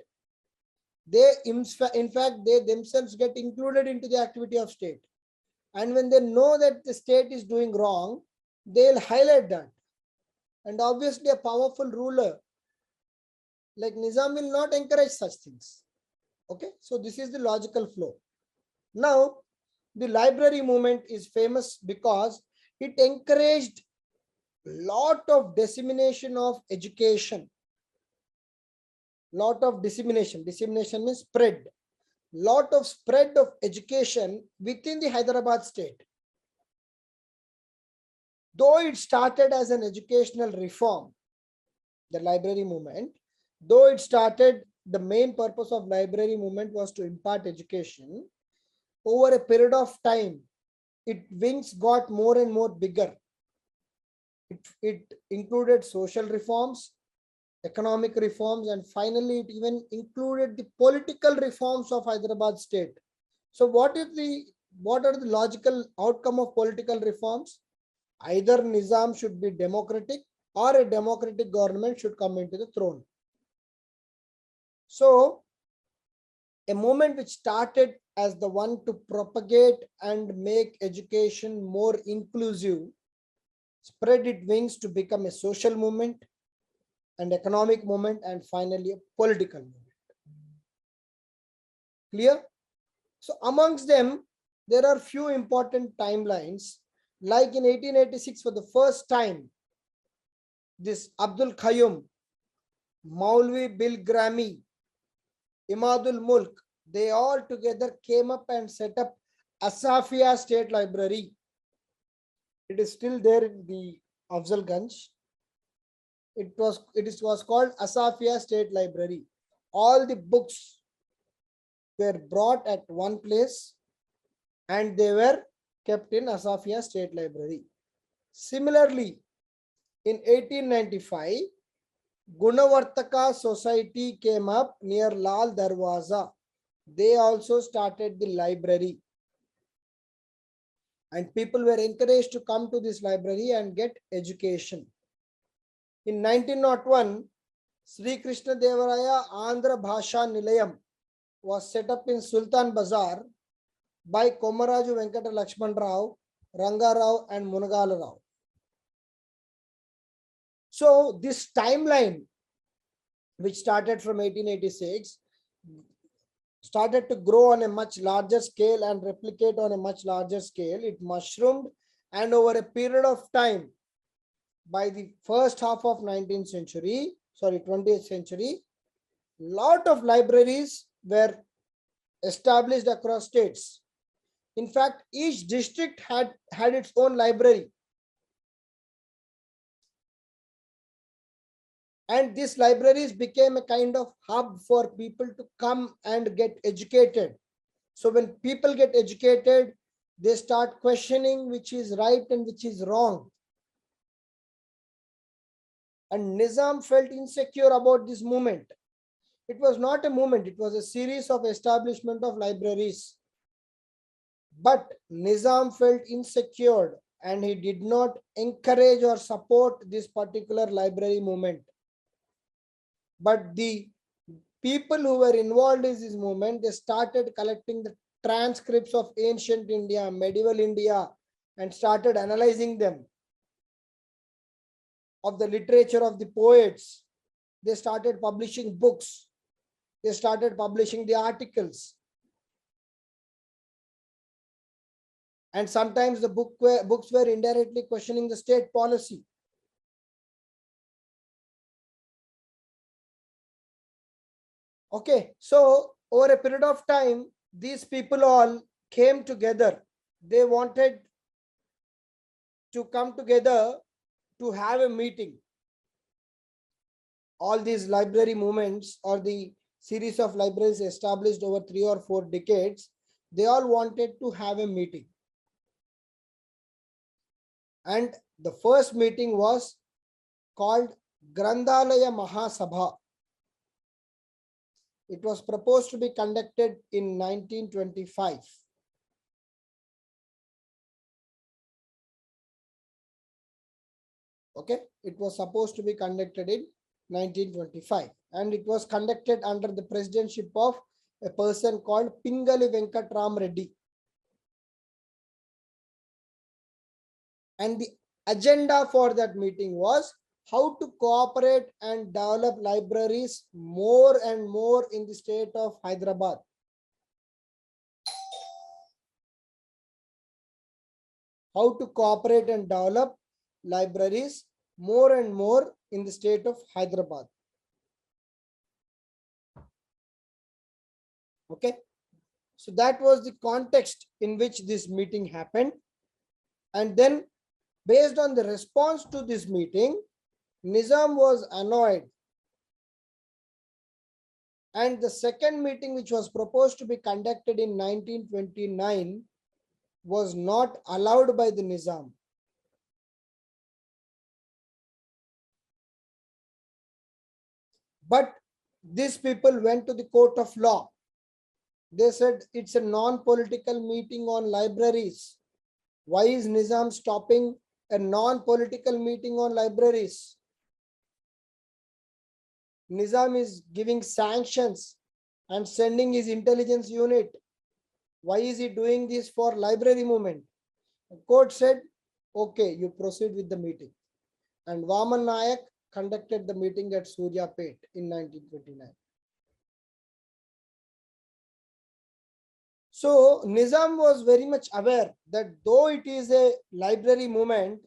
In fact, they themselves get included into the activity of state. And when they know that the state is doing wrong, they'll highlight that. And obviously a powerful ruler like Nizam will not encourage such things. Okay, so this is the logical flow. Now, the library movement is famous because it encouraged lot of dissemination of education. Lot of dissemination. Dissemination means spread. Lot of spread of education within the Hyderabad state. Though it started as an educational reform, the library movement, though it started, the main purpose of library movement was to impart education. Over a period of time, its wings got more and more bigger. It included social reforms, economic reforms, and finally it even included the political reforms of Hyderabad state. So what are the logical outcome of political reforms? Either Nizam should be democratic or a democratic government should come into the throne. So a movement which started as the one to propagate and make education more inclusive spread its wings to become a social movement, an economic movement, and finally a political movement. Clear? So amongst them, there are few important timelines. Like in 1886, for the first time, this Abdul Qayyum, Maulvi Bilgrami, Imadul Mulk, they all together came up and set up Asafia State Library. It is still there in the Afzalganj. It was called Asafia State Library. All the books were brought at one place and they were kept in Asafia State Library. Similarly, in 1895, Gunavartaka Society came up near Lal Darwaza. They also started the library. And people were encouraged to come to this library and get education. In 1901, Sri Krishna Devaraya Andhra Bhasha Nilayam was set up in Sultan Bazar by Komaraju Venkata Lakshman Rao, Ranga Rao, and Munagala Rao. So this timeline, which started from 1886, started to grow on a much larger scale and replicate on a much larger scale. It mushroomed, and over a period of time, by the first half of 19th century, 20th century, lot of libraries were established across states. In fact, each district had its own library. And these libraries became a kind of hub for people to come and get educated. So when people get educated, they start questioning which is right and which is wrong. And Nizam felt insecure about this movement. It was not a movement, it was a series of establishment of libraries. But Nizam felt insecure and he did not encourage or support this particular library movement. But the people who were involved in this movement, they started collecting the transcripts of ancient India, medieval India, and started analyzing them, of the literature of the poets. They started publishing books. They started publishing the articles. And sometimes the books were indirectly questioning the state policy. Okay, so over a period of time, these people all came together. They wanted to come together to have a meeting. All these library movements or the series of libraries established over 3 or 4 decades, they all wanted to have a meeting. And the first meeting was called Grandhalaya Mahasabha. It was proposed to be conducted in 1925. Okay, it was supposed to be conducted in 1925, and it was conducted under the presidency of a person called Pingali Venkatram Reddy. And the agenda for that meeting was how to cooperate and develop libraries more and more in the state of Hyderabad. How to cooperate and develop libraries more and more in the state of Hyderabad. Okay, so that was the context in which this meeting happened. And then based on the response to this meeting, Nizam was annoyed. And the second meeting, which was proposed to be conducted in 1929, was not allowed by the Nizam. But these people went to the court of law. They said it's a non-political meeting on libraries. Why is Nizam stopping a non-political meeting on libraries? Nizam is giving sanctions and sending his intelligence unit. Why is he doing this for library movement? The court said, okay, you proceed with the meeting. And Vaman Nayak conducted the meeting at Suryapet in 1929. So Nizam was very much aware that though it is a library movement,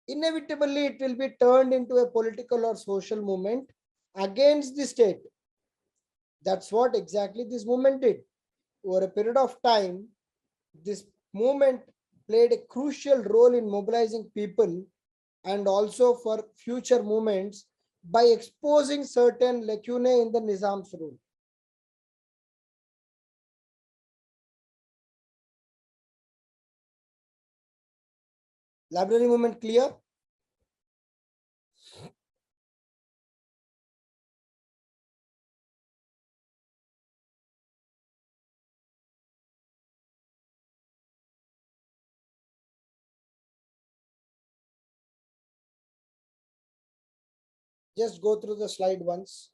inevitably it will be turned into a political or social movement against the state. That's what exactly this movement did. Over a period of time, this movement played a crucial role in mobilizing people and also for future movements by exposing certain lacunae in the Nizam's rule. Library movement clear? Just go through the slide once.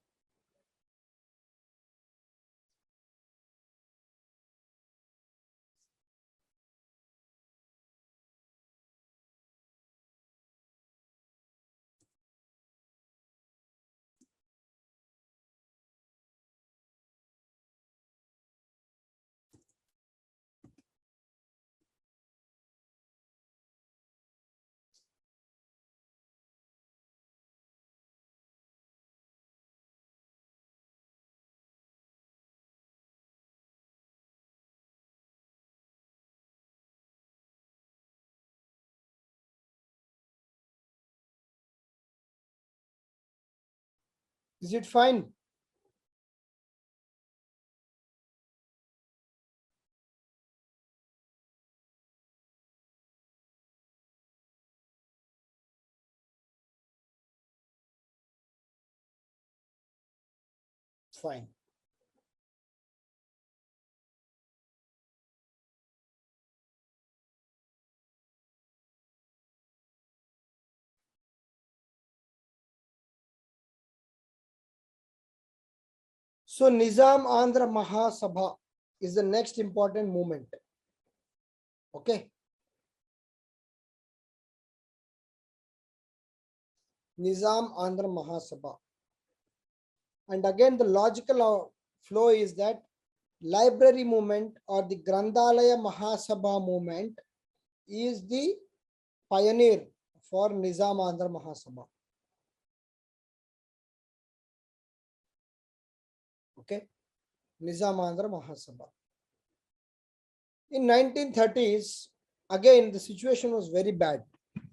Is it fine? Fine. So Nizam Andhra Mahasabha is the next important movement. Okay. Nizam Andhra Mahasabha. And again, the logical flow is that library movement or the Grandhalaya Mahasabha movement is the pioneer for Nizam Andhra Mahasabha. Okay. Nizam Andhra Mahasabha. In 1930s, again, the situation was very bad.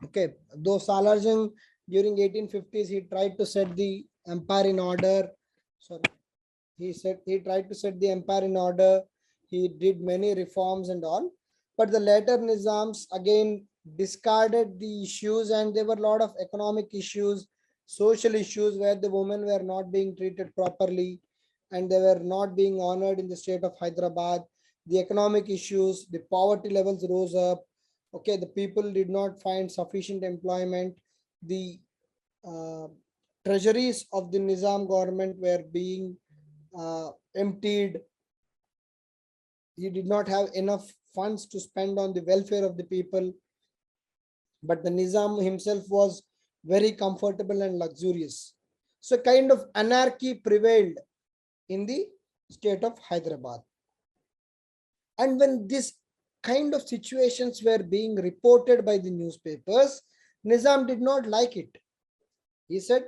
Okay. Though Salarjung during 1850s, he tried to set the empire in order. Sorry. He tried to set the empire in order. He did many reforms and all. But the later Nizams again discarded the issues, and there were a lot of economic issues, social issues where the women were not being treated properly and they were not being honored in the state of Hyderabad. The economic issues, the poverty levels rose up. Okay, the people did not find sufficient employment. The treasuries of the Nizam government were being emptied. He did not have enough funds to spend on the welfare of the people. But the Nizam himself was very comfortable and luxurious. So kind of anarchy prevailed in the state of Hyderabad. And when this kind of situations were being reported by the newspapers, Nizam did not like it. He said,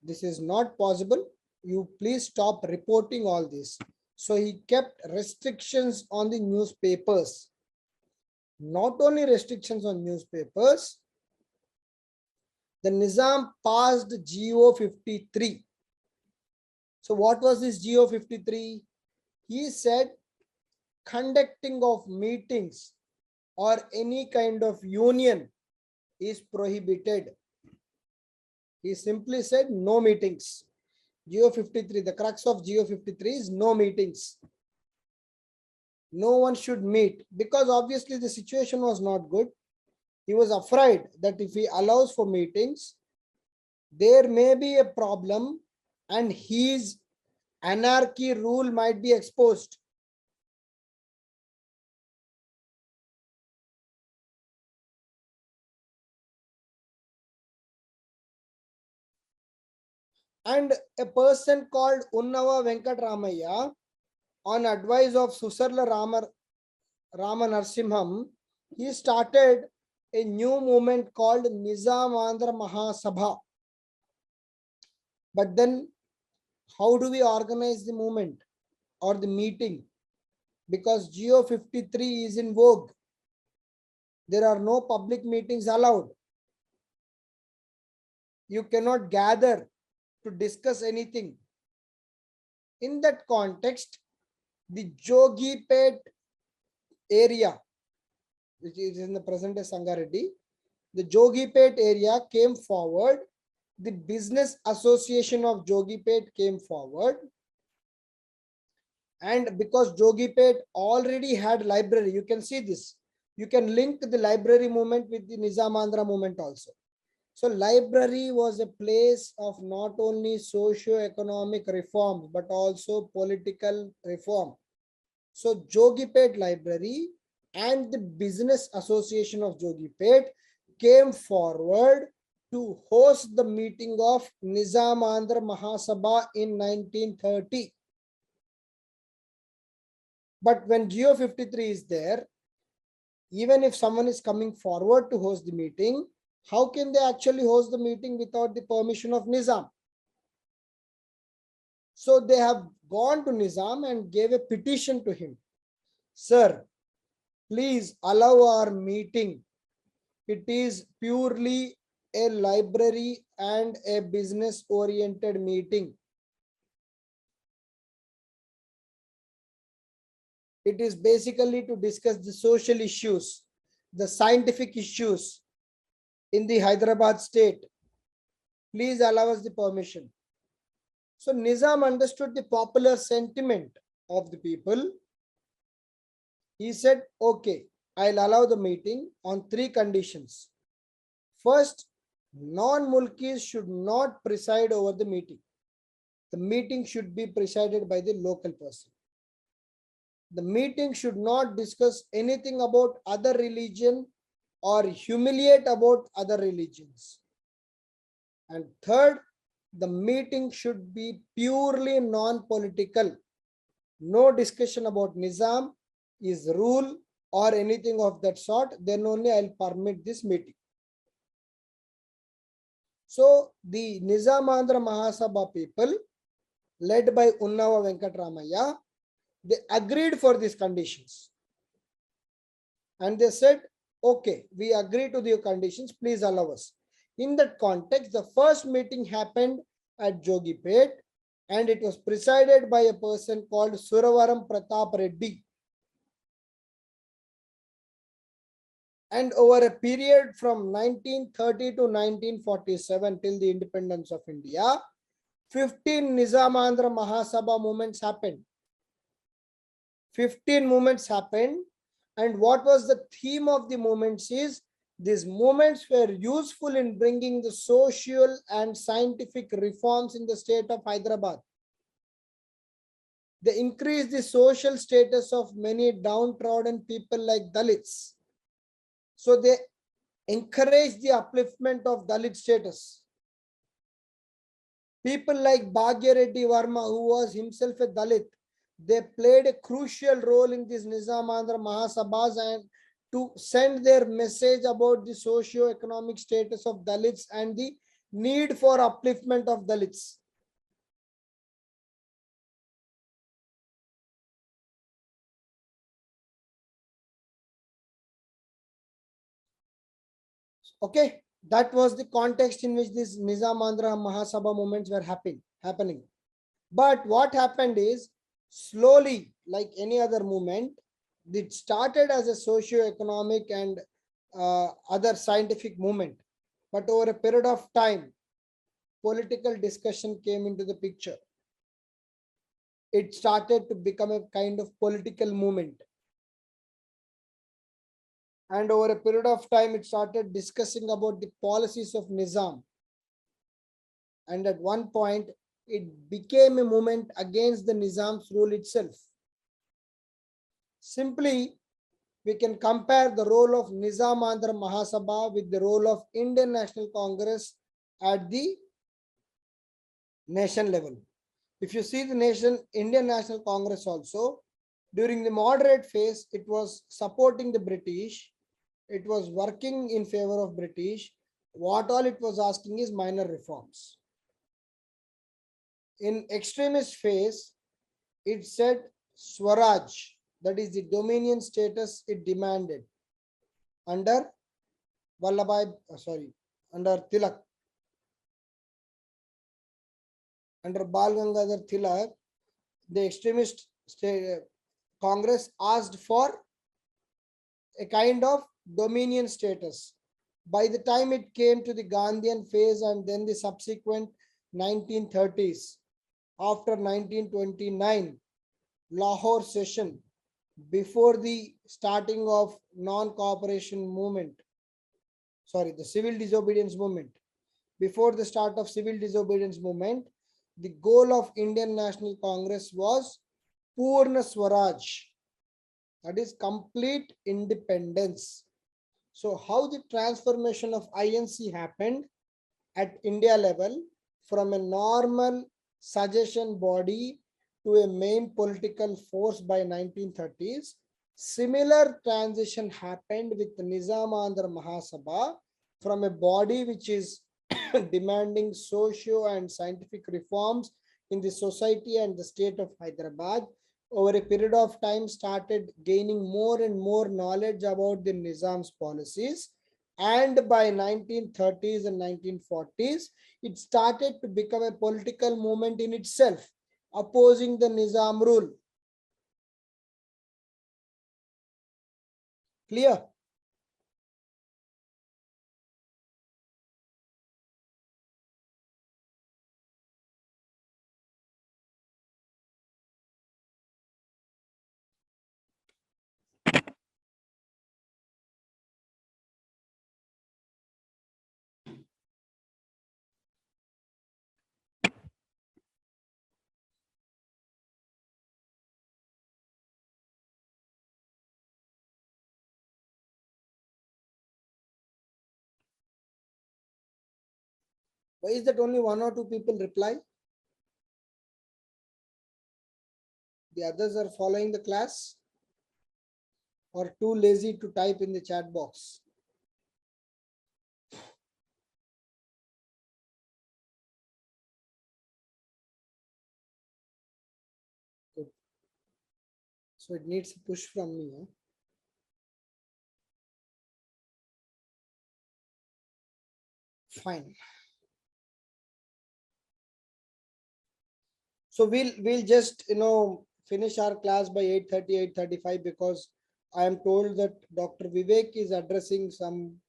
this is not possible. You please stop reporting all this. So he kept restrictions on the newspapers. Not only restrictions on newspapers, the Nizam passed GO 53. So what was this GO 53? He said conducting of meetings or any kind of union is prohibited. He simply said no meetings. GO 53, the crux of GO 53 is no meetings. No one should meet, because obviously the situation was not good. He was afraid that if he allows for meetings, there may be a problem and his anarchy rule might be exposed. And a person called Unnava Venkatramaya, on advice of Susarla Rama Narsimham, he started a new movement called Nizam Andhra Mahasabha. But then how do we organize the movement or the meeting? Because GO 53 is in vogue. There are no public meetings allowed. You cannot gather to discuss anything. In that context, the Jogipet area, which is in the present day Sangareddy, the Jogipet area came forward. The Business Association of Jogipet came forward. And because Jogipet already had library, you can see this. You can link the library movement with the Nizam Andhra movement also. So library was a place of not only socio-economic reforms, but also political reform. So Jogipet Library and the Business Association of Jogipet came forward to host the meeting of Nizam Andhra Mahasabha in 1930. But when GO 53 is there, even if someone is coming forward to host the meeting, how can they actually host the meeting without the permission of Nizam? So they have gone to Nizam and gave a petition to him. Sir, please allow our meeting. It is purely a library and a business oriented meeting. It is basically to discuss the social issues, the scientific issues in the Hyderabad state. Please allow us the permission. So Nizam understood the popular sentiment of the people. He said, okay, I'll allow the meeting on 3 conditions. First, non-Mulkis should not preside over the meeting. The meeting should be presided by the local person. The meeting should not discuss anything about other religion or humiliate about other religions. And third, the meeting should be purely non-political. No discussion about Nizam, his rule or anything of that sort. Then only I'll permit this meeting. So the Nizam Andhra Mahasabha people, led by Unnava Venkatramaya, they agreed for these conditions. And they said, okay, we agree to the conditions, please allow us. In that context, the first meeting happened at Jogipet, and it was presided by a person called Suravaram Pratap Reddy. And over a period from 1930 to 1947 till the independence of India, 15 Nizamandhra Mahasabha movements happened. 15 movements happened. And what was the theme of the movements is, these movements were useful in bringing the social and scientific reforms in the state of Hyderabad. They increased the social status of many downtrodden people like Dalits. So they encouraged the upliftment of Dalit status. People like Bhagya Reddy Verma, who was himself a Dalit, they played a crucial role in these Nizamandhra Mahasabhas and to send their message about the socio-economic status of Dalits and the need for upliftment of Dalits. Okay, that was the context in which these Nizamandhra Mahasabha movements were happening. But what happened is, slowly, like any other movement, it started as a socio-economic and other scientific movement. But over a period of time, political discussion came into the picture. It started to become a kind of political movement. And over a period of time, it started discussing about the policies of Nizam. And at one point, it became a movement against the Nizam's rule itself. Simply, we can compare the role of Nizamandhra Mahasabha with the role of Indian National Congress at the nation level. If you see the Indian National Congress also, during the moderate phase, it was supporting the British. It was working in favor of British. What all it was asking is minor reforms. In extremist phase, it said Swaraj, that is the dominion status it demanded under under Tilak. Under Bal Gangadhar Tilak, the extremist Congress asked for a kind of dominion status. By the time it came to the Gandhian phase and then the subsequent 1930s, after 1929, Lahore session, before the starting of non-cooperation movement, the civil disobedience movement, before the start of civil disobedience movement, the goal of Indian National Congress was Purna Swaraj, that is complete independence. So how the transformation of INC happened at India level from a normal suggestion body to a main political force by 1930s, similar transition happened with Nizamandhra Mahasabha from a body which is demanding socio and scientific reforms in the society and the state of Hyderabad. Over a period of time, started gaining more and more knowledge about the Nizam's policies. And by 1930s and 1940s, it started to become a political movement in itself, opposing the Nizam rule. Clear? Why is that only 1 or 2 people reply? The others are following the class or too lazy to type in the chat box? Good. So it needs a push from me. Huh? Fine. So we'll just finish our class by 8:30, 8:35 because I am told that Dr. Vivek is addressing some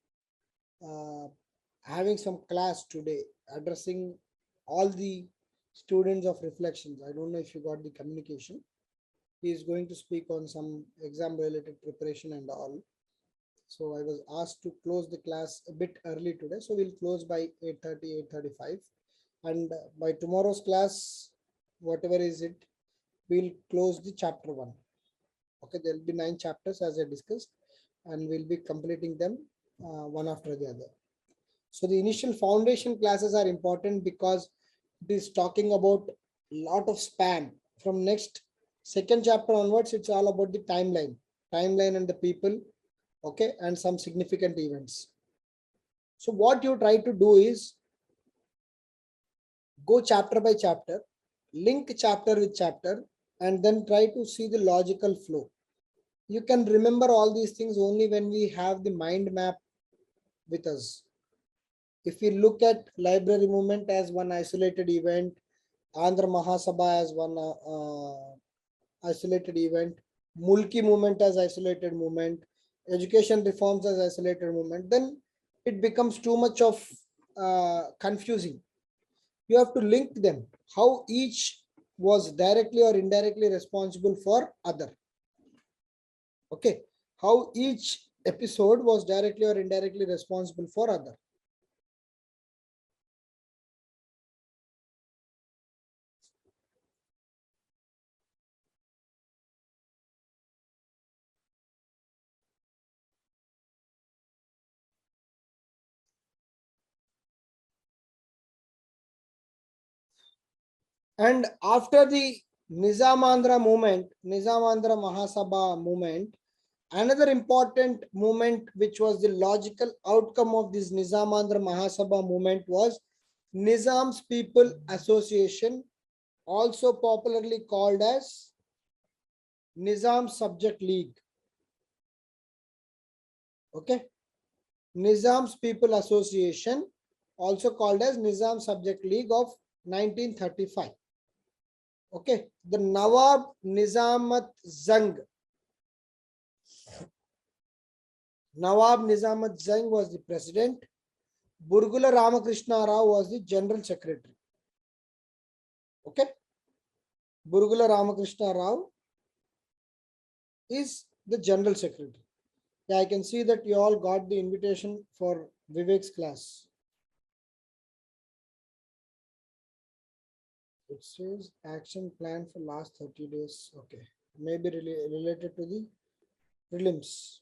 having some class today, addressing all the students of reflections. I don't know if you got the communication. He is going to speak on some exam related preparation and all. So I was asked to close the class a bit early today. So we'll close by 8:30, 8:35. And by tomorrow's class, whatever is it, we'll close the chapter 1. Okay, there will be 9 chapters as I discussed, and we'll be completing them one after the other. So the initial foundation classes are important because it is talking about a lot of span. From next second chapter onwards, it's all about the timeline and the people, okay, and some significant events. So what you try to do is go chapter by chapter, link chapter with chapter, and then try to see the logical flow. You can remember all these things only when we have the mind map with us. If we look at library movement as one isolated event, Andhra Mahasabha as one isolated event, Mulki movement as isolated movement, education reforms as isolated movement, then it becomes too much of confusing. You have to link them, how each was directly or indirectly responsible for other. Okay, how each episode was directly or indirectly responsible for other. And after the Nizamandhra movement, Nizamandhra Mahasabha movement, another important movement which was the logical outcome of this Nizamandhra Mahasabha movement was Nizam's People Association, also popularly called as Nizam Subject League. Okay, Nizam's People Association, also called as Nizam Subject League of 1935. Okay, the Nawab Nizamat Zang. Nawab Nizamat Zang was the president. Burgula Ramakrishna Rao was the general secretary. Okay, Burgula Ramakrishna Rao is the general secretary. Yeah, I can see that you all got the invitation for Vivek's class. It says action plan for last 30 days. Okay, maybe related to the prelims.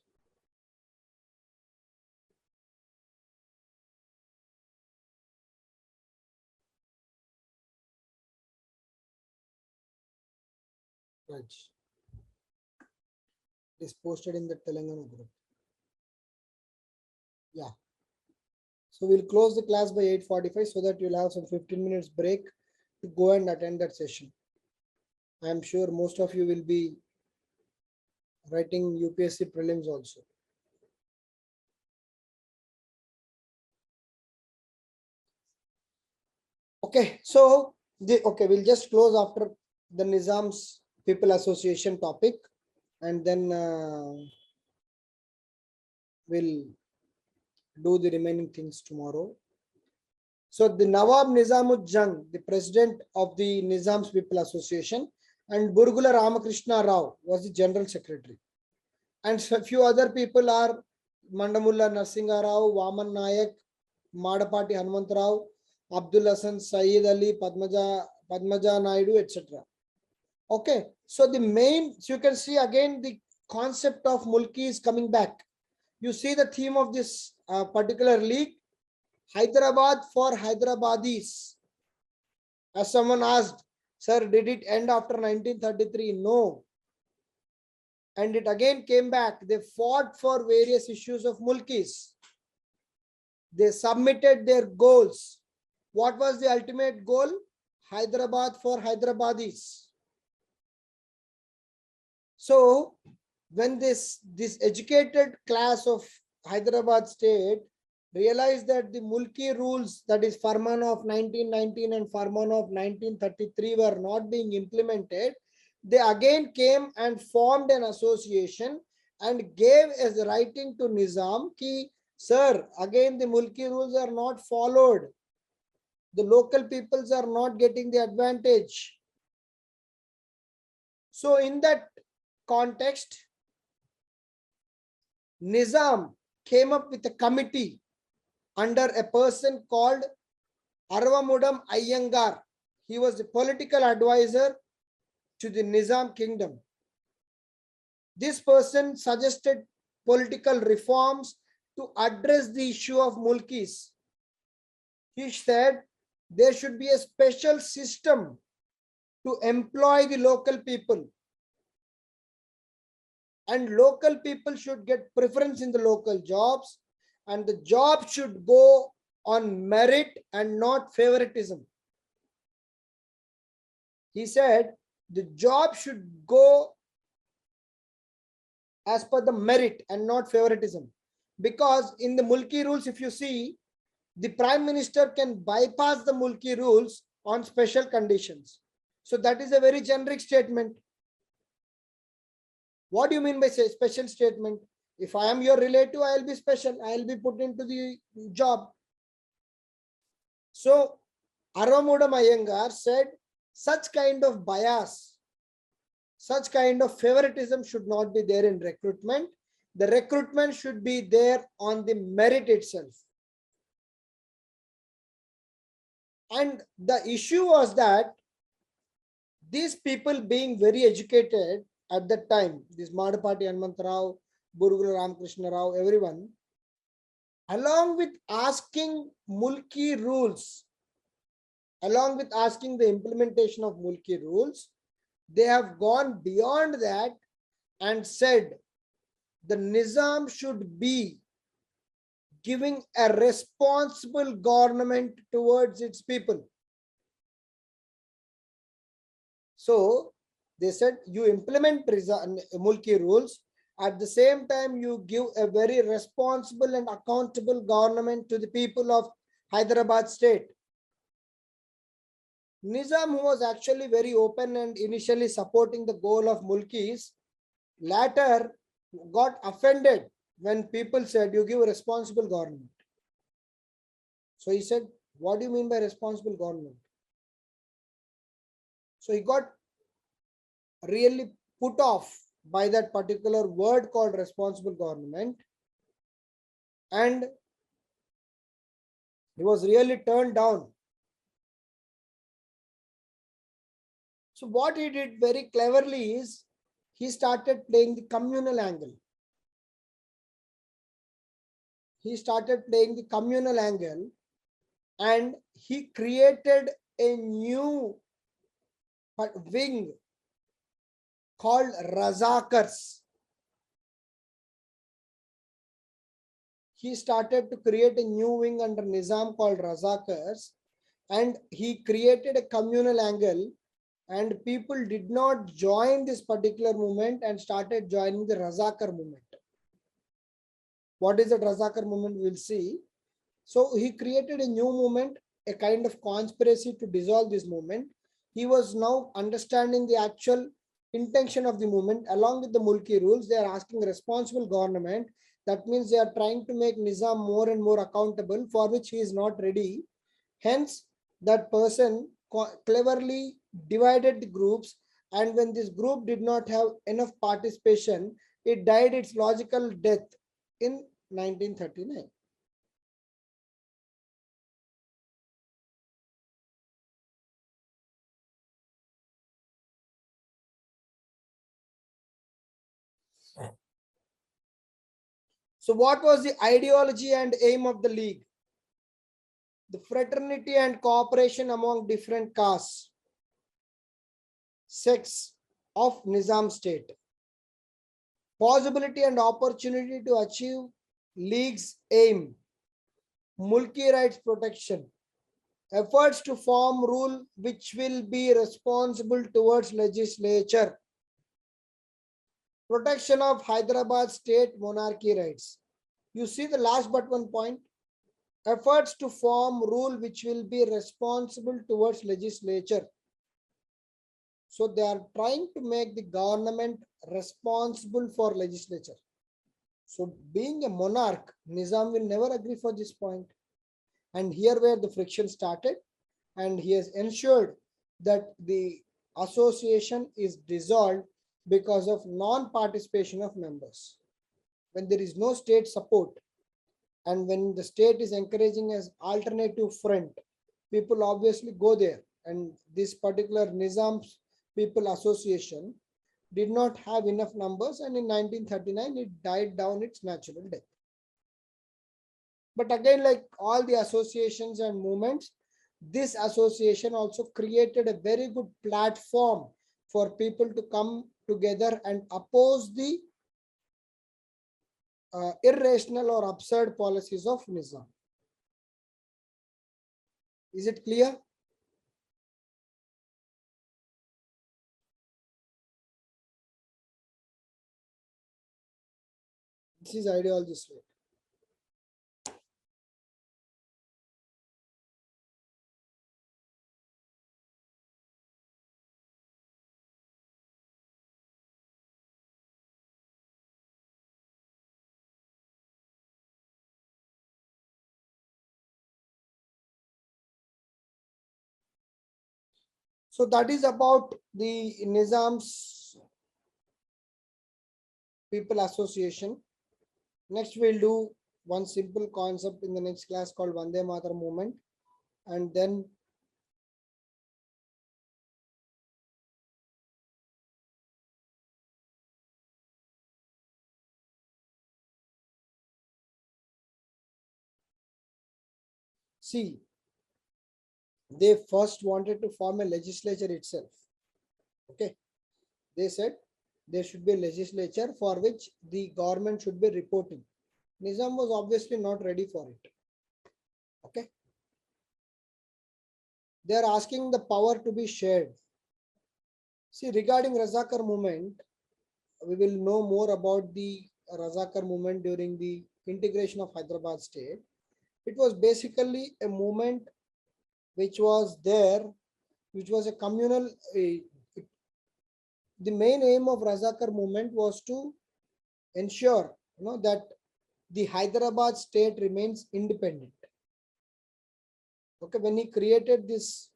Right. It is posted in the Telangana group. Yeah. So we'll close the class by 8:45 so that you'll have some 15 minutes break to go and attend that session. I'm sure most of you will be writing UPSC prelims also. Okay, so we'll just close after the Nizam's People Association topic, and then we'll do the remaining things tomorrow. So the Nawab Nizamuddin, the president of the Nizam's People Association, and Burgula Ramakrishna Rao was the general secretary. And a few other people are Mandamulla Narsinga Rao, Vaman Nayak, Madapati Hanumantrao, Abdul Hasan, Saeed Ali, Padmaja Naidu, etc. Okay, so the main, so you can see again the concept of Mulki is coming back. You see the theme of this particular league, Hyderabad for Hyderabadis. As someone asked, sir, did it end after 1933? No. And it again came back. They fought for various issues of Mulkis. They submitted their goals. What was the ultimate goal? Hyderabad for Hyderabadis. So when this educated class of Hyderabad state realized that the Mulki rules, that is Farman of 1919 and Farman of 1933, were not being implemented, they again came and formed an association and gave as writing to Nizam ki, sir, again the Mulki rules are not followed. The local peoples are not getting the advantage. So in that context, Nizam came up with a committee under a person called Arvamudam Iyengar. He was the political advisor to the Nizam kingdom. This person suggested political reforms to address the issue of Mulkis. He said there should be a special system to employ the local people. And local people should get preference in the local jobs, and the job should go on merit and not favoritism. He said the job should go as per the merit and not favoritism. Because in the Mulki rules, if you see, the Prime Minister can bypass the Mulki rules on special conditions. So that is a very generic statement. What do you mean by special statement? If I am your relative, I will be special. I will be put into the job. So Arvamudam Iyengar said such kind of bias, such kind of favoritism should not be there in recruitment. The recruitment should be there on the merit itself. And the issue was that these people being very educated at that time, this Madapati Hanumantrao, Burgula Ramakrishna Rao, everyone, along with asking Mulki rules, along with asking the implementation of Mulki rules, they have gone beyond that and said the Nizam should be giving a responsible government towards its people. So they said you implement Mulki rules, at the same time you give a very responsible and accountable government to the people of Hyderabad state. Nizam, who was actually very open and initially supporting the goal of Mulkis, later got offended when people said you give a responsible government. So he said, what do you mean by responsible government? So he got really put off by that particular word called responsible government, and he was really turned down. So what he did very cleverly is he started playing the communal angle. He started playing the communal angle and he created a new wing called Razakars. He started to create a new wing under Nizam called Razakars, and he created a communal angle, and people did not join this particular movement and started joining the Razakar movement. What is the Razakar movement? We'll see. So he created a new movement a kind of conspiracy to dissolve this movement. He was now understanding the actual intention of the movement. Along with the Mulki rules, they are asking responsible government. That means they are trying to make Nizam more and more accountable, for which he is not ready. Hence, that person cleverly divided the groups, and when this group did not have enough participation, it died its logical death in 1939. So what was the ideology and aim of the league? The fraternity and cooperation among different castes, sects of Nizam state. Possibility and opportunity to achieve league's aim. Mulki rights protection. Efforts to form rule which will be responsible towards legislature. Protection of Hyderabad state monarchy rights. You see the last but one point. Efforts to form rule which will be responsible towards legislature. So they are trying to make the government responsible for legislature. So being a monarch, Nizam will never agree for this point. And here where the friction started, and he has ensured that the association is dissolved because of non-participation of members. When there is no state support, and when the state is encouraging as alternative front, people obviously go there. And this particular Nizam's People Association did not have enough numbers, and in 1939 it died down its natural death. But again, like all the associations and movements, this association also created a very good platform for people to come together and oppose the irrational or absurd policies of Nizam. Is it clear? This is ideology slate. So that is about the Nizam's People Association. Next, we'll do one simple concept in the next class called Vande Mataram movement. And then see, they first wanted to form a legislature itself. Okay. They said there should be a legislature for which the government should be reporting. Nizam was obviously not ready for it. Okay. They are asking the power to be shared. See, regarding Razakar movement, we will know more about the Razakar movement during the integration of Hyderabad state. It was basically a movement which was there, which was a communal. The main aim of Razakar movement was to ensure, that the Hyderabad state remains independent. Okay, when he created this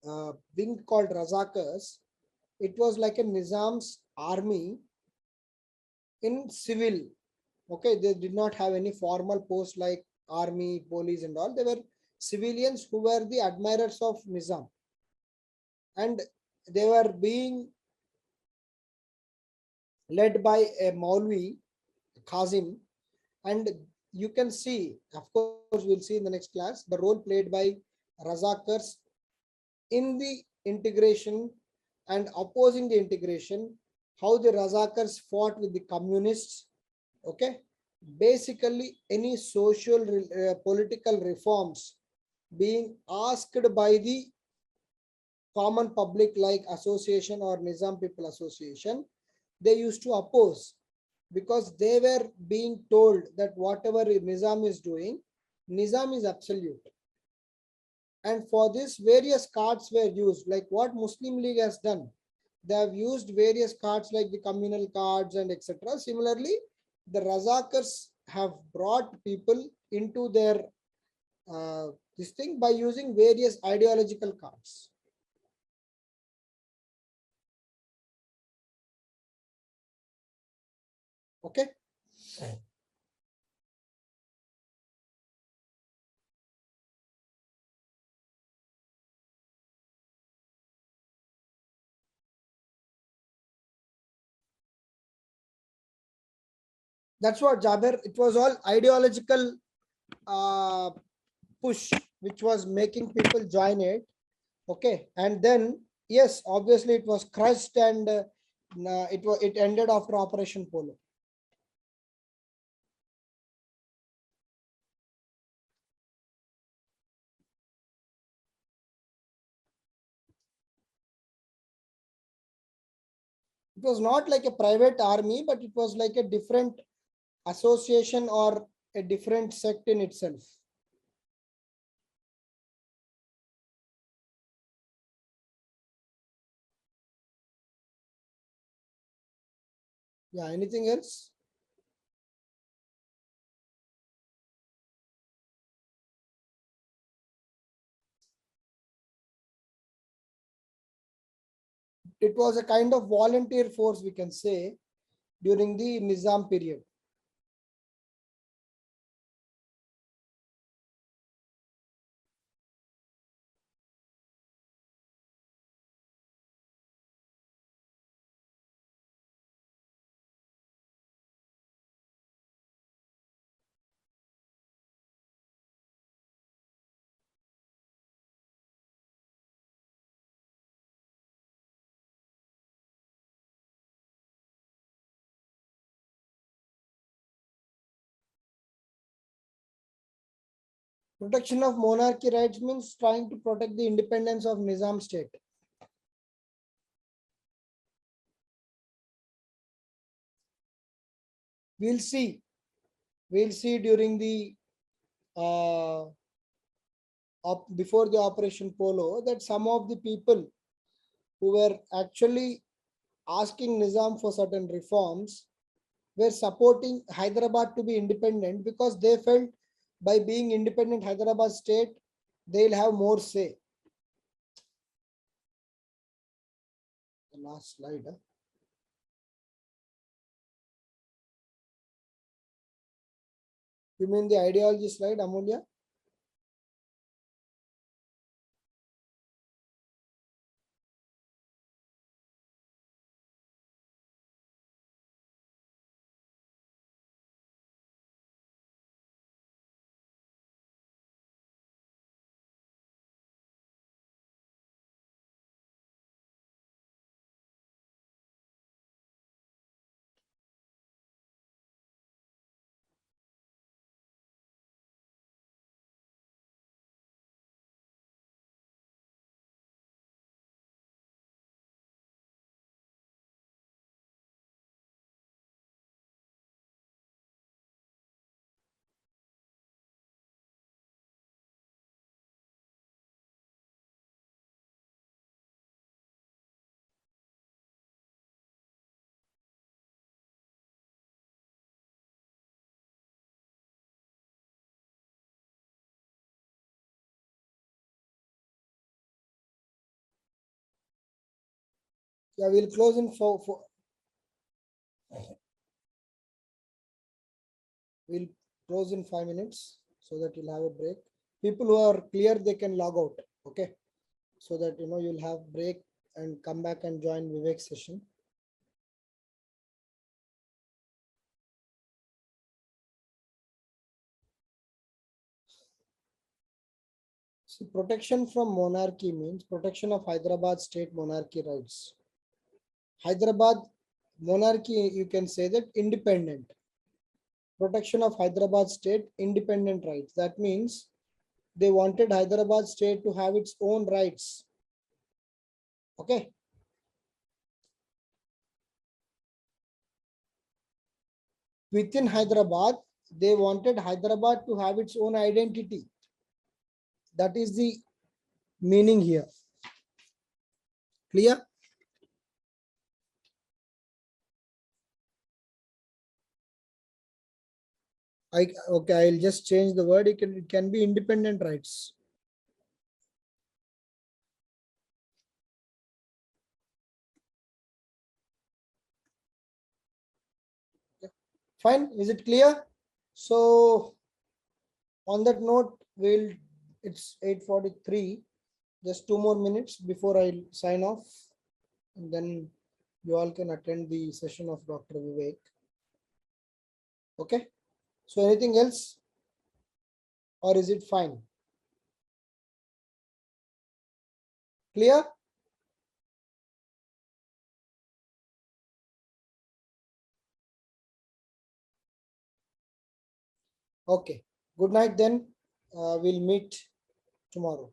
wing called Razakars, it was like a Nizam's army in civil. Okay, they did not have any formal post like army, police and all. They were civilians who were the admirers of Nizam. And they were being led by a Maulvi, Kazim. And you can see, of course, we'll see in the next class, the role played by Razakars in the integration and opposing the integration, how the Razakars fought with the communists. Okay, basically any social political reforms being asked by the common public like association or Nizam People Association, they used to oppose, because they were being told that whatever Nizam is doing, Nizam is absolute. And for this, various cards were used, like what Muslim League has done. They have used various cards like the communal cards and etc. Similarly, the Razakars have brought people into their this thing by using various ideological cards. Okay. That's what Jaber, it was all ideological push which was making people join it. Okay, and then yes, obviously it was crushed, and it ended after Operation Polo. It was not like a private army, but it was like a different association or a different sect in itself. Yeah, anything else? It was a kind of volunteer force, we can say, during the Nizam period. Protection of monarchy rights means trying to protect the independence of Nizam state. We'll see. We'll see during the before the Operation Polo that some of the people who were actually asking Nizam for certain reforms were supporting Hyderabad to be independent because they felt by being independent Hyderabad state, they'll have more say. The last slide. You mean the ideology slide, Amulya? Yeah, we'll close in we'll close in 5 minutes so that you'll have a break. People who are clear, they can log out. Okay. So that you'll have break and come back and join Vivek's session. See, protection from monarchy means protection of Hyderabad state monarchy rights. Hyderabad monarchy, you can say that independent. Protection of Hyderabad state independent rights. That means they wanted Hyderabad state to have its own rights. Okay. Within Hyderabad, they wanted Hyderabad to have its own identity. That is the meaning here. Clear? Okay, I'll just change the word. It can be independent rights. Fine, is it clear? So on that note, it's 8:43. Just 2 more minutes before I sign off, and then you all can attend the session of Dr. Vivek. Okay. So anything else, or is it fine? Clear? Okay. Good night then. We'll meet tomorrow.